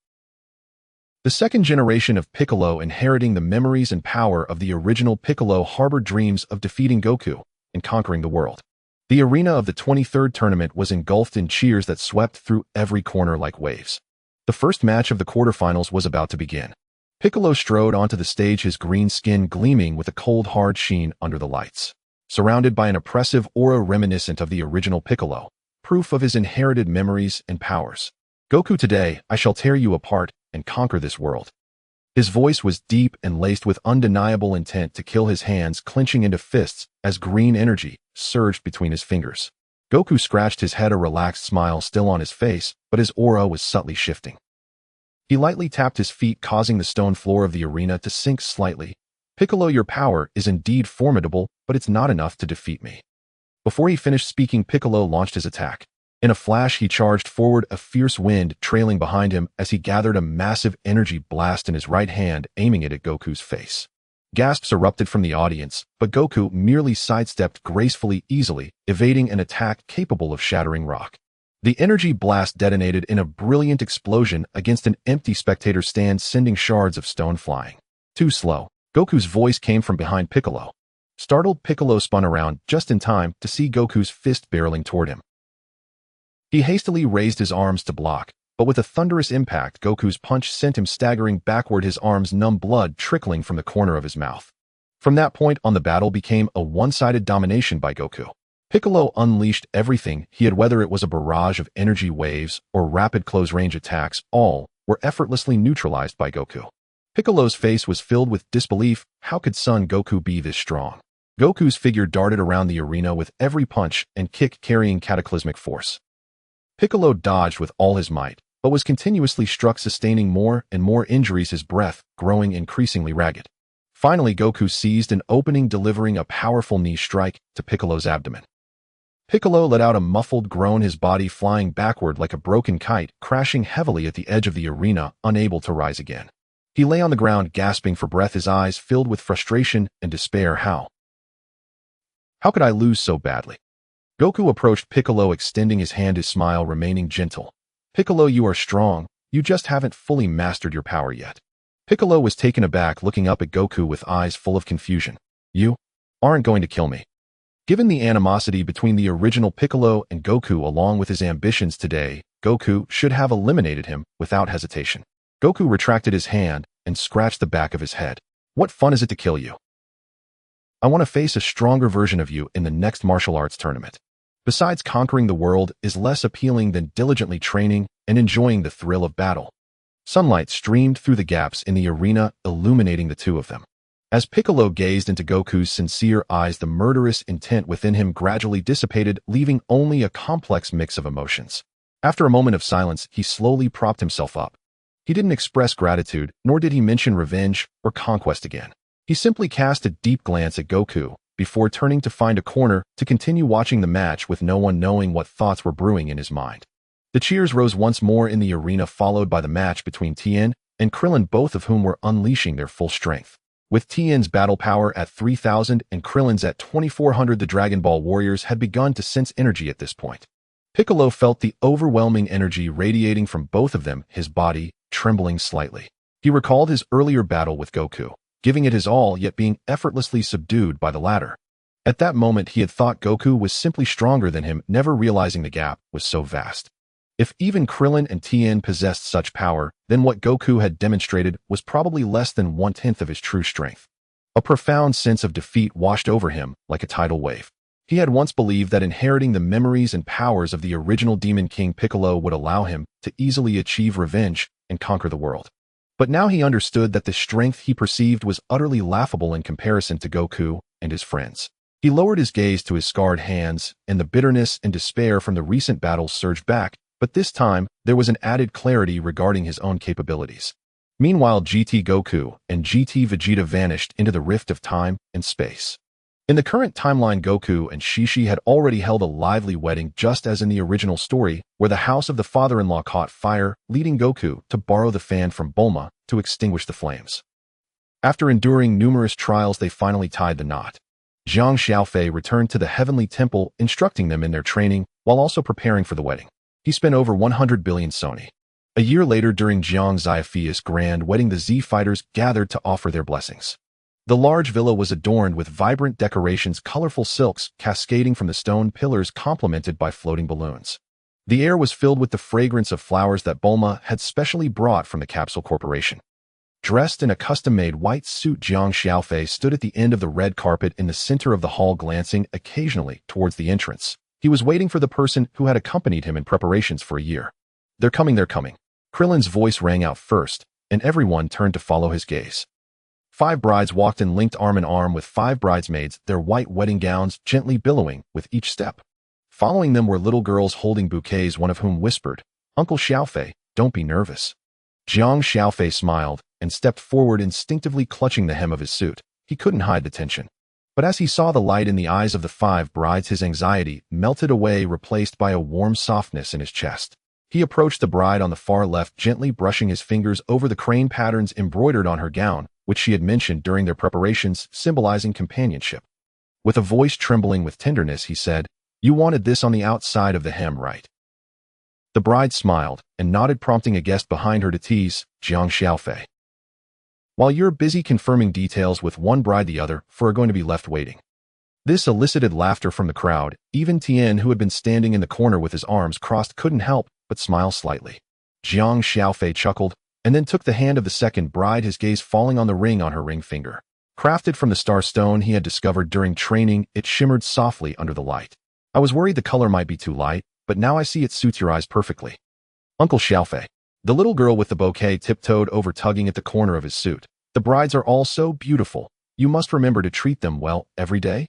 Speaker 1: The second generation of Piccolo, inheriting the memories and power of the original Piccolo, harbored dreams of defeating Goku and conquering the world. The arena of the 23rd tournament was engulfed in cheers that swept through every corner like waves. The first match of the quarterfinals was about to begin. Piccolo strode onto the stage, his green skin gleaming with a cold, hard sheen under the lights. Surrounded by an oppressive aura reminiscent of the original Piccolo, proof of his inherited memories and powers. Goku, today I shall tear you apart and conquer this world. His voice was deep and laced with undeniable intent to kill, his hands clenching into fists as green energy surged between his fingers. Goku scratched his head, a relaxed smile still on his face, but his aura was subtly shifting. He lightly tapped his feet, causing the stone floor of the arena to sink slightly. Piccolo, your power is indeed formidable, but it's not enough to defeat me. Before he finished speaking, Piccolo launched his attack. In a flash, he charged forward, a fierce wind trailing behind him as he gathered a massive energy blast in his right hand, aiming it at Goku's face. Gasps erupted from the audience, but Goku merely sidestepped gracefully, easily, evading an attack capable of shattering rock. The energy blast detonated in a brilliant explosion against an empty spectator stand, sending shards of stone flying. Too slow. Goku's voice came from behind Piccolo. Startled, Piccolo spun around just in time to see Goku's fist barreling toward him. He hastily raised his arms to block, but with a thunderous impact, Goku's punch sent him staggering backward, his arms numb, blood trickling from the corner of his mouth. From that point on, the battle became a one-sided domination by Goku. Piccolo unleashed everything he had, whether it was a barrage of energy waves or rapid close-range attacks, all were effortlessly neutralized by Goku. Piccolo's face was filled with disbelief. How could Son Goku be this strong? Goku's figure darted around the arena with every punch and kick carrying cataclysmic force. Piccolo dodged with all his might, but was continuously struck, sustaining more and more injuries, his breath growing increasingly ragged. Finally, Goku seized an opening, delivering a powerful knee strike to Piccolo's abdomen. Piccolo let out a muffled groan, his body flying backward like a broken kite, crashing heavily at the edge of the arena, unable to rise again. He lay on the ground, gasping for breath, his eyes filled with frustration and despair. How could I lose so badly? Goku approached Piccolo, extending his hand, his smile remaining gentle. Piccolo, you are strong. You just haven't fully mastered your power yet. Piccolo was taken aback, looking up at Goku with eyes full of confusion. You aren't going to kill me. Given the animosity between the original Piccolo and Goku along with his ambitions today, Goku should have eliminated him without hesitation. Goku retracted his hand and scratched the back of his head. What fun is it to kill you? I want to face a stronger version of you in the next martial arts tournament. Besides, conquering the world is less appealing than diligently training and enjoying the thrill of battle. Sunlight streamed through the gaps in the arena, illuminating the two of them. As Piccolo gazed into Goku's sincere eyes, the murderous intent within him gradually dissipated, leaving only a complex mix of emotions. After a moment of silence, he slowly propped himself up. He didn't express gratitude, nor did he mention revenge or conquest again. He simply cast a deep glance at Goku before turning to find a corner to continue watching the match, with no one knowing what thoughts were brewing in his mind. The cheers rose once more in the arena, followed by the match between Tien and Krillin, both of whom were unleashing their full strength. With Tien's battle power at 3,000 and Krillin's at 2,400, the Dragon Ball warriors had begun to sense energy at this point. Piccolo felt the overwhelming energy radiating from both of them, his body trembling slightly. He recalled his earlier battle with Goku, giving it his all yet being effortlessly subdued by the latter. At that moment, he had thought Goku was simply stronger than him, never realizing the gap was so vast. If even Krillin and Tien possessed such power, then what Goku had demonstrated was probably less than 1/10 of his true strength. A profound sense of defeat washed over him like a tidal wave. He had once believed that inheriting the memories and powers of the original Demon King Piccolo would allow him to easily achieve revenge and conquer the world. But now he understood that the strength he perceived was utterly laughable in comparison to Goku and his friends. He lowered his gaze to his scarred hands, and the bitterness and despair from the recent battles surged back, but this time there was an added clarity regarding his own capabilities. Meanwhile, GT Goku and GT Vegeta vanished into the rift of time and space. In the current timeline, Goku and Shishi had already held a lively wedding, just as in the original story, where the house of the father-in-law caught fire, leading Goku to borrow the fan from Bulma to extinguish the flames. After enduring numerous trials, they finally tied the knot. Jiang Xiaofei returned to the Heavenly Temple, instructing them in their training while also preparing for the wedding. He spent over 100 billion Sony. A year later, during Jiang Xiaofei's grand wedding, the Z fighters gathered to offer their blessings. The large villa was adorned with vibrant decorations, colorful silks cascading from the stone pillars, complemented by floating balloons. The air was filled with the fragrance of flowers that Bulma had specially brought from the Capsule Corporation. Dressed in a custom-made white suit, Jiang Xiaofei stood at the end of the red carpet in the center of the hall, glancing occasionally towards the entrance. He was waiting for the person who had accompanied him in preparations for a year. They're coming, they're coming. Krillin's voice rang out first, and everyone turned to follow his gaze. 5 brides walked in, linked arm in arm with 5 bridesmaids, their white wedding gowns gently billowing with each step. Following them were little girls holding bouquets, one of whom whispered, "Uncle Xiaofei, don't be nervous." Jiang Xiaofei smiled and stepped forward, instinctively clutching the hem of his suit. He couldn't hide the tension. But as he saw the light in the eyes of the 5 brides, his anxiety melted away, replaced by a warm softness in his chest. He approached the bride on the far left, gently brushing his fingers over the crane patterns embroidered on her gown, which she had mentioned during their preparations, symbolizing companionship. With a voice trembling with tenderness, he said, "You wanted this on the outside of the hem, right?" The bride smiled and nodded, prompting a guest behind her to tease Jiang Xiaofei. "While you're busy confirming details with one bride, the other 4 are going to be left waiting." This elicited laughter from the crowd. Even Tien, who had been standing in the corner with his arms crossed, couldn't help but smile slightly. Jiang Xiaofei chuckled and then took the hand of the second bride, his gaze falling on the ring on her ring finger. Crafted from the star stone he had discovered during training, it shimmered softly under the light. "I was worried the color might be too light, but now I see it suits your eyes perfectly." "Uncle Xiaofei." The little girl with the bouquet tiptoed over, tugging at the corner of his suit. "The brides are all so beautiful. You must remember to treat them well every day."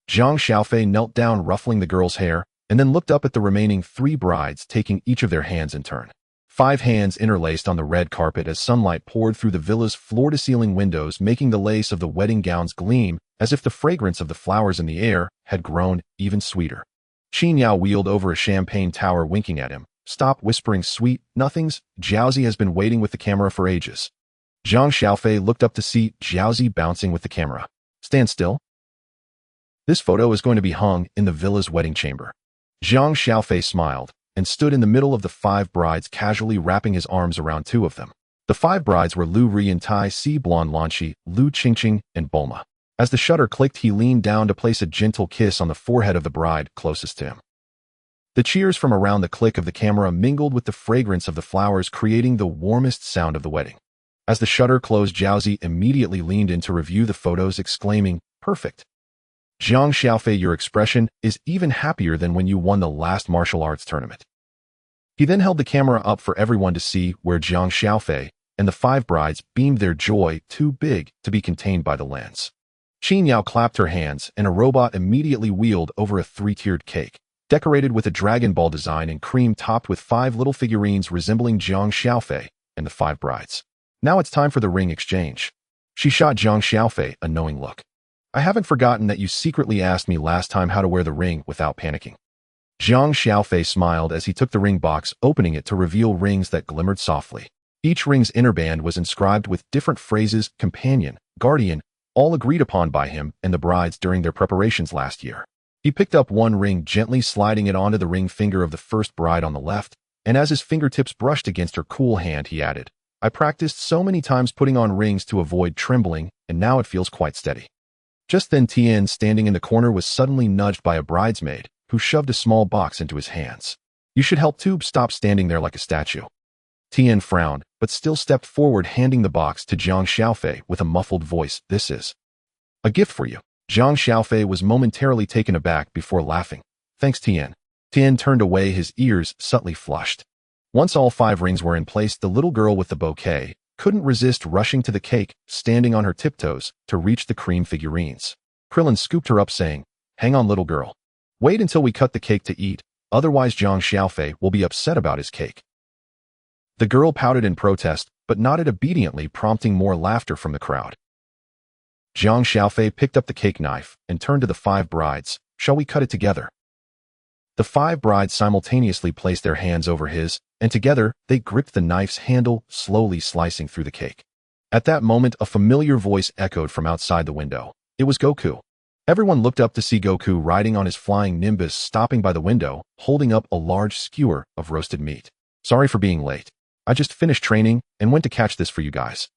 Speaker 1: Jiang Xiaofei knelt down, ruffling the girl's hair, and then looked up at the remaining 3 brides, taking each of their hands in turn. 5 hands interlaced on the red carpet as sunlight poured through the villa's floor-to-ceiling windows, making the lace of the wedding gowns gleam as if the fragrance of the flowers in the air had grown even sweeter. Qin Yao wheeled over a champagne tower, winking at him. "Stop whispering sweet nothings. Jiaozi has been waiting with the camera for ages." Jiang Xiaofei looked up to see Jiaozi bouncing with the camera. "Stand still. This photo is going to be hung in the villa's wedding chamber." Jiang Xiaofei smiled and stood in the middle of the 5 brides, casually wrapping his arms around 2 of them. The 5 brides were Lu Rian Tai, Si Blonde Lanqi, Lu Qingqing, and Bulma. As the shutter clicked, he leaned down to place a gentle kiss on the forehead of the bride closest to him. The cheers from around the click of the camera mingled with the fragrance of the flowers, creating the warmest sound of the wedding. As the shutter closed, Jiaozi immediately leaned in to review the photos, exclaiming, "Perfect. Jiang Xiaofei, your expression is even happier than when you won the last martial arts tournament." He then held the camera up for everyone to see, where Jiang Xiaofei and the 5 brides beamed their joy, too big to be contained by the lens. Qin Yao clapped her hands, and a robot immediately wheeled over a 3-tiered cake, decorated with a Dragon Ball design and cream topped with 5 little figurines resembling Jiang Xiaofei and the 5 brides. "Now it's time for the ring exchange." She shot Jiang Xiaofei a knowing look. "I haven't forgotten that you secretly asked me last time how to wear the ring without panicking." Jiang Xiaofei smiled as he took the ring box, opening it to reveal rings that glimmered softly. Each ring's inner band was inscribed with different phrases: companion, guardian, all agreed upon by him and the brides during their preparations last year. He picked up one ring, gently sliding it onto the ring finger of the first bride on the left, and as his fingertips brushed against her cool hand, he added, "I practiced so many times putting on rings to avoid trembling, and now it feels quite steady." Just then, Tian, standing in the corner, was suddenly nudged by a bridesmaid, who shoved a small box into his hands. "You should help too. Stop standing there like a statue." Tian frowned, but still stepped forward, handing the box to Jiang Xiaofei with a muffled voice. "This is a gift for you." Jiang Xiaofei was momentarily taken aback before laughing. "Thanks, Tian." Tian turned away, his ears subtly flushed. Once all 5 rings were in place, the little girl with the bouquet couldn't resist rushing to the cake, standing on her tiptoes to reach the cream figurines. Krillin scooped her up, saying, "Hang on, little girl. Wait until we cut the cake to eat, otherwise Jiang Xiaofei will be upset about his cake." The girl pouted in protest, but nodded obediently, prompting more laughter from the crowd. Jiang Xiaofei picked up the cake knife and turned to the 5 brides. "Shall we cut it together?" The 5 brides simultaneously placed their hands over his, and together they gripped the knife's handle, slowly slicing through the cake. At that moment, a familiar voice echoed from outside the window. It was Goku. Everyone looked up to see Goku riding on his flying Nimbus, stopping by the window, holding up a large skewer of roasted meat. "Sorry for being late. I just finished training and went to catch this for you guys."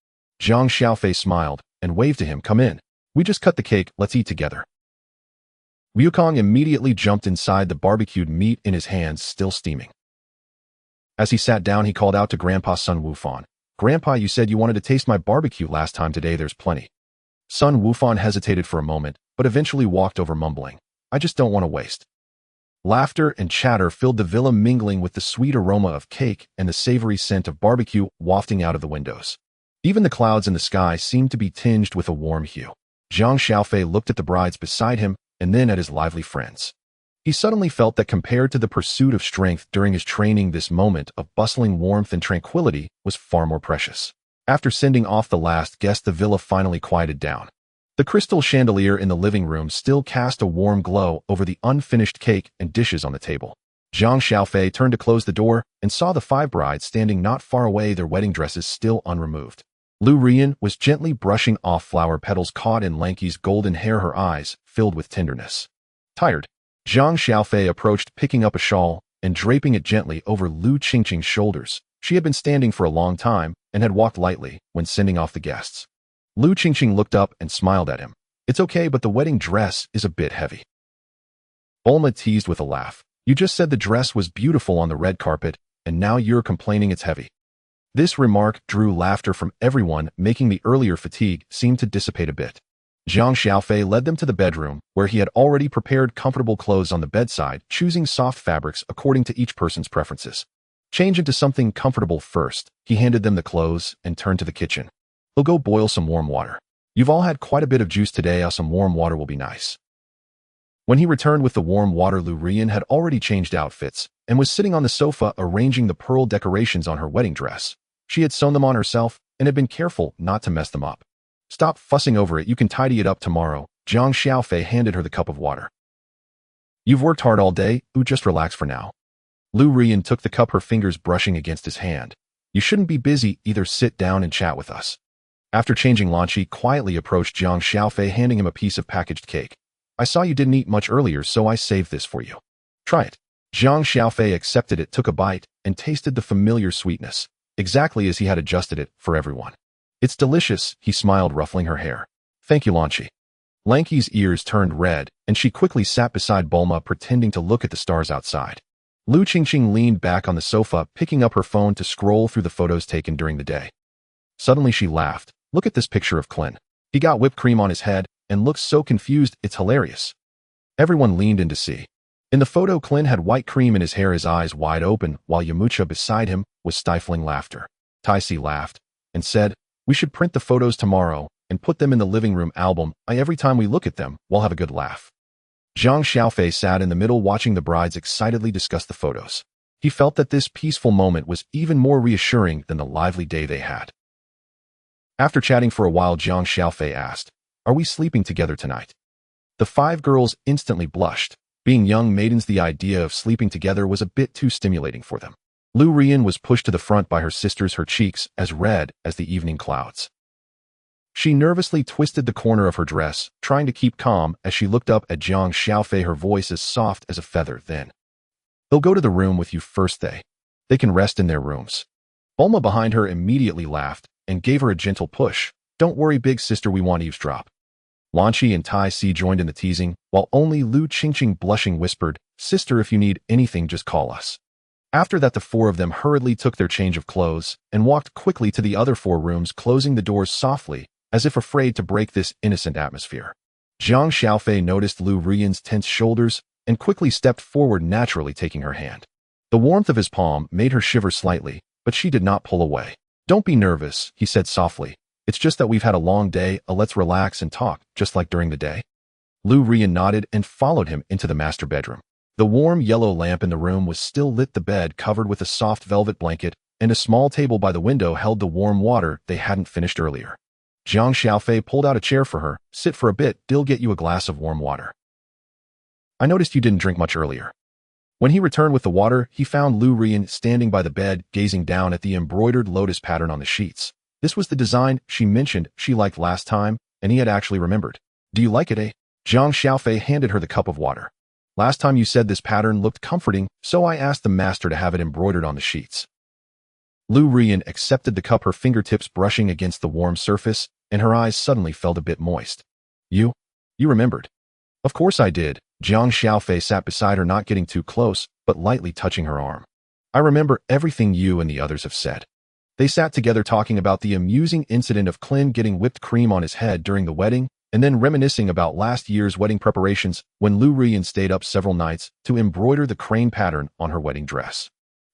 Speaker 1: Jiang Xiaofei smiled and waved to him. "Come in. We just cut the cake, let's eat together." Wukong immediately jumped inside, the barbecued meat in his hands still steaming. As he sat down, he called out to Grandpa Son Gohan. "Grandpa, you said you wanted to taste my barbecue last time. Today there's plenty." Son Gohan hesitated for a moment, but eventually walked over, mumbling, "I just don't want to waste." Laughter and chatter filled the villa, mingling with the sweet aroma of cake and the savory scent of barbecue wafting out of the windows. Even the clouds in the sky seemed to be tinged with a warm hue. Jiang Xiaofei looked at the brides beside him and then at his lively friends. He suddenly felt that compared to the pursuit of strength during his training, this moment of bustling warmth and tranquility was far more precious. After sending off the last guest, the villa finally quieted down. The crystal chandelier in the living room still cast a warm glow over the unfinished cake and dishes on the table. Jiang Xiaofei turned to close the door and saw the 5 brides standing not far away, their wedding dresses still unremoved. Lu Rian was gently brushing off flower petals caught in Lanky's golden hair, her eyes filled with tenderness. Tired, Jiang Xiaofei approached, picking up a shawl and draping it gently over Lu Qingqing's shoulders. She had been standing for a long time and had walked lightly when sending off the guests. Lu Qingqing looked up and smiled at him. "It's okay, but the wedding dress is a bit heavy." Bulma teased with a laugh. "You just said the dress was beautiful on the red carpet, and now you're complaining it's heavy." This remark drew laughter from everyone, making the earlier fatigue seem to dissipate a bit. Jiang Xiaofei led them to the bedroom, where he had already prepared comfortable clothes on the bedside, choosing soft fabrics according to each person's preferences. "Change into something comfortable first." He handed them the clothes and turned to the kitchen. "We'll go boil some warm water. You've all had quite a bit of juice today, some warm water will be nice." When he returned with the warm water, Lu Rian had already changed outfits and was sitting on the sofa arranging the pearl decorations on her wedding dress. She had sewn them on herself and had been careful not to mess them up. Stop fussing over it, you can tidy it up tomorrow. Jiang Xiaofei handed her the cup of water. You've worked hard all day, just relax for now. Lu Rian took the cup, her fingers brushing against his hand. You shouldn't be busy, either sit down and chat with us. After changing, Lan Qi quietly approached Jiang Xiaofei, handing him a piece of packaged cake. I saw you didn't eat much earlier, so I saved this for you. Try it. Jiang Xiaofei accepted it, took a bite, and tasted the familiar sweetness, exactly as he had adjusted it for everyone. It's delicious, he smiled, ruffling her hair. Thank you, Lan Qi. Lan Qi's ears turned red, and she quickly sat beside Bulma, pretending to look at the stars outside. Lu Qingqing leaned back on the sofa, picking up her phone to scroll through the photos taken during the day. Suddenly she laughed. Look at this picture of Clin. He got whipped cream on his head and looks so confused, it's hilarious. Everyone leaned in to see. In the photo, Clin had white cream in his hair, his eyes wide open, while Yamcha beside him was stifling laughter. Taisi laughed and said, we should print the photos tomorrow and put them in the living room album. Every time we look at them, we'll have a good laugh. Jiang Xiaofei sat in the middle watching the brides excitedly discuss the photos. He felt that this peaceful moment was even more reassuring than the lively day they had. After chatting for a while, Jiang Xiaofei asked, are we sleeping together tonight? The 5 girls instantly blushed. Being young maidens, the idea of sleeping together was a bit too stimulating for them. Lu Rian was pushed to the front by her sisters, her cheeks as red as the evening clouds. She nervously twisted the corner of her dress, trying to keep calm as she looked up at Jiang Xiaofei, her voice as soft as a feather. Then, they'll go to the room with you first. They can rest in their rooms. Bulma behind her immediately laughed and gave her a gentle push. Don't worry, big sister, we won't eavesdrop. Lan Qi and Tai Si joined in the teasing, while only Lu Qingqing, blushing, whispered, sister, if you need anything, just call us. After that, the 4 of them hurriedly took their change of clothes and walked quickly to the other 4 rooms, closing the doors softly, as if afraid to break this innocent atmosphere. Jiang Xiaofei noticed Lu Rian's tense shoulders and quickly stepped forward, naturally taking her hand. The warmth of his palm made her shiver slightly, but she did not pull away. Don't be nervous, he said softly. It's just that we've had a long day, let's relax and talk, just like during the day. Lu Rian nodded and followed him into the master bedroom. The warm yellow lamp in the room was still lit, the bed covered with a soft velvet blanket, and a small table by the window held the warm water they hadn't finished earlier. Jiang Xiaofei pulled out a chair for her. Sit for a bit, I'll get you a glass of warm water. I noticed you didn't drink much earlier. When he returned with the water, he found Lu Rian standing by the bed, gazing down at the embroidered lotus pattern on the sheets. This was the design she mentioned she liked last time, and he had actually remembered. Do you like it, Jiang Xiaofei handed her the cup of water. Last time you said this pattern looked comforting, so I asked the master to have it embroidered on the sheets. Lu Rian accepted the cup, her fingertips brushing against the warm surface, and her eyes suddenly felt a bit moist. You remembered. Of course I did. Jiang Xiaofei sat beside her, not getting too close, but lightly touching her arm. I remember everything you and the others have said. They sat together talking about the amusing incident of Clin getting whipped cream on his head during the wedding, and then reminiscing about last year's wedding preparations when Lu Rian stayed up several nights to embroider the crane pattern on her wedding dress.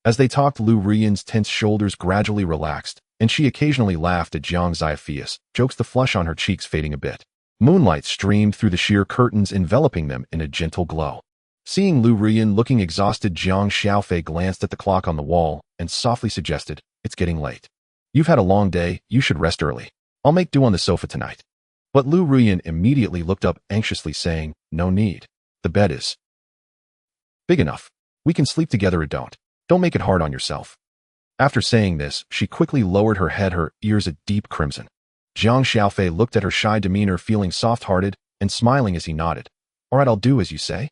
Speaker 1: As they talked, Lu Rian's tense shoulders gradually relaxed, and she occasionally laughed at Jiang Xiaofei's jokes, the flush on her cheeks fading a bit. Moonlight streamed through the sheer curtains, enveloping them in a gentle glow. Seeing Lu Rian looking exhausted, Jiang Xiaofei glanced at the clock on the wall and softly suggested, it's getting late. You've had a long day, you should rest early. I'll make do on the sofa tonight. But Lu Rian immediately looked up anxiously, saying, no need. The bed is big enough. We can sleep together, don't make it hard on yourself. After saying this, she quickly lowered her head, her ears a deep crimson. Jiang Xiaofei looked at her shy demeanor, feeling soft-hearted and smiling as he nodded. All right, I'll do as you say.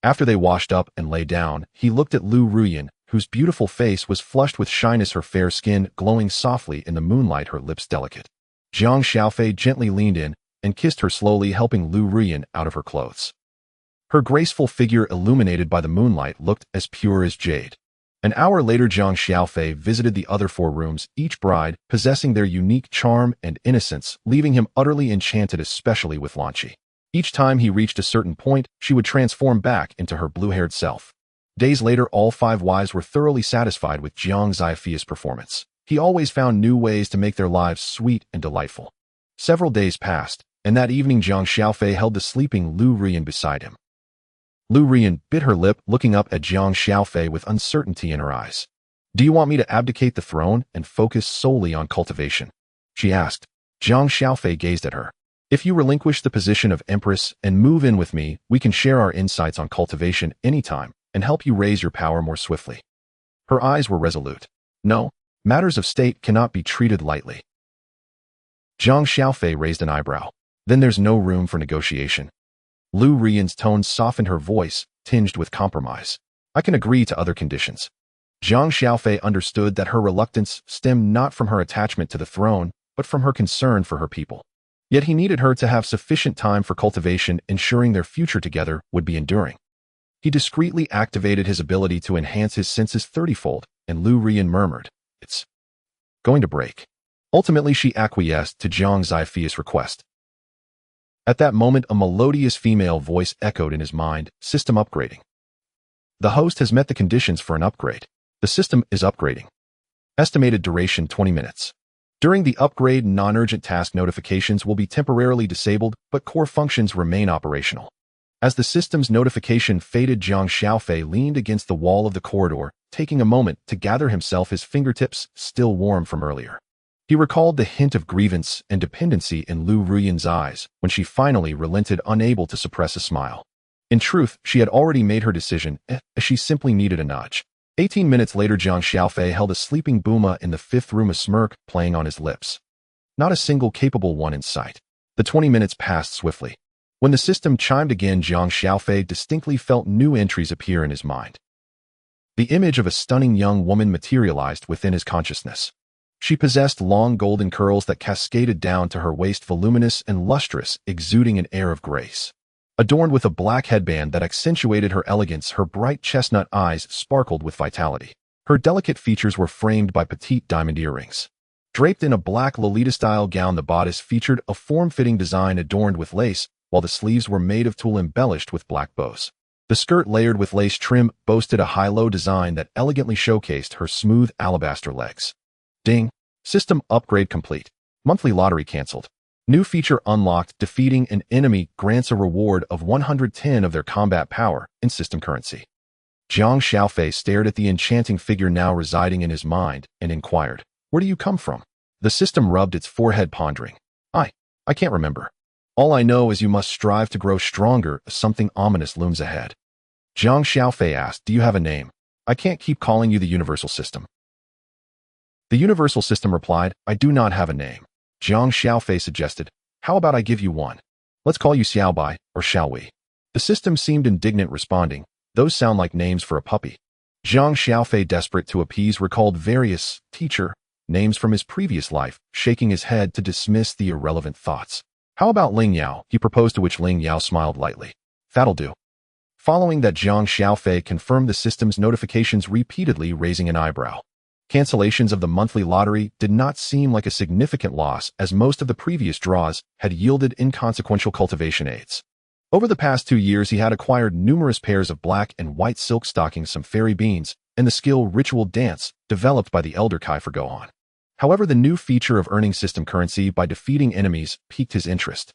Speaker 1: After they washed up and lay down, he looked at Lu Rian, whose beautiful face was flushed with shyness, her fair skin glowing softly in the moonlight, her lips delicate. Jiang Xiaofei gently leaned in and kissed her slowly, helping Lu Rian out of her clothes. Her graceful figure, illuminated by the moonlight, looked as pure as jade. An hour later, Jiang Xiaofei visited the other 4 rooms, each bride possessing their unique charm and innocence, leaving him utterly enchanted, especially with Lan Qi. Each time he reached a certain point, she would transform back into her blue-haired self. Days later, all 5 wives were thoroughly satisfied with Jiang Xiaofei's performance. He always found new ways to make their lives sweet and delightful. Several days passed, and that evening Jiang Xiaofei held the sleeping Lu Rian beside him. Lu Rian bit her lip, looking up at Jiang Xiaofei with uncertainty in her eyes. Do you want me to abdicate the throne and focus solely on cultivation? She asked. Jiang Xiaofei gazed at her. If you relinquish the position of Empress and move in with me, we can share our insights on cultivation anytime and help you raise your power more swiftly. Her eyes were resolute. No, matters of state cannot be treated lightly. Jiang Xiaofei raised an eyebrow. Then there's no room for negotiation. Lu Rian's tone softened, her voice tinged with compromise. I can agree to other conditions. Jiang Xiaofei understood that her reluctance stemmed not from her attachment to the throne, but from her concern for her people. Yet he needed her to have sufficient time for cultivation, ensuring their future together would be enduring. He discreetly activated his ability to enhance his senses 30-fold, and Lu Rian murmured, "It's going to break." Ultimately, she acquiesced to Jiang Xiaofei's request. At that moment, a melodious female voice echoed in his mind, "System upgrading. The host has met the conditions for an upgrade. The system is upgrading. Estimated duration 20 minutes. During the upgrade, non-urgent task notifications will be temporarily disabled, but core functions remain operational." As the system's notification faded, Jiang Xiaofei leaned against the wall of the corridor, taking a moment to gather himself, his fingertips still warm from earlier. He recalled the hint of grievance and dependency in Lu Rian's eyes when she finally relented, unable to suppress a smile. In truth, she had already made her decision, she simply needed a nudge. 18 minutes later, Jiang Xiaofei held a sleeping Buma in the fifth room, a smirk playing on his lips. Not a single capable one in sight. The 20 minutes passed swiftly. When the system chimed again, Jiang Xiaofei distinctly felt new entries appear in his mind. The image of a stunning young woman materialized within his consciousness. She possessed long golden curls that cascaded down to her waist, voluminous and lustrous, exuding an air of grace. Adorned with a black headband that accentuated her elegance, her bright chestnut eyes sparkled with vitality. Her delicate features were framed by petite diamond earrings. Draped in a black Lolita-style gown, the bodice featured a form-fitting design adorned with lace, while the sleeves were made of tulle embellished with black bows. The skirt, layered with lace trim, boasted a high-low design that elegantly showcased her smooth alabaster legs. Ding! System upgrade complete. Monthly lottery canceled. New feature unlocked: defeating an enemy grants a reward of 110 of their combat power in system currency. Jiang Xiaofei stared at the enchanting figure now residing in his mind and inquired, "Where do you come from?" The system rubbed its forehead, pondering. I can't remember. All I know is you must strive to grow stronger as something ominous looms ahead." Jiang Xiaofei asked, "Do you have a name? I can't keep calling you the Universal System." The Universal System replied, "I do not have a name." Jiang Xiaofei suggested, "How about I give you one? Let's call you Xiaobai, or shall we?" The system seemed indignant, responding, "Those sound like names for a puppy." Jiang Xiaofei, desperate to appease, recalled various teacher names from his previous life, shaking his head to dismiss the irrelevant thoughts. "How about Ling Yao?" he proposed, to which Ling Yao smiled lightly. "That'll do." Following that, Jiang Xiaofei confirmed the system's notifications repeatedly, raising an eyebrow. Cancellations of the monthly lottery did not seem like a significant loss, as most of the previous draws had yielded inconsequential cultivation aids. Over the past 2 years, he had acquired numerous pairs of black and white silk stockings, some fairy beans, and the skill Ritual Dance, developed by the elder Kai for Gohan. However, the new feature of earning system currency by defeating enemies piqued his interest.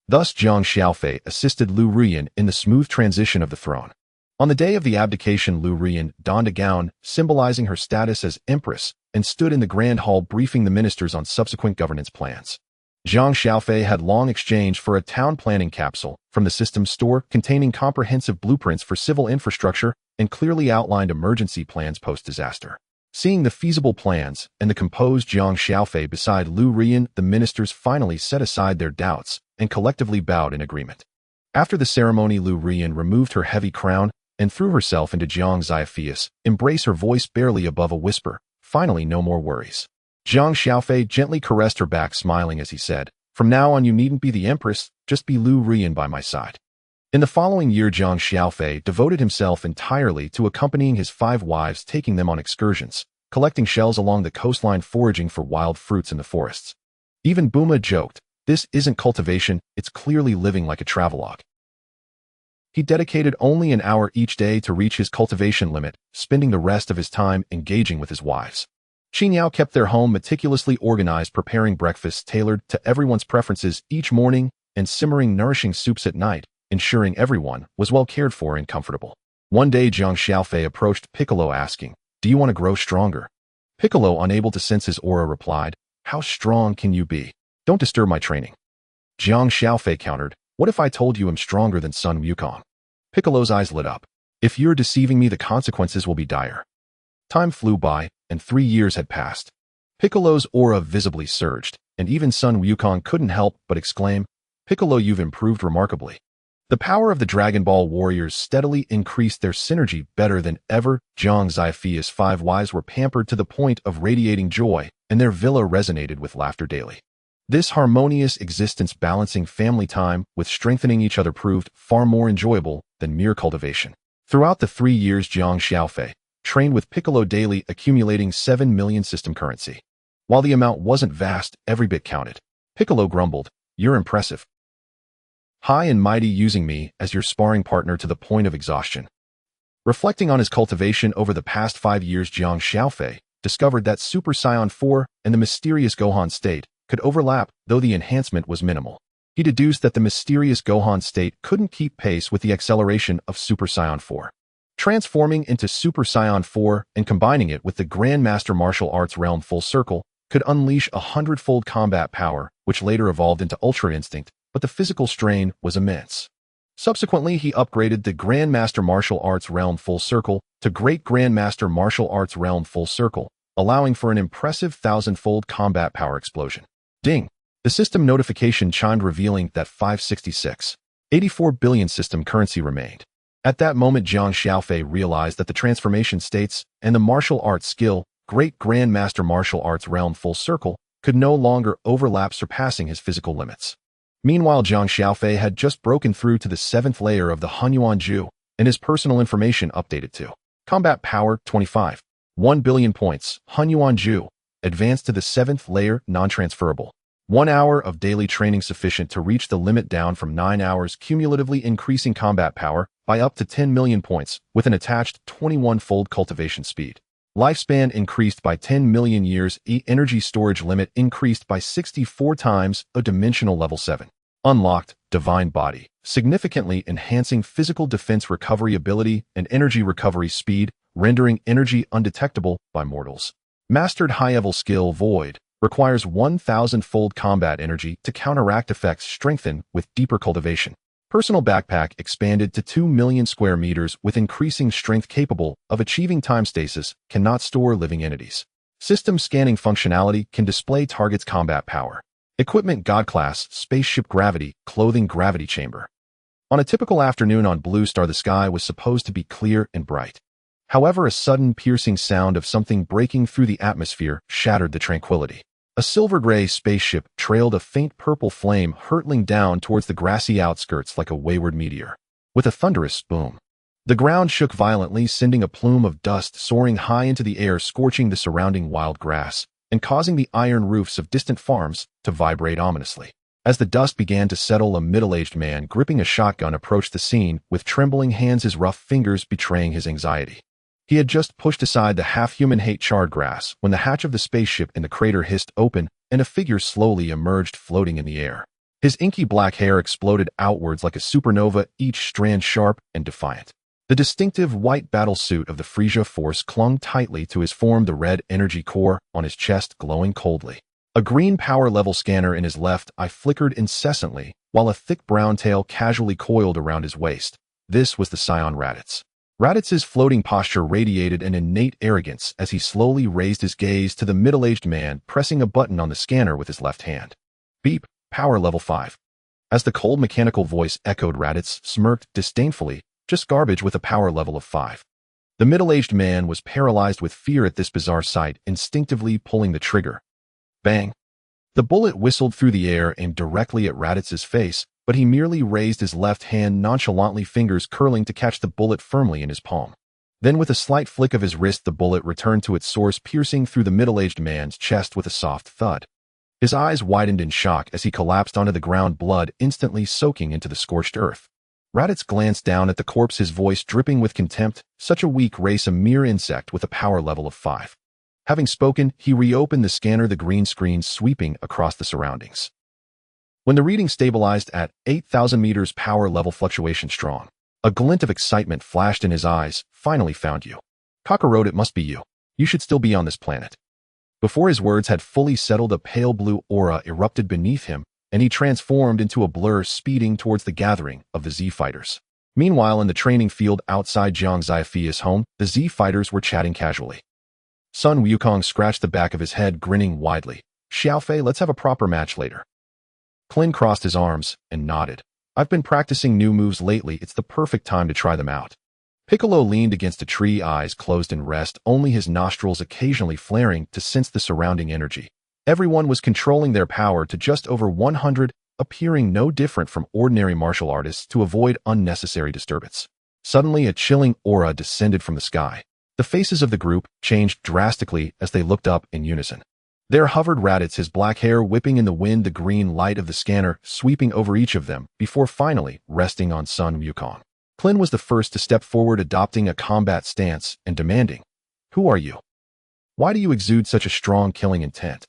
Speaker 1: Thus, Jiang Xiaofei assisted Lu Rian in the smooth transition of the throne. On the day of the abdication, Lu Rian donned a gown symbolizing her status as empress and stood in the grand hall briefing the ministers on subsequent governance plans. Jiang Xiaofei had long exchanged for a town planning capsule from the system store containing comprehensive blueprints for civil infrastructure and clearly outlined emergency plans post-disaster. Seeing the feasible plans and the composed Jiang Xiaofei beside Lu Rian, the ministers finally set aside their doubts and collectively bowed in agreement. After the ceremony, Lu Rian removed her heavy crown and threw herself into Jiang Xiaofei's embrace, her voice barely above a whisper. "Finally, no more worries." Jiang Xiaofei gently caressed her back, smiling as he said, "From now on, you needn't be the empress, just be Lu Rian by my side." In the following year, Jiang Xiaofei devoted himself entirely to accompanying his 5 wives, taking them on excursions, collecting shells along the coastline, foraging for wild fruits in the forests. Even Buma joked, "This isn't cultivation, it's clearly living like a travelogue." He dedicated only an hour each day to reach his cultivation limit, spending the rest of his time engaging with his wives. Qinyao kept their home meticulously organized, preparing breakfasts tailored to everyone's preferences each morning and simmering nourishing soups at night, ensuring everyone was well cared for and comfortable. One day, Jiang Xiaofei approached Piccolo asking, "Do you want to grow stronger?" Piccolo, unable to sense his aura, replied, "How strong can you be? Don't disturb my training." Jiang Xiaofei countered, "What if I told you I'm stronger than Sun Wukong?" Piccolo's eyes lit up. "If you're deceiving me, the consequences will be dire." Time flew by, and 3 years had passed. Piccolo's aura visibly surged, and even Sun Wukong couldn't help but exclaim, "Piccolo, you've improved remarkably." The power of the Dragon Ball warriors steadily increased, their synergy better than ever. Jiang Xiaofei's 5 wives were pampered to the point of radiating joy, and their villa resonated with laughter daily. This harmonious existence, balancing family time with strengthening each other, proved far more enjoyable than mere cultivation. Throughout the 3 years, Jiang Xiaofei trained with Piccolo daily, accumulating 7 million system currency. While the amount wasn't vast, every bit counted. Piccolo grumbled, "You're impressive. High and mighty, using me as your sparring partner to the point of exhaustion." Reflecting on his cultivation over the past 5 years, Jiang Xiaofei discovered that Super Saiyan 4 and the mysterious Gohan state could overlap, though the enhancement was minimal. He deduced that the mysterious Gohan state couldn't keep pace with the acceleration of Super Saiyan 4. Transforming into Super Saiyan 4 and combining it with the Grandmaster martial arts realm full circle could unleash 100-fold combat power, which later evolved into Ultra Instinct, but the physical strain was immense. Subsequently, he upgraded the Grandmaster martial arts realm full circle to Great Grandmaster martial arts realm full circle, allowing for an impressive 1,000-fold combat power explosion. Ding! The system notification chimed, revealing that 586.84 billion system currency remained. At that moment, Jiang Xiaofei realized that the transformation states and the martial arts skill, Great Grandmaster martial arts realm full circle, could no longer overlap, surpassing his physical limits. Meanwhile, Jiang Xiaofei had just broken through to the 7th layer of the Hunyuan Ju, and his personal information updated to Combat Power 25. 1 billion points, Hunyuan Ju, advanced to the 7th layer, non-transferable. 1 hour of daily training sufficient to reach the limit, down from 9 hours, cumulatively increasing combat power by up to 10 million points, with an attached 21-fold cultivation speed. Lifespan increased by 10 million years, energy storage limit increased by 64 times, a dimensional level 7. Unlocked, Divine Body, significantly enhancing physical defense recovery ability and energy recovery speed, rendering energy undetectable by mortals. Mastered high-level skill, Void, requires 1,000-fold combat energy to counteract effects, strengthened with deeper cultivation. Personal backpack expanded to 2 million square meters with increasing strength, capable of achieving time stasis, cannot store living entities. System scanning functionality, can display target's combat power. Equipment, God class, spaceship, gravity, clothing, gravity chamber. On a typical afternoon on Blue Star, the sky was supposed to be clear and bright. However, a sudden piercing sound of something breaking through the atmosphere shattered the tranquility. A silver-gray spaceship trailed a faint purple flame, hurtling down towards the grassy outskirts like a wayward meteor. With a thunderous boom, the ground shook violently, sending a plume of dust soaring high into the air, scorching the surrounding wild grass, and causing the iron roofs of distant farms to vibrate ominously. As the dust began to settle, a middle-aged man gripping a shotgun approached the scene with trembling hands, his rough fingers betraying his anxiety. He had just pushed aside the half-human charred grass when the hatch of the spaceship in the crater hissed open and a figure slowly emerged, floating in the air. His inky black hair exploded outwards like a supernova, each strand sharp and defiant. The distinctive white battle suit of the Frisia Force clung tightly to his form, the red energy core on his chest glowing coldly. A green power-level scanner in his left eye flickered incessantly, while a thick brown tail casually coiled around his waist. This was the Scion Raditz. Raditz's floating posture radiated an innate arrogance as he slowly raised his gaze to the middle-aged man, pressing a button on the scanner with his left hand. Beep, power level 5. As the cold mechanical voice echoed, Raditz smirked disdainfully, just garbage with a power level of 5. The middle-aged man was paralyzed with fear at this bizarre sight, instinctively pulling the trigger. Bang! The bullet whistled through the air, aimed directly at Raditz's face, but he merely raised his left hand nonchalantly, fingers curling to catch the bullet firmly in his palm. Then, with a slight flick of his wrist, the bullet returned to its source, piercing through the middle-aged man's chest with a soft thud. His eyes widened in shock as he collapsed onto the ground, blood instantly soaking into the scorched earth. Raditz glanced down at the corpse, his voice dripping with contempt. Such a weak race, a mere insect with a power level of 5. Having spoken, he reopened the scanner, the green screen sweeping across the surroundings. When the reading stabilized at 8,000 meters power level fluctuation strong, a glint of excitement flashed in his eyes. Finally found you. Kakarot, it must be you. You should still be on this planet. Before his words had fully settled, a pale blue aura erupted beneath him, and he transformed into a blur speeding towards the gathering of the Z-Fighters. Meanwhile, in the training field outside Jiang Xiaofei's home, the Z-Fighters were chatting casually. Sun Wukong scratched the back of his head, grinning widely. Xiaofei, let's have a proper match later. Clin crossed his arms and nodded. I've been practicing new moves lately. It's the perfect time to try them out. Piccolo leaned against a tree, eyes closed in rest, only his nostrils occasionally flaring to sense the surrounding energy. Everyone was controlling their power to just over 100, appearing no different from ordinary martial artists to avoid unnecessary disturbance. Suddenly, a chilling aura descended from the sky. The faces of the group changed drastically as they looked up in unison. There hovered Raditz, his black hair whipping in the wind, the green light of the scanner sweeping over each of them before finally resting on Sun Wukong. Clin was the first to step forward, adopting a combat stance and demanding, "Who are you? Why do you exude such a strong killing intent?"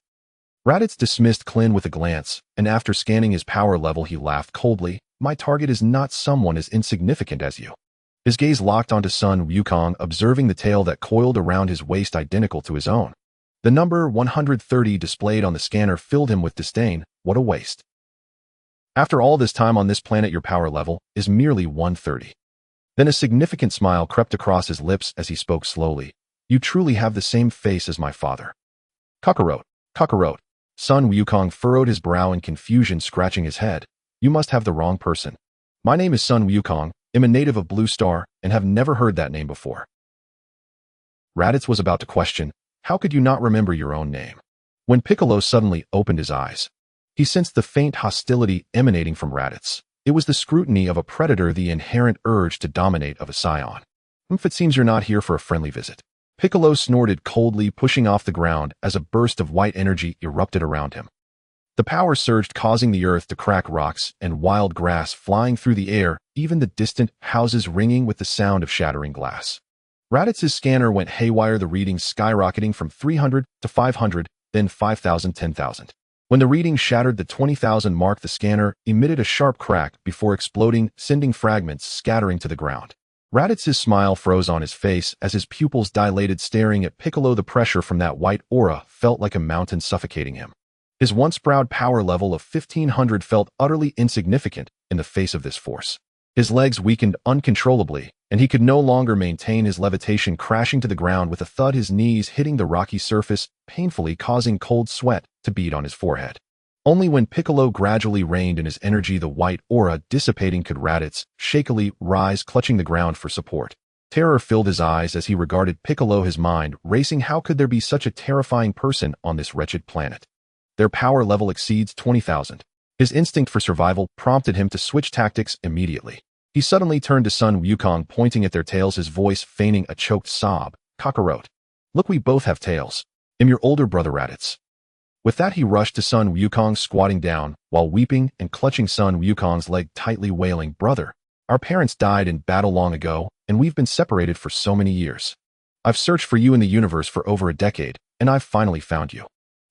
Speaker 1: Raditz dismissed Clin with a glance, and after scanning his power level he laughed coldly. "My target is not someone as insignificant as you." His gaze locked onto Sun Wukong, observing the tail that coiled around his waist identical to his own. The number 130 displayed on the scanner filled him with disdain. What a waste. After all this time on this planet, your power level is merely 130. Then a significant smile crept across his lips as he spoke slowly. You truly have the same face as my father. Kakarot, Kakarot. Sun Wukong furrowed his brow in confusion, scratching his head. You must have the wrong person. My name is Sun Wukong, am a native of Blue Star, and have never heard that name before. Raditz was about to question, how could you not remember your own name? When Piccolo suddenly opened his eyes. He sensed the faint hostility emanating from Raditz. It was the scrutiny of a predator, the inherent urge to dominate of a Saiyan. It seems you're not here for a friendly visit. Piccolo snorted coldly, pushing off the ground as a burst of white energy erupted around him. The power surged, causing the earth to crack, rocks and wild grass flying through the air, even the distant houses ringing with the sound of shattering glass. Raditz's scanner went haywire, the readings skyrocketing from 300 to 500, then 5,000, 10,000. When the reading shattered the 20,000 mark, the scanner emitted a sharp crack before exploding, sending fragments scattering to the ground. Raditz's smile froze on his face as his pupils dilated, staring at Piccolo. The pressure from that white aura felt like a mountain suffocating him. His once proud power level of 1,500 felt utterly insignificant in the face of this force. His legs weakened uncontrollably, and he could no longer maintain his levitation, crashing to the ground with a thud, his knees hitting the rocky surface, painfully causing cold sweat to bead on his forehead. Only when Piccolo gradually reined in his energy, the white aura dissipating, could Raditz shakily rise, clutching the ground for support. Terror filled his eyes as he regarded Piccolo, his mind racing. How could there be such a terrifying person on this wretched planet? Their power level exceeds 20,000. His instinct for survival prompted him to switch tactics immediately. He suddenly turned to Sun Wukong, pointing at their tails, his voice feigning a choked sob. Kakarot. Look, we both have tails. I'm your older brother, Raditz. With that, he rushed to Sun Wukong, squatting down, while weeping and clutching Sun Wukong's leg tightly, wailing, Brother, our parents died in battle long ago, and we've been separated for so many years. I've searched for you in the universe for over a decade, and I've finally found you.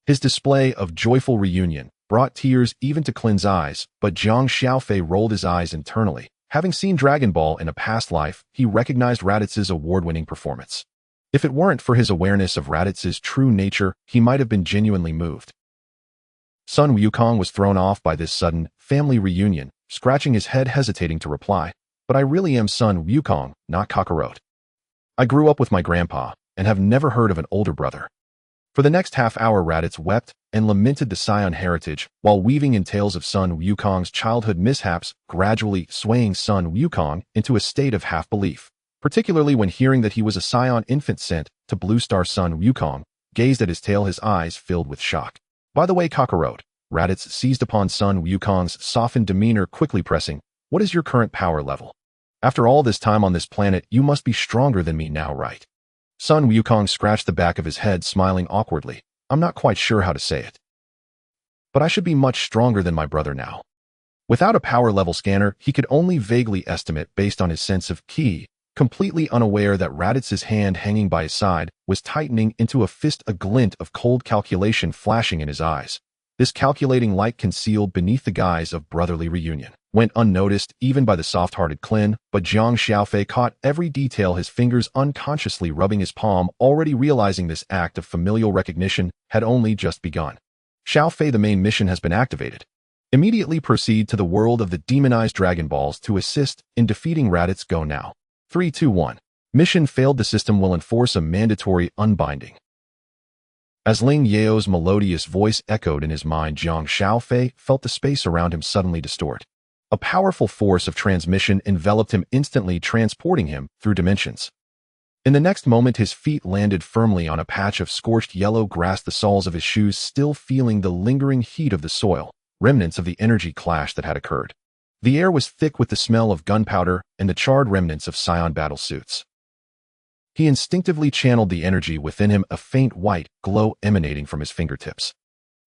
Speaker 1: His display of joyful reunion brought tears even to Clin's eyes, but Jiang Xiaofei rolled his eyes internally. Having seen Dragon Ball in a past life, he recognized Raditz's award-winning performance. If it weren't for his awareness of Raditz's true nature, he might have been genuinely moved. Sun Wukong was thrown off by this sudden family reunion, scratching his head, hesitating to reply. But I really am Sun Wukong, not Kakarot. I grew up with my grandpa, and have never heard of an older brother. For the next half hour, Raditz wept and lamented the Saiyan heritage, while weaving in tales of Sun Wukong's childhood mishaps, gradually swaying Sun Wukong into a state of half-belief, particularly when hearing that he was a Saiyan infant sent to Blue Star. Sun Wukong gazed at his tail, his eyes filled with shock. By the way, Kakarot, Raditz seized upon Sun Wukong's softened demeanor, quickly pressing, what is your current power level? After all this time on this planet, you must be stronger than me now, right? Sun Wukong scratched the back of his head, smiling awkwardly. I'm not quite sure how to say it. But I should be much stronger than my brother now. Without a power level scanner, he could only vaguely estimate based on his sense of ki, completely unaware that Raditz's hand hanging by his side was tightening into a fist, a glint of cold calculation flashing in his eyes. This calculating light concealed beneath the guise of brotherly reunion went unnoticed even by the soft-hearted Clin, but Jiang Xiaofei caught every detail, his fingers unconsciously rubbing his palm, already realizing this act of familial recognition had only just begun. Xiaofei, the main mission has been activated. Immediately proceed to the world of the demonized Dragon Balls to assist in defeating Raditz. Go now. 3, 2, 1. Mission failed. The system will enforce a mandatory unbinding. As Ling Yao's melodious voice echoed in his mind, Jiang Xiaofei felt the space around him suddenly distort. A powerful force of transmission enveloped him, instantly transporting him through dimensions. In the next moment, his feet landed firmly on a patch of scorched yellow grass, the soles of his shoes still feeling the lingering heat of the soil, remnants of the energy clash that had occurred. The air was thick with the smell of gunpowder and the charred remnants of Saiyan battle suits. He instinctively channeled the energy within him, a faint white glow emanating from his fingertips.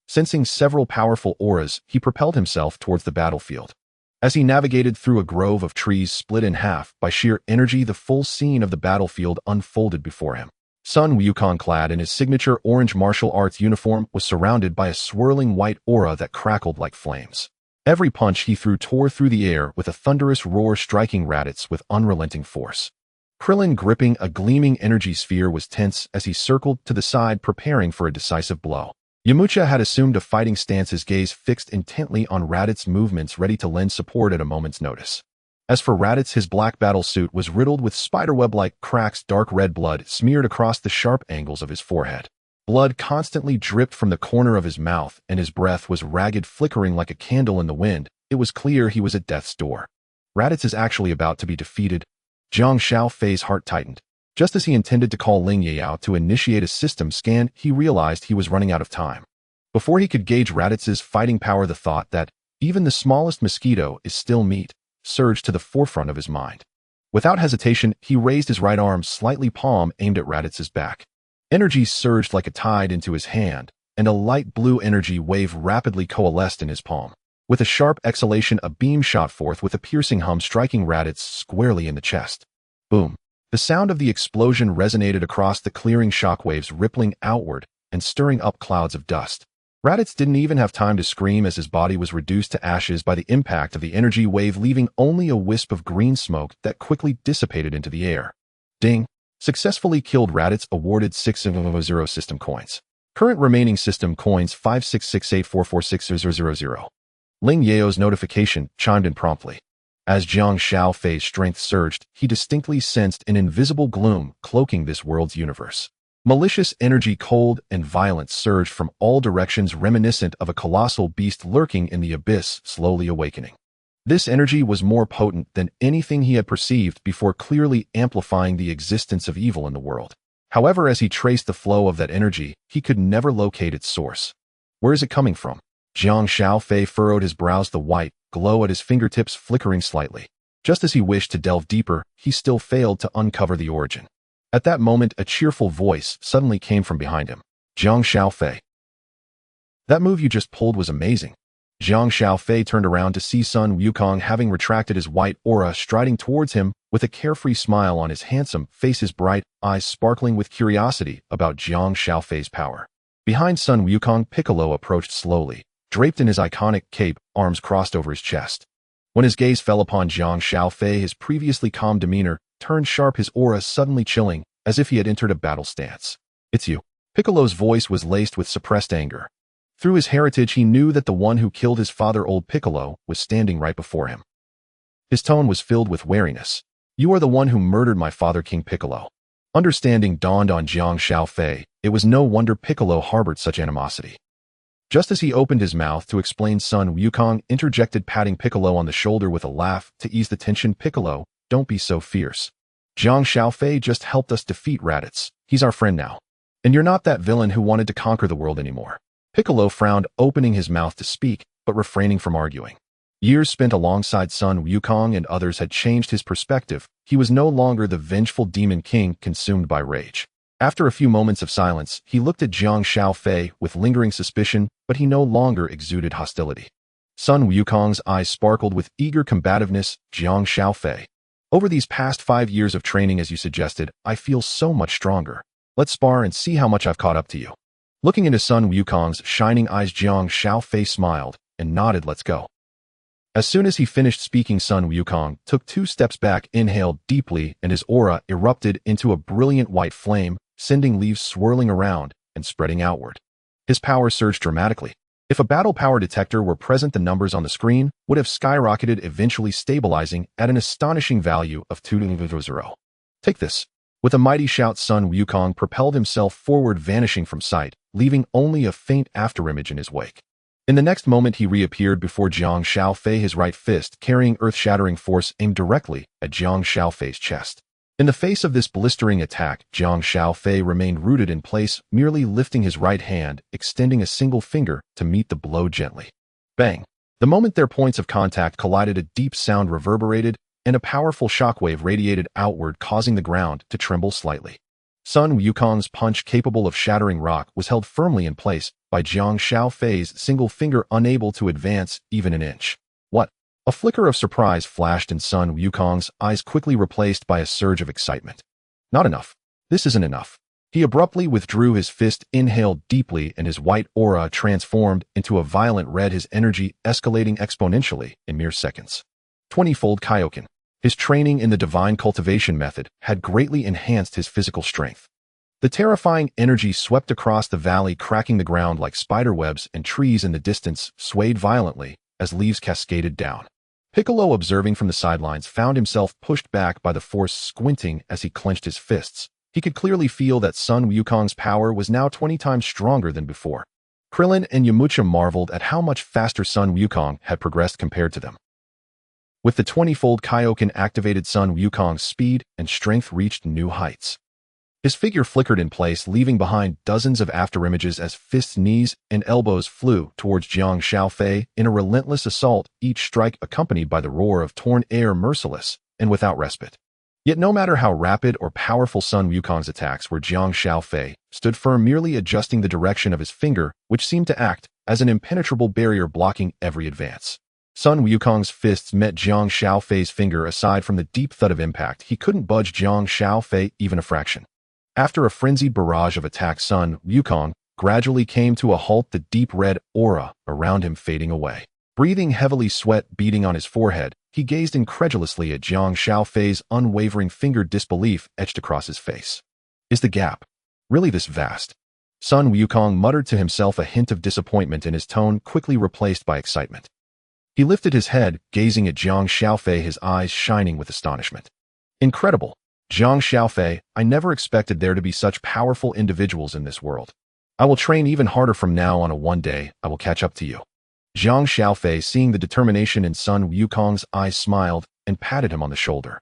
Speaker 1: Sensing several powerful auras, he propelled himself towards the battlefield. As he navigated through a grove of trees split in half by sheer energy, the full scene of the battlefield unfolded before him. Sun Wukong, clad in his signature orange martial arts uniform, was surrounded by a swirling white aura that crackled like flames. Every punch he threw tore through the air with a thunderous roar, striking Raditz with unrelenting force. Krillin, gripping a gleaming energy sphere, was tense as he circled to the side, preparing for a decisive blow. Yamcha had assumed a fighting stance, his gaze fixed intently on Raditz's movements, ready to lend support at a moment's notice. As for Raditz, his black battle suit was riddled with spiderweb-like cracks, dark red blood smeared across the sharp angles of his forehead. Blood constantly dripped from the corner of his mouth, and his breath was ragged, flickering like a candle in the wind. It was clear he was at death's door. Raditz is actually about to be defeated. Jiang Xiaofei's heart tightened. Just as he intended to call Ling Yao to initiate a system scan, he realized he was running out of time. Before he could gauge Raditz's fighting power, the thought that even the smallest mosquito is still meat surged to the forefront of his mind. Without hesitation, he raised his right arm, slightly palm aimed at Raditz's back. Energy surged like a tide into his hand, and a light blue energy wave rapidly coalesced in his palm. With a sharp exhalation, a beam shot forth with a piercing hum, striking Raditz squarely in the chest. Boom! The sound of the explosion resonated across the clearing, shockwaves rippling outward and stirring up clouds of dust. Raditz didn't even have time to scream as his body was reduced to ashes by the impact of the energy wave, leaving only a wisp of green smoke that quickly dissipated into the air. Ding! Successfully killed. Raditz awarded 600 system coins. Current remaining system coins 56684460000. Ling Yao's notification chimed in promptly. As Jiang Xiaofei's strength surged, he distinctly sensed an invisible gloom cloaking this world's universe. Malicious energy, cold and violent, surged from all directions, reminiscent of a colossal beast lurking in the abyss, slowly awakening. This energy was more potent than anything he had perceived before, clearly amplifying the existence of evil in the world. However, as he traced the flow of that energy, he could never locate its source. Where is it coming from? Jiang Xiaofei furrowed his brows, the white glow at his fingertips flickering slightly. Just as he wished to delve deeper, he still failed to uncover the origin. At that moment, a cheerful voice suddenly came from behind him. Jiang Xiaofei. That move you just pulled was amazing. Jiang Xiaofei turned around to see Sun Wukong, having retracted his white aura, striding towards him with a carefree smile on his handsome face, his bright eyes sparkling with curiosity about Jiang Xiaofei's power. Behind Sun Wukong, Piccolo approached slowly, draped in his iconic cape, arms crossed over his chest. When his gaze fell upon Jiang Xiaofei, his previously calm demeanor turned sharp, his aura suddenly chilling, as if he had entered a battle stance. It's you. Piccolo's voice was laced with suppressed anger. Through his heritage, he knew that the one who killed his father, old Piccolo, was standing right before him. His tone was filled with wariness. You are the one who murdered my father, King Piccolo. Understanding dawned on Jiang Xiaofei. It was no wonder Piccolo harbored such animosity. Just as he opened his mouth to explain, Sun Wukong interjected, patting Piccolo on the shoulder with a laugh to ease the tension. Piccolo, don't be so fierce. Jiang Xiaofei just helped us defeat Raditz. He's our friend now. And you're not that villain who wanted to conquer the world anymore. Piccolo frowned, opening his mouth to speak, but refraining from arguing. Years spent alongside Sun Wukong and others had changed his perspective. He was no longer the vengeful demon king consumed by rage. After a few moments of silence, he looked at Jiang Xiaofei with lingering suspicion, but he no longer exuded hostility. Sun Wukong's eyes sparkled with eager combativeness. Jiang Xiaofei. Over these past 5 years of training, as you suggested, I feel so much stronger. Let's spar and see how much I've caught up to you. Looking into Sun Wukong's shining eyes, Jiang Xiaofei smiled and nodded, "Let's go." As soon as he finished speaking, Sun Wukong took 2 steps back, inhaled deeply, and his aura erupted into a brilliant white flame, sending leaves swirling around and spreading outward. His power surged dramatically. If a battle power detector were present, the numbers on the screen would have skyrocketed, eventually stabilizing at an astonishing value of 200. "Take this." With a mighty shout, Sun Wukong propelled himself forward, vanishing from sight, leaving only a faint afterimage in his wake. In the next moment, he reappeared before Jiang Xiaofei, his right fist carrying earth-shattering force aimed directly at Jiang Xiaofei's chest. In the face of this blistering attack, Jiang Xiaofei remained rooted in place, merely lifting his right hand, extending a single finger to meet the blow gently. Bang! The moment their points of contact collided, a deep sound reverberated, and a powerful shockwave radiated outward, causing the ground to tremble slightly. Sun Wukong's punch, capable of shattering rock, was held firmly in place by Jiang Xiaofei's single finger, unable to advance even an inch. "What?" A flicker of surprise flashed in Sun Wukong's eyes, quickly replaced by a surge of excitement. "Not enough. This isn't enough." He abruptly withdrew his fist, inhaled deeply, and his white aura transformed into a violent red, his energy escalating exponentially in mere seconds. 20-fold Kaiō-ken. His training in the divine cultivation method had greatly enhanced his physical strength. The terrifying energy swept across the valley, cracking the ground like spiderwebs, and trees in the distance swayed violently as leaves cascaded down. Piccolo, observing from the sidelines, found himself pushed back by the force. Squinting as he clenched his fists, he could clearly feel that Sun Wukong's power was now 20 times stronger than before. Krillin and Yamcha marveled at how much faster Sun Wukong had progressed compared to them. With the 20-fold Kaiō-ken activated, Sun Wukong's speed and strength reached new heights. His figure flickered in place, leaving behind dozens of afterimages as fists, knees, and elbows flew towards Jiang Xiaofei in a relentless assault, each strike accompanied by the roar of torn air, merciless and without respite. Yet no matter how rapid or powerful Sun Wukong's attacks were, Jiang Xiaofei stood firm, merely adjusting the direction of his finger, which seemed to act as an impenetrable barrier, blocking every advance. Sun Wukong's fists met Jiang Xiaofei's finger. Aside from the deep thud of impact, he couldn't budge Jiang Xiaofei even a fraction. After a frenzied barrage of attacks, Sun Wukong gradually came to a halt, the deep red aura around him fading away. Breathing heavily, sweat beading on his forehead, he gazed incredulously at Jiang Xiaofei's unwavering finger. Disbelief etched across his face. "Is the gap really this vast?" Sun Wukong muttered to himself, a hint of disappointment in his tone, quickly replaced by excitement. He lifted his head, gazing at Jiang Xiaofei, his eyes shining with astonishment. "Incredible! Jiang Xiaofei, I never expected there to be such powerful individuals in this world. I will train even harder from now on. One day, I will catch up to you." Jiang Xiaofei, seeing the determination in Sun Wukong's eyes, smiled and patted him on the shoulder.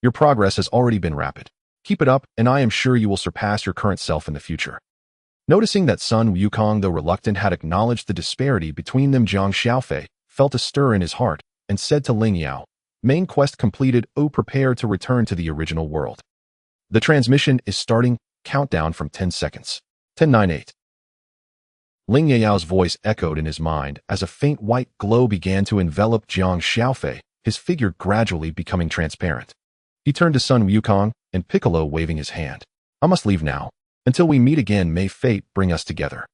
Speaker 1: "Your progress has already been rapid. Keep it up, and I am sure you will surpass your current self in the future." Noticing that Sun Wukong, though reluctant, had acknowledged the disparity between them, Jiang Xiaofei felt a stir in his heart and said to Ling Yao, "Main quest completed. Prepare to return to the original world. The transmission is starting. Countdown from 10 seconds. 10, 9, 8. Ling Yao's voice echoed in his mind as a faint white glow began to envelop Jiang Xiaofei, his figure gradually becoming transparent. He turned to Sun Wukong and Piccolo, waving his hand. "I must leave now. Until we meet again, may fate bring us together."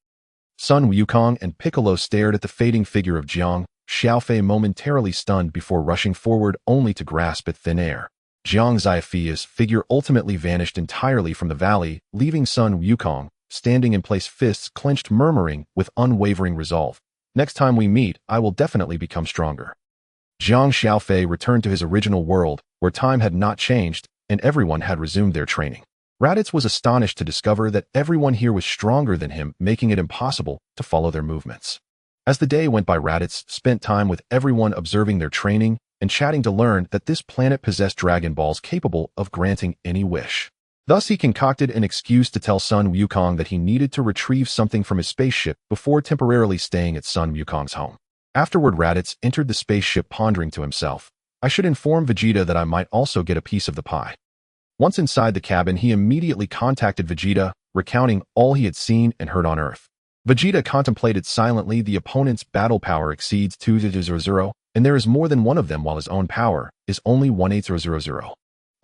Speaker 1: Sun Wukong and Piccolo stared at the fading figure of Jiang Xiaofei, momentarily stunned before rushing forward only to grasp at thin air. Jiang Xiaofei's figure ultimately vanished entirely from the valley, leaving Sun Wukong standing in place, fists clenched, murmuring with unwavering resolve, "Next time we meet, I will definitely become stronger." Jiang Xiaofei returned to his original world, where time had not changed and everyone had resumed their training. Raditz was astonished to discover that everyone here was stronger than him, making it impossible to follow their movements. As the day went by, Raditz spent time with everyone, observing their training and chatting to learn that this planet possessed Dragon Balls capable of granting any wish. Thus, he concocted an excuse to tell Sun Wukong that he needed to retrieve something from his spaceship before temporarily staying at Sun Wukong's home. Afterward, Raditz entered the spaceship, pondering to himself, "I should inform Vegeta that I might also get a piece of the pie." Once inside the cabin, he immediately contacted Vegeta, recounting all he had seen and heard on Earth. Vegeta contemplated silently. The opponent's battle power exceeds 200, and there is more than one of them, while his own power is only 1800.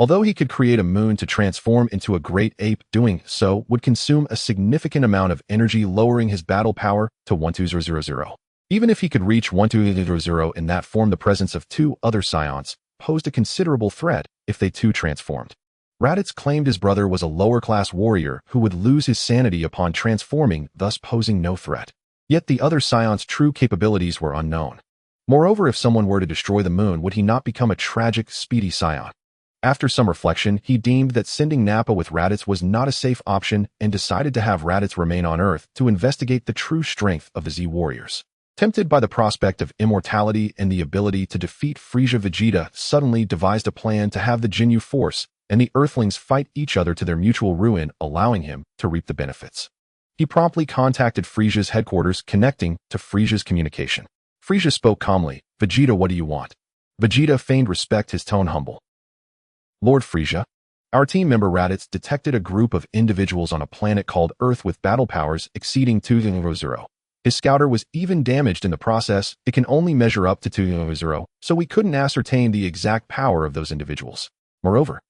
Speaker 1: Although he could create a moon to transform into a great ape, doing so would consume a significant amount of energy, lowering his battle power to 12000. Even if he could reach 12000 in that form, the presence of two other Saiyans posed a considerable threat if they too transformed. Raditz claimed his brother was a lower-class warrior who would lose his sanity upon transforming, thus posing no threat. Yet the other Saiyans' true capabilities were unknown. Moreover, if someone were to destroy the moon, would he not become a tragic, speedy Saiyan? After some reflection, he deemed that sending Nappa with Raditz was not a safe option and decided to have Raditz remain on Earth to investigate the true strength of the Z warriors. Tempted by the prospect of immortality and the ability to defeat Frieza, Vegeta suddenly devised a plan to have the Ginyu Force and the Earthlings fight each other to their mutual ruin, allowing him to reap the benefits. He promptly contacted Frieza's headquarters, connecting to Frieza's communication. Frieza spoke calmly. "Vegeta, what do you want?" Vegeta feigned respect, his tone humble. "Lord Frieza, our team member Raditz detected a group of individuals on a planet called Earth with battle powers exceeding 200. His scouter was even damaged in the process. It can only measure up to 200, so we couldn't ascertain the exact power of those individuals. Moreover,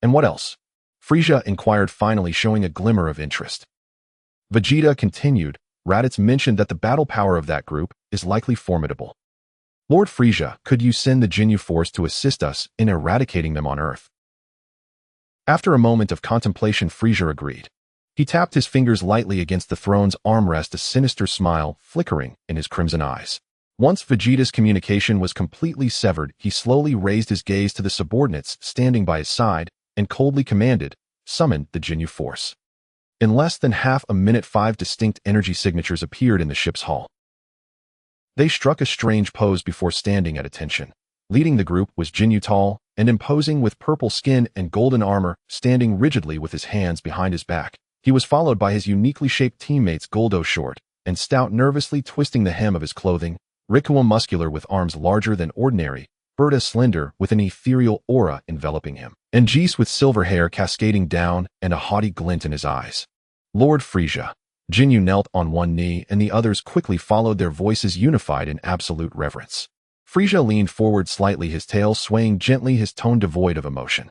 Speaker 1: and what else?" Frieza inquired, finally showing a glimmer of interest. Vegeta continued. "Raditz mentioned that the battle power of that group is likely formidable. Lord Frieza, could you send the Ginyu Force to assist us in eradicating them on Earth?" After a moment of contemplation, Frieza agreed. He tapped his fingers lightly against the throne's armrest, a sinister smile flickering in his crimson eyes. Once Vegeta's communication was completely severed, he slowly raised his gaze to the subordinates standing by his side and coldly commanded, "Summon the Ginyu Force." In less than half a minute, 5 distinct energy signatures appeared in the ship's hull. They struck a strange pose before standing at attention. Leading the group was Ginyu, tall and imposing with purple skin and golden armor, standing rigidly with his hands behind his back. He was followed by his uniquely shaped teammates Goldo, short and stout, nervously twisting the hem of his clothing, Rikuo, muscular with arms larger than ordinary, Berta, slender with an ethereal aura enveloping him, and Jis with silver hair cascading down and a haughty glint in his eyes. "Lord Frieza." Ginyu knelt on one knee and the others quickly followed, their voices unified in absolute reverence. Frieza leaned forward slightly, his tail swaying gently, his tone devoid of emotion.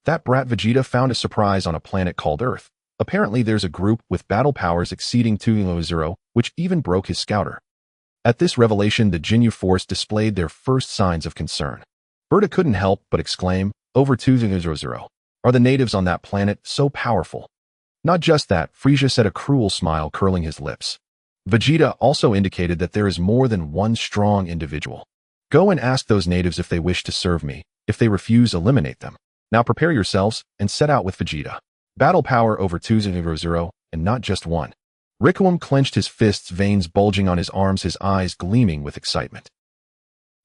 Speaker 1: "That brat Vegeta found a surprise on a planet called Earth. Apparently there's a group with battle powers exceeding 200, which even broke his scouter." At this revelation, the Ginyu Force displayed their first signs of concern. Berta couldn't help but exclaim, "Over 200. Are the natives on that planet so powerful?" "Not just that," Frieza said, a cruel smile curling his lips. Vegeta also indicated that there is more than one strong individual. "Go and ask those natives if they wish to serve me. If they refuse, eliminate them. Now prepare yourselves and set out with Vegeta. Battle power over 200, and not just one." Rikuo clenched his fists, veins bulging on his arms, his eyes gleaming with excitement.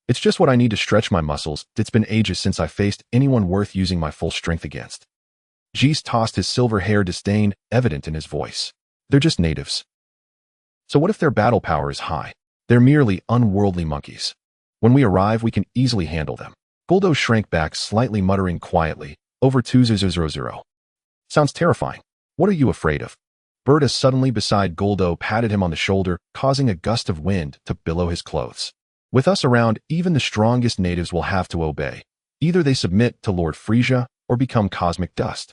Speaker 1: "It's just what I need to stretch my muscles. It's been ages since I faced anyone worth using my full strength against." Jis tossed his silver hair, disdain evident in his voice. "They're just natives. So what if their battle power is high? They're merely unworldly monkeys. When we arrive, we can easily handle them." Goldo shrank back slightly, muttering quietly, "Over 200. Sounds terrifying. What are you afraid of?" Berta, suddenly beside Goldo, patted him on the shoulder, causing a gust of wind to billow his clothes. "With us around, even the strongest natives will have to obey. Either they submit to Lord Frieza or become cosmic dust."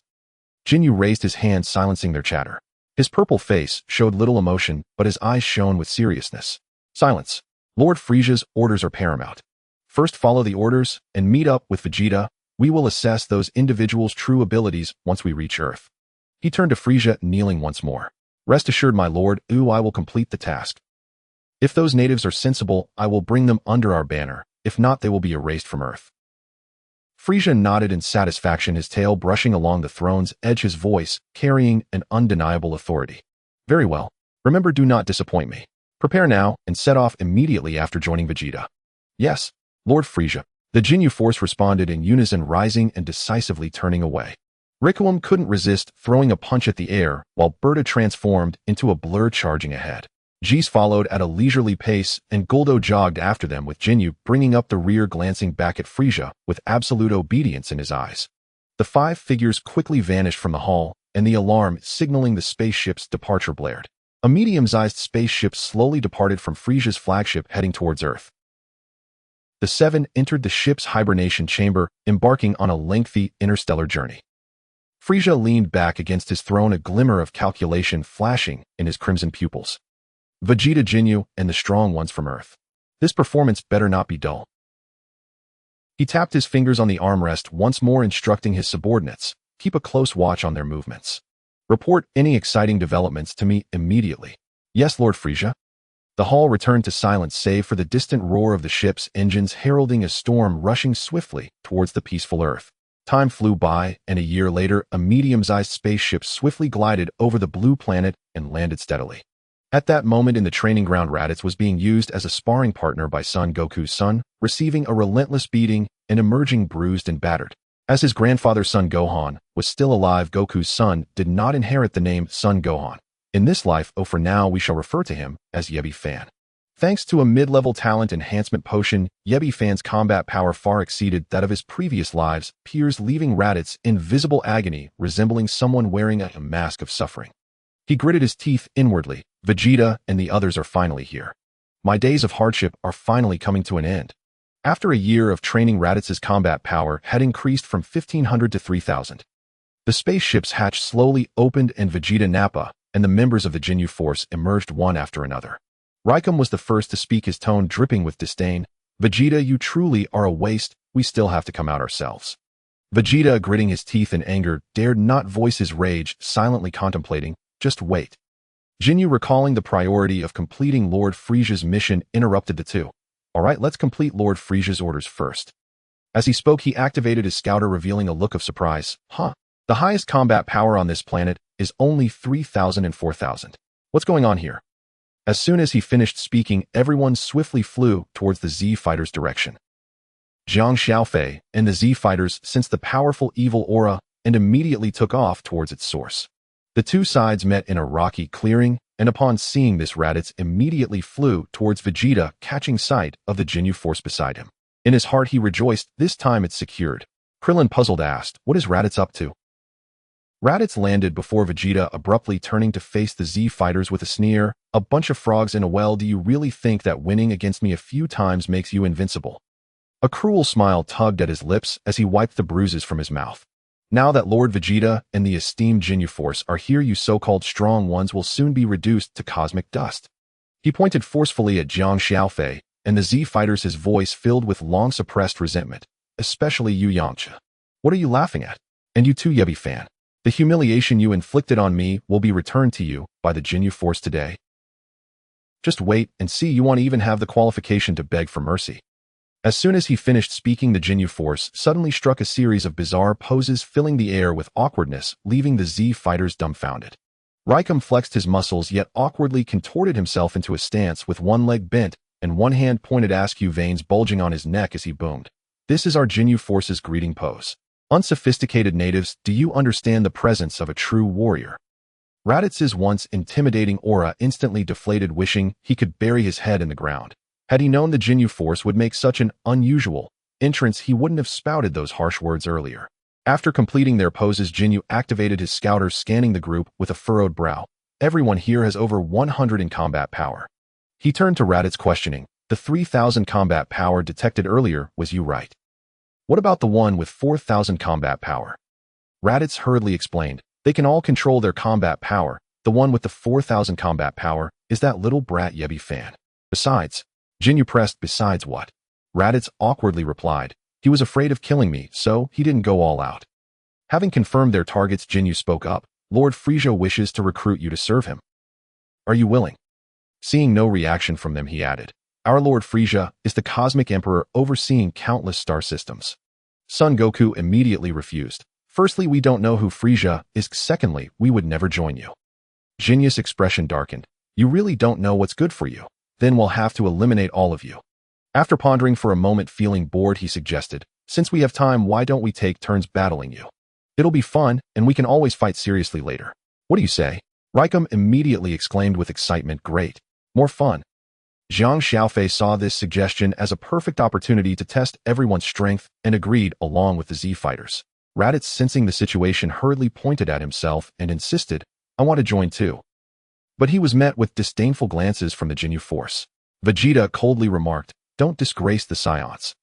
Speaker 1: Ginyu raised his hand, silencing their chatter. His purple face showed little emotion, but his eyes shone with seriousness. "Silence. Lord Frieza's orders are paramount. First follow the orders and meet up with Vegeta. We will assess those individuals' true abilities once we reach Earth." He turned to Frieza, kneeling once more. "Rest assured, my lord, I will complete the task. If those natives are sensible, I will bring them under our banner. If not, they will be erased from Earth." Frieza nodded in satisfaction, his tail brushing along the throne's edge, his voice carrying an undeniable authority. "Very well. Remember, do not disappoint me. Prepare now and set off immediately after joining Vegeta." "Yes, Lord Frieza." The Ginyu Force responded in unison, rising and decisively turning away. Rikuo couldn't resist throwing a punch at the air, while Berta transformed into a blur, charging ahead. Jis followed at a leisurely pace, and Goldo jogged after them, with Ginyu bringing up the rear, glancing back at Frieza with absolute obedience in his eyes. The 5 figures quickly vanished from the hull, and the alarm signaling the spaceship's departure blared. A medium-sized spaceship slowly departed from Frieza's flagship, heading towards Earth. The seven entered the ship's hibernation chamber, embarking on a lengthy interstellar journey. Frieza leaned back against his throne, a glimmer of calculation flashing in his crimson pupils. Vegeta, Ginyu, and the strong ones from Earth. This performance better not be dull. He tapped his fingers on the armrest, once more instructing his subordinates, keep a close watch on their movements. Report any exciting developments to me immediately. Yes, Lord Frieza. The hall returned to silence save for the distant roar of the ship's engines heralding a storm rushing swiftly towards the peaceful Earth. Time flew by, and a year later, a medium-sized spaceship swiftly glided over the blue planet and landed steadily. At that moment in the training ground, Raditz was being used as a sparring partner by Son Goku's son, receiving a relentless beating and emerging bruised and battered. As his grandfather Son Gohan was still alive, Goku's son did not inherit the name Son Gohan. In this life, for now we shall refer to him as Yebi Fan. Thanks to a mid-level talent enhancement potion, Yebi Fan's combat power far exceeded that of his previous lives' peers, leaving Raditz in visible agony, resembling someone wearing a mask of suffering. He gritted his teeth inwardly. Vegeta and the others are finally here. My days of hardship are finally coming to an end. After a year of training, Raditz's combat power had increased from 1,500 to 3,000. The spaceship's hatch slowly opened and Vegeta, Nappa, and the members of the Ginyu Force emerged one after another. Raikum was the first to speak, his tone dripping with disdain. Vegeta, you truly are a waste. We still have to come out ourselves. Vegeta, gritting his teeth in anger, dared not voice his rage, silently contemplating. Just wait. Ginyu, recalling the priority of completing Lord Frieza's mission, interrupted the two. All right, let's complete Lord Frieza's orders first. As he spoke, he activated his scouter, revealing a look of surprise. The highest combat power on this planet is only 3,000 and 4,000. What's going on here? As soon as he finished speaking, everyone swiftly flew towards the Z Fighters' direction. Jiang Xiaofei and the Z Fighters sensed the powerful evil aura and immediately took off towards its source. The two sides met in a rocky clearing, and upon seeing this, Raditz immediately flew towards Vegeta, catching sight of the Ginyu Force beside him. In his heart he rejoiced, this time it's secured. Krillin, puzzled, asked, what is Raditz up to? Raditz landed before Vegeta, abruptly turning to face the Z Fighters with a sneer. A bunch of frogs in a well. Do you really think that winning against me a few times makes you invincible? A cruel smile tugged at his lips as he wiped the bruises from his mouth. Now that Lord Vegeta and the esteemed Ginyu Force are here, you so-called strong ones will soon be reduced to cosmic dust. He pointed forcefully at Jiang Xiaofei and the Z Fighters, his voice filled with long-suppressed resentment. Especially you, Yamcha. What are you laughing at? And you too, Yebi Fan. The humiliation you inflicted on me will be returned to you by the Ginyu Force today. Just wait and see. You won't even have the qualification to beg for mercy. As soon as he finished speaking, the Ginyu Force suddenly struck a series of bizarre poses, filling the air with awkwardness, leaving the Z Fighters dumbfounded. Raikum flexed his muscles, yet awkwardly contorted himself into a stance with one leg bent and one hand pointed, asq veins bulging on his neck as he boomed. This is our Ginyu Force's greeting pose. Unsophisticated natives, do you understand the presence of a true warrior? Raditz's once intimidating aura instantly deflated, wishing he could bury his head in the ground. Had he known the Ginyu Force would make such an unusual entrance, he wouldn't have spouted those harsh words earlier. After completing their poses, Ginyu activated his scouter, scanning the group with a furrowed brow. Everyone here has over 100 in combat power. He turned to Raditz, questioning. The 3,000 combat power detected earlier was you, right? What about the one with 4,000 combat power? Raditz hurriedly explained. They can all control their combat power. The one with the 4,000 combat power is that little brat Yebi Fan. Besides, Ginyu pressed. Besides what? Raditz awkwardly replied. He was afraid of killing me, so he didn't go all out. Having confirmed their targets, Ginyu spoke up. Lord Frieza wishes to recruit you to serve him. Are you willing? Seeing no reaction from them, he added. Our Lord Frieza is the Cosmic Emperor, overseeing countless star systems. Son Goku immediately refused. Firstly, we don't know who Frieza is. Secondly, we would never join you. Jinyu's expression darkened. You really don't know what's good for you. Then we'll have to eliminate all of you. After pondering for a moment, feeling bored, he suggested, since we have time, why don't we take turns battling you? It'll be fun, and we can always fight seriously later. What do you say? Raikum immediately exclaimed with excitement. Great. More fun. Jiang Xiaofei saw this suggestion as a perfect opportunity to test everyone's strength and agreed, along with the Z Fighters. Raditz, sensing the situation, hurriedly pointed at himself and insisted, I want to join too. But he was met with disdainful glances from the Ginyu Force. Vegeta coldly remarked, Don't disgrace the Saiyans.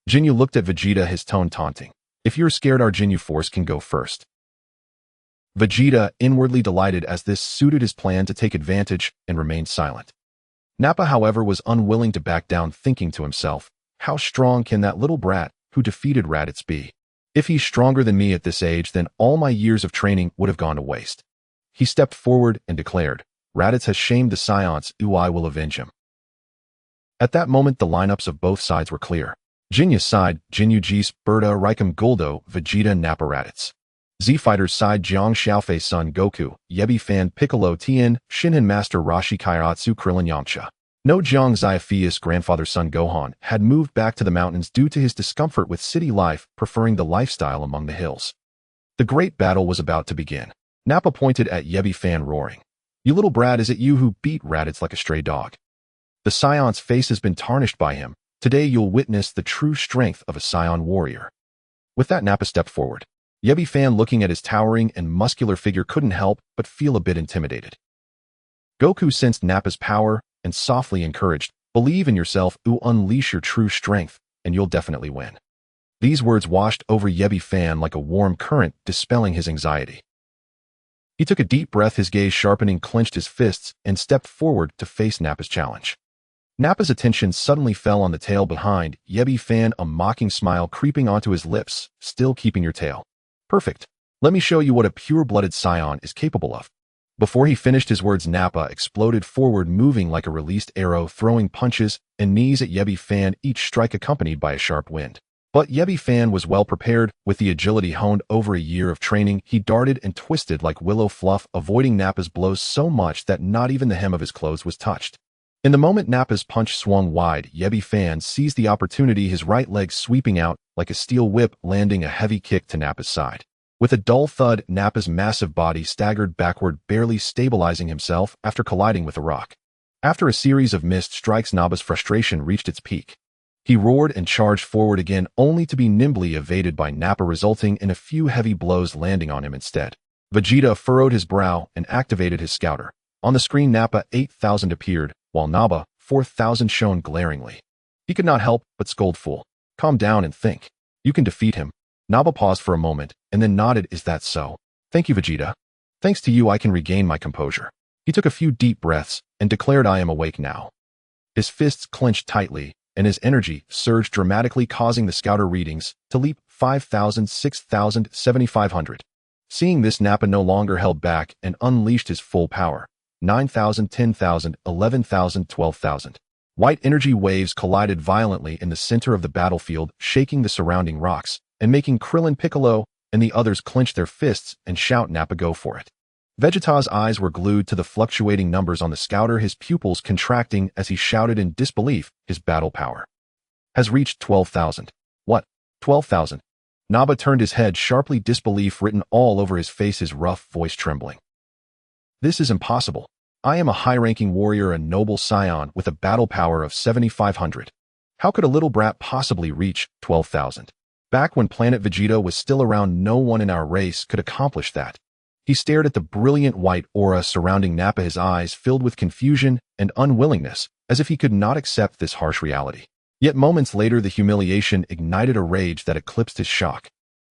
Speaker 1: Jinyu looked at Vegeta, his tone taunting. If you're scared, our Jinyu force can go first. Vegeta, inwardly delighted as this suited his plan to take advantage, and remained silent. Nappa, however, was unwilling to back down, thinking to himself, how strong can that little brat who defeated Raditz be? If he's stronger than me at this age, then all my years of training would have gone to waste. He stepped forward and declared, Raditz has shamed the Saiyans, I will avenge him. At that moment, the lineups of both sides were clear. Jinyu's side, Jinyu Geese, Berta, Raikum Guldo, Vegeta, Nappa Raditz. Z-Fighter's side, Jiang Xiaofei Son Goku, Yebi Fan Piccolo Tien, Shinhan Master Rashi Kairatsu Krillin Yamcha. No, Jiang Xiaofei's grandfather Son Gohan had moved back to the mountains due to his discomfort with city life, preferring the lifestyle among the hills. The great battle was about to begin. Nappa pointed at Yebi Fan, roaring, You little brat, is it you who beat Raditz like a stray dog? The Saiyon's face has been tarnished by him. Today you'll witness the true strength of a Saiyan warrior. With that, Nappa stepped forward. Yebi Fan, looking at his towering and muscular figure, couldn't help but feel a bit intimidated. Goku sensed Nappa's power and softly encouraged, Believe in yourself, unleash your true strength, and you'll definitely win. These words washed over Yebi Fan like a warm current, dispelling his anxiety. He took a deep breath, his gaze sharpening, clenched his fists, and stepped forward to face Nappa's challenge. Nappa's attention suddenly fell on the tail behind Yebi Fan, a mocking smile creeping onto his lips. Still keeping your tail? Perfect. Let me show you what a pure-blooded Saiyan is capable of. Before he finished his words, Nappa exploded forward, moving like a released arrow, throwing punches and knees at Yebi Fan, each strike accompanied by a sharp wind. But Yebi Fan was well prepared. With the agility honed over a year of training, he darted and twisted like willow fluff, avoiding Nappa's blows so much that not even the hem of his clothes was touched. In the moment Nappa's punch swung wide, Yebi Fan seized the opportunity, his right leg sweeping out like a steel whip, landing a heavy kick to Nappa's side. With a dull thud, Nappa's massive body staggered backward, barely stabilizing himself after colliding with a rock. After a series of missed strikes, Nappa's frustration reached its peak. He roared and charged forward again, only to be nimbly evaded by Nappa, resulting in a few heavy blows landing on him instead. Vegeta furrowed his brow and activated his scouter. On the screen, Nappa 8000 appeared, while Nappa 4000 shone glaringly. He could not help but scold, Fool. Calm down and think. You can defeat him. Nappa paused for a moment, and then nodded. Is that so? Thank you, Vegeta. Thanks to you I can regain my composure. He took a few deep breaths, and declared, I am awake now. His fists clenched tightly, and his energy surged dramatically, causing the scouter readings to leap 5,000, 6,000, 7,500. Seeing this, Nappa no longer held back and unleashed his full power. 9,000, 10,000, 11,000, 12,000. White energy waves collided violently in the center of the battlefield, shaking the surrounding rocks, and making Krillin, Piccolo, and the others clench their fists and shout, Nappa, go for it. Vegeta's eyes were glued to the fluctuating numbers on the scouter, his pupils contracting as he shouted in disbelief. His battle power has reached 12,000. What? 12,000? Nappa turned his head sharply, disbelief written all over his face, his rough voice trembling. This is impossible. I am a high-ranking warrior, a noble Saiyan with a battle power of 7,500. How could a little brat possibly reach 12,000? Back when Planet Vegeta was still around, no one in our race could accomplish that. He stared at the brilliant white aura surrounding Nappa, his eyes filled with confusion and unwillingness, as if he could not accept this harsh reality. Yet moments later, the humiliation ignited a rage that eclipsed his shock.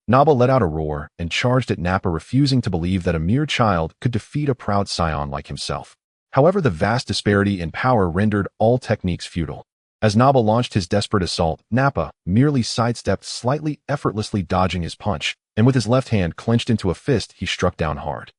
Speaker 1: Nappa let out a roar and charged at Nappa, refusing to believe that a mere child could defeat a proud Saiyan like himself. However, the vast disparity in power rendered all techniques futile. As Nappa launched his desperate assault, Nappa merely sidestepped, slightly effortlessly dodging his punch, and with his left hand clenched into a fist, he struck down hard.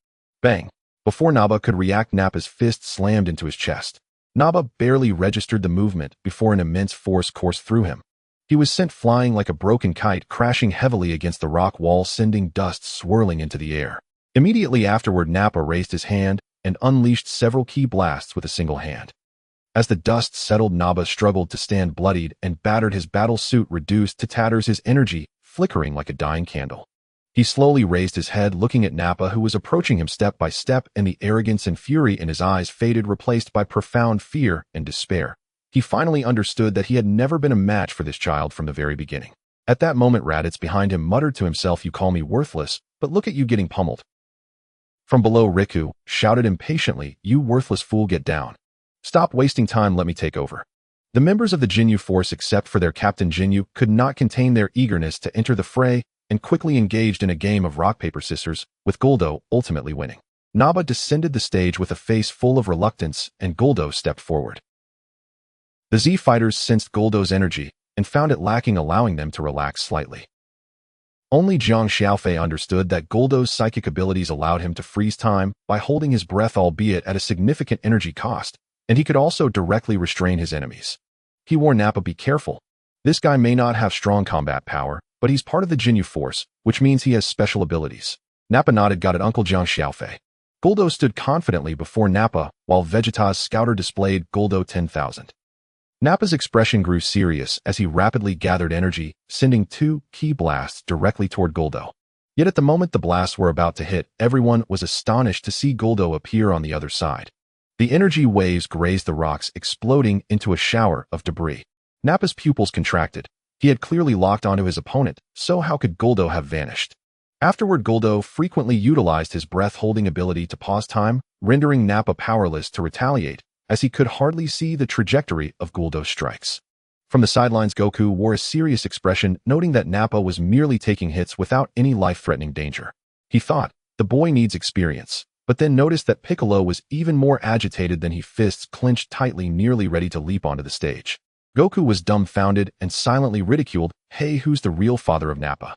Speaker 1: Bang! Before Nappa could react, Nappa's fist slammed into his chest. Nappa barely registered the movement before an immense force coursed through him. He was sent flying like a broken kite, crashing heavily against the rock wall, sending dust swirling into the air. Immediately afterward, Nappa raised his hand and unleashed several key blasts with a single hand. As the dust settled, Nappa struggled to stand, bloodied and battered, his battle suit reduced to tatters, his energy flickering like a dying candle. He slowly raised his head, looking at Nappa, who was approaching him step by step, and the arrogance and fury in his eyes faded, replaced by profound fear and despair. He finally understood that he had never been a match for this child from the very beginning. At that moment, Raditz behind him muttered to himself, You call me worthless, but look at you getting pummeled. From below, Riku shouted impatiently, You worthless fool, get down. Stop wasting time, let me take over. The members of the Jinyu force, except for their captain Jinyu, could not contain their eagerness to enter the fray and quickly engaged in a game of rock, paper, scissors, with Guldo ultimately winning. Naba descended the stage with a face full of reluctance, and Guldo stepped forward. The Z fighters sensed Guldo's energy and found it lacking, allowing them to relax slightly. Only Jiang Xiaofei understood that Guldo's psychic abilities allowed him to freeze time by holding his breath, albeit at a significant energy cost, and he could also directly restrain his enemies. He warned Nappa, "Be careful. This guy may not have strong combat power, but he's part of the Jinyu force, which means he has special abilities." Nappa nodded. "Got it, Uncle Jiang Xiaofei." Guldo stood confidently before Nappa, while Vegeta's scouter displayed Guldo 10,000. Nappa's expression grew serious as he rapidly gathered energy, sending 2 key blasts directly toward Guldo. Yet at the moment the blasts were about to hit, everyone was astonished to see Guldo appear on the other side. The energy waves grazed the rocks, exploding into a shower of debris. Nappa's pupils contracted. He had clearly locked onto his opponent, so how could Guldo have vanished? Afterward, Guldo frequently utilized his breath-holding ability to pause time, rendering Nappa powerless to retaliate, as he could hardly see the trajectory of Guldo's strikes. From the sidelines, Goku wore a serious expression, noting that Nappa was merely taking hits without any life-threatening danger. He thought, the boy needs experience, but then noticed that Piccolo was even more agitated than he, fists clenched tightly, nearly ready to leap onto the stage. Goku was dumbfounded and silently ridiculed, "Hey, who's the real father of Nappa?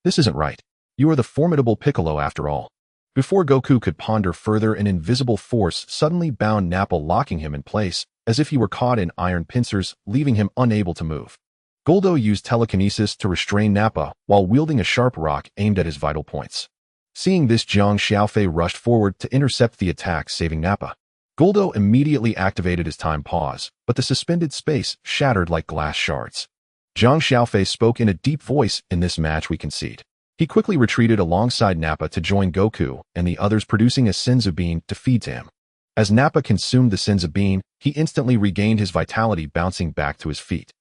Speaker 1: This isn't right. You are the formidable Piccolo after all." Before Goku could ponder further, an invisible force suddenly bound Nappa, locking him in place, as if he were caught in iron pincers, leaving him unable to move. Guldo used telekinesis to restrain Nappa while wielding a sharp rock aimed at his vital points. Seeing this, Jiang Xiaofei rushed forward to intercept the attack, saving Nappa. Guldo immediately activated his time pause, but the suspended space shattered like glass shards. Jiang Xiaofei spoke in a deep voice, "In this match we concede." He quickly retreated alongside Nappa to join Goku and the others, producing a Senzu Bean to feed to him. As Nappa consumed the Senzu Bean, he instantly regained his vitality, bouncing back to his feet.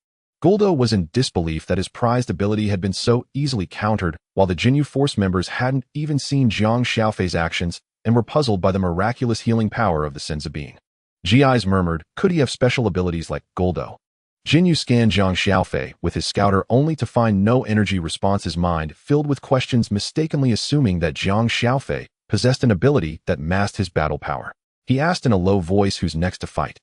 Speaker 1: Guldo was in disbelief that his prized ability had been so easily countered, while the Jinyu Force members hadn't even seen Jiang Xiaofei's actions and were puzzled by the miraculous healing power of the Senzu Bean. GIs murmured, "Could he have special abilities like Guldo?" Jinyu scanned Jiang Xiaofei with his scouter only to find no energy response, his mind filled with questions, mistakenly assuming that Jiang Xiaofei possessed an ability that masked his battle power. He asked in a low voice, "Who's next to fight?"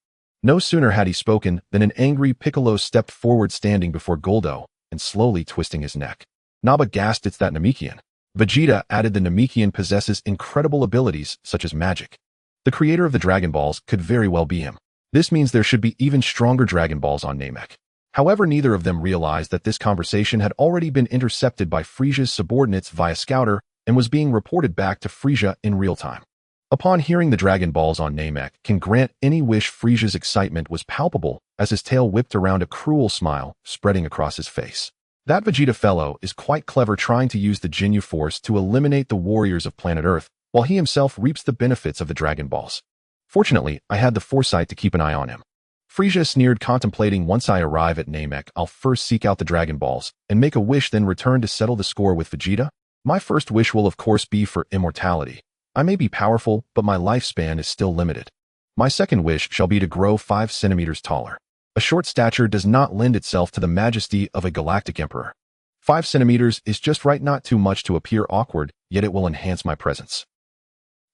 Speaker 1: No sooner had he spoken than an angry Piccolo stepped forward, standing before Guldo and slowly twisting his neck. Naba gasped, "It's that Namekian." Vegeta added, "The Namekian possesses incredible abilities such as magic. The creator of the Dragon Balls could very well be him. This means there should be even stronger Dragon Balls on Namek." However, neither of them realized that this conversation had already been intercepted by Frisia's subordinates via Scouter and was being reported back to Frisia in real time. Upon hearing the Dragon Balls on Namek can grant any wish, Frisia's excitement was palpable as his tail whipped around, a cruel smile spreading across his face. "That Vegeta fellow is quite clever, trying to use the Jinyu Force to eliminate the warriors of planet Earth, while he himself reaps the benefits of the Dragon Balls. Fortunately, I had the foresight to keep an eye on him." Frisia sneered, contemplating, "Once I arrive at Namek, I'll first seek out the Dragon Balls and make a wish, then return to settle the score with Vegeta. My first wish will of course be for immortality. I may be powerful, but my lifespan is still limited. My second wish shall be to grow 5 centimeters taller. A short stature does not lend itself to the majesty of a galactic emperor. 5 centimeters is just right, not too much to appear awkward, yet it will enhance my presence."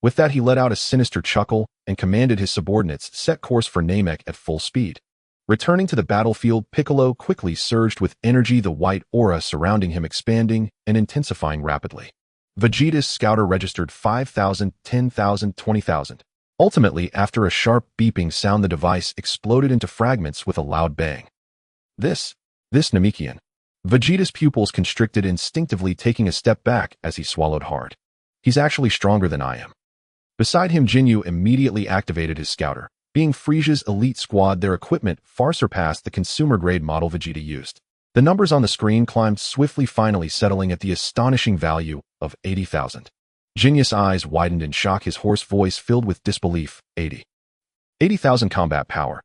Speaker 1: With that, he let out a sinister chuckle and commanded his subordinates set course for Namek at full speed. Returning to the battlefield, Piccolo quickly surged with energy, the white aura surrounding him expanding and intensifying rapidly. Vegeta's scouter registered 5,000, 10,000, 20,000. Ultimately, after a sharp beeping sound, the device exploded into fragments with a loud bang. This Namekian. Vegeta's pupils constricted, instinctively taking a step back as he swallowed hard. "He's actually stronger than I am." Beside him, Jinyu immediately activated his scouter. Being Frisia's elite squad, their equipment far surpassed the consumer-grade model Vegeta used. The numbers on the screen climbed swiftly, finally settling at the astonishing value of 80,000. Jinyu's eyes widened in shock, his hoarse voice filled with disbelief. 80,000 combat power.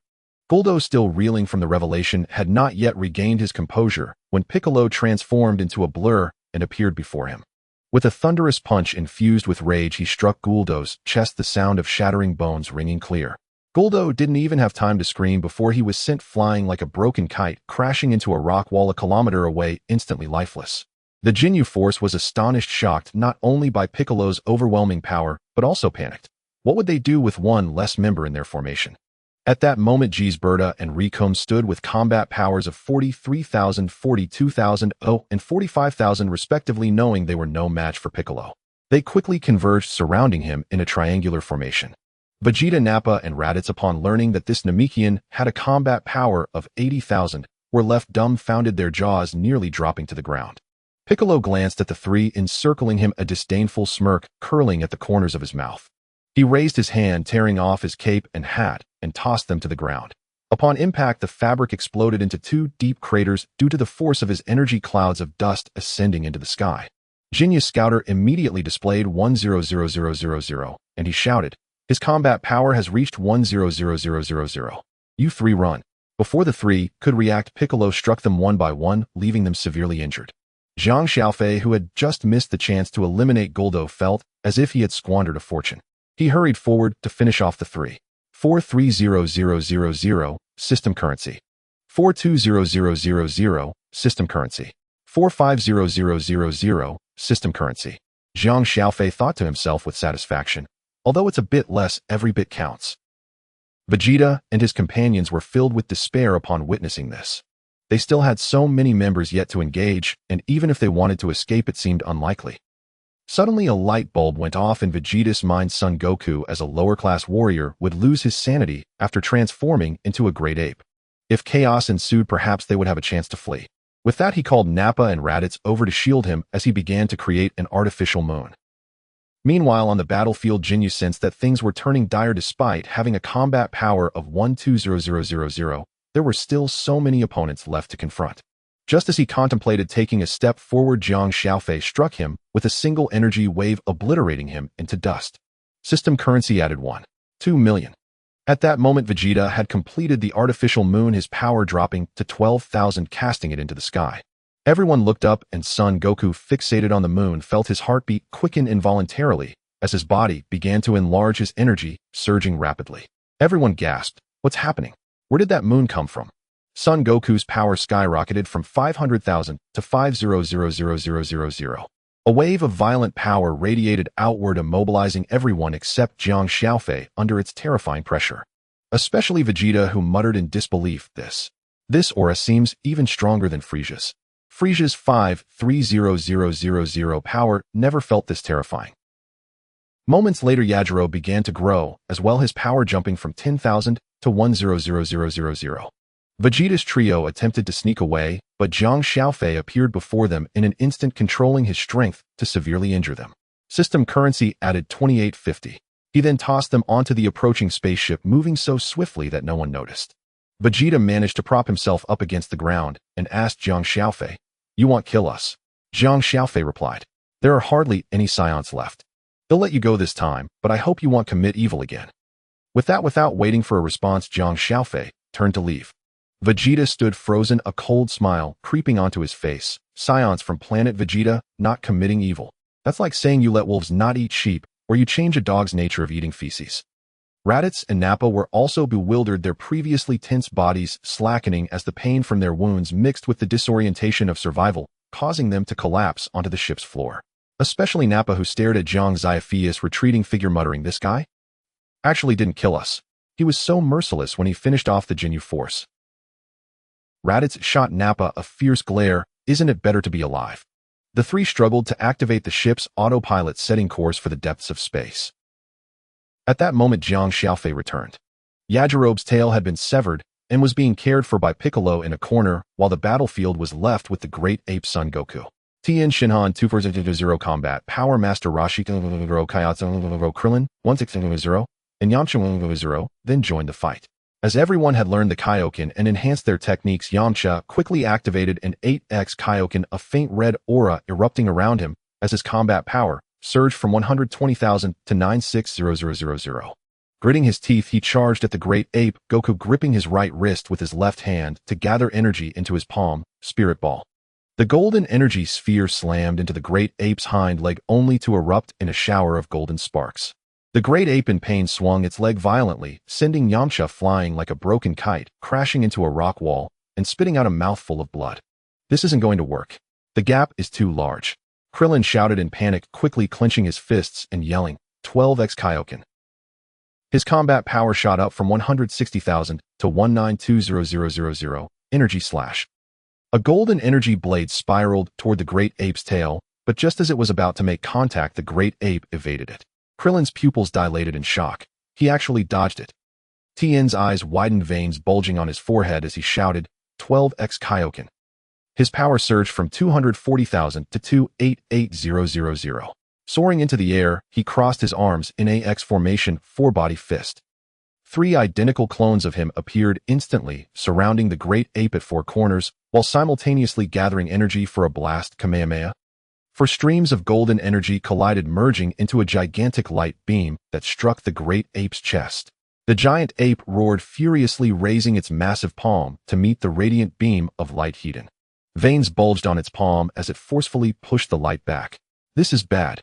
Speaker 1: Guldo, still reeling from the revelation, had not yet regained his composure when Piccolo transformed into a blur and appeared before him. With a thunderous punch infused with rage, he struck Guldo's chest, the sound of shattering bones ringing clear. Guldo didn't even have time to scream before he was sent flying like a broken kite, crashing into a rock wall a kilometer away, instantly lifeless. The Ginyu Force was astonished, shocked not only by Piccolo's overwhelming power, but also panicked. What would they do with one less member in their formation? At that moment, Gisberta and Ricom stood with combat powers of 43,000, 42,000, and 45,000 respectively, knowing they were no match for Piccolo. They quickly converged, surrounding him in a triangular formation. Vegeta, Nappa, and Raditz, upon learning that this Namekian had a combat power of 80,000, were left dumbfounded, their jaws nearly dropping to the ground. Piccolo glanced at the three, encircling him, a disdainful smirk curling at the corners of his mouth. He raised his hand, tearing off his cape and hat, and tossed them to the ground. Upon impact, the fabric exploded into two deep craters due to the force of his energy, clouds of dust ascending into the sky. Ginyu Scouter immediately displayed 100000, and he shouted, "His combat power has reached 100000. You three run." Before the three could react, Piccolo struck them one by one, leaving them severely injured. Jiang Xiaofei, who had just missed the chance to eliminate Guldo, felt as if he had squandered a fortune. He hurried forward to finish off the three. 430000, system currency. 420000, system currency. 450000, system currency. Jiang Xiaofei thought to himself with satisfaction. Although it's a bit less, every bit counts. Vegeta and his companions were filled with despair upon witnessing this. They still had so many members yet to engage, and even if they wanted to escape, it seemed unlikely. Suddenly, a light bulb went off in Vegeta's mind. Son Goku, as a lower-class warrior, would lose his sanity after transforming into a great ape. If chaos ensued, perhaps they would have a chance to flee. With that, he called Nappa and Raditz over to shield him as he began to create an artificial moon. Meanwhile, on the battlefield, Ginyu sensed that things were turning dire. Despite having a combat power of 120000, there were still so many opponents left to confront. Just as he contemplated taking a step forward, Jiang Xiaofei struck him with a single energy wave, obliterating him into dust. System currency added 1.2 million. At that moment, Vegeta had completed the artificial moon, his power dropping to 12,000, casting it into the sky. Everyone looked up, and Son Goku, fixated on the moon, felt his heartbeat quicken involuntarily as his body began to enlarge, his energy surging rapidly. Everyone gasped, "What's happening? Where did that moon come from?" Son Goku's power skyrocketed from 500,000 to 500,000. A wave of violent power radiated outward, immobilizing everyone except Jiang Xiaofei under its terrifying pressure. Especially Vegeta, who muttered in disbelief, This aura seems even stronger than Frieza's. Frieza's 530,000 power never felt this terrifying. Moments later, Yajirobe began to grow, as well, his power jumping from 10,000 to 100,000. Vegeta's trio attempted to sneak away, but Jiang Xiaofei appeared before them in an instant, controlling his strength to severely injure them. System currency added 2850. He then tossed them onto the approaching spaceship, moving so swiftly that no one noticed. Vegeta managed to prop himself up against the ground and asked Jiang Xiaofei, "You won't kill us?" Jiang Xiaofei replied, "There are hardly any Saiyans left. They'll let you go this time, but I hope you won't commit evil again." With that, without waiting for a response, Jiang Xiaofei turned to leave. Vegeta stood frozen, a cold smile creeping onto his face. Saiyans from planet Vegeta, not committing evil. That's like saying you let wolves not eat sheep, or you change a dog's nature of eating feces. Raditz and Nappa were also bewildered, their previously tense bodies slackening as the pain from their wounds mixed with the disorientation of survival, causing them to collapse onto the ship's floor. Especially Nappa, who stared at Jiang Xiaofei's retreating figure, muttering, "This guy actually didn't kill us. He was so merciless when he finished off the Ginyu Force." Raditz shot Nappa a fierce glare. "Isn't it better to be alive?" The three struggled to activate the ship's autopilot, setting course for the depths of space. At that moment, Jiang Xiaofei returned. Yajirobe's tail had been severed and was being cared for by Piccolo in a corner, while the battlefield was left with the Great Ape Son Goku. Tien Shinhan 240 Combat Power Master Rashi Kaiō-ken Krillin 1600 and Yamcha 0 then joined the fight. As everyone had learned the Kaiō-ken and enhanced their techniques, Yamcha quickly activated an 8x Kaiō-ken, a faint red aura erupting around him as his combat power surged from 120,000 to 96,000. Gritting his teeth, he charged at the Great Ape, Goku gripping his right wrist with his left hand to gather energy into his palm, Spirit Ball. The golden energy sphere slammed into the Great Ape's hind leg, only to erupt in a shower of golden sparks. The great ape in pain swung its leg violently, sending Yamcha flying like a broken kite, crashing into a rock wall, and spitting out a mouthful of blood. This isn't going to work. The gap is too large. Krillin shouted in panic, quickly clenching his fists and yelling, 12x Kaiō-ken. His combat power shot up from 160,000 to 192,000 energy slash. A golden energy blade spiraled toward the great ape's tail, but just as it was about to make contact, the great ape evaded it. Krillin's pupils dilated in shock. He actually dodged it. Tien's eyes widened, veins bulging on his forehead as he shouted, 12x Kaiō-ken. His power surged from 240,000 to 288,000. Soaring into the air, he crossed his arms in a X formation, four-body fist. 3 identical clones of him appeared instantly, surrounding the great ape at 4 corners, while simultaneously gathering energy for a blast Kamehameha. 4 streams of golden energy collided, merging into a gigantic light beam that struck the great ape's chest. The giant ape roared furiously, raising its massive palm to meet the radiant beam of light Hedon. Veins bulged on its palm as it forcefully pushed the light back. This is bad.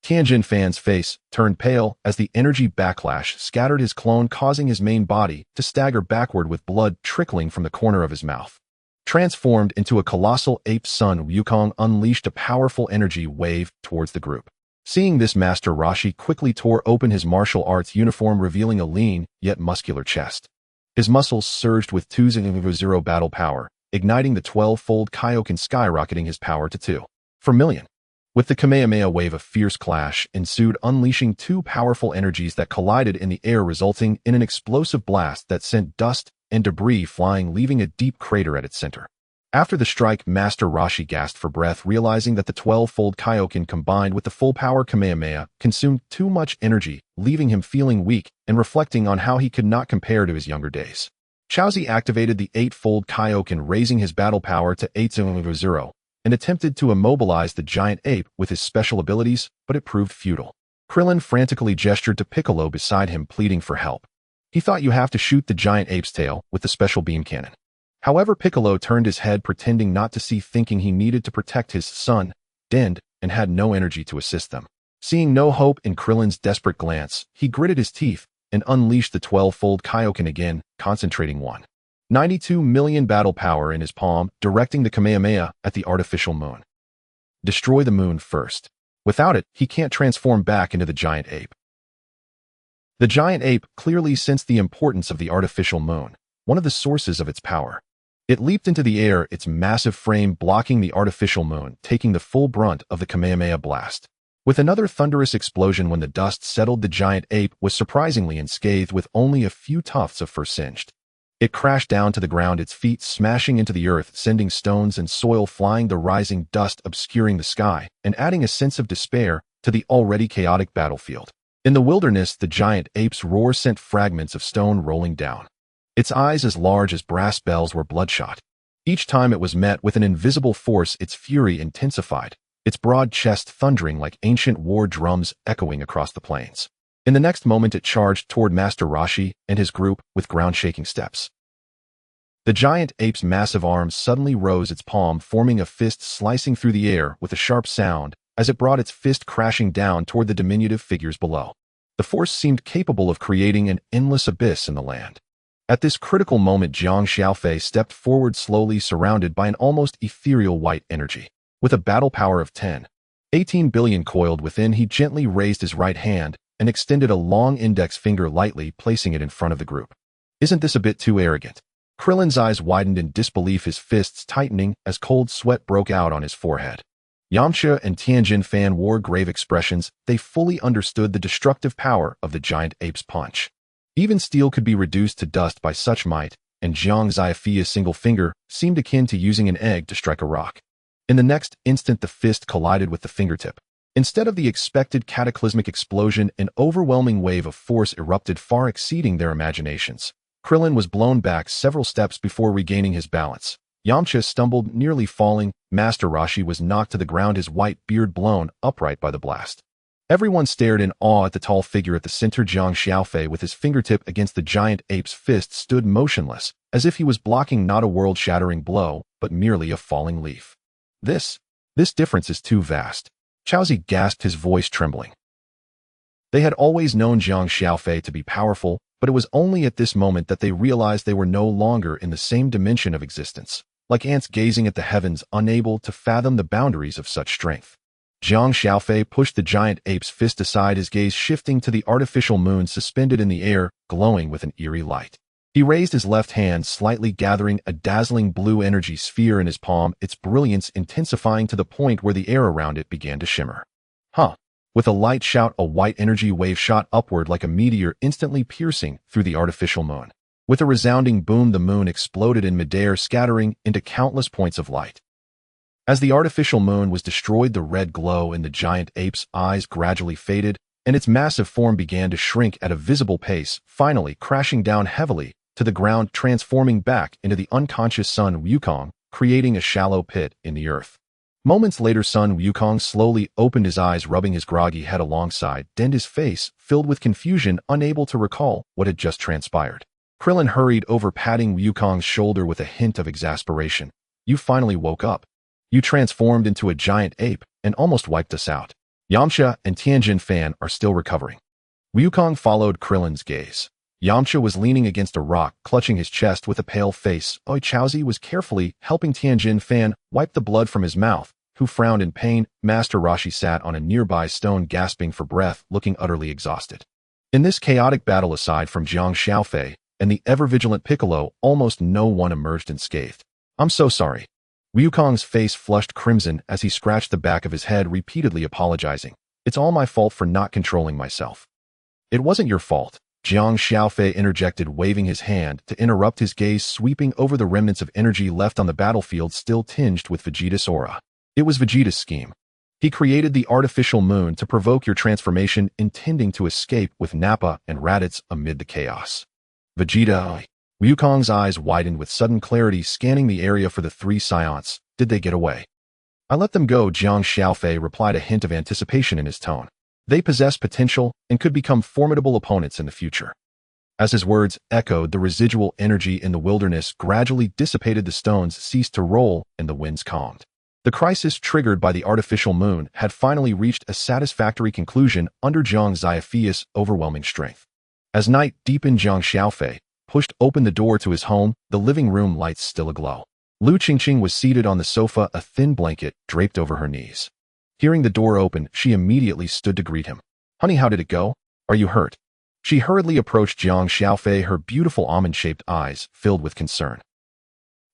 Speaker 1: Tianjin Fan's face turned pale as the energy backlash scattered his clone, causing his main body to stagger backward with blood trickling from the corner of his mouth. Transformed into a colossal ape, Sun Wukong unleashed a powerful energy wave towards the group. Seeing this, Master Roshi quickly tore open his martial arts uniform, revealing a lean yet muscular chest. His muscles surged with 2,000 battle power, igniting the 12-fold Kaiō-ken, skyrocketing his power to 2 per million. With the Kamehameha wave, a fierce clash ensued, unleashing 2 powerful energies that collided in the air, resulting in an explosive blast that sent dust and debris flying, leaving a deep crater at its center. After the strike, Master Roshi gasped for breath, realizing that the 12-fold Kaiō-ken combined with the full-power Kamehameha consumed too much energy, leaving him feeling weak and reflecting on how he could not compare to his younger days. Chaozi activated the 8-fold Kaiō-ken, raising his battle power to 8,000, and attempted to immobilize the giant ape with his special abilities, but it proved futile. Krillin frantically gestured to Piccolo beside him, pleading for help. He thought you have to shoot the giant ape's tail with the special beam cannon. However, Piccolo turned his head, pretending not to see, thinking he needed to protect his son, Dend, and had no energy to assist them. Seeing no hope in Krillin's desperate glance, he gritted his teeth and unleashed the 12-fold Kaiō-ken again, concentrating 192 million battle power in his palm, directing the Kamehameha at the artificial moon. Destroy the moon first. Without it, he can't transform back into the giant ape. The giant ape clearly sensed the importance of the artificial moon, one of the sources of its power. It leaped into the air, its massive frame blocking the artificial moon, taking the full brunt of the Kamehameha blast. With another thunderous explosion, when the dust settled, the giant ape was surprisingly unscathed, with only a few tufts of fur singed. It crashed down to the ground, its feet smashing into the earth, sending stones and soil flying, the rising dust obscuring the sky and adding a sense of despair to the already chaotic battlefield. In the wilderness, the giant ape's roar sent fragments of stone rolling down. Its eyes, as large as brass bells, were bloodshot. Each time it was met with an invisible force, its fury intensified, its broad chest thundering like ancient war drums echoing across the plains. In the next moment, it charged toward Master Roshi and his group with ground-shaking steps. The giant ape's massive arms suddenly rose, its palm forming a fist, slicing through the air with a sharp sound as it brought its fist crashing down toward the diminutive figures below. The force seemed capable of creating an endless abyss in the land. At this critical moment, Jiang Xiaofei stepped forward slowly, surrounded by an almost ethereal white energy. With a battle power of 18 billion coiled within, he gently raised his right hand and extended a long index finger, lightly placing it in front of the group. Isn't this a bit too arrogant? Krillin's eyes widened in disbelief, his fists tightening as cold sweat broke out on his forehead. Yamcha and Tianjin Fan wore grave expressions. They fully understood the destructive power of the giant ape's punch. Even steel could be reduced to dust by such might, and Jiang Xiaofei's single finger seemed akin to using an egg to strike a rock. In the next instant, the fist collided with the fingertip. Instead of the expected cataclysmic explosion, an overwhelming wave of force erupted, far exceeding their imaginations. Krillin was blown back several steps before regaining his balance. Yamcha stumbled, nearly falling. Master Roshi was knocked to the ground, his white beard blown upright by the blast. Everyone stared in awe at the tall figure at the center. Jiang Xiaofei, with his fingertip against the giant ape's fist, stood motionless, as if he was blocking not a world-shattering blow, but merely a falling leaf. This difference is too vast. Chaozi gasped, his voice trembling. They had always known Jiang Xiaofei to be powerful, but it was only at this moment that they realized they were no longer in the same dimension of existence, like ants gazing at the heavens, unable to fathom the boundaries of such strength. Jiang Xiaofei pushed the giant ape's fist aside, his gaze shifting to the artificial moon suspended in the air, glowing with an eerie light. He raised his left hand slightly, gathering a dazzling blue energy sphere in his palm, its brilliance intensifying to the point where the air around it began to shimmer. Huh! With a light shout, a white energy wave shot upward like a meteor, instantly piercing through the artificial moon. With a resounding boom, the moon exploded in midair, scattering into countless points of light. As the artificial moon was destroyed, the red glow in the giant ape's eyes gradually faded, and its massive form began to shrink at a visible pace, finally crashing down heavily to the ground, transforming back into the unconscious Sun Wukong, creating a shallow pit in the earth. Moments later, Sun Wukong slowly opened his eyes, rubbing his groggy head alongside, then his face filled with confusion, unable to recall what had just transpired. Krillin hurried over, patting Wukong's shoulder with a hint of exasperation. "You finally woke up. You transformed into a giant ape and almost wiped us out. Yamcha and Tianjin Fan are still recovering." Wukong followed Krillin's gaze. Yamcha was leaning against a rock, clutching his chest with a pale face. Oi Chaozi was carefully helping Tianjin Fan wipe the blood from his mouth, who frowned in pain. Master Roshi sat on a nearby stone, gasping for breath, looking utterly exhausted. In this chaotic battle, aside from Jiang Xiaofei and the ever-vigilant Piccolo, almost no one emerged unscathed. "I'm so sorry." Wukong's face flushed crimson as he scratched the back of his head, repeatedly apologizing. "It's all my fault for not controlling myself." "It wasn't your fault," Jiang Xiaofei interjected, waving his hand to interrupt, his gaze sweeping over the remnants of energy left on the battlefield, still tinged with Vegeta's aura. "It was Vegeta's scheme. He created the artificial moon to provoke your transformation, intending to escape with Nappa and Raditz amid the chaos." "Vegeta?" Wukong's eyes widened with sudden clarity, scanning the area for the three Saiyans. "Did they get away?" "I let them go," Jiang Xiaofei replied, a hint of anticipation in his tone. "They possess potential and could become formidable opponents in the future." As his words echoed, the residual energy in the wilderness gradually dissipated, the stones ceased to roll, and the winds calmed. The crisis triggered by the artificial moon had finally reached a satisfactory conclusion under Jiang Xiaofei's overwhelming strength. As night deepened, Jiang Xiaofei pushed open the door to his home, the living room lights still aglow. Lu Qingqing was seated on the sofa, a thin blanket draped over her knees. Hearing the door open, she immediately stood to greet him. "Honey, how did it go? Are you hurt?" She hurriedly approached Jiang Xiaofei, her beautiful almond-shaped eyes filled with concern.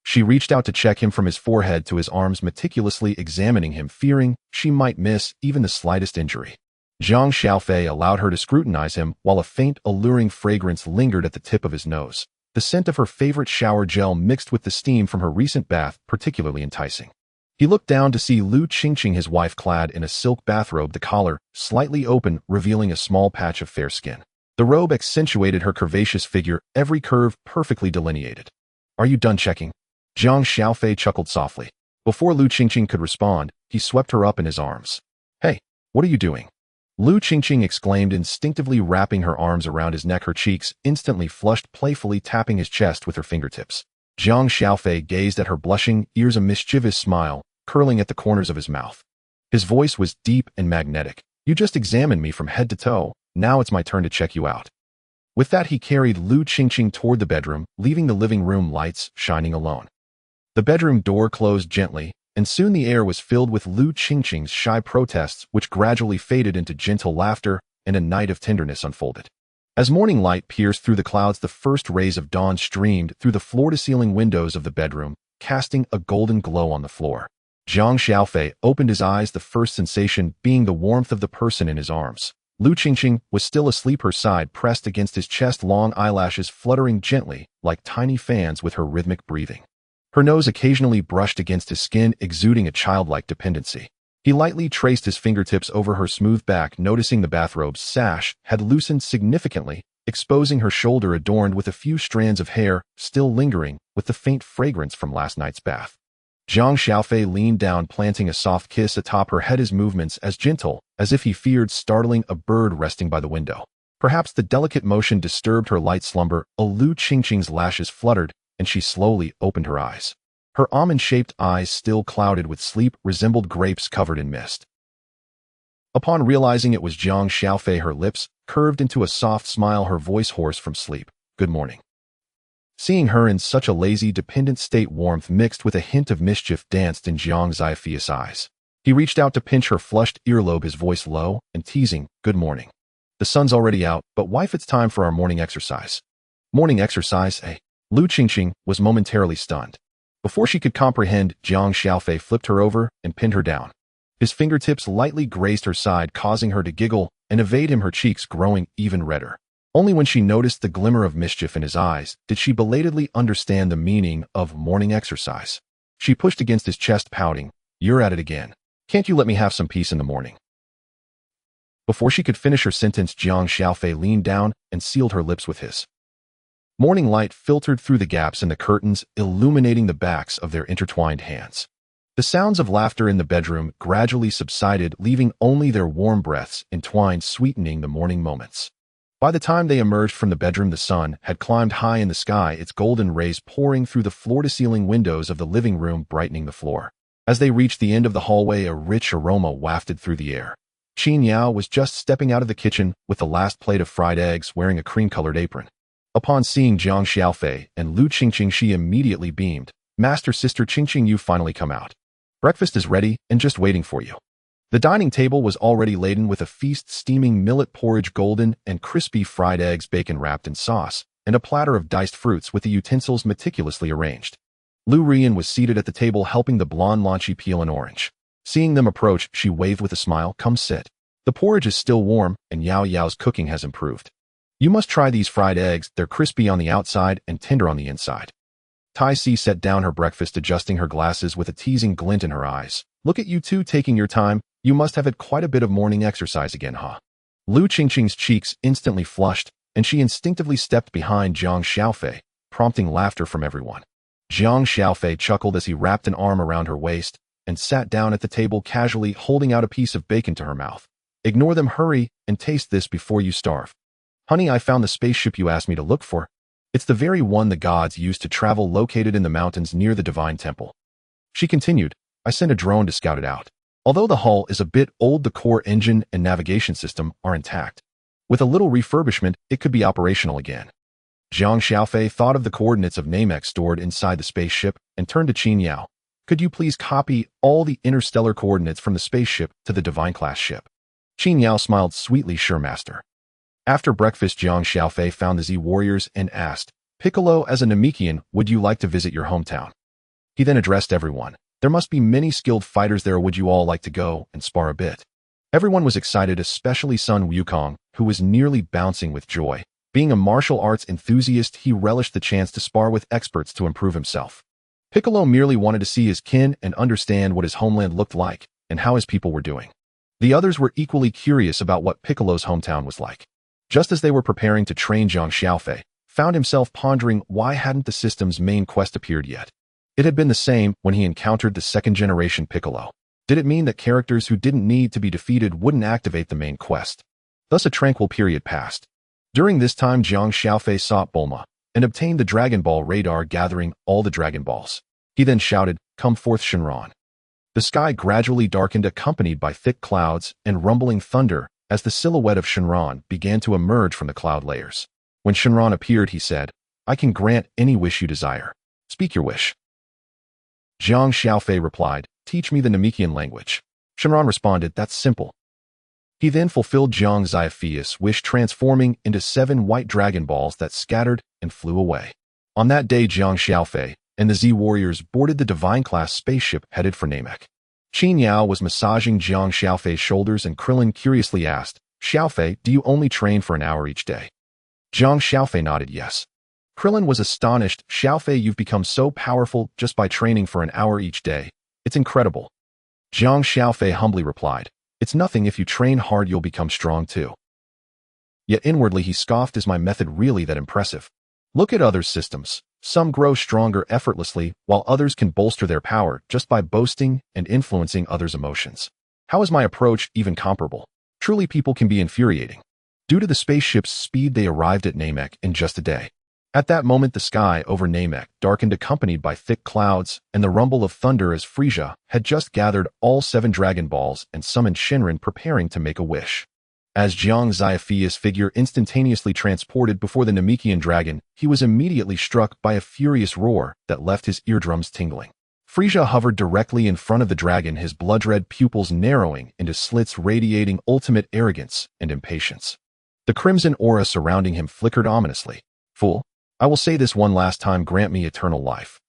Speaker 1: She reached out to check him from his forehead to his arms, meticulously examining him, fearing she might miss even the slightest injury. Jiang Xiaofei allowed her to scrutinize him while a faint, alluring fragrance lingered at the tip of his nose, the scent of her favorite shower gel mixed with the steam from her recent bath particularly enticing. He looked down to see Lu Qingqing, his wife, clad in a silk bathrobe, the collar slightly open, revealing a small patch of fair skin. The robe accentuated her curvaceous figure, every curve perfectly delineated. "Are you done checking?" Jiang Xiaofei chuckled softly. Before Lu Qingqing could respond, he swept her up in his arms. "Hey, what are you doing?" Lu Qingqing exclaimed, instinctively wrapping her arms around his neck, her cheeks instantly flushed, playfully tapping his chest with her fingertips. Jiang Xiaofei gazed at her, blushing, ears a mischievous smile curling at the corners of his mouth. His voice was deep and magnetic. "You just examined me from head to toe. Now it's my turn to check you out." With that, he carried Lu Qingqing toward the bedroom, leaving the living room lights shining alone. The bedroom door closed gently, and soon the air was filled with Lu Qingqing's shy protests, which gradually faded into gentle laughter, and a night of tenderness unfolded. As morning light pierced through the clouds, the first rays of dawn streamed through the floor-to-ceiling windows of the bedroom, casting a golden glow on the floor. Jiang Xiaofei opened his eyes, the first sensation being the warmth of the person in his arms. Lu Qingqing was still asleep, her side pressed against his chest, long eyelashes fluttering gently like tiny fans with her rhythmic breathing. Her nose occasionally brushed against his skin, exuding a childlike dependency. He lightly traced his fingertips over her smooth back, noticing the bathrobe's sash had loosened significantly, exposing her shoulder adorned with a few strands of hair still lingering with the faint fragrance from last night's bath. Jiang Xiaofei leaned down, planting a soft kiss atop her head, his movements as gentle as if he feared startling a bird resting by the window. Perhaps the delicate motion disturbed her light slumber. Lu Qingqing's lashes fluttered, and she slowly opened her eyes. Her almond-shaped eyes, still clouded with sleep, resembled grapes covered in mist. Upon realizing it was Jiang Xiaofei, her lips curved into a soft smile, her voice hoarse from sleep. Good morning. Seeing her in such a lazy, dependent state, warmth mixed with a hint of mischief danced in Jiang Xiaofei's eyes. He reached out to pinch her flushed earlobe, his voice low and teasing. Good morning. The sun's already out, but wife, it's time for our morning exercise. Morning exercise, eh? Lu Qingqing was momentarily stunned. Before she could comprehend, Jiang Xiaofei flipped her over and pinned her down. His fingertips lightly grazed her side, causing her to giggle and evade him, her cheeks growing even redder. Only when she noticed the glimmer of mischief in his eyes did she belatedly understand the meaning of morning exercise. She pushed against his chest, pouting, You're at it again. Can't you let me have some peace in the morning? Before she could finish her sentence, Jiang Xiaofei leaned down and sealed her lips with his. Morning light filtered through the gaps in the curtains, illuminating the backs of their intertwined hands. The sounds of laughter in the bedroom gradually subsided, leaving only their warm breaths entwined, sweetening the morning moments. By the time they emerged from the bedroom, the sun had climbed high in the sky, its golden rays pouring through the floor-to-ceiling windows of the living room, brightening the floor. As they reached the end of the hallway, a rich aroma wafted through the air. Qin Yao was just stepping out of the kitchen with the last plate of fried eggs, wearing a cream-colored apron. Upon seeing Jiang Xiaofei and Lu Qingqing, she immediately beamed. Master, Sister Qingqing, you finally come out. Breakfast is ready and just waiting for you. The dining table was already laden with a feast, steaming millet porridge, golden and crispy fried eggs, bacon wrapped in sauce, and a platter of diced fruits with the utensils meticulously arranged. Lu Rian was seated at the table, helping the blonde Lanchi peel an orange. Seeing them approach, she waved with a smile. Come sit. The porridge is still warm, and Yao Yao's cooking has improved. You must try these fried eggs. They're crispy on the outside and tender on the inside. Tai Si set down her breakfast, adjusting her glasses with a teasing glint in her eyes. Look at you two taking your time. You must have had quite a bit of morning exercise again, huh? Lu Qingqing's cheeks instantly flushed, and she instinctively stepped behind Jiang Xiaofei, prompting laughter from everyone. Jiang Xiaofei chuckled as he wrapped an arm around her waist and sat down at the table, casually holding out a piece of bacon to her mouth. Ignore them, hurry, and taste this before you starve. Honey, I found the spaceship you asked me to look for. It's the very one the gods used to travel, located in the mountains near the Divine Temple. She continued, I sent a drone to scout it out. Although the hull is a bit old, the core engine and navigation system are intact. With a little refurbishment, it could be operational again. Jiang Xiaofei thought of the coordinates of Namek stored inside the spaceship and turned to Qin Yao. Could you please copy all the interstellar coordinates from the spaceship to the Divine-class ship? Qin Yao smiled sweetly. Sure, master. After breakfast, Jiang Xiaofei found the Z warriors and asked, Piccolo, as a Namekian, would you like to visit your hometown? He then addressed everyone. There must be many skilled fighters there. Would you all like to go and spar a bit? Everyone was excited, especially Sun Wukong, who was nearly bouncing with joy. Being a martial arts enthusiast, he relished the chance to spar with experts to improve himself. Piccolo merely wanted to see his kin and understand what his homeland looked like and how his people were doing. The others were equally curious about what Piccolo's hometown was like. Just as they were preparing to train, Jiang Xiaofei found himself pondering why hadn't the system's main quest appeared yet. It had been the same when he encountered the second-generation Piccolo. Did it mean that characters who didn't need to be defeated wouldn't activate the main quest? Thus a tranquil period passed. During this time, Jiang Xiaofei sought Bulma and obtained the Dragon Ball radar, gathering all the Dragon Balls. He then shouted, Come forth, Shenron. The sky gradually darkened, accompanied by thick clouds and rumbling thunder, as the silhouette of Shenron began to emerge from the cloud layers. When Shenron appeared, he said, I can grant any wish you desire. Speak your wish. Jiang Xiaofei replied, Teach me the Namekian language. Shenron responded, That's simple. He then fulfilled Jiang Xiaofei's wish, transforming into 7 white Dragon Balls that scattered and flew away. On that day, Jiang Xiaofei and the Z warriors boarded the Divine-class spaceship headed for Namek. Qin Yao was massaging Jiang Xiaofei's shoulders, and Krillin curiously asked, Xiaofei, do you only train for an hour each day? Jiang Xiaofei nodded yes. Krillin was astonished. Xiaofei, you've become so powerful just by training for an hour each day. It's incredible. Jiang Xiaofei humbly replied, It's nothing. If you train hard, you'll become strong too. Yet inwardly he scoffed, Is my method really that impressive? Look at other systems. Some grow stronger effortlessly, while others can bolster their power just by boasting and influencing others' emotions. How is my approach even comparable? Truly, people can be infuriating. Due to the spaceship's speed, they arrived at Namek in just a day. At that moment, the sky over Namek darkened, accompanied by thick clouds and the rumble of thunder, as Frieza had just gathered all 7 Dragon Balls and summoned Shinran, preparing to make a wish. As Jiang Xiaofei's figure instantaneously transported before the Namekian dragon, he was immediately struck by a furious roar that left his eardrums tingling. Frieza hovered directly in front of the dragon, his blood-red pupils narrowing into slits radiating ultimate arrogance and impatience. The crimson aura surrounding him flickered ominously. "Fool, I will say this one last time, grant me eternal life."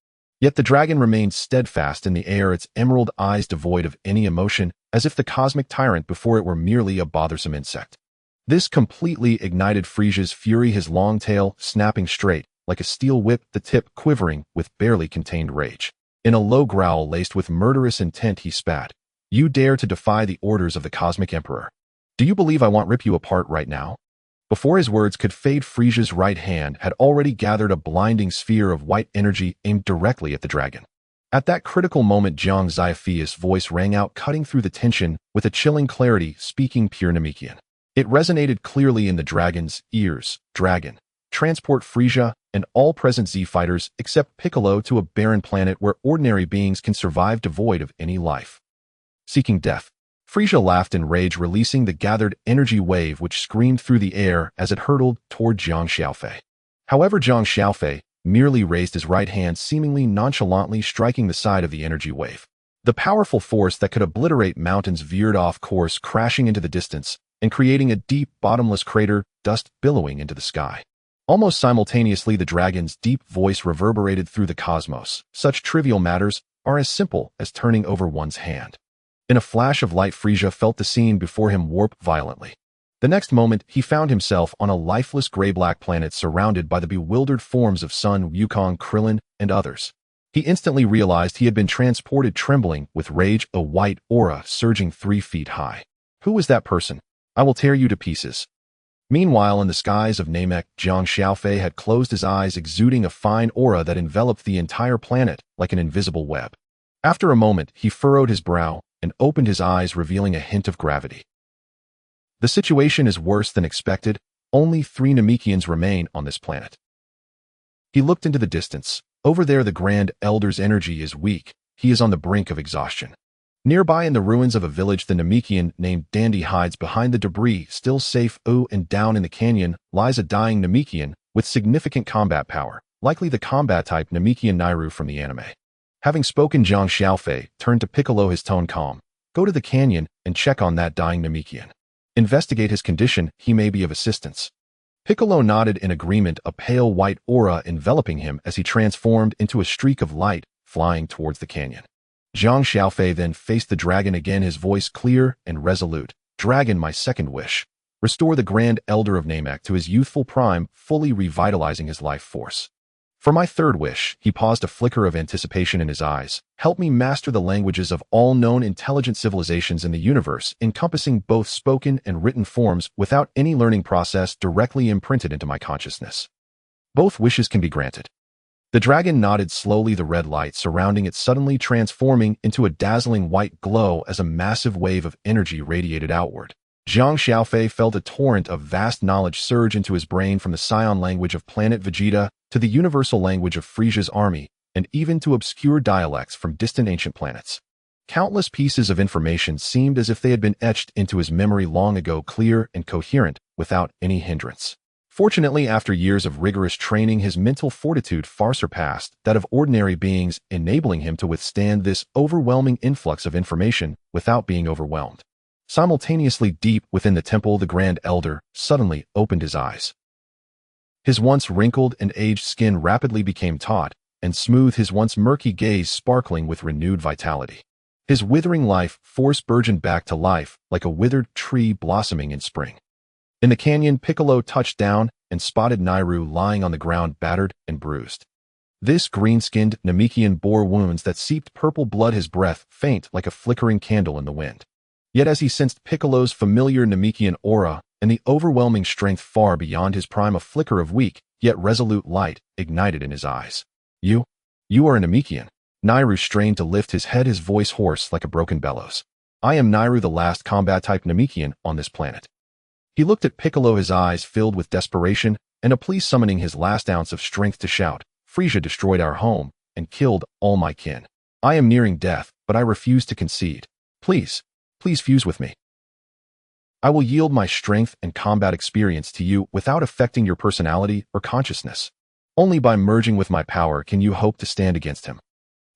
Speaker 1: Yet the dragon remained steadfast in the air, its emerald eyes devoid of any emotion, as if the cosmic tyrant before it were merely a bothersome insect. This completely ignited Frieza's fury, his long tail snapping straight, like a steel whip, the tip quivering with barely contained rage. In a low growl laced with murderous intent, he spat, "You dare to defy the orders of the Cosmic Emperor? Do you believe I won't rip you apart right now?" Before his words could fade, Frieza's right hand had already gathered a blinding sphere of white energy aimed directly at the dragon. At that critical moment, Jiang Xiaofei's voice rang out, cutting through the tension with a chilling clarity, speaking pure Namekian. It resonated clearly in the dragon's ears. "Dragon, transport Frieza and all present Z fighters except Piccolo to a barren planet where ordinary beings can survive devoid of any life." Seeking death. Frieza laughed in rage, releasing the gathered energy wave which screamed through the air as it hurtled toward Jiang Xiaofei. However, Jiang Xiaofei merely raised his right hand, seemingly nonchalantly striking the side of the energy wave. The powerful force that could obliterate mountains veered off course, crashing into the distance and creating a deep, bottomless crater, dust billowing into the sky. Almost simultaneously, the dragon's deep voice reverberated through the cosmos. "Such trivial matters are as simple as turning over one's hand." In a flash of light, Frieza felt the scene before him warp violently. The next moment, he found himself on a lifeless gray-black planet surrounded by the bewildered forms of Sun Wukong, Krillin, and others. He instantly realized he had been transported, trembling with rage, a white aura surging 3 feet high. Who was that person? I will tear you to pieces. Meanwhile, in the skies of Namek, Jiang Xiaofei had closed his eyes, exuding a fine aura that enveloped the entire planet like an invisible web. After a moment, he furrowed his brow and opened his eyes, revealing a hint of gravity. The situation is worse than expected. Only 3 Namekians remain on this planet. He looked into the distance. Over there, the Grand Elder's energy is weak. He is on the brink of exhaustion. Nearby, in the ruins of a village, the Namekian named Dandy hides behind the debris, still safe. And down in the canyon lies a dying Namekian with significant combat power, likely the combat type Namekian Nairu from the anime. Having spoken, Jiang Xiaofei turned to Piccolo, his tone calm. "Go to the canyon and check on that dying Namekian. Investigate his condition, he may be of assistance." Piccolo nodded in agreement, a pale white aura enveloping him as he transformed into a streak of light, flying towards the canyon. Jiang Xiaofei then faced the dragon again, his voice clear and resolute. "Dragon, my second wish. Restore the Grand Elder of Namek to his youthful prime, fully revitalizing his life force. For my third wish," he paused, a flicker of anticipation in his eyes, "help me master the languages of all known intelligent civilizations in the universe, encompassing both spoken and written forms without any learning process, directly imprinted into my consciousness." "Both wishes can be granted." The dragon nodded slowly, the red light surrounding it suddenly transforming into a dazzling white glow as a massive wave of energy radiated outward. Jiang Xiaofei felt a torrent of vast knowledge surge into his brain, from the Saiyan language of planet Vegeta to the universal language of Frieza's army, and even to obscure dialects from distant ancient planets. Countless pieces of information seemed as if they had been etched into his memory long ago, clear and coherent, without any hindrance. Fortunately, after years of rigorous training, his mental fortitude far surpassed that of ordinary beings, enabling him to withstand this overwhelming influx of information without being overwhelmed. Simultaneously, deep within the temple, the Grand Elder suddenly opened his eyes. His once wrinkled and aged skin rapidly became taut and smooth, his once murky gaze sparkling with renewed vitality. His withering life force burgeoned back to life like a withered tree blossoming in spring. In the canyon, Piccolo touched down and spotted Nairu lying on the ground, battered and bruised. This green-skinned Namekian bore wounds that seeped purple blood, his breath faint like a flickering candle in the wind. Yet as he sensed Piccolo's familiar Namekian aura and the overwhelming strength far beyond his prime, a flicker of weak, yet resolute light ignited in his eyes. You are a Namekian." Nairu strained to lift his head, his voice hoarse like a broken bellows. "I am Nairu, the last combat-type Namekian on this planet." He looked at Piccolo, his eyes filled with desperation, and a plea summoning his last ounce of strength to shout, "Frieza destroyed our home and killed all my kin. I am nearing death, but I refuse to concede. Please, please fuse with me. I will yield my strength and combat experience to you without affecting your personality or consciousness. Only by merging with my power can you hope to stand against him."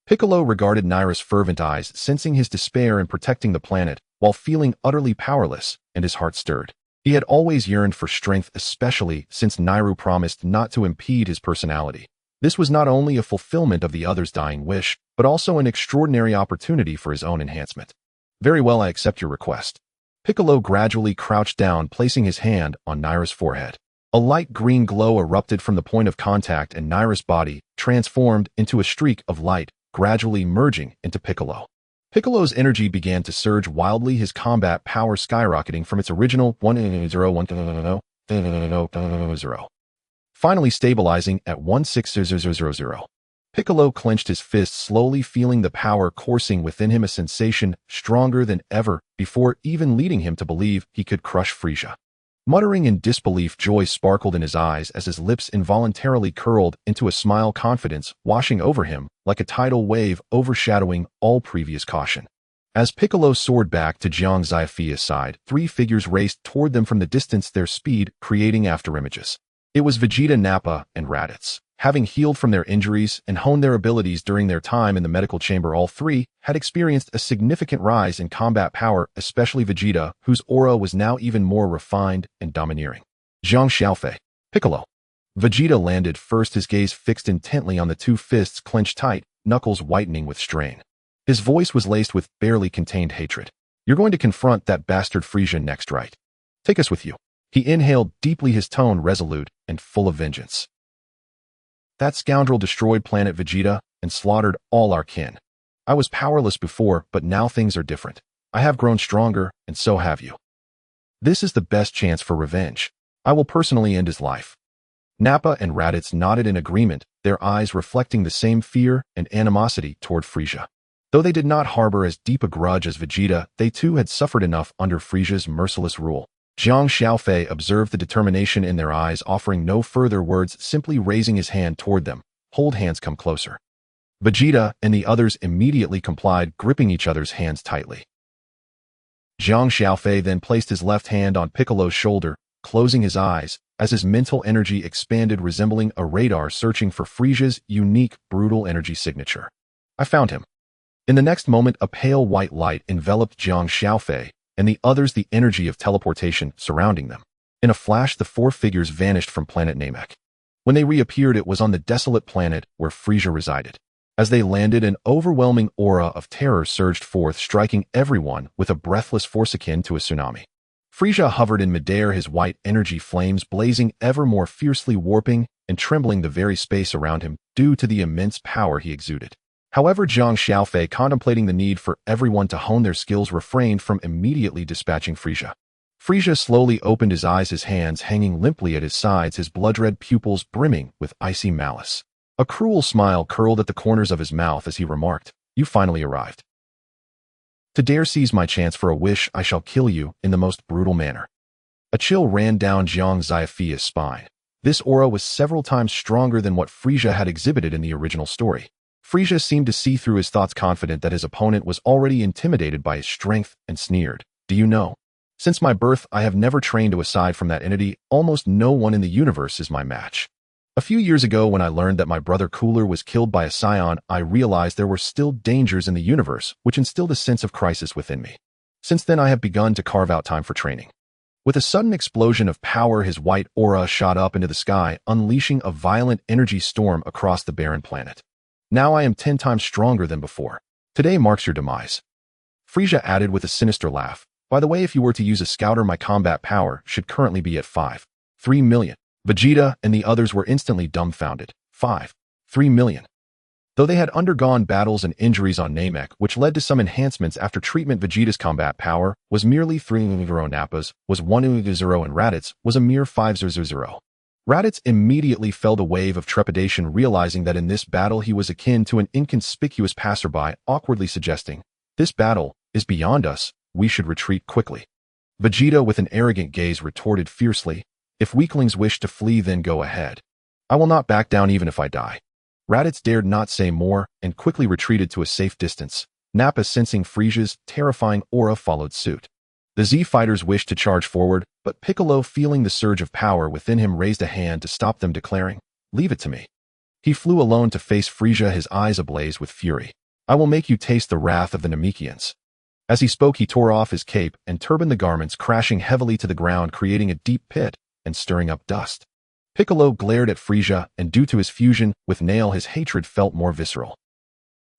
Speaker 1: Piccolo regarded Naira's fervent eyes, sensing his despair in protecting the planet, while feeling utterly powerless, and his heart stirred. He had always yearned for strength, especially since Naira promised not to impede his personality. This was not only a fulfillment of the other's dying wish, but also an extraordinary opportunity for his own enhancement. "Very well, I accept your request." Piccolo gradually crouched down, placing his hand on Naira's forehead. A light green glow erupted from the point of contact, and Naira's body transformed into a streak of light, gradually merging into Piccolo. Piccolo's energy began to surge wildly, his combat power skyrocketing from its original 1,0,1,0,0, finally stabilizing at 1,6,0,0,0. Piccolo clenched his fists, slowly feeling the power coursing within him, a sensation stronger than ever before, even leading him to believe he could crush Frieza. Muttering in disbelief, joy sparkled in his eyes as his lips involuntarily curled into a smile, confidence washing over him like a tidal wave overshadowing all previous caution. As Piccolo soared back to Jiang Xiaofei's side, three figures raced toward them from the distance, their speed creating afterimages. It was Vegeta, Nappa, and Raditz. Having healed from their injuries and honed their abilities during their time in the medical chamber, all three had experienced a significant rise in combat power, especially Vegeta, whose aura was now even more refined and domineering. Jiang Xiaofei. Piccolo. Vegeta landed first, his gaze fixed intently on the two fists clenched tight, knuckles whitening with strain. His voice was laced with barely contained hatred. "You're going to confront that bastard Frieza next, right? Take us with you." He inhaled deeply, his tone resolute and full of vengeance. "That scoundrel destroyed planet Vegeta and slaughtered all our kin. I was powerless before, but now things are different. I have grown stronger, and so have you. This is the best chance for revenge. I will personally end his life." Nappa and Raditz nodded in agreement, their eyes reflecting the same fear and animosity toward Frieza. Though they did not harbor as deep a grudge as Vegeta, they too had suffered enough under Frieza's merciless rule. Jiang Xiaofei observed the determination in their eyes, offering no further words, simply raising his hand toward them. "Hold hands, come closer." Vegeta and the others immediately complied, gripping each other's hands tightly. Jiang Xiaofei then placed his left hand on Piccolo's shoulder, closing his eyes, as his mental energy expanded, resembling a radar searching for Frieza's unique, brutal energy signature. "I found him." In the next moment, a pale white light enveloped Jiang Xiaofei and the others, the energy of teleportation surrounding them. In a flash, the four figures vanished from planet Namek. When they reappeared, it was on the desolate planet where Frieza resided. As they landed, an overwhelming aura of terror surged forth, striking everyone with a breathless force akin to a tsunami. Frieza hovered in midair, his white energy flames blazing ever more fiercely, warping and trembling the very space around him due to the immense power he exuded. However, Jiang Xiaofei, contemplating the need for everyone to hone their skills, refrained from immediately dispatching Frieza. Frieza slowly opened his eyes, his hands hanging limply at his sides, his blood-red pupils brimming with icy malice. A cruel smile curled at the corners of his mouth as he remarked, "You finally arrived. To dare seize my chance for a wish, I shall kill you in the most brutal manner." A chill ran down Jiang Xiaofei's spine. This aura was several times stronger than what Frieza had exhibited in the original story. Frieza seemed to see through his thoughts, confident that his opponent was already intimidated by his strength, and sneered, "Do you know? Since my birth, I have never trained to aside from that entity. Almost no one in the universe is my match. A few years ago, when I learned that my brother Cooler was killed by a Saiyan, I realized there were still dangers in the universe, which instilled a sense of crisis within me. Since then, I have begun to carve out time for training." With a sudden explosion of power, his white aura shot up into the sky, unleashing a violent energy storm across the barren planet. "Now I am 10 times stronger than before. Today marks your demise." Frieza added with a sinister laugh, "By the way, if you were to use a scouter, my combat power should currently be at 5.3 million. Vegeta and the others were instantly dumbfounded. 5.3 million. Though they had undergone battles and injuries on Namek, which led to some enhancements after treatment, Vegeta's combat power was merely 3.0, Nappa's was 1.0, and Raditz was a mere 5.0. Raditz immediately felt a wave of trepidation, realizing that in this battle he was akin to an inconspicuous passerby, awkwardly suggesting, "This battle is beyond us, we should retreat quickly." Vegeta, with an arrogant gaze, retorted fiercely, "If weaklings wish to flee, then go ahead. I will not back down even if I die." Raditz dared not say more and quickly retreated to a safe distance. Nappa, sensing Frieza's terrifying aura, followed suit. The Z fighters wished to charge forward, but Piccolo, feeling the surge of power within him, raised a hand to stop them, declaring, "Leave it to me." He flew alone to face Frieza, his eyes ablaze with fury. "I will make you taste the wrath of the Namekians." As he spoke, he tore off his cape and turbaned the garments, crashing heavily to the ground, creating a deep pit and stirring up dust. Piccolo glared at Frieza, and due to his fusion with Nail, his hatred felt more visceral.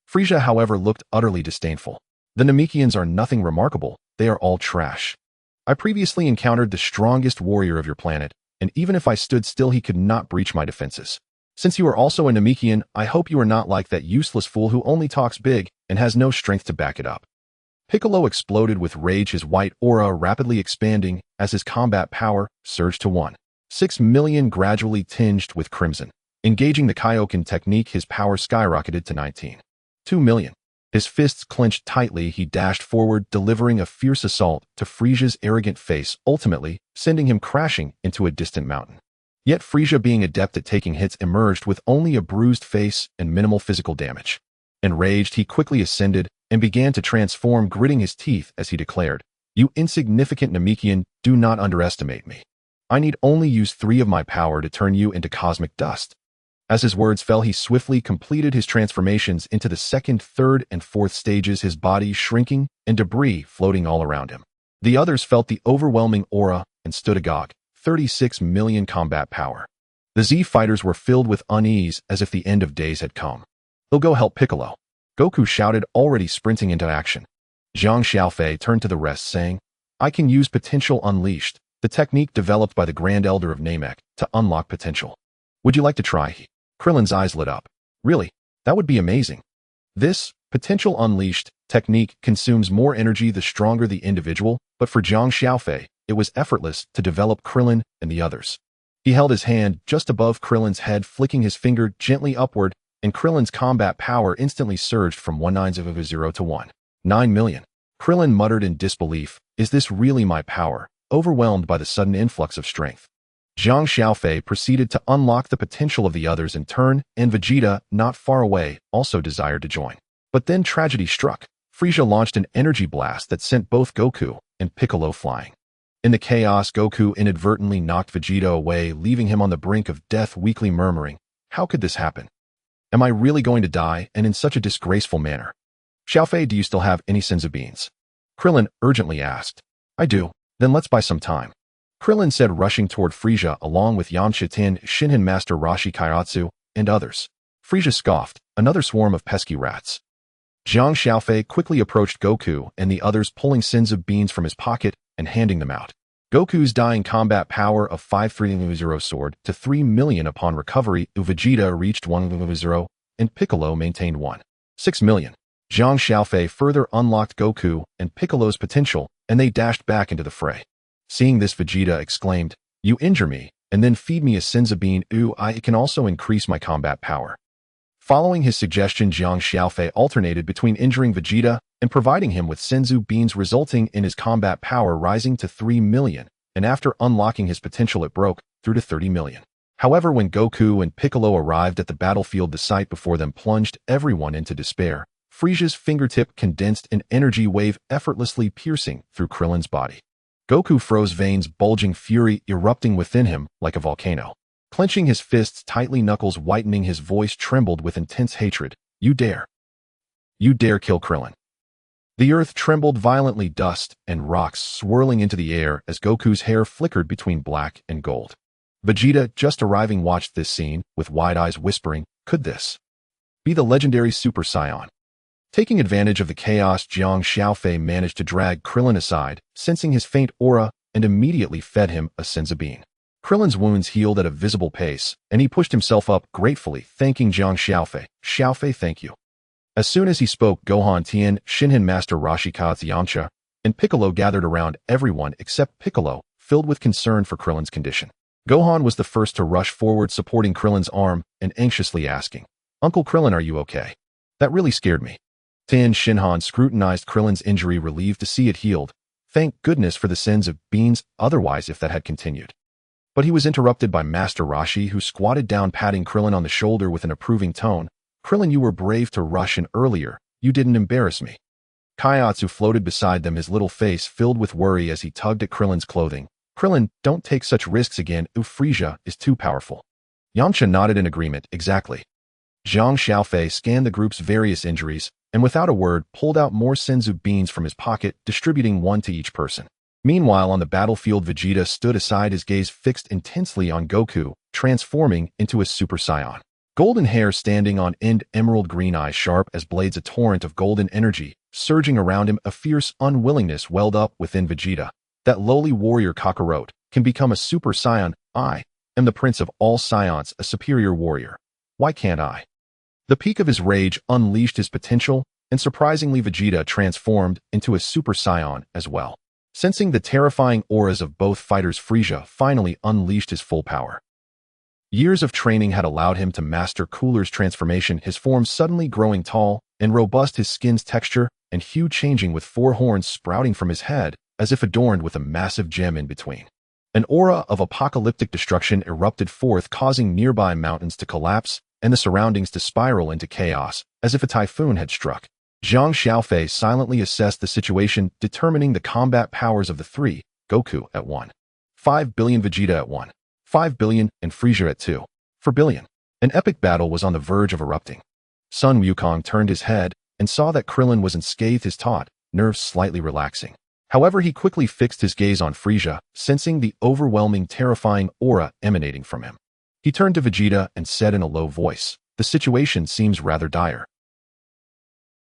Speaker 1: Frieza, however, looked utterly disdainful. "The Namekians are nothing remarkable, they are all trash. I previously encountered the strongest warrior of your planet, and even if I stood still, he could not breach my defenses. Since you are also a Namekian, I hope you are not like that useless fool who only talks big and has no strength to back it up." Piccolo exploded with rage, his white aura rapidly expanding as his combat power surged to 1.6 million, gradually tinged with crimson. Engaging the Kaiō-ken technique, his power skyrocketed to 19.2 million. His fists clenched tightly, he dashed forward, delivering a fierce assault to Frieza's arrogant face, ultimately sending him crashing into a distant mountain. Yet Frieza, being adept at taking hits, emerged with only a bruised face and minimal physical damage. Enraged, he quickly ascended and began to transform, gritting his teeth as he declared, "You insignificant Namekian, do not underestimate me. I need only use 3 of my power to turn you into cosmic dust." As his words fell, he swiftly completed his transformations into the 2nd, 3rd, and 4th stages, his body shrinking and debris floating all around him. The others felt the overwhelming aura and stood agog. 36 million combat power. The Z fighters were filled with unease, as if the end of days had come. "He'll go help Piccolo," Goku shouted, already sprinting into action. Jiang Xiaofei turned to the rest, saying, "I can use Potential Unleashed, the technique developed by the Grand Elder of Namek, to unlock potential. Would you like to try?" Krillin's eyes lit up. "Really? That would be amazing." This Potential Unleashed technique consumes more energy the stronger the individual, but for Jiang Xiaofei, it was effortless to develop Krillin and the others. He held his hand just above Krillin's head, flicking his finger gently upward, and Krillin's combat power instantly surged from 190 to 1.9 million. Krillin muttered in disbelief, "Is this really my power?" overwhelmed by the sudden influx of strength. Jiang Xiaofei proceeded to unlock the potential of the others in turn, and Vegeta, not far away, also desired to join. But then tragedy struck. Frieza launched an energy blast that sent both Goku and Piccolo flying. In the chaos, Goku inadvertently knocked Vegeta away, leaving him on the brink of death, weakly murmuring, "How could this happen? Am I really going to die, and in such a disgraceful manner?" "Xiaofei, do you still have any Senzu Beans?" Krillin urgently asked. "I do." "Then let's buy some time," Krillin said, rushing toward Frieza along with Yamcha Tin, Shinhan Master Rashi Kairatsu, and others. Frieza scoffed, "Another swarm of pesky rats." Jiang Xiaofei quickly approached Goku and the others, pulling Senzu Beans from his pocket and handing them out. Goku's dying combat power of 530 soared to 3 million upon recovery. Vegeta reached 100, and Piccolo maintained 1.6 million. Jiang Xiaofei further unlocked Goku and Piccolo's potential, and they dashed back into the fray. Seeing this, Vegeta exclaimed, "You injure me, and then feed me a Senzu Bean. I can also increase my combat power." Following his suggestion, Jiang Xiaofei alternated between injuring Vegeta and providing him with Senzu Beans, resulting in his combat power rising to 3 million, and after unlocking his potential, it broke through to 30 million. However, when Goku and Piccolo arrived at the battlefield, the sight before them plunged everyone into despair. Frieza's fingertip condensed an energy wave, effortlessly piercing through Krillin's body. Goku froze, veins bulging, fury erupting within him like a volcano. Clenching his fists tightly, knuckles whitening, his voice trembled with intense hatred. You dare kill Krillin." The earth trembled violently, dust and rocks swirling into the air as Goku's hair flickered between black and gold. Vegeta, just arriving, watched this scene with wide eyes, whispering, "Could this be the legendary Super Saiyan?" Taking advantage of the chaos, Jiang Xiaofei managed to drag Krillin aside, sensing his faint aura, and immediately fed him a Senzu Bean. Krillin's wounds healed at a visible pace, and he pushed himself up, gratefully thanking Jiang Xiaofei. "Xiaofei, thank you." As soon as he spoke, Gohan, Tien, Shinhan Master Rashi Kairatsu, Yamcha, and Piccolo gathered around, everyone except Piccolo, filled with concern for Krillin's condition. Gohan was the first to rush forward, supporting Krillin's arm and anxiously asking, "Uncle Krillin, are you okay? That really scared me." Tien Shinhan scrutinized Krillin's injury, relieved to see it healed. Thank goodness for the Senzu Beans, otherwise if that had continued. But he was interrupted by Master Roshi, who squatted down patting Krillin on the shoulder with an approving tone. Krillin, you were brave to rush in earlier. You didn't embarrass me. Kaiō floated beside them, his little face filled with worry as he tugged at Krillin's clothing. Krillin, don't take such risks again. Frieza is too powerful. Yamcha nodded in agreement. Exactly. Jiang Xiaofei scanned the group's various injuries, and without a word pulled out more Senzu Beans from his pocket, distributing one to each person. Meanwhile, on the battlefield, Vegeta stood aside, his gaze fixed intensely on Goku, transforming into a Super Saiyan. Golden hair standing on end, emerald green eyes sharp as blades, a torrent of golden energy surging around him. A fierce unwillingness welled up within Vegeta. That lowly warrior Kakarot can become a Super Saiyan. I am the prince of all Saiyans, a superior warrior. Why can't I? The peak of his rage unleashed his potential, and surprisingly Vegeta transformed into a Super Saiyan as well. Sensing the terrifying auras of both fighters, Frieza finally unleashed his full power. Years of training had allowed him to master Cooler's transformation, his form suddenly growing tall and robust, his skin's texture and hue changing, with 4 horns sprouting from his head, as if adorned with a massive gem in between. An aura of apocalyptic destruction erupted forth, causing nearby mountains to collapse and the surroundings to spiral into chaos, as if a typhoon had struck. Jiang Xiaofei silently assessed the situation, determining the combat powers of the three: Goku at 1.5 billion, Vegeta at 1.5 billion, and Frieza at 2.4 billion. An epic battle was on the verge of erupting. Sun Wukong turned his head and saw that Krillin was unscathed, his taut nerves slightly relaxing. However, he quickly fixed his gaze on Frieza, sensing the overwhelming, terrifying aura emanating from him. He turned to Vegeta and said in a low voice, "The situation seems rather dire."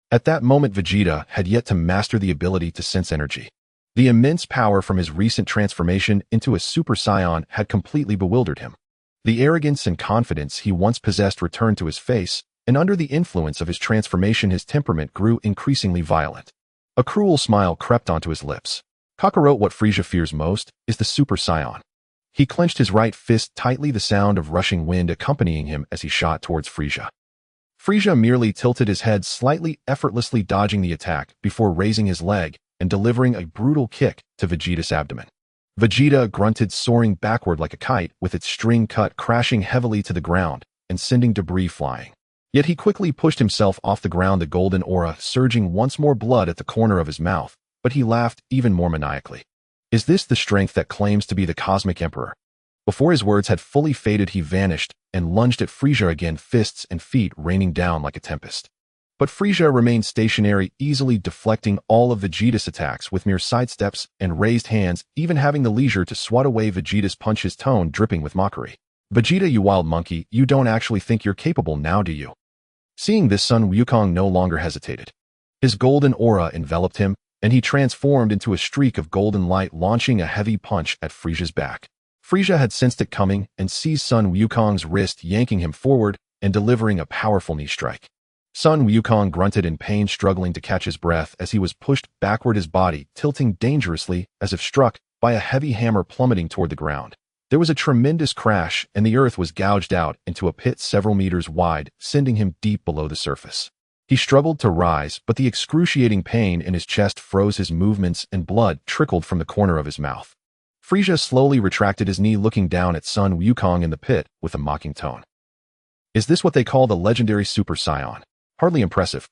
Speaker 1: At that moment, Vegeta had yet to master the ability to sense energy. The immense power from his recent transformation into a Super Saiyan had completely bewildered him. The arrogance and confidence he once possessed returned to his face, and under the influence of his transformation, his temperament grew increasingly violent. A cruel smile crept onto his lips. Kakarot, what Frieza fears most is the Super Saiyan. He clenched his right fist tightly, the sound of rushing wind accompanying him as he shot towards Frieza. Frieza merely tilted his head slightly, effortlessly dodging the attack before raising his leg and delivering a brutal kick to Vegeta's abdomen. Vegeta grunted, soaring backward like a kite, with its string cut crashing heavily to the ground and sending debris flying. Yet he quickly pushed himself off the ground, the golden aura surging, once more blood at the corner of his mouth, but he laughed even more maniacally. Is this the strength that claims to be the Cosmic Emperor? Before his words had fully faded, he vanished and lunged at Frieza again, fists and feet raining down like a tempest. But Frieza remained stationary, easily deflecting all of Vegeta's attacks with mere sidesteps and raised hands, even having the leisure to swat away Vegeta's punch, his tone dripping with mockery. "Vegeta, you wild monkey, you don't actually think you're capable now, do you?" Seeing this, Sun Wukong no longer hesitated. His golden aura enveloped him, and he transformed into a streak of golden light, launching a heavy punch at Frieza's back. Frieza had sensed it coming and seized Sun Wukong's wrist, yanking him forward and delivering a powerful knee strike. Sun Wukong grunted in pain, struggling to catch his breath as he was pushed backward, his body tilting dangerously as if struck by a heavy hammer, plummeting toward the ground. There was a tremendous crash, and the earth was gouged out into a pit several meters wide, sending him deep below the surface. He struggled to rise, but the excruciating pain in his chest froze his movements and blood trickled from the corner of his mouth. Frieza slowly retracted his knee, looking down at Sun Wukong in the pit with a mocking tone. "Is this what they call the legendary Super Saiyan? Hardly impressive."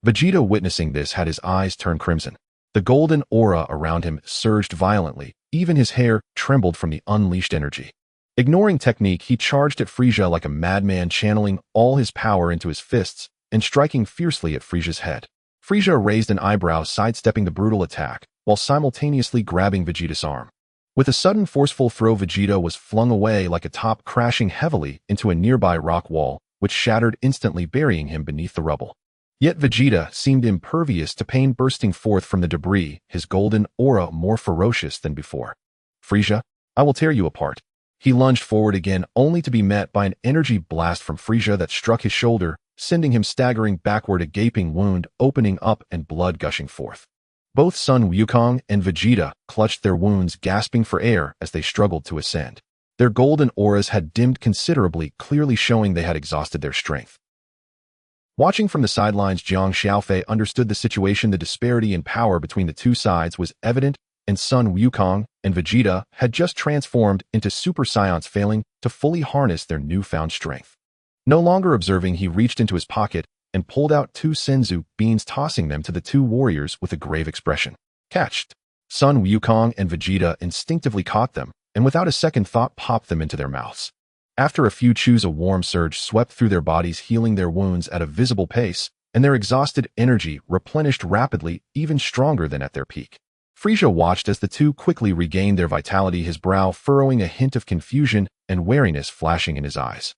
Speaker 1: Vegeta, witnessing this, had his eyes turn crimson. The golden aura around him surged violently, even his hair trembled from the unleashed energy. Ignoring technique, he charged at Frieza like a madman, channeling all his power into his fists and striking fiercely at Frieza's head. Frieza raised an eyebrow, sidestepping the brutal attack, while simultaneously grabbing Vegeta's arm. With a sudden forceful throw, Vegeta was flung away like a top, crashing heavily into a nearby rock wall, which shattered instantly, burying him beneath the rubble. Yet Vegeta seemed impervious to pain, bursting forth from the debris, his golden aura more ferocious than before. "Frieza, I will tear you apart." He lunged forward again, only to be met by an energy blast from Frieza that struck his shoulder, sending him staggering backward, a gaping wound opening up and blood gushing forth. Both Sun Wukong and Vegeta clutched their wounds, gasping for air as they struggled to ascend. Their golden auras had dimmed considerably, clearly showing they had exhausted their strength. Watching from the sidelines, Jiang Xiaofei understood the situation. The disparity in power between the two sides was evident, and Son Wukong and Vegeta had just transformed into Super Saiyans, failing to fully harness their newfound strength. No longer observing, he reached into his pocket and pulled out 2 Senzu Beans, tossing them to the 2 warriors with a grave expression. Catched. Son Wukong and Vegeta instinctively caught them, and without a second thought popped them into their mouths. After a few chews, a warm surge swept through their bodies, healing their wounds at a visible pace, and their exhausted energy replenished rapidly, even stronger than at their peak. Frieza watched as the 2 quickly regained their vitality, his brow furrowing, a hint of confusion and wariness flashing in his eyes.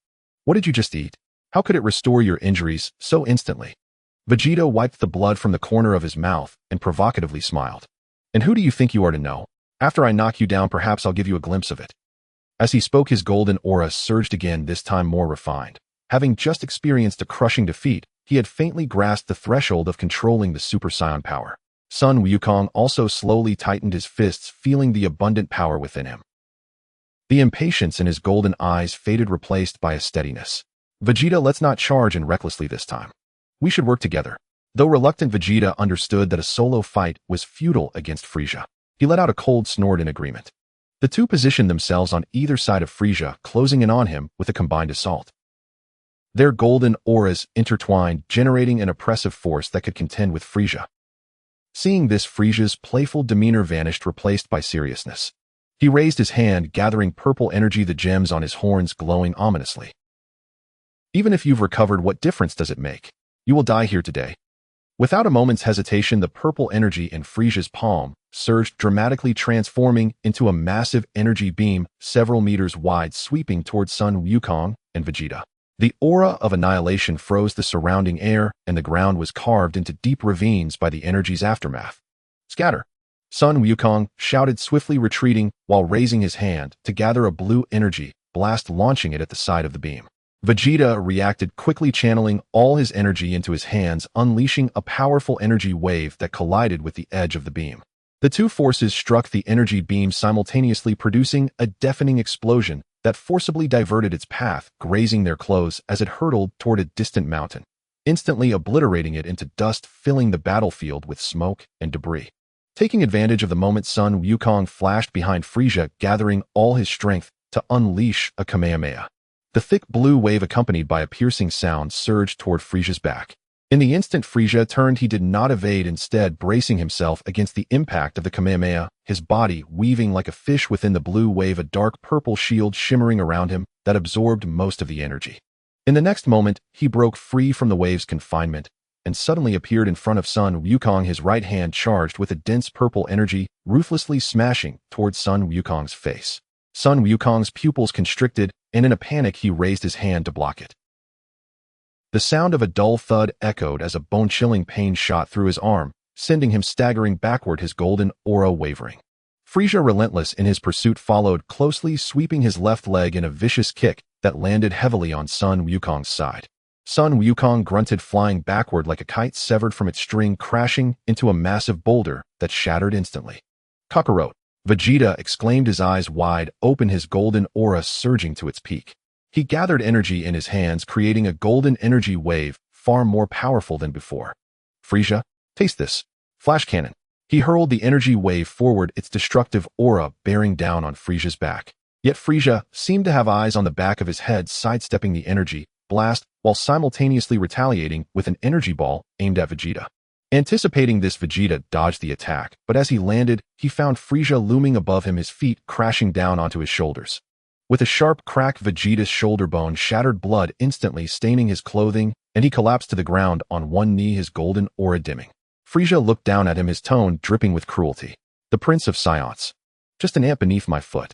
Speaker 1: What did you just eat? How could it restore your injuries so instantly? Vegeta wiped the blood from the corner of his mouth and provocatively smiled. And who do you think you are to know? After I knock you down, perhaps I'll give you a glimpse of it. As he spoke, his golden aura surged again, this time more refined. Having just experienced a crushing defeat, he had faintly grasped the threshold of controlling the Super Saiyan power. Son Wukong also slowly tightened his fists, feeling the abundant power within him. The impatience in his golden eyes faded, replaced by a steadiness. Vegeta, let's not charge in recklessly this time. We should work together. Though reluctant, Vegeta understood that a solo fight was futile against Frieza. He let out a cold snort in agreement. The 2 positioned themselves on either side of Frieza, closing in on him with a combined assault. Their golden auras intertwined, generating an oppressive force that could contend with Frieza. Seeing this, Frieza's playful demeanor vanished, replaced by seriousness. He raised his hand, gathering purple energy, the gems on his horns glowing ominously. Even if you've recovered, what difference does it make? You will die here today. Without a moment's hesitation, the purple energy in Frieza's palm surged, dramatically transforming into a massive energy beam several meters wide, sweeping towards Son Wukong and Vegeta. The aura of annihilation froze the surrounding air, and the ground was carved into deep ravines by the energy's aftermath. Scatter! Son Wukong shouted, swiftly retreating while raising his hand to gather a blue energy blast, launching it at the side of the beam. Vegeta reacted quickly, channeling all his energy into his hands, unleashing a powerful energy wave that collided with the edge of the beam. The 2 forces struck the energy beam simultaneously, producing a deafening explosion that forcibly diverted its path, grazing their clothes as it hurtled toward a distant mountain, instantly obliterating it into dust, filling the battlefield with smoke and debris. Taking advantage of the moment, Son Wukong flashed behind Frieza, gathering all his strength to unleash a Kamehameha. The thick blue wave, accompanied by a piercing sound, surged toward Frieza's back. In the instant Frieza turned, he did not evade, instead bracing himself against the impact of the Kamehameha, his body weaving like a fish within the blue wave, a dark purple shield shimmering around him that absorbed most of the energy. In the next moment, he broke free from the wave's confinement and suddenly appeared in front of Son Wukong, his right hand charged with a dense purple energy, ruthlessly smashing towards Son Wukong's face. Son Wukong's pupils constricted, and in a panic he raised his hand to block it. The sound of a dull thud echoed as a bone-chilling pain shot through his arm, sending him staggering backward, his golden aura wavering. Frieza, relentless in his pursuit, followed closely, sweeping his left leg in a vicious kick that landed heavily on Son Wukong's side. Son Wukong grunted, flying backward like a kite severed from its string, crashing into a massive boulder that shattered instantly. Kakarot! Vegeta exclaimed, his eyes wide open, his golden aura surging to its peak. He gathered energy in his hands, creating a golden energy wave far more powerful than before. Frieza, taste this. Flash cannon. He hurled the energy wave forward, its destructive aura bearing down on Frieza's back. Yet Frieza seemed to have eyes on the back of his head, sidestepping the energy blast while simultaneously retaliating with an energy ball aimed at Vegeta. Anticipating this, Vegeta dodged the attack, but as he landed, he found Frieza looming above him, his feet crashing down onto his shoulders. With a sharp crack, Vegeta's shoulder bone shattered, blood instantly staining his clothing, and he collapsed to the ground on one knee, his golden aura dimming. Frieza looked down at him, his tone dripping with cruelty. The Prince of Saiyans. Just an ant beneath my foot.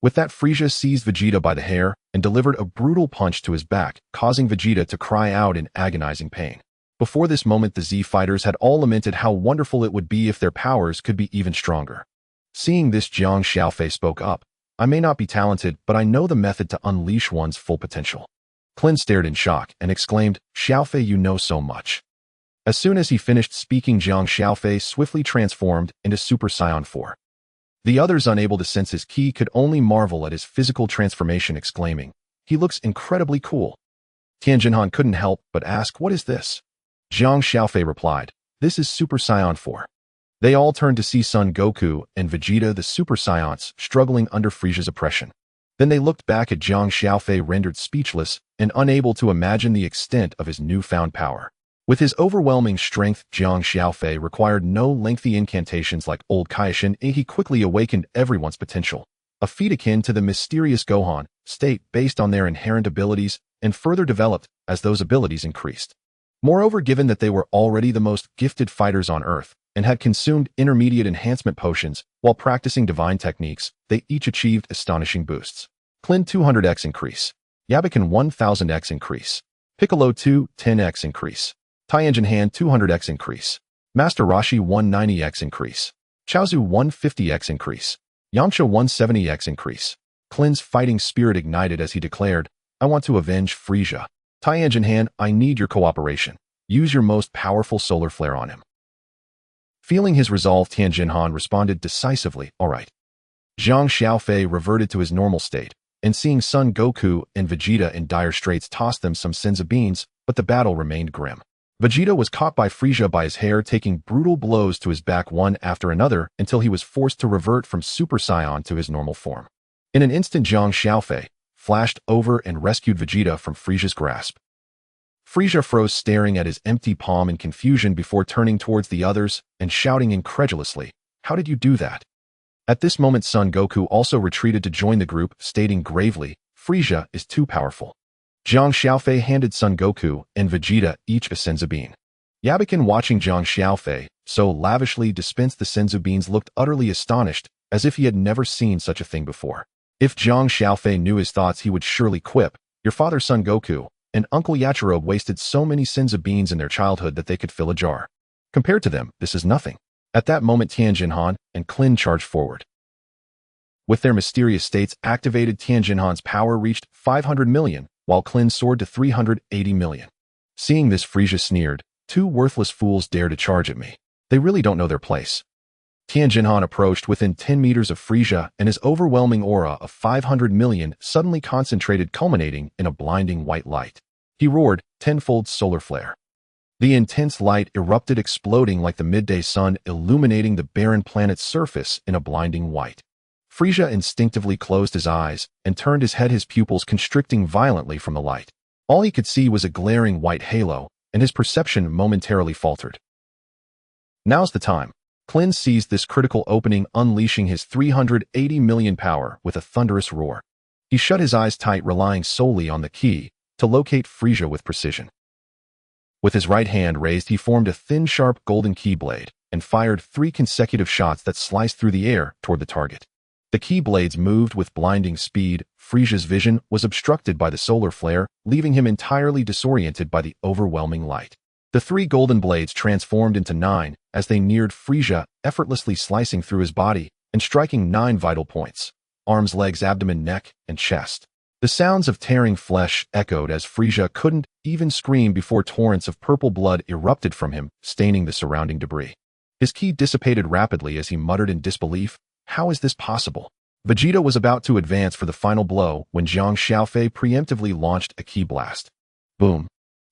Speaker 1: With that, Frieza seized Vegeta by the hair and delivered a brutal punch to his back, causing Vegeta to cry out in agonizing pain. Before this moment, the Z fighters had all lamented how wonderful it would be if their powers could be even stronger. Seeing this, Jiang Xiaofei spoke up. I may not be talented, but I know the method to unleash one's full potential. Clin stared in shock and exclaimed, Xiaofei, you know so much. As soon as he finished speaking, Jiang Xiaofei swiftly transformed into Super Saiyan 4. The others, unable to sense his ki, could only marvel at his physical transformation, exclaiming, he looks incredibly cool. Tianjinhan couldn't help but ask, what is this? Jiang Xiaofei replied, this is Super Saiyan 4. They all turned to see Son Goku and Vegeta the Super Saiyans struggling under Frieza's oppression. Then they looked back at Jiang Xiaofei rendered speechless and unable to imagine the extent of his newfound power. With his overwhelming strength, Jiang Xiaofei required no lengthy incantations like old Kaiō-ken, and he quickly awakened everyone's potential. A feat akin to the mysterious Gohan state based on their inherent abilities and further developed as those abilities increased. Moreover, given that they were already the most gifted fighters on Earth and had consumed intermediate enhancement potions while practicing divine techniques, they each achieved astonishing boosts. Klin 200x increase. Yabiken 1000x increase. Piccolo 210x increase. Taiyan Han 200x increase. Master Roshi 190x increase. Chaozu 150x increase. Yamcha 170x increase. Klin's fighting spirit ignited as he declared, "I want to avenge Frieza. Taiyan Han, I need your cooperation. Use your most powerful solar flare on him." Feeling his resolve, Tianjin Han responded decisively, "All right." Jiang Xiaofei reverted to his normal state, and seeing Son Goku and Vegeta in dire straits tossed them some Senzu Beans, but the battle remained grim. Vegeta was caught by Frieza by his hair, taking brutal blows to his back one after another until he was forced to revert from Super Saiyan to his normal form. In an instant, Jiang Xiaofei flashed over and rescued Vegeta from Frieza's grasp. Frieza froze, staring at his empty palm in confusion before turning towards the others and shouting incredulously, "How did you do that?" At this moment, Son Goku also retreated to join the group, stating gravely, "Frieza is too powerful." Jiang Xiaofei handed Son Goku and Vegeta each a Senzu Bean. Yabiken, watching Jiang Xiaofei so lavishly dispense the Senzu Beans, looked utterly astonished, as if he had never seen such a thing before. If Jiang Xiaofei knew his thoughts, he would surely quip, "Your father, Son Goku, and Uncle Yachirobe wasted so many Senzu Beans in their childhood that they could fill a jar. Compared to them, this is nothing." At that moment, Tianjin Han and Klin charged forward. With their mysterious states activated, Tianjin Han's power reached 500 million, while Klin soared to 380 million. Seeing this, Frieza sneered, "Two worthless fools dare to charge at me. They really don't know their place." Tianjin Han approached within 10 meters of Frieza, and his overwhelming aura of 500 million suddenly concentrated, culminating in a blinding white light. He roared, "Tenfold solar flare." The intense light erupted, exploding like the midday sun, illuminating the barren planet's surface in a blinding white. Frieza instinctively closed his eyes and turned his head, his pupils constricting violently from the light. All he could see was a glaring white halo, and his perception momentarily faltered. Now's the time. Klin seized this critical opening, unleashing his 380 million power with a thunderous roar. He shut his eyes tight, relying solely on the ki to locate Frieza with precision. With his right hand raised, he formed a thin, sharp golden ki blade and fired 3 consecutive shots that sliced through the air toward the target. The ki blades moved with blinding speed. Frieza's vision was obstructed by the solar flare, leaving him entirely disoriented by the overwhelming light. The 3 golden blades transformed into 9 as they neared Frieza, effortlessly slicing through his body and striking 9 vital points: arms, legs, abdomen, neck, and chest. The sounds of tearing flesh echoed as Frieza couldn't even scream before torrents of purple blood erupted from him, staining the surrounding debris. His ki dissipated rapidly as he muttered in disbelief, "How is this possible?" Vegeta was about to advance for the final blow when Jiang Xiaofei preemptively launched a ki blast. Boom!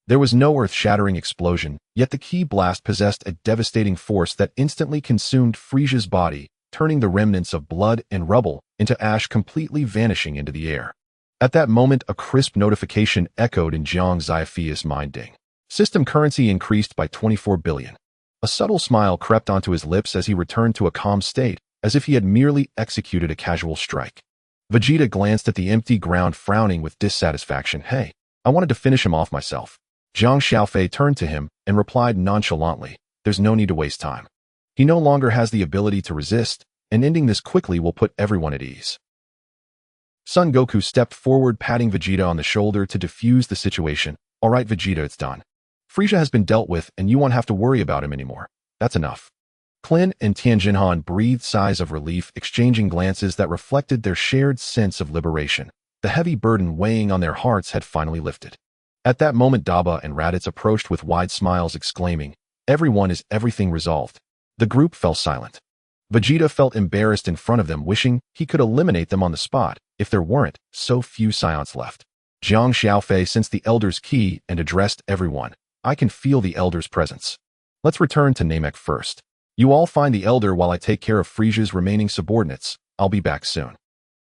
Speaker 1: There was no earth-shattering explosion, yet the ki blast possessed a devastating force that instantly consumed Frieza's body, turning the remnants of blood and rubble into ash, completely vanishing into the air. At that moment, a crisp notification echoed in Jiang Xiaofei's mind. Ding. System currency increased by 24 billion. A subtle smile crept onto his lips as he returned to a calm state, as if he had merely executed a casual strike. Vegeta glanced at the empty ground, frowning with dissatisfaction. "Hey, I wanted to finish him off myself." Jiang Xiaofei turned to him and replied nonchalantly, "There's no need to waste time. He no longer has the ability to resist, and ending this quickly will put everyone at ease." Son Goku stepped forward, patting Vegeta on the shoulder to defuse the situation. "All right, Vegeta, it's done. Frieza has been dealt with, and you won't have to worry about him anymore. That's enough." Klin and Tianjin Han breathed sighs of relief, exchanging glances that reflected their shared sense of liberation. The heavy burden weighing on their hearts had finally lifted. At that moment, Daba and Raditz approached with wide smiles, exclaiming, "Everyone, is everything resolved?" The group fell silent. Vegeta felt embarrassed in front of them, wishing he could eliminate them on the spot if there weren't so few Saiyans left. Jiang Xiaofei sensed the Elder's ki and addressed everyone. "I can feel the Elder's presence. Let's return to Namek first. You all find the elder while I take care of Frisia's remaining subordinates. I'll be back soon.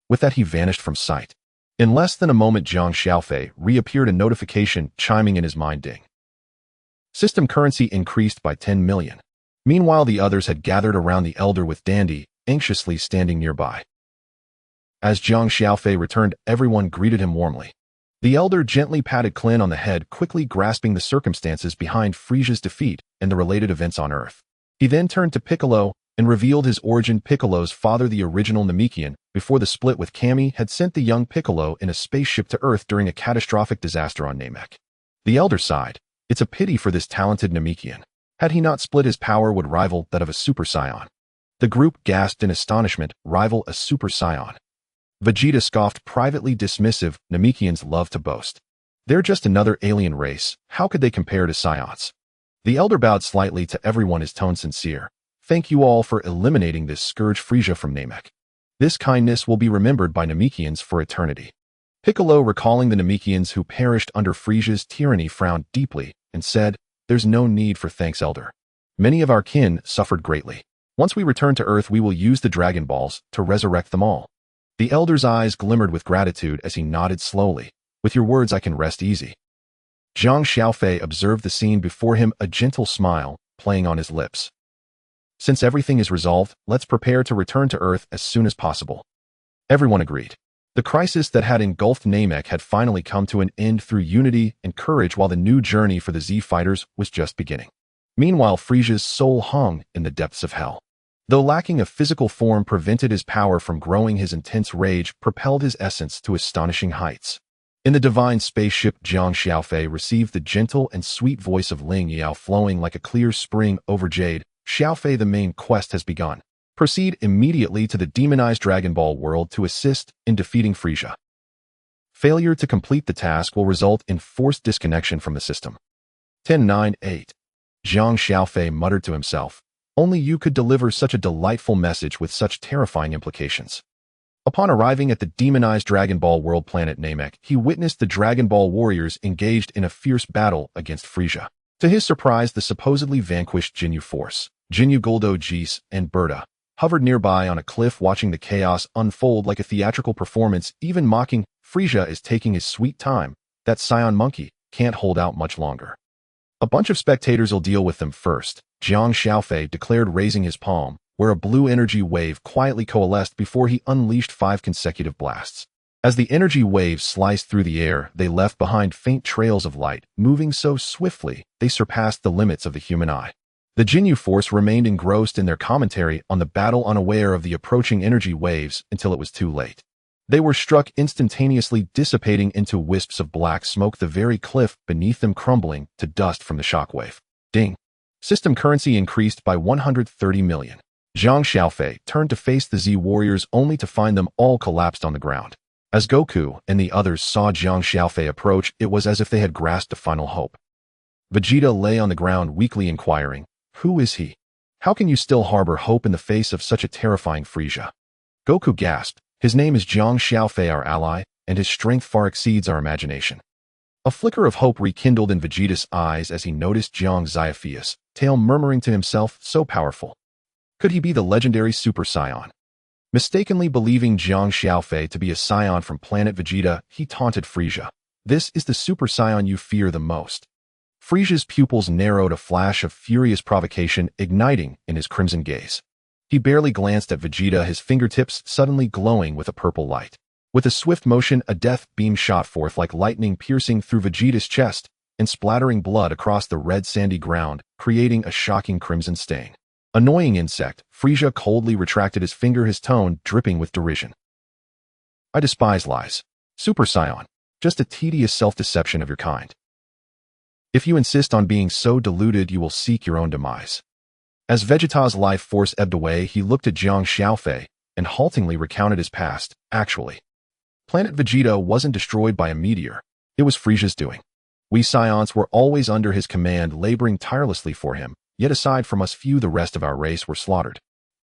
Speaker 1: With that, he vanished from sight. In less than a moment, Jiang Xiaofei reappeared, a notification chiming in his mind. Ding. System currency increased by 10 million. Meanwhile, the others had gathered around the elder with Dandy, anxiously standing nearby. As Jiang Xiaofei returned, everyone greeted him warmly. The elder gently patted Clin on the head, quickly grasping the circumstances behind Frisia's defeat and the related events on Earth. He then turned to Piccolo and revealed his origin. Piccolo's father, the original Namekian, before the split with Kami, had sent the young Piccolo in a spaceship to Earth during a catastrophic disaster on Namek. The elder sighed. It's a pity for this talented Namekian. Had he not split, his power would rival that of a Super Saiyan. The group gasped in astonishment. Rival a Super Saiyan. Vegeta scoffed, privately dismissive. Namekians love to boast. They're just another alien race. How could they compare to Saiyans? The elder bowed slightly to everyone, his tone sincere. Thank you all for eliminating this scourge Frisia from Namek. This kindness will be remembered by Namekians for eternity. Piccolo, recalling the Namekians who perished under Frisia's tyranny, frowned deeply and said, There's no need for thanks, elder. Many of our kin suffered greatly. Once we return to Earth, we will use the Dragon Balls to resurrect them all. The elder's eyes glimmered with gratitude as he nodded slowly. With your words, I can rest easy. Jiang Xiaofei observed the scene before him, a gentle smile playing on his lips. Since everything is resolved, let's prepare to return to Earth as soon as possible. Everyone agreed. The crisis that had engulfed Namek had finally come to an end through unity and courage, while the new journey for the Z fighters was just beginning. Meanwhile, Frisia's soul hung in the depths of hell. Though lacking a physical form prevented his power from growing, his intense rage propelled his essence to astonishing heights. In the divine spaceship, Jiang Xiaofei received the gentle and sweet voice of Ling Yao flowing like a clear spring over jade. Xiaofei, the main quest has begun. Proceed immediately to the demonized Dragon Ball world to assist in defeating Frisia. Failure to complete the task will result in forced disconnection from the system. 10-9-8. Jiang Xiaofei muttered to himself. Only you could deliver such a delightful message with such terrifying implications. Upon arriving at the demonized Dragon Ball world planet Namek, he witnessed the Dragon Ball warriors engaged in a fierce battle against Frisia. To his surprise, the supposedly vanquished Ginyu Force, Ginyu Guldo Jis, and Berta, hovered nearby on a cliff, watching the chaos unfold like a theatrical performance, even mocking. Frisia is taking his sweet time. That Saiyan monkey can't hold out much longer. A bunch of spectators will deal with them first, Jiang Xiaofei declared, raising his palm, where a blue energy wave quietly coalesced before he unleashed 5 consecutive blasts. As the energy waves sliced through the air, they left behind faint trails of light, moving so swiftly they surpassed the limits of the human eye. The Ginyu Force remained engrossed in their commentary on the battle, unaware of the approaching energy waves until it was too late. They were struck instantaneously, dissipating into wisps of black smoke, the very cliff beneath them crumbling to dust from the shockwave. Ding. System currency increased by 130 million. Jiang Xiaofei turned to face the Z warriors only to find them all collapsed on the ground. As Goku and the others saw Jiang Xiaofei approach, it was as if they had grasped a final hope. Vegeta lay on the ground, weakly inquiring, Who is he? How can you still harbor hope in the face of such a terrifying Frisia? Goku gasped. His name is Jiang Xiaofei, our ally, and his strength far exceeds our imagination. A flicker of hope rekindled in Vegeta's eyes as he noticed Jiang Xiaofei's tail, murmuring to himself, so powerful. Could he be the legendary Super Saiyan? Mistakenly believing Jiang Xiaofei to be a Saiyan from planet Vegeta, he taunted Frisia. This is the Super Saiyan you fear the most. Frisia's pupils narrowed, a flash of furious provocation igniting in his crimson gaze. He barely glanced at Vegeta, his fingertips suddenly glowing with a purple light. With a swift motion, a death beam shot forth like lightning, piercing through Vegeta's chest and splattering blood across the red sandy ground, creating a shocking crimson stain. Annoying insect, Frisia coldly retracted his finger, his tone dripping with derision. I despise lies. Super Saiyan, just a tedious self-deception of your kind. If you insist on being so deluded, you will seek your own demise. As Vegeta's life force ebbed away, he looked at Jiang Xiaofei and haltingly recounted his past. Actually, planet Vegeta wasn't destroyed by a meteor. It was Frisia's doing. We Saiyans were always under his command, laboring tirelessly for him, yet aside from us few, the rest of our race were slaughtered.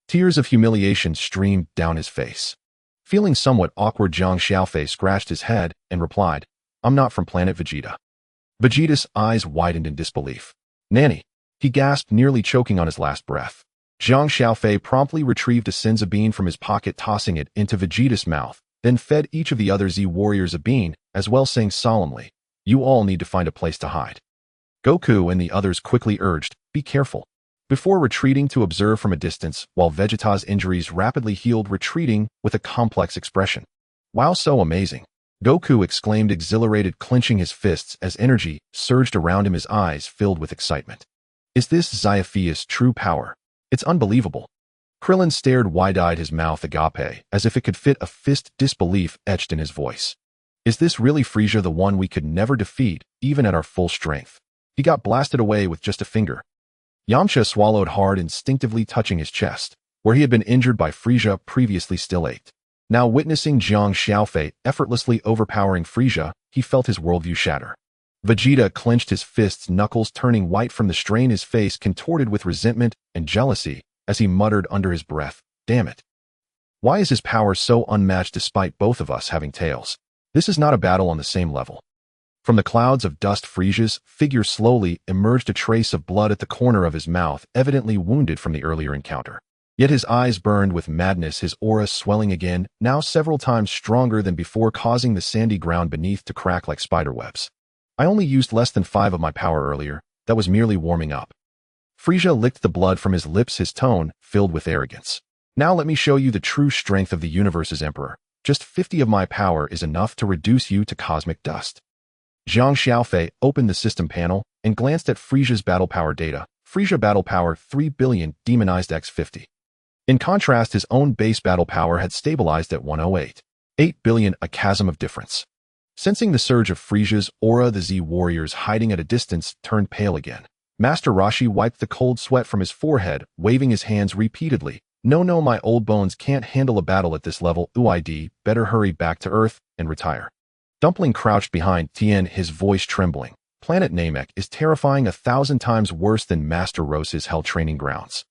Speaker 1: Tears of humiliation streamed down his face. Feeling somewhat awkward, Jiang Xiaofei scratched his head and replied, I'm not from planet Vegeta. Vegeta's eyes widened in disbelief. Nanny, he gasped, nearly choking on his last breath. Jiang Xiaofei promptly retrieved a Senzu Bean from his pocket, tossing it into Vegeta's mouth, then fed each of the other Z warriors a bean, as well, saying solemnly, "You all need to find a place to hide." Goku and the others quickly urged, "Be careful," before retreating to observe from a distance, while Vegeta's injuries rapidly healed, retreating with a complex expression. "Wow, so amazing," Goku exclaimed, exhilarated, clenching his fists as energy surged around him, his eyes filled with excitement. "Is this Xiaofei's true power? It's unbelievable." Krillin stared wide-eyed, his mouth agape, as if it could fit a fist, disbelief etched in his voice. "Is this really Frieza, the one we could never defeat, even at our full strength? He got blasted away with just a finger." Yamcha swallowed hard, instinctively touching his chest, where he had been injured by Frieza previously, still ached. Now witnessing Jiang Xiaofei effortlessly overpowering Frieza, he felt his worldview shatter. Vegeta clenched his fists, knuckles turning white from the strain, his face contorted with resentment and jealousy, as he muttered under his breath, "Damn it. Why is his power so unmatched despite both of us having tails? This is not a battle on the same level." From the clouds of dust, Frieza's figure slowly emerged, a trace of blood at the corner of his mouth, evidently wounded from the earlier encounter. Yet his eyes burned with madness, his aura swelling again, now several times stronger than before, causing the sandy ground beneath to crack like spiderwebs. "I only used less than 5 of my power earlier. That was merely warming up." Frieza licked the blood from his lips, his tone filled with arrogance. "Now let me show you the true strength of the universe's emperor. Just 50 of my power is enough to reduce you to cosmic dust." Jiang Xiaofei opened the system panel and glanced at Frieza's battle power data. Frieza battle power 3 billion, demonized x 50. In contrast, his own base battle power had stabilized at 108. 8 billion, a chasm of difference. Sensing the surge of Frieza's aura, the Z warriors hiding at a distance turned pale again. Master Roshi wiped the cold sweat from his forehead, waving his hands repeatedly. No, my old bones can't handle a battle at this level. Uid, better hurry back to Earth and retire." Dumpling crouched behind Tien, his voice trembling. "Planet Namek is terrifying 1,000 times worse than Master Rose's hell training grounds."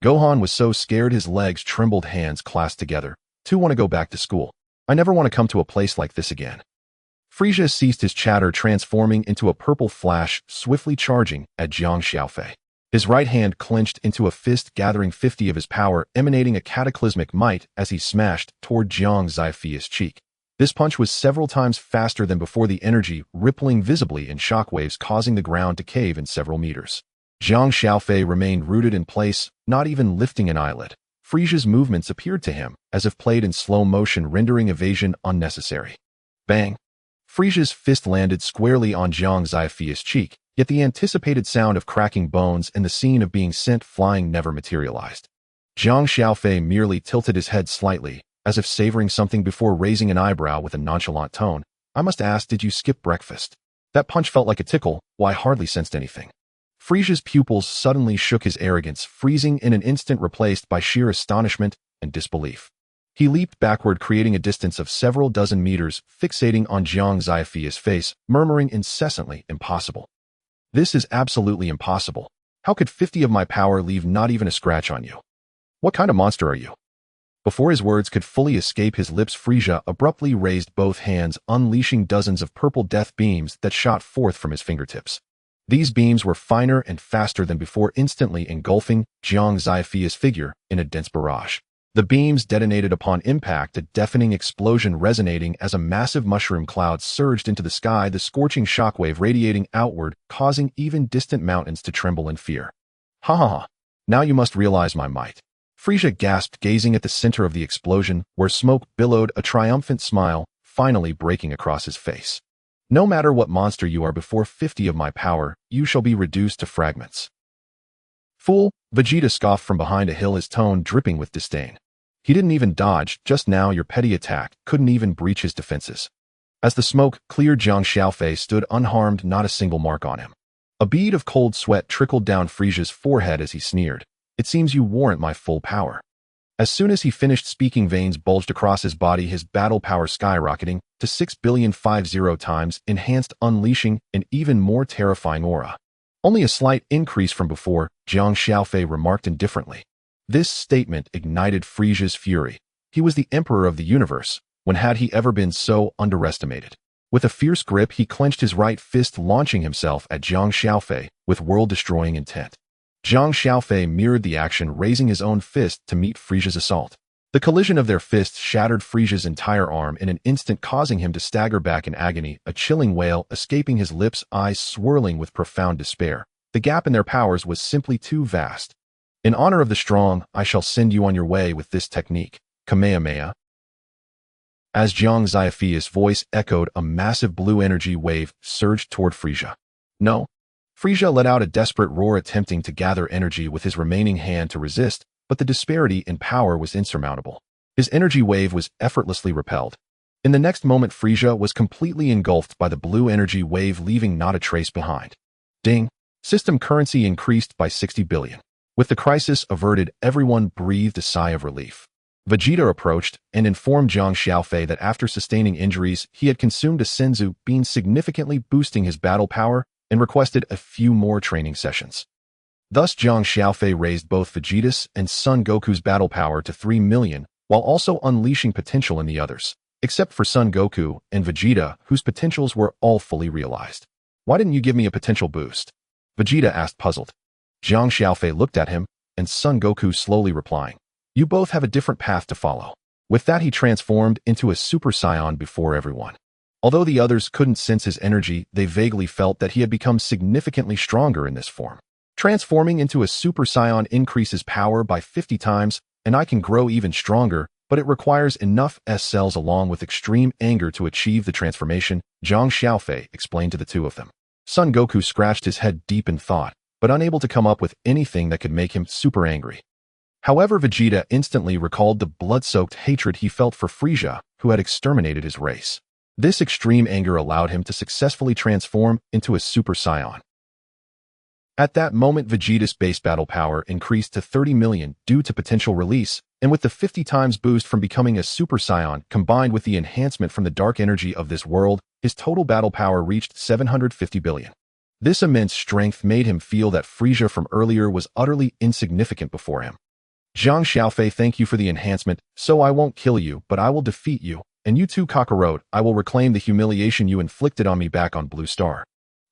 Speaker 1: Gohan was so scared his legs trembled, hands clasped together. "To want to go back to school. I never want to come to a place like this again." Frieza ceased his chatter, transforming into a purple flash, swiftly charging at Jiang Xiaofei. His right hand clenched into a fist, gathering 50 of his power, emanating a cataclysmic might as he smashed toward Jiang Xiaofei's cheek. This punch was several times faster than before, the energy rippling visibly in shockwaves, causing the ground to cave in several meters. Jiang Xiaofei remained rooted in place, not even lifting an eyelid. Frieza's movements appeared to him as if played in slow motion, rendering evasion unnecessary. Bang! Frieza's fist landed squarely on Jiang Xiaofei's cheek, yet the anticipated sound of cracking bones and the scene of being sent flying never materialized. Jiang Xiaofei merely tilted his head slightly, as if savoring something, before raising an eyebrow with a nonchalant tone. "I must ask, did you skip breakfast? That punch felt like a tickle, while I hardly sensed anything." Frieza's pupils suddenly shook, his arrogance freezing in an instant, replaced by sheer astonishment and disbelief. He leaped backward, creating a distance of several dozen meters, fixating on Jiang Xiaofei's face, murmuring incessantly, "Impossible. This is absolutely impossible. How could 50 of my power leave not even a scratch on you? What kind of monster are you?" Before his words could fully escape his lips, Frieza abruptly raised both hands, unleashing dozens of purple death beams that shot forth from his fingertips. These beams were finer and faster than before, instantly engulfing Jiang Xiaofei's figure in a dense barrage. The beams detonated upon impact, a deafening explosion resonating as a massive mushroom cloud surged into the sky, the scorching shockwave radiating outward, causing even distant mountains to tremble in fear. "Ha ha ha! Now you must realize my might." Frieza gasped, gazing at the center of the explosion, where smoke billowed, a triumphant smile finally breaking across his face. "No matter what monster you are, before 50 of my power, you shall be reduced to fragments." "Fool," Vegeta scoffed from behind a hill, his tone dripping with disdain. "He didn't even dodge just now. Your petty attack couldn't even breach his defenses." As the smoke cleared, Jiang Xiaofei stood unharmed, not a single mark on him. A bead of cold sweat trickled down Frieza's forehead as he sneered. "It seems you warrant my full power." As soon as he finished speaking, veins bulged across his body, his battle power skyrocketing to 6,050 times enhanced, unleashing an even more terrifying aura. "Only a slight increase from before," Jiang Xiaofei remarked indifferently. This statement ignited Frieza's fury. He was the emperor of the universe. When had he ever been so underestimated? With a fierce grip, he clenched his right fist, launching himself at Jiang Xiaofei with world-destroying intent. Jiang Xiaofei mirrored the action, raising his own fist to meet Frisia's assault. The collision of their fists shattered Frisia's entire arm in an instant, causing him to stagger back in agony, a chilling wail escaping his lips, eyes swirling with profound despair. The gap in their powers was simply too vast. In honor of the strong, I shall send you on your way with this technique. Kamehameha. As Jiang Xiaofei's voice echoed, a massive blue energy wave surged toward Frisia. No. Frisia let out a desperate roar, attempting to gather energy with his remaining hand to resist, but the disparity in power was insurmountable. His energy wave was effortlessly repelled. In the next moment, Frisia was completely engulfed by the blue energy wave, leaving not a trace behind. Ding! System currency increased by 60 billion. With the crisis averted, everyone breathed a sigh of relief. Vegeta approached and informed Jiang Xiaofei that after sustaining injuries, he had consumed a Senzu Bean, significantly boosting his battle power, and requested a few more training sessions. Thus, Jiang Xiaofei raised both Vegeta's and Son Goku's battle power to 3 million, while also unleashing potential in the others, except for Son Goku and Vegeta, whose potentials were all fully realized. Why didn't you give me a potential boost? Vegeta asked, puzzled. Jiang Xiaofei looked at him, and Son Goku slowly replying, you both have a different path to follow. With that, he transformed into a Super Saiyan before everyone. Although the others couldn't sense his energy, they vaguely felt that he had become significantly stronger in this form. Transforming into a Super Saiyan increases power by 50 times, and I can grow even stronger, but it requires enough S cells along with extreme anger to achieve the transformation, Jiang Xiaofei explained to the two of them. Son Goku scratched his head deep in thought, but unable to come up with anything that could make him super angry. However, Vegeta instantly recalled the blood-soaked hatred he felt for Frisia, who had exterminated his race. This extreme anger allowed him to successfully transform into a Super Saiyan. At that moment, Vegeta's base battle power increased to 30 million due to potential release, and with the 50 times boost from becoming a Super Saiyan combined with the enhancement from the dark energy of this world, his total battle power reached 750 billion. This immense strength made him feel that Frisia from earlier was utterly insignificant before him. Jiang Xiaofei, thank you for the enhancement, so I won't kill you, but I will defeat you, and you too, Kakarot, I will reclaim the humiliation you inflicted on me back on Blue Star.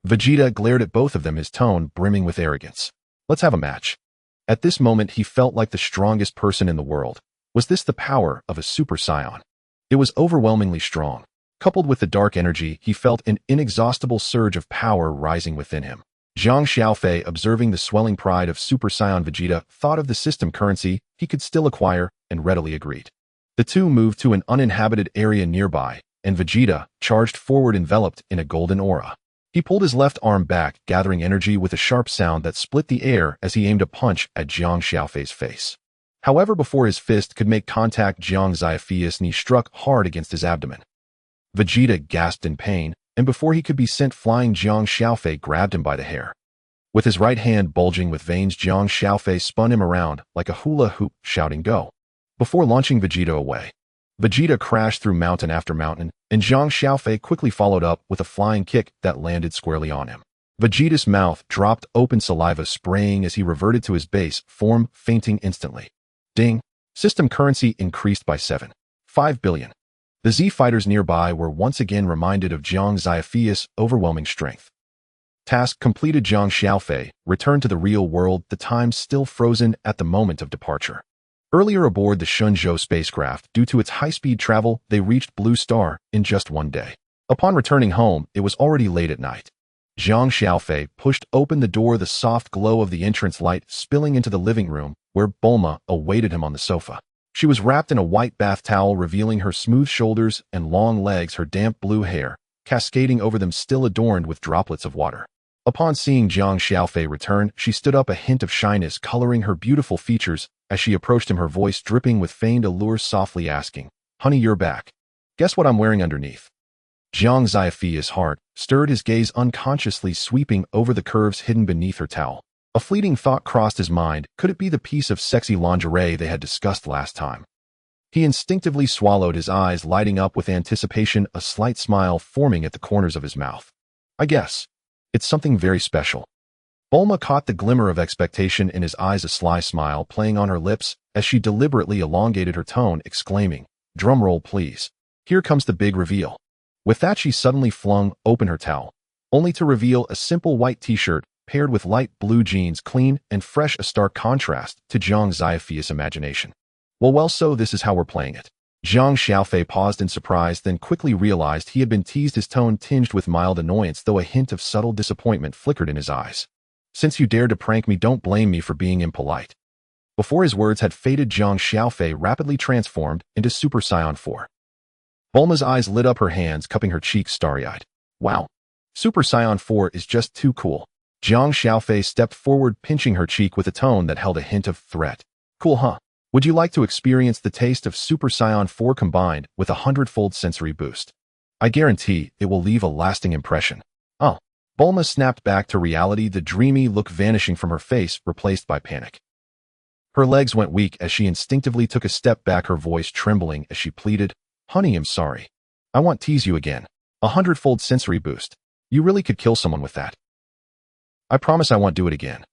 Speaker 1: Vegeta glared at both of them, his tone brimming with arrogance. Let's have a match. At this moment, he felt like the strongest person in the world. Was this the power of a Super Saiyan? It was overwhelmingly strong. Coupled with the dark energy, he felt an inexhaustible surge of power rising within him. Jiang Xiaofei, observing the swelling pride of Super Saiyan Vegeta, thought of the system currency he could still acquire and readily agreed. The two moved to an uninhabited area nearby, and Vegeta charged forward enveloped in a golden aura. He pulled his left arm back, gathering energy with a sharp sound that split the air as he aimed a punch at Jiang Xiaofei's face. However, before his fist could make contact, Jiang Xiaofei's knee struck hard against his abdomen. Vegeta gasped in pain, and before he could be sent flying, Jiang Xiaofei grabbed him by the hair. With his right hand bulging with veins, Jiang Xiaofei spun him around like a hula hoop, shouting, "Go!" before launching Vegeta away. Vegeta crashed through mountain after mountain, and Jiang Xiaofei quickly followed up with a flying kick that landed squarely on him. Vegeta's mouth dropped open, saliva spraying as he reverted to his base form, fainting instantly. Ding! System currency increased by 7.5 billion. The Z fighters nearby were once again reminded of Jiang Xiaofei's overwhelming strength. Task completed. Jiang Xiaofei returned to the real world, the time still frozen at the moment of departure. Earlier aboard the Shenzhou spacecraft, due to its high-speed travel, they reached Blue Star in just one day. Upon returning home, it was already late at night. Jiang Xiaofei pushed open the door, the soft glow of the entrance light spilling into the living room, where Bulma awaited him on the sofa. She was wrapped in a white bath towel, revealing her smooth shoulders and long legs, her damp blue hair cascading over them still adorned with droplets of water. Upon seeing Jiang Xiaofei return, she stood up, a hint of shyness coloring her beautiful features as she approached him, her voice dripping with feigned allure, softly asking, "Honey, you're back. Guess what I'm wearing underneath?" Jiang Xiaofei's heart stirred, his gaze unconsciously sweeping over the curves hidden beneath her towel. A fleeting thought crossed his mind. Could it be the piece of sexy lingerie they had discussed last time? He instinctively swallowed, his eyes lighting up with anticipation, a slight smile forming at the corners of his mouth. "I guess it's something very special." Bulma caught the glimmer of expectation in his eyes, a sly smile playing on her lips as she deliberately elongated her tone, exclaiming, "Drumroll, please. Here comes the big reveal." With that, she suddenly flung open her towel, only to reveal a simple white t-shirt, paired with light blue jeans, clean and fresh, a stark contrast to Jiang Xiaofei's imagination. Well, so this is how we're playing it. Jiang Xiaofei paused in surprise, then quickly realized he had been teased, his tone tinged with mild annoyance, though a hint of subtle disappointment flickered in his eyes. Since you dared to prank me, don't blame me for being impolite. Before his words had faded, Jiang Xiaofei rapidly transformed into Super Saiyan 4. Bulma's eyes lit up, her hands cupping her cheeks starry-eyed. Wow. Super Saiyan 4 is just too cool. Jiang Xiaofei stepped forward, pinching her cheek with a tone that held a hint of threat. Cool, huh? Would you like to experience the taste of Super Saiyan 4 combined with a 100-fold sensory boost? I guarantee it will leave a lasting impression. Oh. Bulma snapped back to reality, the dreamy look vanishing from her face, replaced by panic. Her legs went weak as she instinctively took a step back, her voice trembling as she pleaded, Honey, I'm sorry. I won't tease you again. A 100-fold sensory boost. You really could kill someone with that. I promise I won't do it again.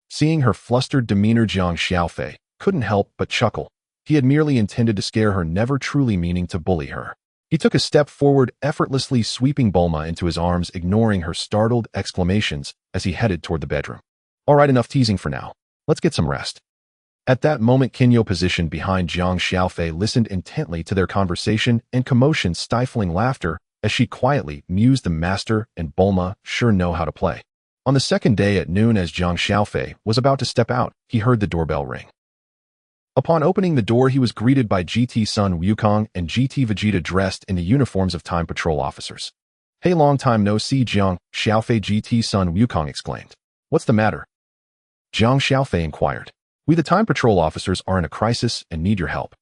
Speaker 1: Seeing her flustered demeanor, Jiang Xiaofei couldn't help but chuckle. He had merely intended to scare her, never truly meaning to bully her. He took a step forward, effortlessly sweeping Bulma into his arms, ignoring her startled exclamations as he headed toward the bedroom. All right, enough teasing for now. Let's get some rest. At that moment, Kaiō, positioned behind Jiang Xiaofei, listened intently to their conversation and commotion, stifling laughter as she quietly mused, the master and Bulma sure know how to play. On the second day at noon, as Jiang Xiaofei was about to step out, he heard the doorbell ring. Upon opening the door, he was greeted by GT Son Wukong and GT Vegeta, dressed in the uniforms of Time Patrol officers. Hey, long time no see, Jiang Xiaofei, GT Son Wukong exclaimed. What's the matter? Jiang Xiaofei inquired. We, the Time Patrol officers, are in a crisis and need your help.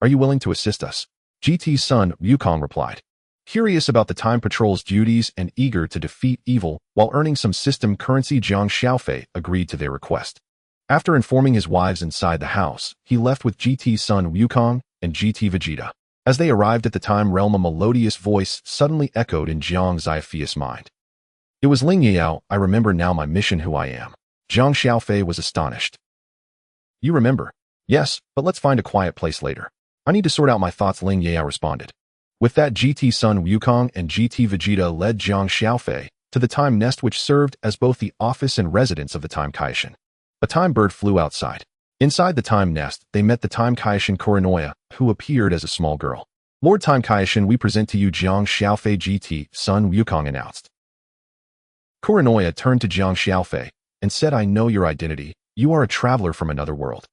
Speaker 1: Are you willing to assist us? GT Son Wukong replied. Curious about the Time Patrol's duties and eager to defeat evil while earning some system currency, Jiang Xiaofei agreed to their request. After informing his wives inside the house, he left with GT Son Wukong and GT Vegeta. As they arrived at the Time Realm, a melodious voice suddenly echoed in Jiang Xiaofei's mind. It was Ling Yao. I remember now my mission, who I am. Jiang Xiaofei was astonished. You remember? Yes, but let's find a quiet place later. I need to sort out my thoughts, Ling Yao responded. With that, GT Son Wukong and GT Vegeta led Jiang Xiaofei to the Time Nest, which served as both the office and residence of the Time Kaiō-ken. A time bird flew outside. Inside the Time Nest, they met the Time Kaiō-ken Kuranoya, who appeared as a small girl. Lord Time Kaiō-ken, we present to you Jiang Xiaofei, GT Son Wukong announced. Kuranoya turned to Jiang Xiaofei and said, I know your identity. You are a traveler from another world.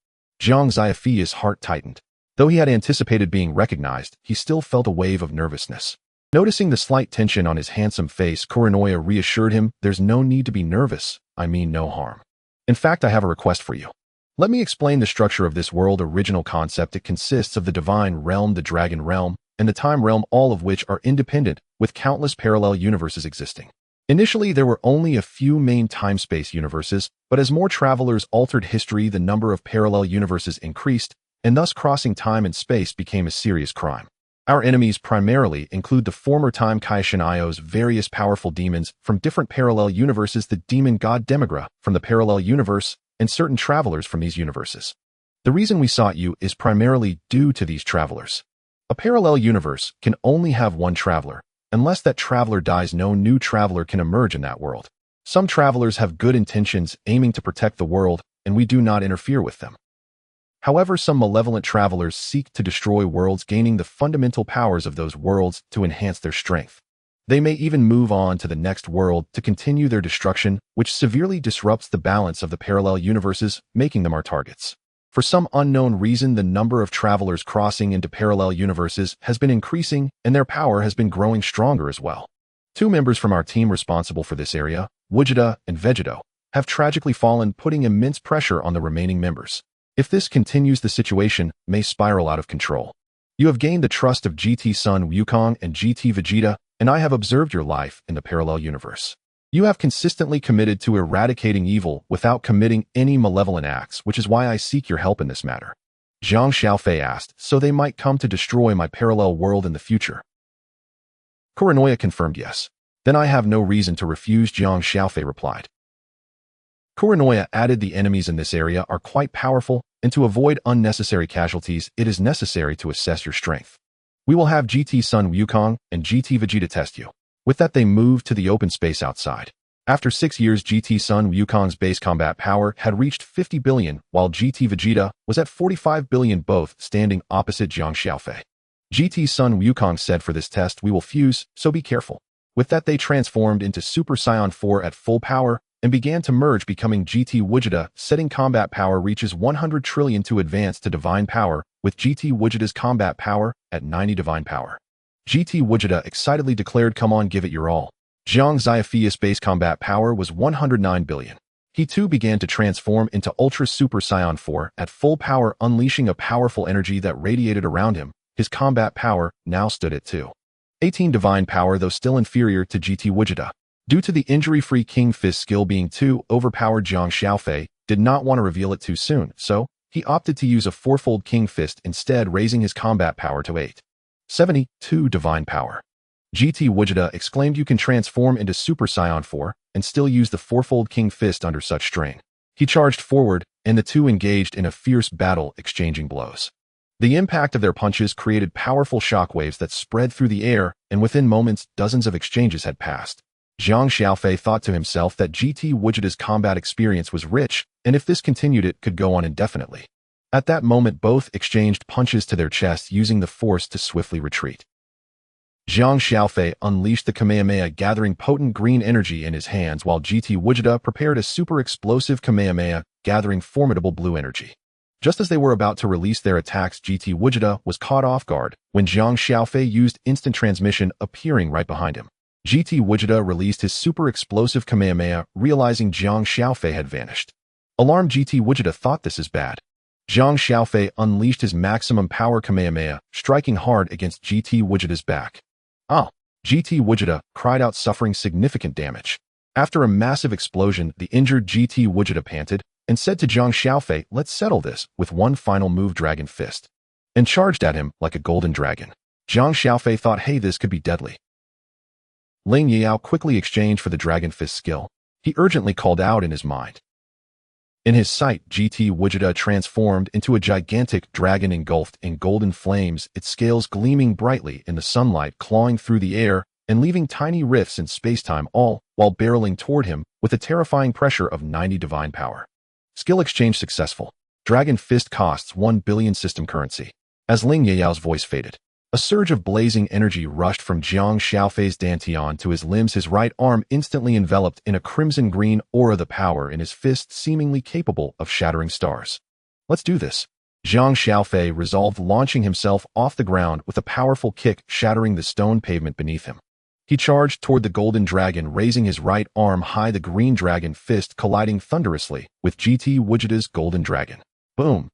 Speaker 1: Jiang Xiaofei's heart tightened. Though he had anticipated being recognized, he still felt a wave of nervousness. Noticing the slight tension on his handsome face, Kuranoya reassured him, there's no need to be nervous. I mean no harm. In fact, I have a request for you. Let me explain the structure of this world. Original concept. It consists of the Divine Realm, the Dragon Realm, and the Time Realm, all of which are independent, with countless parallel universes existing. Initially, there were only a few main time-space universes, but as more travelers altered history, the number of parallel universes increased, and thus crossing time and space became a serious crime. Our enemies primarily include the former Time Kaiō-ken IO's various powerful demons from different parallel universes, the demon god Demigra from the parallel universe, and certain travelers from these universes. The reason we sought you is primarily due to these travelers. A parallel universe can only have one traveler. Unless that traveler dies, no new traveler can emerge in that world. Some travelers have good intentions, aiming to protect the world, and we do not interfere with them. However, some malevolent travelers seek to destroy worlds, gaining the fundamental powers of those worlds to enhance their strength. They may even move on to the next world to continue their destruction, which severely disrupts the balance of the parallel universes, making them our targets. For some unknown reason, the number of travelers crossing into parallel universes has been increasing, and their power has been growing stronger as well. 2 members from our team responsible for this area, Vegeta and Vegeto, have tragically fallen, putting immense pressure on the remaining members. If this continues, the situation may spiral out of control. You have gained the trust of GT Son Wukong and GT Vegeta, and I have observed your life in the parallel universe. You have consistently committed to eradicating evil without committing any malevolent acts, which is why I seek your help in this matter. Jiang Xiaofei asked, so they might come to destroy my parallel world in the future. Kuranoya confirmed yes. Then I have no reason to refuse, Jiang Xiaofei replied. Kuranoya added, the enemies in this area are quite powerful, and to avoid unnecessary casualties, it is necessary to assess your strength. We will have GT Son Wukong and GT Vegeta test you. With that, they moved to the open space outside. After 6 years, GT Sun Wukong's base combat power had reached 50 billion, while GT Vegeta was at 45 billion, both standing opposite Jiang Xiaofei. GT Sun Wukong said, "For this test, we will fuse, so be careful." With that, they transformed into Super Saiyan 4 at full power and began to merge, becoming GT Vegeta, setting combat power reaches 100 trillion to advance to divine power, with GT Vegeta's combat power at 90 divine power. GT Vegeta excitedly declared, "Come on, give it your all." Jiang Xiaofei's base combat power was 109 billion. He too began to transform into Ultra Super Saiyan 4 at full power, unleashing a powerful energy that radiated around him. His combat power now stood at 18 divine power, though still inferior to GT Vegeta. Due to the injury-free King Fist skill being too overpowered, Jiang Xiaofei did not want to reveal it too soon, so he opted to use a fourfold King Fist instead, raising his combat power to 72 divine power. GT Vegeta exclaimed, "You can transform into Super Saiyan 4 and still use the fourfold King Fist under such strain." He charged forward, and the two engaged in a fierce battle, exchanging blows. The impact of their punches created powerful shockwaves that spread through the air, and within moments, dozens of exchanges had passed. Jiang Xiaofei thought to himself that GT Vegeta's combat experience was rich, and if this continued, it could go on indefinitely. At that moment, both exchanged punches to their chests, using the force to swiftly retreat. Jiang Xiaofei unleashed the Kamehameha, gathering potent green energy in his hands, while GT Vegeta prepared a super explosive Kamehameha, gathering formidable blue energy. Just as they were about to release their attacks, GT Vegeta was caught off guard when Jiang Xiaofei used instant transmission, appearing right behind him. GT Vegeta released his super explosive Kamehameha, realizing Jiang Xiaofei had vanished. Alarmed, GT Vegeta thought, "This is bad." Jiang Xiaofei unleashed his maximum power Kamehameha, striking hard against GT Vegeta's back. "Ah!" GT Vegeta cried out, suffering significant damage. After a massive explosion, the injured GT Vegeta panted and said to Jiang Xiaofei, "Let's settle this," with one final move, Dragon Fist, and charged at him like a golden dragon. Jiang Xiaofei thought, "Hey, this could be deadly." Ling Yao quickly exchanged for the Dragon Fist skill. He urgently called out in his mind. In his sight, GT Vegeta transformed into a gigantic dragon engulfed in golden flames, its scales gleaming brightly in the sunlight, clawing through the air and leaving tiny rifts in spacetime, all while barreling toward him with a terrifying pressure of 90 divine power. Skill exchange successful. Dragon Fist costs 1 billion system currency. As Ling Yao's voice faded, a surge of blazing energy rushed from Jiang Xiaofei's dantian to his limbs, his right arm instantly enveloped in a crimson-green aura, the power in his fist seemingly capable of shattering stars. "Let's do this." Jiang Xiaofei resolved, launching himself off the ground with a powerful kick, shattering the stone pavement beneath him. He charged toward the golden dragon, raising his right arm high, the green dragon fist colliding thunderously with GT Vegeta's golden dragon. Boom!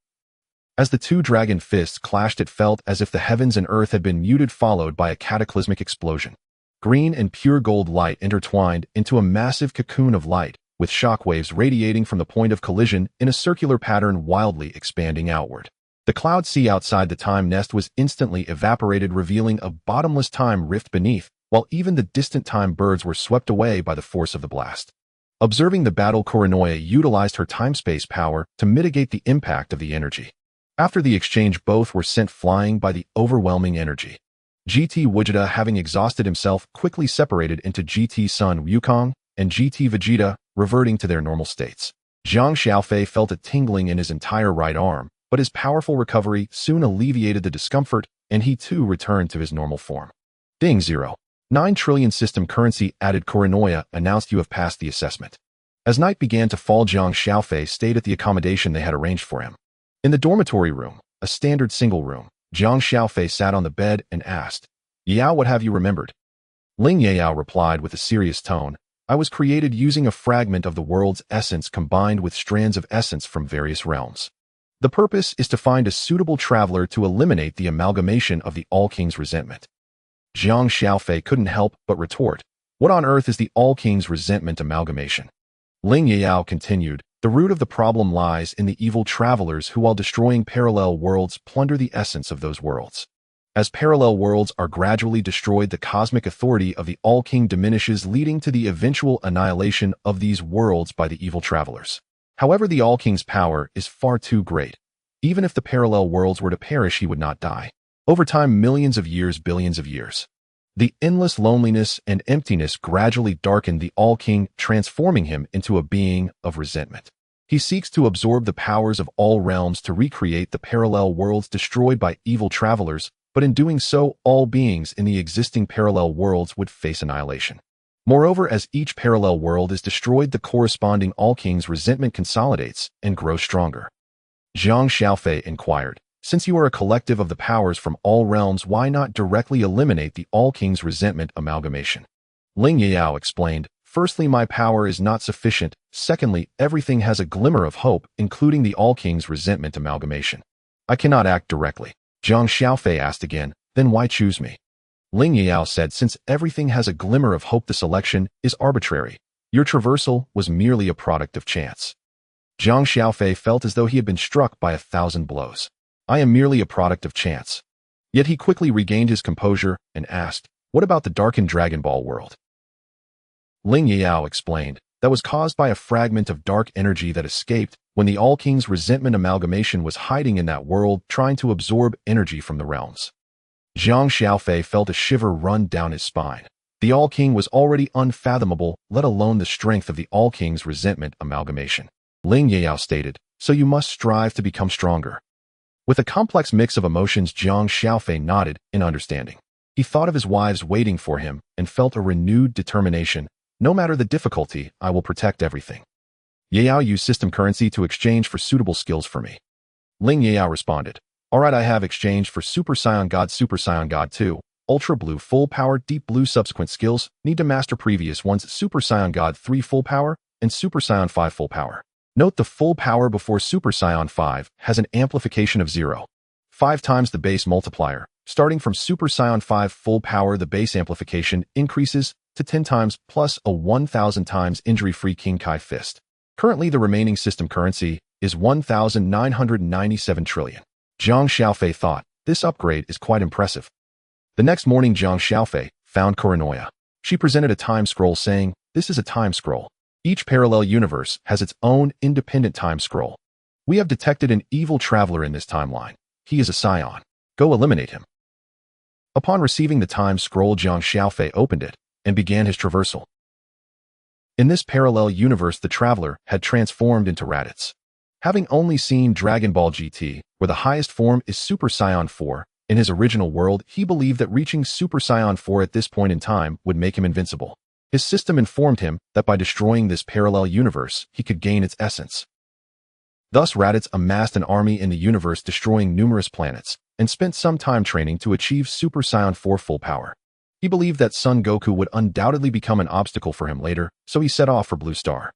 Speaker 1: As the two dragon fists clashed, it felt as if the heavens and earth had been muted, followed by a cataclysmic explosion. Green and pure gold light intertwined into a massive cocoon of light, with shockwaves radiating from the point of collision in a circular pattern, wildly expanding outward. The cloud sea outside the time nest was instantly evaporated, revealing a bottomless time rift beneath, while even the distant time birds were swept away by the force of the blast. Observing the battle, Kuranoya utilized her time-space power to mitigate the impact of the energy. After the exchange, both were sent flying by the overwhelming energy. GT Vegeta, having exhausted himself, quickly separated into GT Sun Wukong and GT Vegeta, reverting to their normal states. Jiang Xiaofei felt a tingling in his entire right arm, but his powerful recovery soon alleviated the discomfort, and he too returned to his normal form. Ding 0.9 trillion system currency added. Kuranoya announced, "You have passed the assessment." As night began to fall, Jiang Xiaofei stayed at the accommodation they had arranged for him. In the dormitory room, a standard single room, Jiang Xiaofei sat on the bed and asked, "Yao, what have you remembered?" Ling Yao replied with a serious tone, "I was created using a fragment of the world's essence combined with strands of essence from various realms. The purpose is to find a suitable traveler to eliminate the amalgamation of the All-King's resentment." Jiang Xiaofei couldn't help but retort, "What on earth is the All-King's resentment amalgamation?" Ling Yao continued, "The root of the problem lies in the evil travelers who, while destroying parallel worlds, plunder the essence of those worlds. As parallel worlds are gradually destroyed, the cosmic authority of the All-King diminishes, leading to the eventual annihilation of these worlds by the evil travelers. However, the All-King's power is far too great. Even if the parallel worlds were to perish, he would not die. Over time, millions of years, billions of years. The endless loneliness and emptiness gradually darkened the All-King, transforming him into a being of resentment. He seeks to absorb the powers of all realms to recreate the parallel worlds destroyed by evil travelers, but in doing so, all beings in the existing parallel worlds would face annihilation. Moreover, as each parallel world is destroyed, the corresponding All-King's resentment consolidates and grows stronger. Jiang Xiaofei inquired, "Since you are a collective of the powers from all realms, why not directly eliminate the All-King's resentment amalgamation?" Ling Yao explained, "Firstly, my power is not sufficient. Secondly, everything has a glimmer of hope, including the All-King's resentment amalgamation. I cannot act directly." Jiang Xiaofei asked again, "Then why choose me?" Ling Yao said, "Since everything has a glimmer of hope, the selection is arbitrary. Your traversal was merely a product of chance." Jiang Xiaofei felt as though he had been struck by 1,000 blows. "I am merely a product of chance." Yet he quickly regained his composure and asked, "What about the darkened Dragon Ball world?" Ling Yao explained, "That was caused by a fragment of dark energy that escaped when the All-King's resentment amalgamation was hiding in that world, trying to absorb energy from the realms." Jiang Xiaofei felt a shiver run down his spine. The All-King was already unfathomable, let alone the strength of the All-King's resentment amalgamation. Ling Yao stated, "So you must strive to become stronger." With a complex mix of emotions, Jiang Xiaofei nodded in understanding. He thought of his wives waiting for him and felt a renewed determination. "No matter the difficulty, I will protect everything." Yao used system currency to exchange for suitable skills for me. Ling Yao responded, "All right, I have exchanged for Super Saiyan God 2, Ultra Blue Full Power, Deep Blue subsequent skills, need to master previous ones, Super Saiyan God 3 Full Power, and Super Saiyan 5 Full Power." Note the full power before Super Saiyan 5 has an amplification of 0.5 times the base multiplier. Starting from Super Saiyan 5 full power, the base amplification increases to 10 times plus a 1,000 times injury-free King Kai fist. Currently, the remaining system currency is 1,997 trillion. Jiang Xiaofei thought, "This upgrade is quite impressive." The next morning, Jiang Xiaofei found Kuranoya. She presented a time scroll saying, "This is a time scroll. Each parallel universe has its own independent time scroll. We have detected an evil traveler in this timeline. He is a Saiyan. Go eliminate him." Upon receiving the time scroll, Jiang Xiaofei opened it and began his traversal. In this parallel universe, the traveler had transformed into Raditz. Having only seen Dragon Ball GT, where the highest form is Super Saiyan 4, in his original world, he believed that reaching Super Saiyan 4 at this point in time would make him invincible. His system informed him that by destroying this parallel universe, he could gain its essence. Thus, Raditz amassed an army in the universe, destroying numerous planets, and spent some time training to achieve Super Saiyan 4 full power. He believed that Son Goku would undoubtedly become an obstacle for him later, so he set off for Blue Star.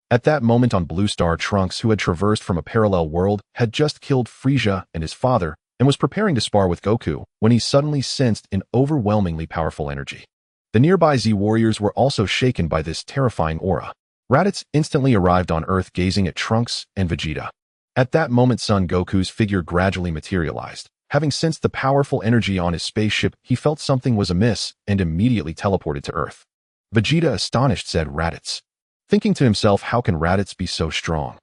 Speaker 1: At that moment on Blue Star, Trunks, who had traversed from a parallel world, had just killed Frieza and his father, and was preparing to spar with Goku, when he suddenly sensed an overwhelmingly powerful energy. The nearby Z warriors were also shaken by this terrifying aura. Raditz instantly arrived on Earth, gazing at Trunks and Vegeta. At that moment, Son Goku's figure gradually materialized. Having sensed the powerful energy on his spaceship, he felt something was amiss and immediately teleported to Earth. Vegeta, astonished, said, "Raditz." Thinking to himself, how can Raditz be so strong?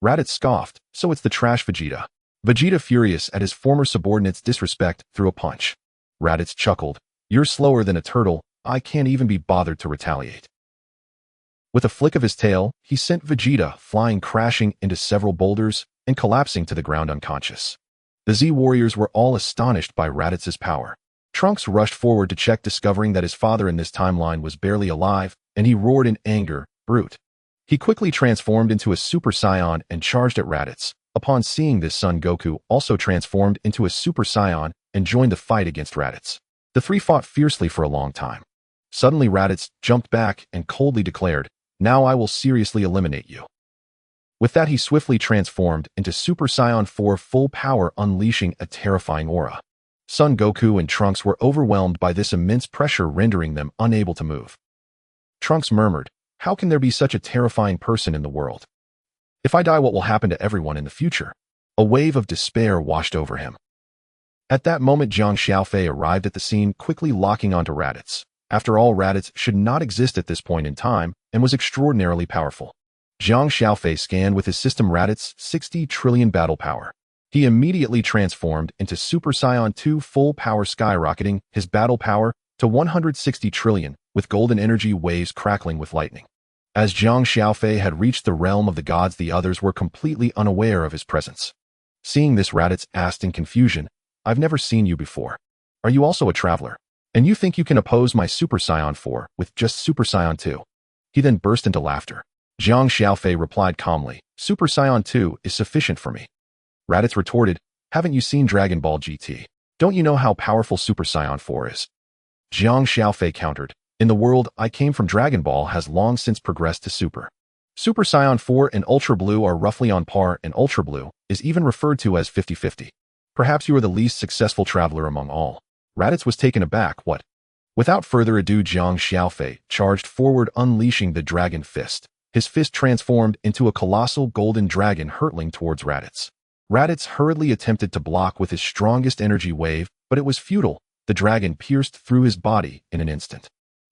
Speaker 1: Raditz scoffed, "So it's the trash Vegeta." Vegeta, furious at his former subordinate's disrespect, threw a punch. Raditz chuckled, "You're slower than a turtle. I can't even be bothered to retaliate." With a flick of his tail, he sent Vegeta flying, crashing into several boulders and collapsing to the ground unconscious. The Z warriors were all astonished by Raditz's power. Trunks rushed forward to check, discovering that his father in this timeline was barely alive, and he roared in anger, "Brute." He quickly transformed into a Super Saiyan and charged at Raditz. Upon seeing this, Son Goku also transformed into a Super Saiyan and joined the fight against Raditz. The three fought fiercely for a long time. Suddenly, Raditz jumped back and coldly declared, "Now I will seriously eliminate you." With that, he swiftly transformed into Super Saiyan 4 full power, unleashing a terrifying aura. Son Goku and Trunks were overwhelmed by this immense pressure, rendering them unable to move. Trunks murmured, "How can there be such a terrifying person in the world? If I die, what will happen to everyone in the future?" A wave of despair washed over him. At that moment, Jiang Xiaofei arrived at the scene, quickly locking onto Raditz. After all, Raditz should not exist at this point in time and was extraordinarily powerful. Jiang Xiaofei scanned with his system Raditz's 60 trillion battle power. He immediately transformed into Super Saiyan 2 full power, skyrocketing his battle power to 160 trillion, with golden energy waves crackling with lightning. As Jiang Xiaofei had reached the realm of the gods, the others were completely unaware of his presence. Seeing this, Raditz asked in confusion, "I've never seen you before. Are you also a traveler? And you think you can oppose my Super Saiyan 4 with just Super Saiyan 2? He then burst into laughter. Jiang Xiaofei replied calmly, "Super Saiyan 2 is sufficient for me." Raditz retorted, "Haven't you seen Dragon Ball GT? Don't you know how powerful Super Saiyan 4 is?" Jiang Xiaofei countered, "In the world I came from, Dragon Ball has long since progressed to Super. Super Saiyan 4 and Ultra Blue are roughly on par, and Ultra Blue is even referred to as 50-50. Perhaps you are the least successful traveler among all." Raditz was taken aback. "What?" Without further ado, Jiang Xiaofei charged forward, unleashing the Dragon Fist. His fist transformed into a colossal golden dragon hurtling towards Raditz. Raditz hurriedly attempted to block with his strongest energy wave, but it was futile. The dragon pierced through his body in an instant.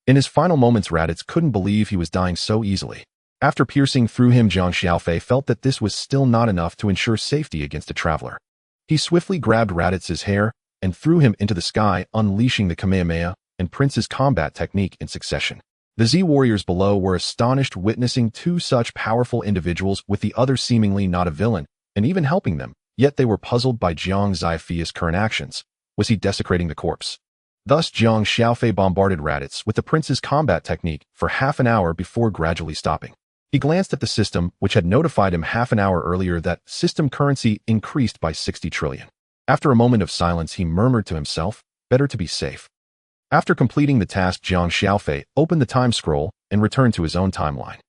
Speaker 1: In his final moments, Raditz couldn't believe he was dying so easily. After piercing through him, Jiang Xiaofei felt that this was still not enough to ensure safety against a traveler. He swiftly grabbed Raditz's hair and threw him into the sky, unleashing the Kamehameha and Prince's combat technique in succession. The Z warriors below were astonished, witnessing two such powerful individuals, with the other seemingly not a villain and even helping them, yet they were puzzled by Jiang Xiaofei's current actions. Was he desecrating the corpse? Thus, Jiang Xiaofei bombarded Raditz with the prince's combat technique for half an hour before gradually stopping. He glanced at the system, which had notified him half an hour earlier that system currency increased by 60 trillion. After a moment of silence, he murmured to himself, "Better to be safe." After completing the task, Jiang Xiaofei opened the time scroll and returned to his own timeline.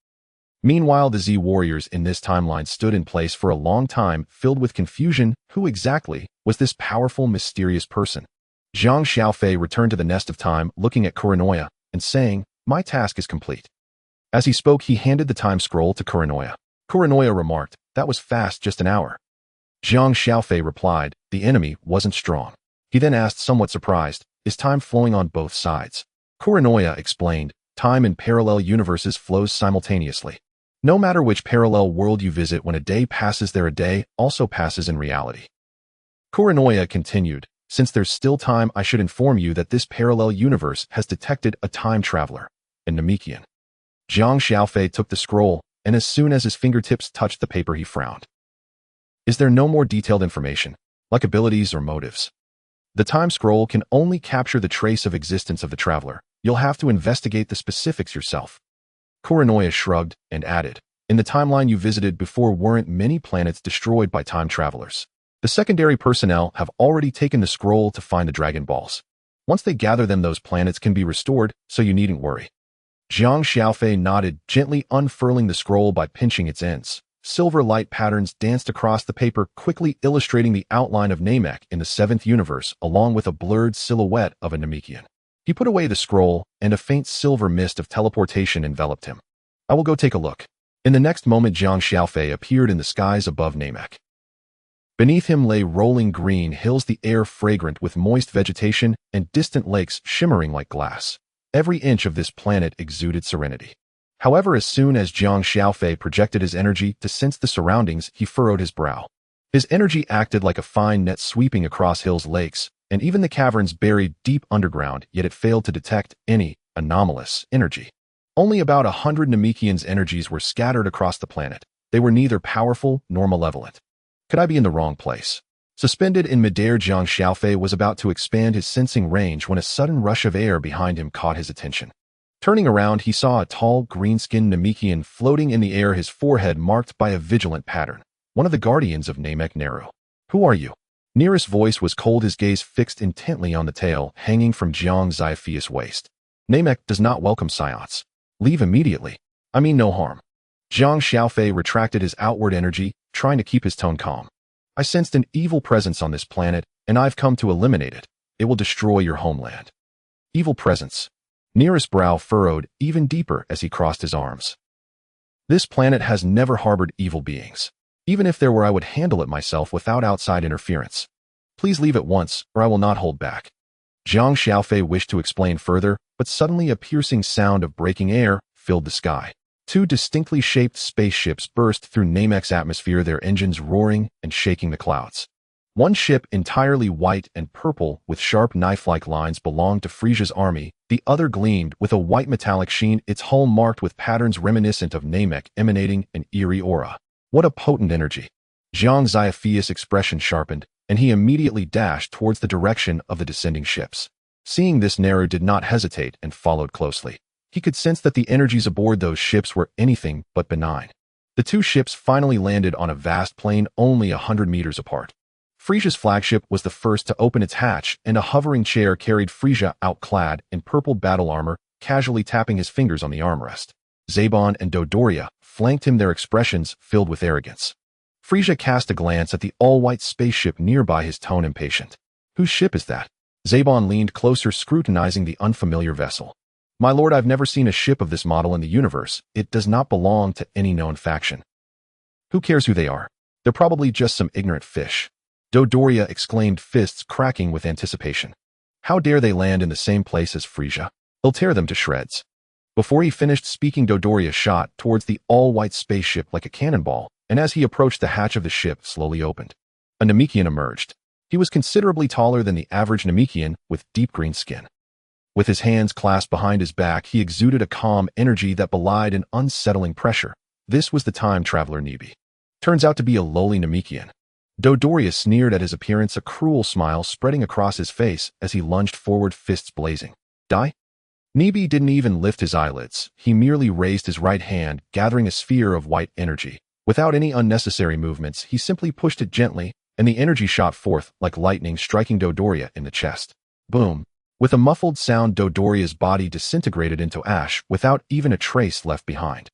Speaker 1: Meanwhile, the Z warriors in this timeline stood in place for a long time, filled with confusion. Who exactly was this powerful, mysterious person? Jiang Xiaofei returned to the nest of time, looking at Kuranoya and saying, "My task is complete." As he spoke, he handed the time scroll to Kuranoya. Kuranoya remarked, "That was fast, just an hour." Jiang Xiaofei replied, "The enemy wasn't strong." He then asked, somewhat surprised, "Is time flowing on both sides?" Kuranoya explained, "Time in parallel universes flows simultaneously. No matter which parallel world you visit, when a day passes there, a day also passes in reality." Kuranoya continued, "Since there's still time, I should inform you that this parallel universe has detected a time traveler, a Namekian." Jiang Xiaofei took the scroll, and as soon as his fingertips touched the paper, he frowned. "Is there no more detailed information, like abilities or motives?" "The time scroll can only capture the trace of existence of the traveler. You'll have to investigate the specifics yourself." Kuranoya shrugged and added, "In the timeline you visited before, weren't many planets destroyed by time travelers? The secondary personnel have already taken the scroll to find the Dragon Balls. Once they gather them, those planets can be restored, so you needn't worry." Jiang Xiaofei nodded, gently unfurling the scroll by pinching its ends. Silver light patterns danced across the paper, quickly illustrating the outline of Namek in the 7th universe, along with a blurred silhouette of a Namekian. He put away the scroll, and a faint silver mist of teleportation enveloped him. "I will go take a look." In the next moment, Jiang Xiaofei appeared in the skies above Namek. Beneath him lay rolling green hills, the air fragrant with moist vegetation, and distant lakes shimmering like glass. Every inch of this planet exuded serenity. However, as soon as Jiang Xiaofei projected his energy to sense the surroundings, he furrowed his brow. His energy acted like a fine net sweeping across hills, lakes, and even the caverns buried deep underground, yet it failed to detect any anomalous energy. Only about 100 Namekians' energies were scattered across the planet. They were neither powerful nor malevolent. Could I be in the wrong place? Suspended in midair, Jiang Xiaofei was about to expand his sensing range when a sudden rush of air behind him caught his attention. Turning around, he saw a tall, green-skinned Namekian floating in the air, his forehead marked by a vigilant pattern. One of the guardians of Namek Neru. "Who are you?" Nearest voice was cold, his gaze fixed intently on the tail hanging from Jiang Xiaofei's waist. "Namek does not welcome Saiyans. Leave immediately. I mean no harm." Jiang Xiaofei retracted his outward energy, trying to keep his tone calm. "I sensed an evil presence on this planet, and I've come to eliminate it. It will destroy your homeland." Evil presence. Nearest brow furrowed even deeper as he crossed his arms. "This planet has never harbored evil beings. Even if there were, I would handle it myself without outside interference. Please leave at once, or I will not hold back." Jiang Xiaofei wished to explain further, but suddenly a piercing sound of breaking air filled the sky. Two distinctly shaped spaceships burst through Namek's atmosphere, their engines roaring and shaking the clouds. One ship, entirely white and purple with sharp knife-like lines, belonged to Frisia's army. The other gleamed with a white metallic sheen, its hull marked with patterns reminiscent of Namek, emanating an eerie aura. What a potent energy! Jiang Xiaofei's expression sharpened, and he immediately dashed towards the direction of the descending ships. Seeing this, Naru did not hesitate and followed closely. He could sense that the energies aboard those ships were anything but benign. The two ships finally landed on a vast plain only 100 meters apart. Frisia's flagship was the first to open its hatch, and a hovering chair carried Frisia out clad in purple battle armor, casually tapping his fingers on the armrest. Zebon and Dodoria flanked him, their expressions filled with arrogance. Frisia cast a glance at the all-white spaceship nearby, his tone impatient. Whose ship is that? Zebon leaned closer, scrutinizing the unfamiliar vessel. My lord, I've never seen a ship of this model in the universe. It does not belong to any known faction. Who cares who they are? They're probably just some ignorant fish. Dodoria exclaimed, fists cracking with anticipation. How dare they land in the same place as Frisia? He'll tear them to shreds. Before he finished speaking, Dodoria shot towards the all-white spaceship like a cannonball, and as he approached, the hatch of the ship slowly opened. A Namekian emerged. He was considerably taller than the average Namekian, with deep green skin. With his hands clasped behind his back, he exuded a calm energy that belied an unsettling pressure. This was the time traveler Nibi. Turns out to be a lowly Namekian. Dodoria sneered at his appearance, a cruel smile spreading across his face as he lunged forward, fists blazing. Die? Nibi didn't even lift his eyelids. He merely raised his right hand, gathering a sphere of white energy. Without any unnecessary movements, he simply pushed it gently, and the energy shot forth like lightning, striking Dodoria in the chest. Boom! With a muffled sound, Dodoria's body disintegrated into ash without even a trace left behind.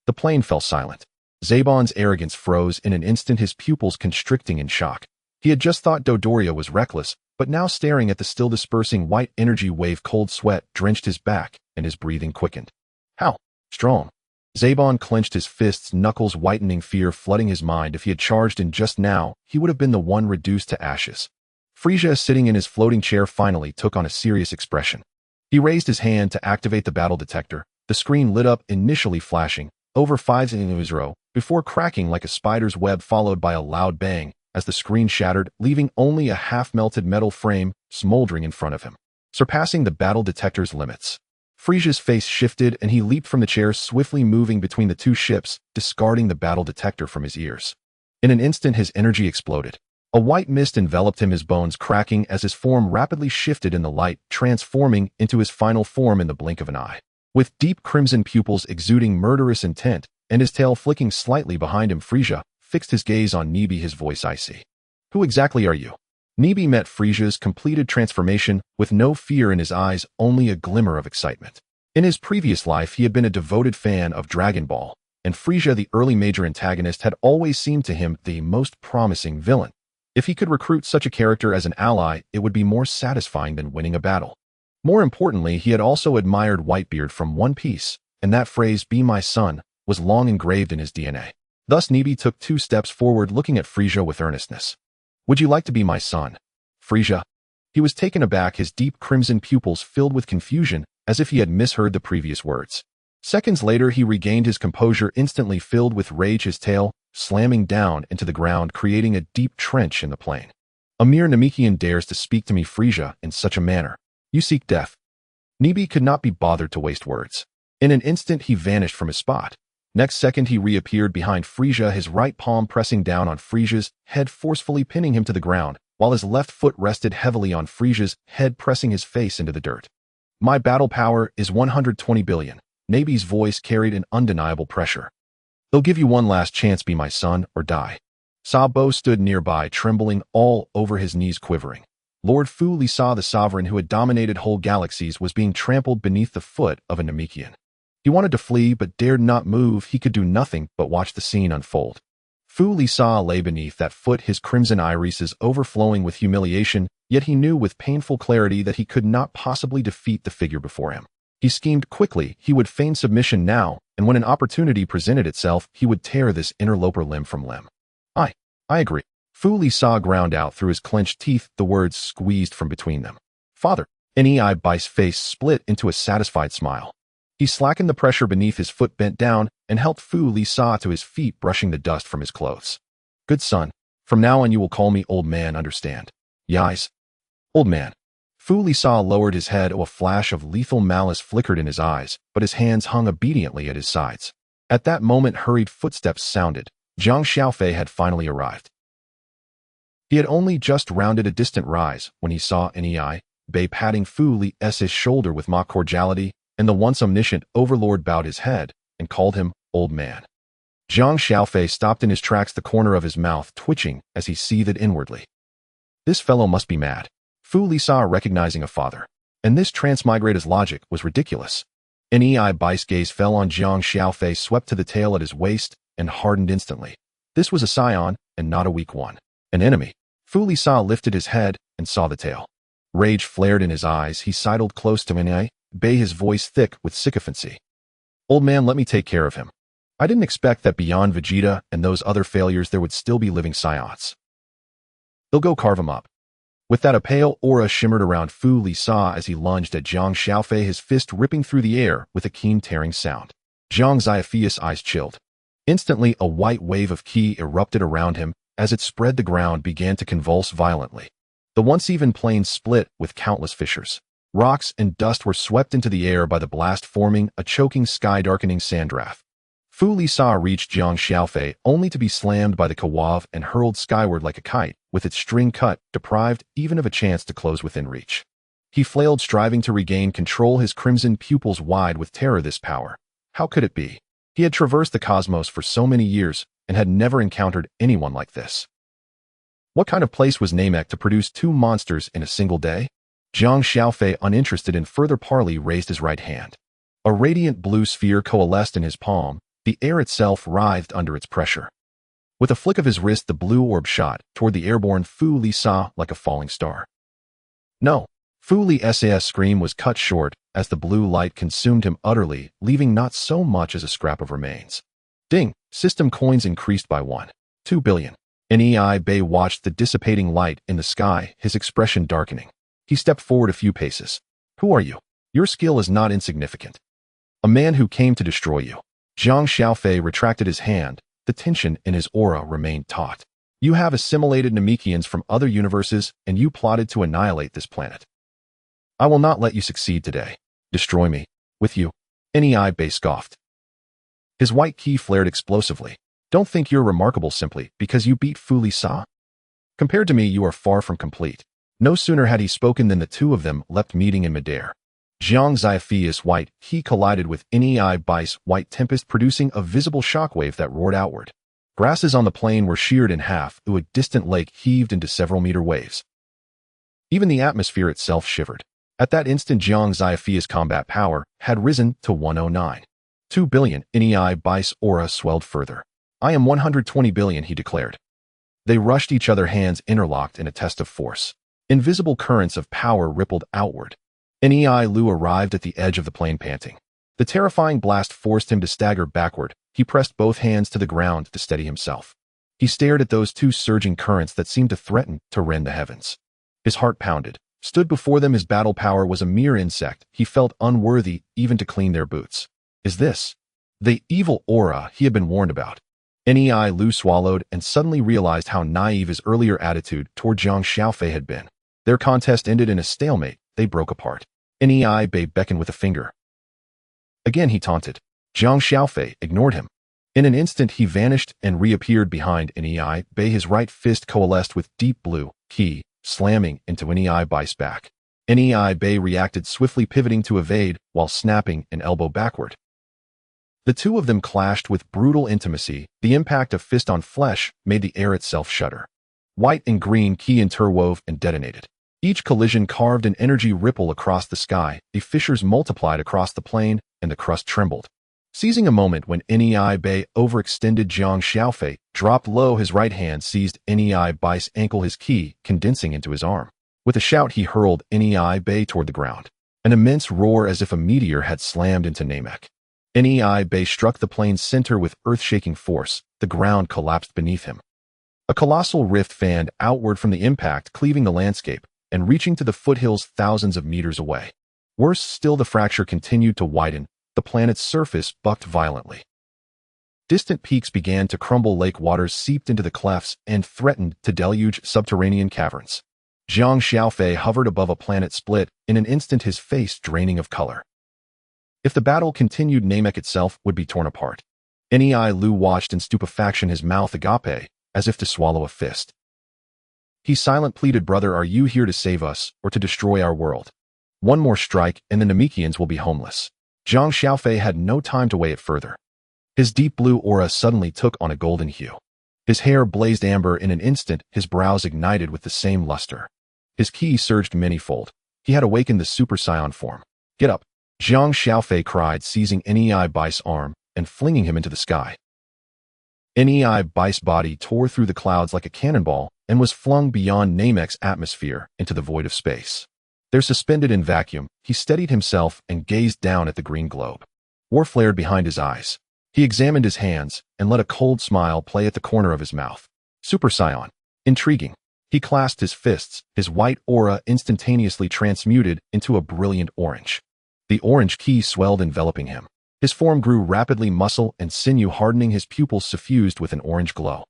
Speaker 1: The plane fell silent. Zebon's arrogance froze in an instant, his pupils constricting in shock. He had just thought Dodoria was reckless, but now staring at the still dispersing white energy wave, cold sweat drenched his back and his breathing quickened. How strong? Zebon clenched his fists, knuckles whitening, fear flooding his mind. If he had charged in just now, he would have been the one reduced to ashes. Frisia, sitting in his floating chair, finally took on a serious expression. He raised his hand to activate the battle detector. The screen lit up, initially flashing over 5 0 before cracking like a spider's web, followed by a loud bang as the screen shattered, leaving only a half-melted metal frame smoldering in front of him, surpassing the battle detector's limits. Frisia's face shifted, and he leaped from the chair, swiftly moving between the two ships, discarding the battle detector from his ears. In an instant, his energy exploded. A white mist enveloped him, his bones cracking as his form rapidly shifted in the light, transforming into his final form in the blink of an eye. With deep crimson pupils exuding murderous intent, and his tail flicking slightly behind him, Frisia fixed his gaze on Nibi, his voice icy. Who exactly are you? Nibi met Frisia's completed transformation with no fear in his eyes, only a glimmer of excitement. In his previous life, he had been a devoted fan of Dragon Ball, and Frisia, the early major antagonist, had always seemed to him the most promising villain. If he could recruit such a character as an ally, it would be more satisfying than winning a battle. More importantly, he had also admired Whitebeard from One Piece, and that phrase, "be my son," was long engraved in his DNA. Thus, Nibi took 2 steps forward, looking at Frisia with earnestness. Would you like to be my son, Frisia? He was taken aback, his deep crimson pupils filled with confusion, as if he had misheard the previous words. Seconds later, he regained his composure, instantly filled with rage, his tail slamming down into the ground, creating a deep trench in the plain. A mere Namekian dares to speak to me, Frisia, in such a manner. You seek death. Nibi could not be bothered to waste words. In an instant, he vanished from his spot. Next second, he reappeared behind Frisia, his right palm pressing down on Frisia's head, forcefully pinning him to the ground, while his left foot rested heavily on Frisia's head, pressing his face into the dirt. My battle power is 120 billion. Nibi's voice carried an undeniable pressure. They'll give you one last chance, be my son, or die. Sabo stood nearby, trembling all over, his knees quivering. Lord Fu Lisa, the sovereign who had dominated whole galaxies, was being trampled beneath the foot of a Namekian. He wanted to flee, but dared not move. He could do nothing but watch the scene unfold. Fu Lisa lay beneath that foot, his crimson irises overflowing with humiliation, yet he knew with painful clarity that he could not possibly defeat the figure before him. He schemed quickly. He would feign submission now, and when an opportunity presented itself, he would tear this interloper limb from limb. I agree. Fu Lisa ground out through his clenched teeth, the words squeezed from between them. Father. Bai's face split into a satisfied smile. He slackened the pressure beneath his foot, bent down, and helped Fu Lisa to his feet, brushing the dust from his clothes. Good son. From now on you will call me old man, understand? Yes. Old man. Fu Lisa lowered his head. A flash of lethal malice flickered in his eyes, but his hands hung obediently at his sides. At that moment hurried footsteps sounded. Jiang Xiaofei had finally arrived. He had only just rounded a distant rise when he saw Nei Bei patting Fu Li's shoulder with mock cordiality, and the once omniscient overlord bowed his head and called him old man. Jiang Xiaofei stopped in his tracks, the corner of his mouth twitching as he seethed inwardly. This fellow must be mad. Fu Lisa recognizing a father. And this transmigrator's logic was ridiculous. Nei Bai's gaze fell on Jiang Xiaofei, swept to the tail at his waist, and hardened instantly. This was a Saiyan, and not a weak one. An enemy. Fu Lisa lifted his head and saw the tail. Rage flared in his eyes. He sidled close to Nei Bei, his voice thick with sycophancy. Old man, let me take care of him. I didn't expect that beyond Vegeta and those other failures there would still be living Saiyans. They'll go carve him up. With that, a pale aura shimmered around Fu Lisa as he lunged at Jiang Xiaofei, his fist ripping through the air with a keen tearing sound. Jiang Xiaofei's eyes chilled. Instantly, a white wave of ki erupted around him. As it spread, the ground began to convulse violently. The once even plains split with countless fissures. Rocks and dust were swept into the air by the blast, forming a choking, sky-darkening sandraft. Fu Lisa reached Jiang Xiaofei only to be slammed by the kawav and hurled skyward like a kite, with its string cut, deprived even of a chance to close within reach. He flailed, striving to regain control, his crimson pupils wide with terror. This power. How could it be? He had traversed the cosmos for so many years and had never encountered anyone like this. What kind of place was Namek to produce two monsters in a single day? Jiang Xiaofei, uninterested in further parley, raised his right hand. A radiant blue sphere coalesced in his palm. The air itself writhed under its pressure. With a flick of his wrist, the blue orb shot toward the airborne Fu Lisa like a falling star. No! Fu Li's scream was cut short as the blue light consumed him utterly, leaving not so much as a scrap of remains. Ding! System coins increased by 1.2 billion. Nei Bei watched the dissipating light in the sky, his expression darkening. He stepped forward a few paces. Who are you? Your skill is not insignificant. A man who came to destroy you. Jiang Xiaofei retracted his hand. The tension in his aura remained taut. You have assimilated Namekians from other universes, and you plotted to annihilate this planet. I will not let you succeed today. Destroy me. With you. Nei Bei scoffed. His white ki flared explosively. Don't think you're remarkable simply because you beat Fu Lisa. Compared to me, you are far from complete. No sooner had he spoken than the two of them leapt, meeting in midair. Jiang Xiaofei's white ki collided with Nei Bai's white tempest, producing a visible shockwave that roared outward. Grasses on the plain were sheared in half. A distant lake heaved into several meter waves. Even the atmosphere itself shivered. At that instant, Jiang Xiaofei's combat power had risen to 109.2 billion. Nei Bai's aura swelled further. I am 120 billion, he declared. They rushed each other, hands interlocked in a test of force. Invisible currents of power rippled outward. Nei Lu arrived at the edge of the plain, panting. The terrifying blast forced him to stagger backward. He pressed both hands to the ground to steady himself. He stared at those two surging currents that seemed to threaten to rend the heavens. His heart pounded. Stood before them, his battle power was a mere insect. He felt unworthy even to clean their boots. Is this the evil aura he had been warned about? Nei Lu swallowed and suddenly realized how naive his earlier attitude toward Jiang Xiaofei had been. Their contest ended in a stalemate. They broke apart. Nei Bei beckoned with a finger. Again he taunted. Jiang Xiaofei ignored him. In an instant he vanished and reappeared behind Nei Bei, his right fist coalesced with deep blue ki, slamming into Nei Bai's back. Nei Bei reacted swiftly, pivoting to evade while snapping an elbow backward. The two of them clashed with brutal intimacy. The impact of fist on flesh made the air itself shudder. White and green ki interwove and detonated. Each collision carved an energy ripple across the sky. The fissures multiplied across the plain, and the crust trembled. Seizing a moment when Nei Bei overextended, Jiang Xiaofei dropped low. His right hand seized Nei Bai's ankle, his ki condensing into his arm. With a shout, he hurled Nei Bei toward the ground. An immense roar, as if a meteor had slammed into Namek. Nei Bei struck the plain's center with earth-shaking force. The ground collapsed beneath him. A colossal rift fanned outward from the impact, cleaving the landscape and reaching to the foothills thousands of meters away. Worse still, the fracture continued to widen. The planet's surface bucked violently. Distant peaks began to crumble, lake waters seeped into the clefts and threatened to deluge subterranean caverns. Jiang Xiaofei hovered above a planet split, in an instant his face draining of color. If the battle continued, Namek itself would be torn apart. Nei Lu watched in stupefaction, his mouth agape, as if to swallow a fist. He silent pleaded, "Brother, are you here to save us, or to destroy our world? One more strike, and the Namekians will be homeless." Jiang Xiaofei had no time to weigh it further. His deep blue aura suddenly took on a golden hue. His hair blazed amber in an instant, his brows ignited with the same luster. His ki surged manyfold. He had awakened the Super Saiyan form. "Get up!" Jiang Xiaofei cried, seizing Nei Bai's arm and flinging him into the sky. Nei Bai's body tore through the clouds like a cannonball and was flung beyond Namek's atmosphere into the void of space. There, suspended in vacuum, he steadied himself and gazed down at the green globe. War flared behind his eyes. He examined his hands and let a cold smile play at the corner of his mouth. Super Saiyan. Intriguing. He clasped his fists, his white aura instantaneously transmuted into a brilliant orange. The orange ki swelled, enveloping him. His form grew rapidly, muscle and sinew hardening, his pupils suffused with an orange glow.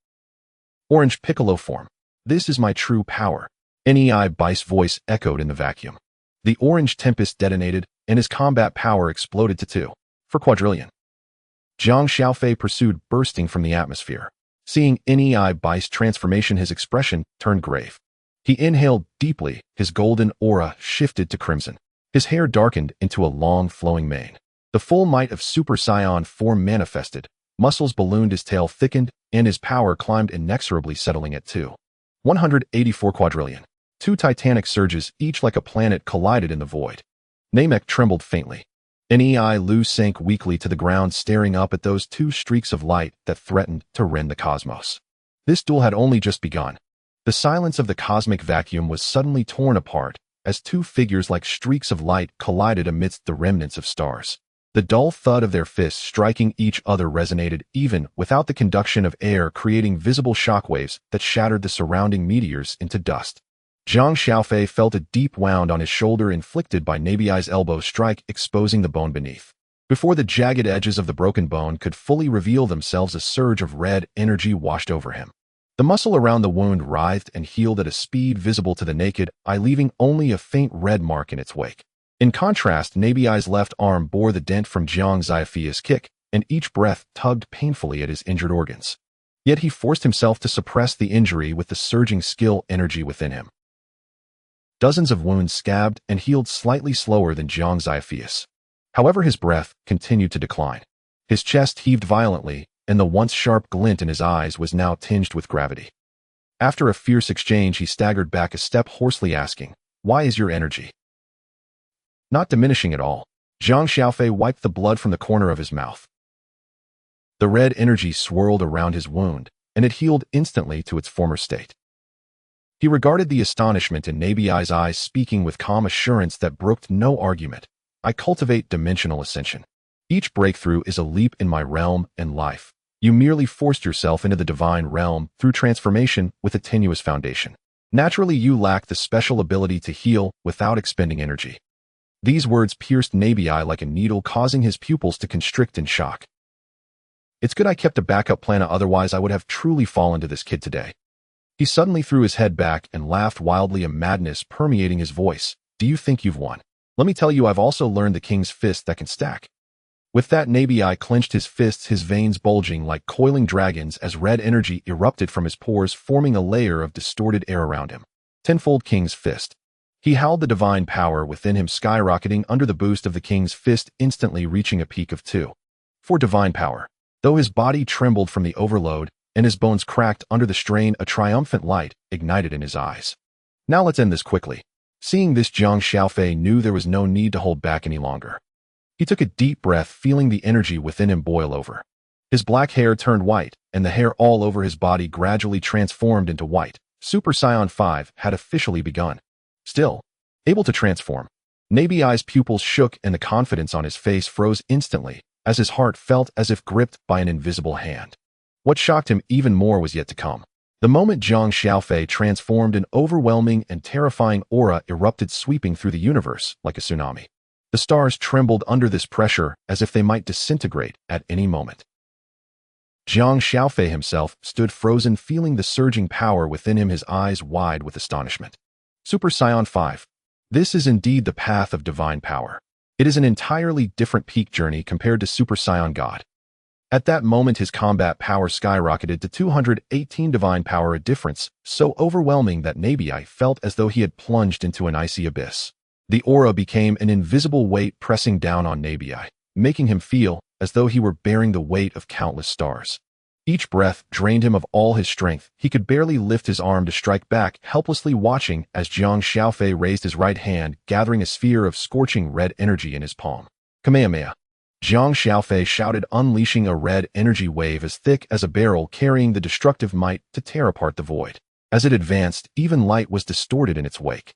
Speaker 1: Orange Piccolo form. "This is my true power." Nei Bai's voice echoed in the vacuum. The orange tempest detonated, and his combat power exploded to 2 for quadrillion. Jiang Xiaofei pursued, bursting from the atmosphere. Seeing Nei Bai's transformation, his expression turned grave. He inhaled deeply, his golden aura shifted to crimson. His hair darkened into a long, flowing mane. The full might of Super Saiyan form manifested, muscles ballooned, his tail thickened, and his power climbed inexorably, settling at 184 quadrillion. 2 titanic surges, each like a planet, collided in the void. Namek trembled faintly. Nei Lu sank weakly to the ground, staring up at those 2 streaks of light that threatened to rend the cosmos. This duel had only just begun. The silence of the cosmic vacuum was suddenly torn apart, as 2 figures like streaks of light collided amidst the remnants of stars. The dull thud of their fists striking each other resonated even without the conduction of air, creating visible shockwaves that shattered the surrounding meteors into dust. Jiang Xiaofei felt a deep wound on his shoulder inflicted by Nabei's elbow strike, exposing the bone beneath. Before the jagged edges of the broken bone could fully reveal themselves, a surge of red energy washed over him. The muscle around the wound writhed and healed at a speed visible to the naked eye, leaving only a faint red mark in its wake. In contrast, Nabei's left arm bore the dent from Jiang Xiaofei's kick, and each breath tugged painfully at his injured organs. Yet he forced himself to suppress the injury with the surging skill energy within him. Dozens of wounds scabbed and healed slightly slower than Jiang Xiaofei's. However, his breath continued to decline. His chest heaved violently, and the once sharp glint in his eyes was now tinged with gravity. After a fierce exchange, he staggered back a step, hoarsely asking, "Why is your energy not diminishing at all?" Jiang Xiaofei wiped the blood from the corner of his mouth. The red energy swirled around his wound, and it healed instantly to its former state. He regarded the astonishment in Nabei's eyes, speaking with calm assurance that brooked no argument. "I cultivate dimensional ascension. Each breakthrough is a leap in my realm and life. You merely forced yourself into the divine realm through transformation with a tenuous foundation. Naturally, you lack the special ability to heal without expending energy." These words pierced Nei like a needle, causing his pupils to constrict in shock. "It's good I kept a backup plan, otherwise I would have truly fallen to this kid today." He suddenly threw his head back and laughed wildly, a madness permeating his voice. "Do you think you've won? Let me tell you, I've also learned the king's fist that can stack." With that, Nei clenched his fists, his veins bulging like coiling dragons as red energy erupted from his pores, forming a layer of distorted air around him. Tenfold King's Fist. He howled, the divine power within him skyrocketing under the boost of the king's fist, instantly reaching a peak of 2 for divine power. Though his body trembled from the overload and his bones cracked under the strain, a triumphant light ignited in his eyes. "Now let's end this quickly." Seeing this, Jiang Xiaofei knew there was no need to hold back any longer. He took a deep breath, feeling the energy within him boil over. His black hair turned white, and the hair all over his body gradually transformed into white. Super Saiyan 5 had officially begun. Still, able to transform, Nabei's pupils shook and the confidence on his face froze instantly, as his heart felt as if gripped by an invisible hand. What shocked him even more was yet to come. The moment Jiang Xiaofei transformed, an overwhelming and terrifying aura erupted, sweeping through the universe like a tsunami. The stars trembled under this pressure as if they might disintegrate at any moment. Jiang Xiaofei himself stood frozen, feeling the surging power within him, his eyes wide with astonishment. Super Saiyan 5. This is indeed the path of divine power. It is an entirely different peak journey compared to Super Saiyan God. At that moment, his combat power skyrocketed to 218 divine power, a difference so overwhelming that Nabai felt as though he had plunged into an icy abyss. The aura became an invisible weight pressing down on Nabai, making him feel as though he were bearing the weight of countless stars. Each breath drained him of all his strength. He could barely lift his arm to strike back, helplessly watching as Jiang Xiaofei raised his right hand, gathering a sphere of scorching red energy in his palm. Kamehameha. Jiang Xiaofei shouted, unleashing a red energy wave as thick as a barrel, carrying the destructive might to tear apart the void. As it advanced, even light was distorted in its wake.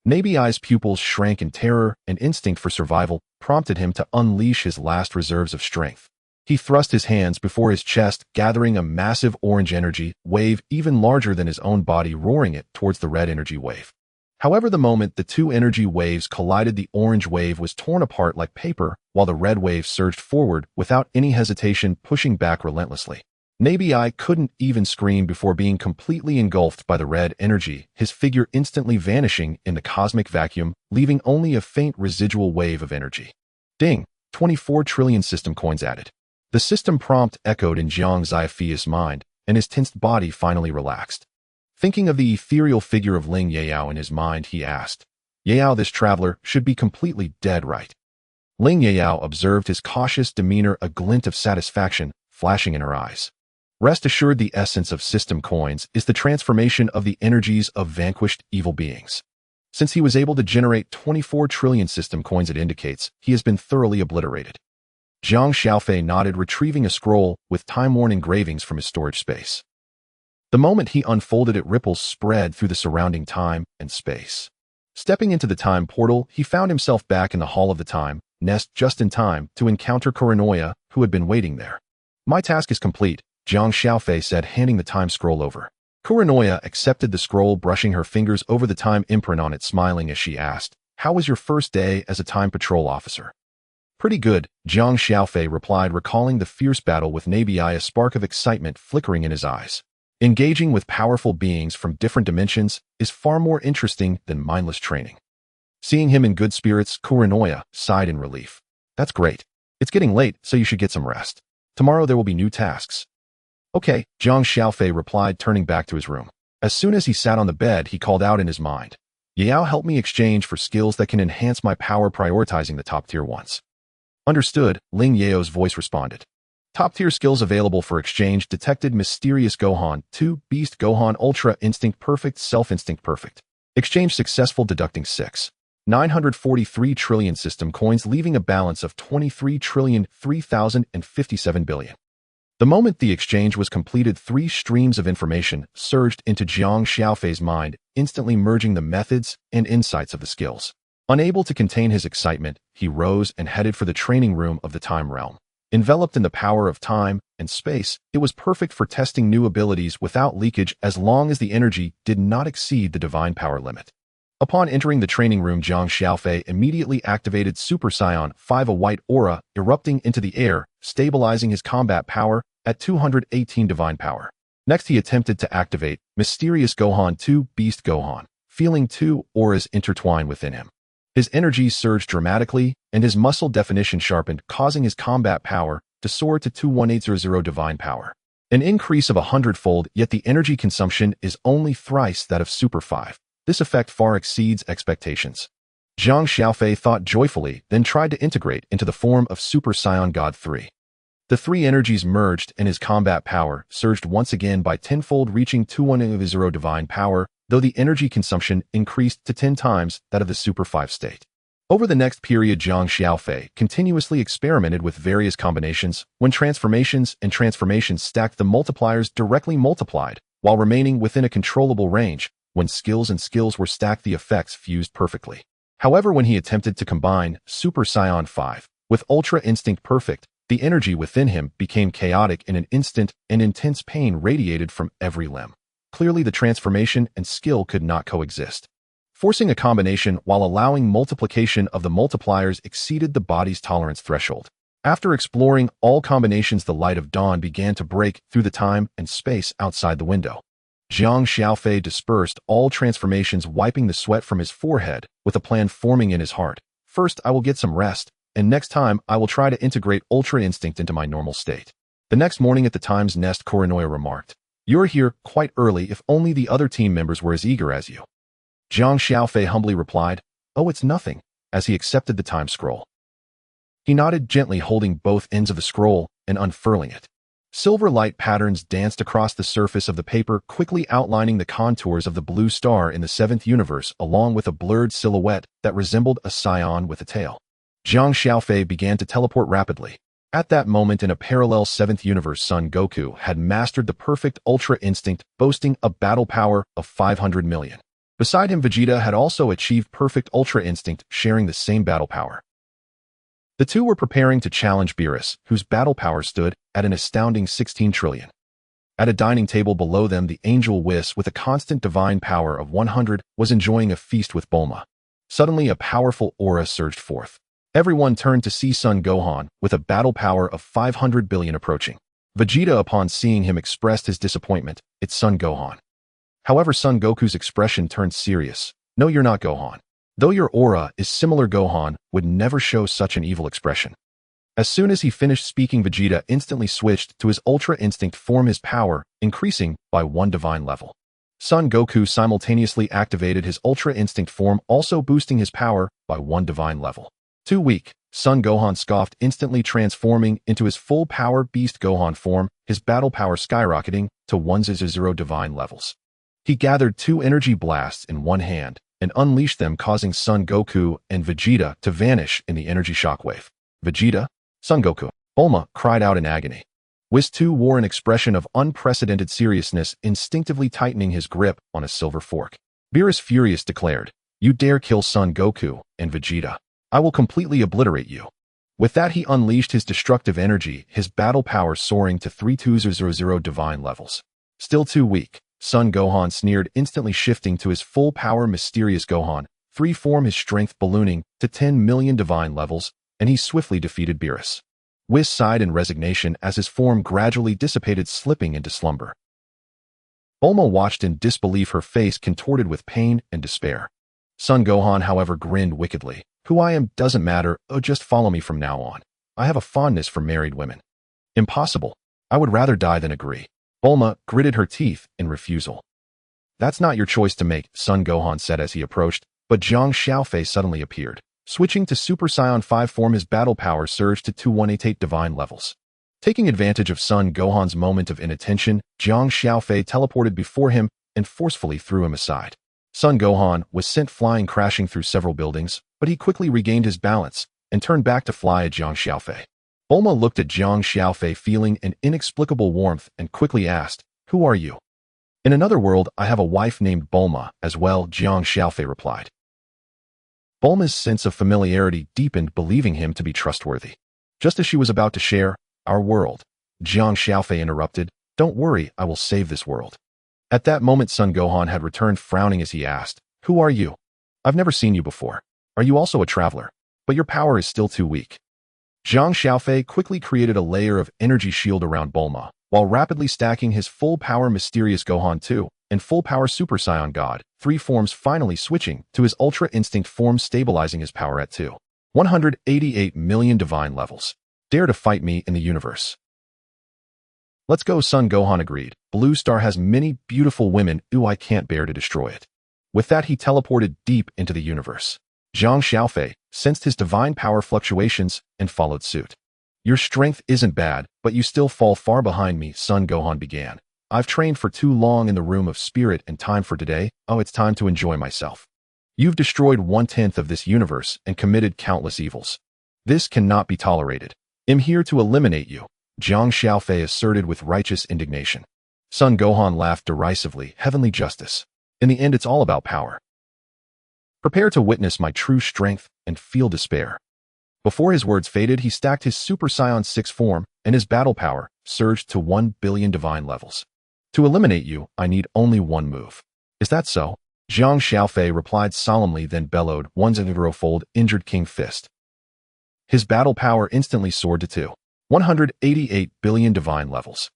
Speaker 1: Nabai's pupils shrank in terror, and instinct for survival prompted him to unleash his last reserves of strength. He thrust his hands before his chest, gathering a massive orange energy wave even larger than his own body, roaring it towards the red energy wave. However, the moment the two energy waves collided, the orange wave was torn apart like paper, while the red wave surged forward without any hesitation, pushing back relentlessly. Nabai couldn't even scream before being completely engulfed by the red energy, his figure instantly vanishing in the cosmic vacuum, leaving only a faint residual wave of energy. Ding! 24 trillion system coins added. The system prompt echoed in Jiang Xiaofei's mind, and his tensed body finally relaxed. Thinking of the ethereal figure of Ling Yao in his mind, he asked, Yao, this traveler should be completely dead, right? Ling Yao observed his cautious demeanor, a glint of satisfaction flashing in her eyes. Rest assured, the essence of system coins is the transformation of the energies of vanquished evil beings. Since he was able to generate 24 trillion system coins, it indicates he has been thoroughly obliterated. Jiang Xiaofei nodded, retrieving a scroll with time-worn engravings from his storage space. The moment he unfolded it, ripples spread through the surrounding time and space. Stepping into the time portal, he found himself back in the Hall of the Time Nest just in time to encounter Kuranoya, who had been waiting there. My task is complete, Jiang Xiaofei said, handing the time scroll over. Kuranoya accepted the scroll, brushing her fingers over the time imprint on it, smiling as she asked, How was your first day as a time patrol officer? Pretty good, Jiang Xiaofei replied, recalling the fierce battle with Nabai, a spark of excitement flickering in his eyes. Engaging with powerful beings from different dimensions is far more interesting than mindless training. Seeing him in good spirits, Kuranoya sighed in relief. That's great. It's getting late, so you should get some rest. Tomorrow there will be new tasks. Okay, Jiang Xiaofei replied, turning back to his room. As soon as he sat on the bed, he called out in his mind, Yao, help me exchange for skills that can enhance my power, prioritizing the top-tier ones. Understood, Ling Yao's voice responded. Top-tier skills available for exchange detected: Mysterious Gohan 2, Beast Gohan Ultra, Instinct Perfect, Self-Instinct Perfect. Exchange successful, deducting 943 trillion system coins, leaving a balance of 23,003,057 billion. The moment the exchange was completed, 3 streams of information surged into Jiang Xiaofei's mind, instantly merging the methods and insights of the skills. Unable to contain his excitement, he rose and headed for the training room of the Time Realm. Enveloped in the power of time and space, it was perfect for testing new abilities without leakage as long as the energy did not exceed the divine power limit. Upon entering the training room, Jiang Xiaofei immediately activated Super Saiyan 5, a white aura erupting into the air, stabilizing his combat power at 218 divine power. Next, he attempted to activate Mysterious Gohan 2, Beast Gohan, feeling 2 auras intertwine within him. His energy surged dramatically, and his muscle definition sharpened, causing his combat power to soar to 21800 divine power. An increase of 100-fold, yet the energy consumption is only thrice that of Super 5. This effect far exceeds expectations. Jiang Xiaofei thought joyfully, then tried to integrate into the form of Super Saiyan God 3. The 3 energies merged, and his combat power surged once again by 10-fold, reaching 210 divine power, though the energy consumption increased to 10 times that of the Super 5 state. Over the next period, Jiang Xiaofei continuously experimented with various combinations. When transformations stacked, the multipliers directly multiplied, while remaining within a controllable range. When skills were stacked, the effects fused perfectly. However, when he attempted to combine Super Saiyan 5 with Ultra Instinct Perfect, the energy within him became chaotic in an instant, and intense pain radiated from every limb. Clearly, the transformation and skill could not coexist. Forcing a combination while allowing multiplication of the multipliers exceeded the body's tolerance threshold. After exploring all combinations, the light of dawn began to break through the time and space outside the window. Jiang Xiaofei dispersed all transformations, wiping the sweat from his forehead, with a plan forming in his heart. First, I will get some rest, and next time I will try to integrate Ultra Instinct into my normal state. The next morning at the Times Nest, Korinoya remarked, "You're here quite early. If only the other team members were as eager as you." Jiang Xiaofei humbly replied, "Oh, it's nothing," as he accepted the time scroll. He nodded, gently holding both ends of the scroll and unfurling it. Silver light patterns danced across the surface of the paper, quickly outlining the contours of the blue star in the 7th universe, along with a blurred silhouette that resembled a Saiyan with a tail. Jiang Xiaofei began to teleport rapidly. At that moment, in a parallel 7th universe, Son Goku had mastered the perfect Ultra Instinct, boasting a battle power of 500 million. Beside him, Vegeta had also achieved perfect Ultra Instinct, sharing the same battle power. The two were preparing to challenge Beerus, whose battle power stood at an astounding 16 trillion. At a dining table below them, the angel Whis, with a constant divine power of 100, was enjoying a feast with Bulma. Suddenly, a powerful aura surged forth. Everyone turned to see Son Gohan, with a battle power of 500 billion approaching. Vegeta, upon seeing him, expressed his disappointment. "It's Son Gohan." However, Son Goku's expression turned serious. "No, you're not Gohan. Though your aura is similar, Gohan would never show such an evil expression." As soon as he finished speaking, Vegeta instantly switched to his Ultra Instinct form, his power increasing by 1 divine level. Son Goku simultaneously activated his Ultra Instinct form, also boosting his power by 1 divine level. "Too weak," Son Gohan scoffed, instantly transforming into his full power Beast Gohan form, his battle power skyrocketing to 100 divine levels. He gathered 2 energy blasts in one hand and unleashed them, causing Son Goku and Vegeta to vanish in the energy shockwave. "Vegeta? Son Goku!" Bulma cried out in agony. Whis too wore an expression of unprecedented seriousness, instinctively tightening his grip on a silver fork. Beerus, furious, declared, "You dare kill Son Goku and Vegeta? I will completely obliterate you." With that, he unleashed his destructive energy, his battle power soaring to 3200 divine levels. "Still too weak," Son Gohan sneered, instantly shifting to his full power Mysterious Gohan, 3 form, his strength ballooning to 10 million divine levels, and he swiftly defeated Beerus. Whis sighed in resignation as his form gradually dissipated, slipping into slumber. Bulma watched in disbelief, her face contorted with pain and despair. Son Gohan, however, grinned wickedly. "Who I am doesn't matter. Oh, just follow me from now on. I have a fondness for married women." "Impossible. I would rather die than agree." Bulma gritted her teeth in refusal. "That's not your choice to make," Son Gohan said as he approached, but Jiang Xiaofei suddenly appeared. Switching to Super Saiyan 5 form, his battle power surged to 2188 divine levels. Taking advantage of Son Gohan's moment of inattention, Jiang Xiaofei teleported before him and forcefully threw him aside. Son Gohan was sent flying, crashing through several buildings, but he quickly regained his balance and turned back to fly at Jiang Xiaofei. Bulma looked at Jiang Xiaofei, feeling an inexplicable warmth, and quickly asked, "Who are you?" "In another world, I have a wife named Bulma as well," Jiang Xiaofei replied. Bulma's sense of familiarity deepened, believing him to be trustworthy. Just as she was about to share, "Our world," Jiang Xiaofei interrupted, "Don't worry, I will save this world." At that moment, Son Gohan had returned, frowning as he asked, "Who are you? I've never seen you before. Are you also a traveler? But your power is still too weak." Jiang Xiaofei quickly created a layer of energy shield around Bulma, while rapidly stacking his full power Mysterious Gohan 2 and full power Super Saiyan God 3 forms, finally switching to his Ultra Instinct form, stabilizing his power at 188 million divine levels. "Dare to fight me in the universe?" "Let's go," Son Gohan agreed. "Blue Star has many beautiful women. Ooh, I can't bear to destroy it." With that, he teleported deep into the universe. Jiang Xiaofei sensed his divine power fluctuations and followed suit. "Your strength isn't bad, but you still fall far behind me," Son Gohan began. "I've trained for too long in the room of spirit, and time for today. Oh, it's time to enjoy myself. You've destroyed 1/10 of this universe and committed countless evils. This cannot be tolerated. I'm here to eliminate you," Jiang Xiaofei asserted with righteous indignation. Son Gohan laughed derisively. "Heavenly justice. In the end, it's all about power. Prepare to witness my true strength and feel despair." Before his words faded, he stacked his Super Saiyan 6 form, and his battle power surged to 1 billion divine levels. "To eliminate you, I need only one move." "Is that so?" Jiang Xiaofei replied solemnly, then bellowed, "100-fold injured king fist." His battle power instantly soared to 188 billion divine levels.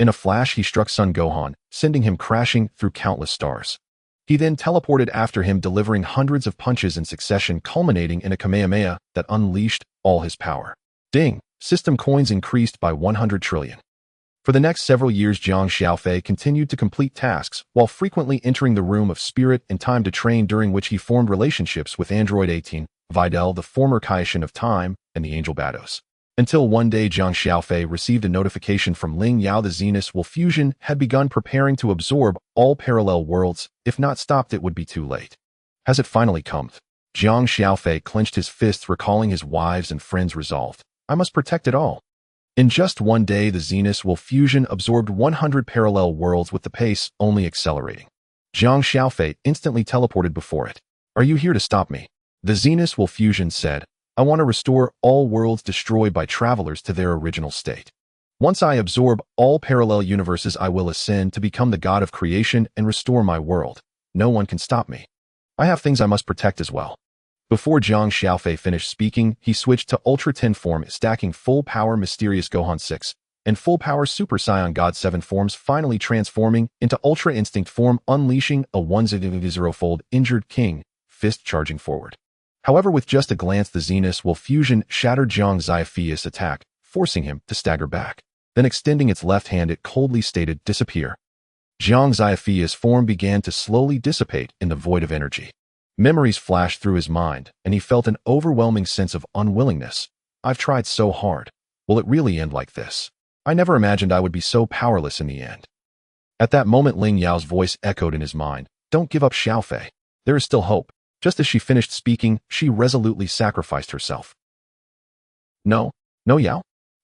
Speaker 1: In a flash, he struck Son Gohan, sending him crashing through countless stars. He then teleported after him, delivering hundreds of punches in succession, culminating in a Kamehameha that unleashed all his power. Ding! System coins increased by 100 trillion. For the next several years, Jiang Xiaofei continued to complete tasks, while frequently entering the room of spirit and time to train, during which he formed relationships with Android 18, Videl, the former Kaiō-ken of time, and the Angel Batos. Until one day, Jiang Xiaofei received a notification from Ling Yao. The Zenith Wolf Fusion had begun preparing to absorb all parallel worlds. If not stopped, it would be too late. Has it finally come? Jiang Xiaofei clenched his fists, recalling his wives and friends' resolve. I must protect it all. In just one day, the Zenith Wolf Fusion absorbed 100 parallel worlds, with the pace only accelerating. Jiang Xiaofei instantly teleported before it. Are you here to stop me? The Zenith Wolf Fusion said. I want to restore all worlds destroyed by travelers to their original state. Once I absorb all parallel universes, I will ascend to become the god of creation and restore my world. No one can stop me. I have things I must protect as well. Before Jiang Xiaofei finished speaking, he switched to Ultra 10 form, stacking full power Mysterious Gohan 6 and full power Super Saiyan God 7 forms, finally transforming into Ultra Instinct form, unleashing a 100-fold injured king, fist charging forward. However, with just a glance, the Zenith Wolf Fusion shattered Jiang Xiaofei's attack, forcing him to stagger back. Then extending its left hand, it coldly stated, disappear. Jiang Xiaofei's form began to slowly dissipate in the void of energy. Memories flashed through his mind, and he felt an overwhelming sense of unwillingness. I've tried so hard. Will it really end like this? I never imagined I would be so powerless in the end. At that moment, Ling Yao's voice echoed in his mind. Don't give up, Xiaofei. There is still hope. Just as she finished speaking, she resolutely sacrificed herself. No, no, Yao?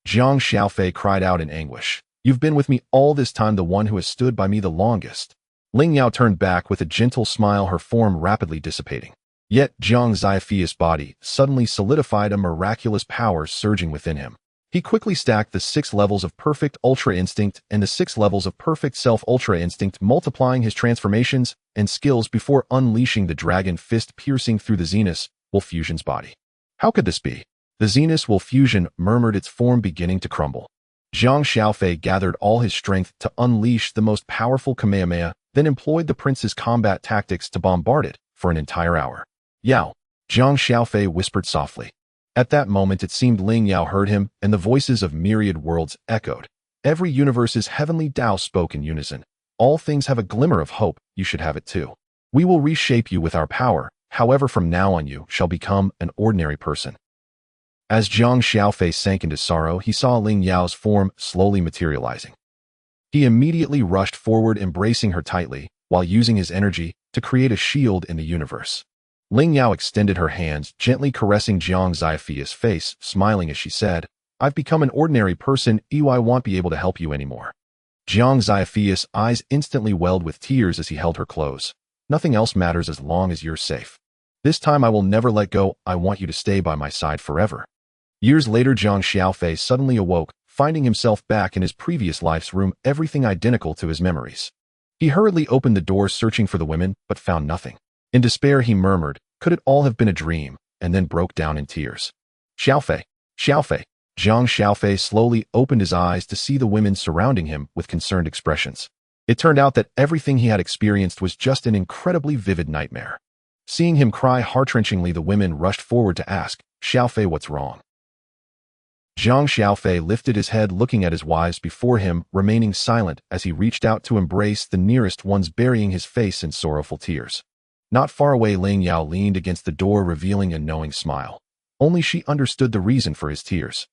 Speaker 1: Jiang Xiaofei cried out in anguish. You've been with me all this time, the one who has stood by me the longest. Ling Yao turned back with a gentle smile, her form rapidly dissipating. Yet Jiang Xiaofei's body suddenly solidified, a miraculous power surging within him. He quickly stacked the 6 levels of Perfect Ultra Instinct and the 6 levels of Perfect Self Ultra Instinct, multiplying his transformations and skills before unleashing the Dragon Fist, piercing through the Zenith Wolf Fusion's body. How could this be? The Zenith Wolf Fusion murmured, its form beginning to crumble. Jiang Xiaofei gathered all his strength to unleash the most powerful Kamehameha, then employed the prince's combat tactics to bombard it for an entire hour. Yao, Jiang Xiaofei whispered softly. At that moment, it seemed Ling Yao heard him, and the voices of myriad worlds echoed. Every universe's heavenly Tao spoke in unison. All things have a glimmer of hope, you should have it too. We will reshape you with our power, however from now on you shall become an ordinary person. As Jiang Xiaofei sank into sorrow, he saw Ling Yao's form slowly materializing. He immediately rushed forward, embracing her tightly, while using his energy to create a shield in the universe. Ling Yao extended her hands, gently caressing Jiang Xiaofei's face, smiling as she said, I've become an ordinary person, I won't be able to help you anymore. Jiang Xiaofei's eyes instantly welled with tears as he held her close. Nothing else matters as long as you're safe. This time I will never let go, I want you to stay by my side forever. Years later, Jiang Xiaofei suddenly awoke, finding himself back in his previous life's room, everything identical to his memories. He hurriedly opened the door, searching for the women, but found nothing. In despair, he murmured, could it all have been a dream, and then broke down in tears. Xiaofei, Xiaofei. Jiang Xiaofei slowly opened his eyes to see the women surrounding him with concerned expressions. It turned out that everything he had experienced was just an incredibly vivid nightmare. Seeing him cry heart-wrenchingly, the women rushed forward to ask, Xiaofei, what's wrong? Jiang Xiaofei lifted his head, looking at his wives before him, remaining silent as he reached out to embrace the nearest ones, burying his face in sorrowful tears. Not far away, Ling Yao leaned against the door, revealing a knowing smile. Only she understood the reason for his tears.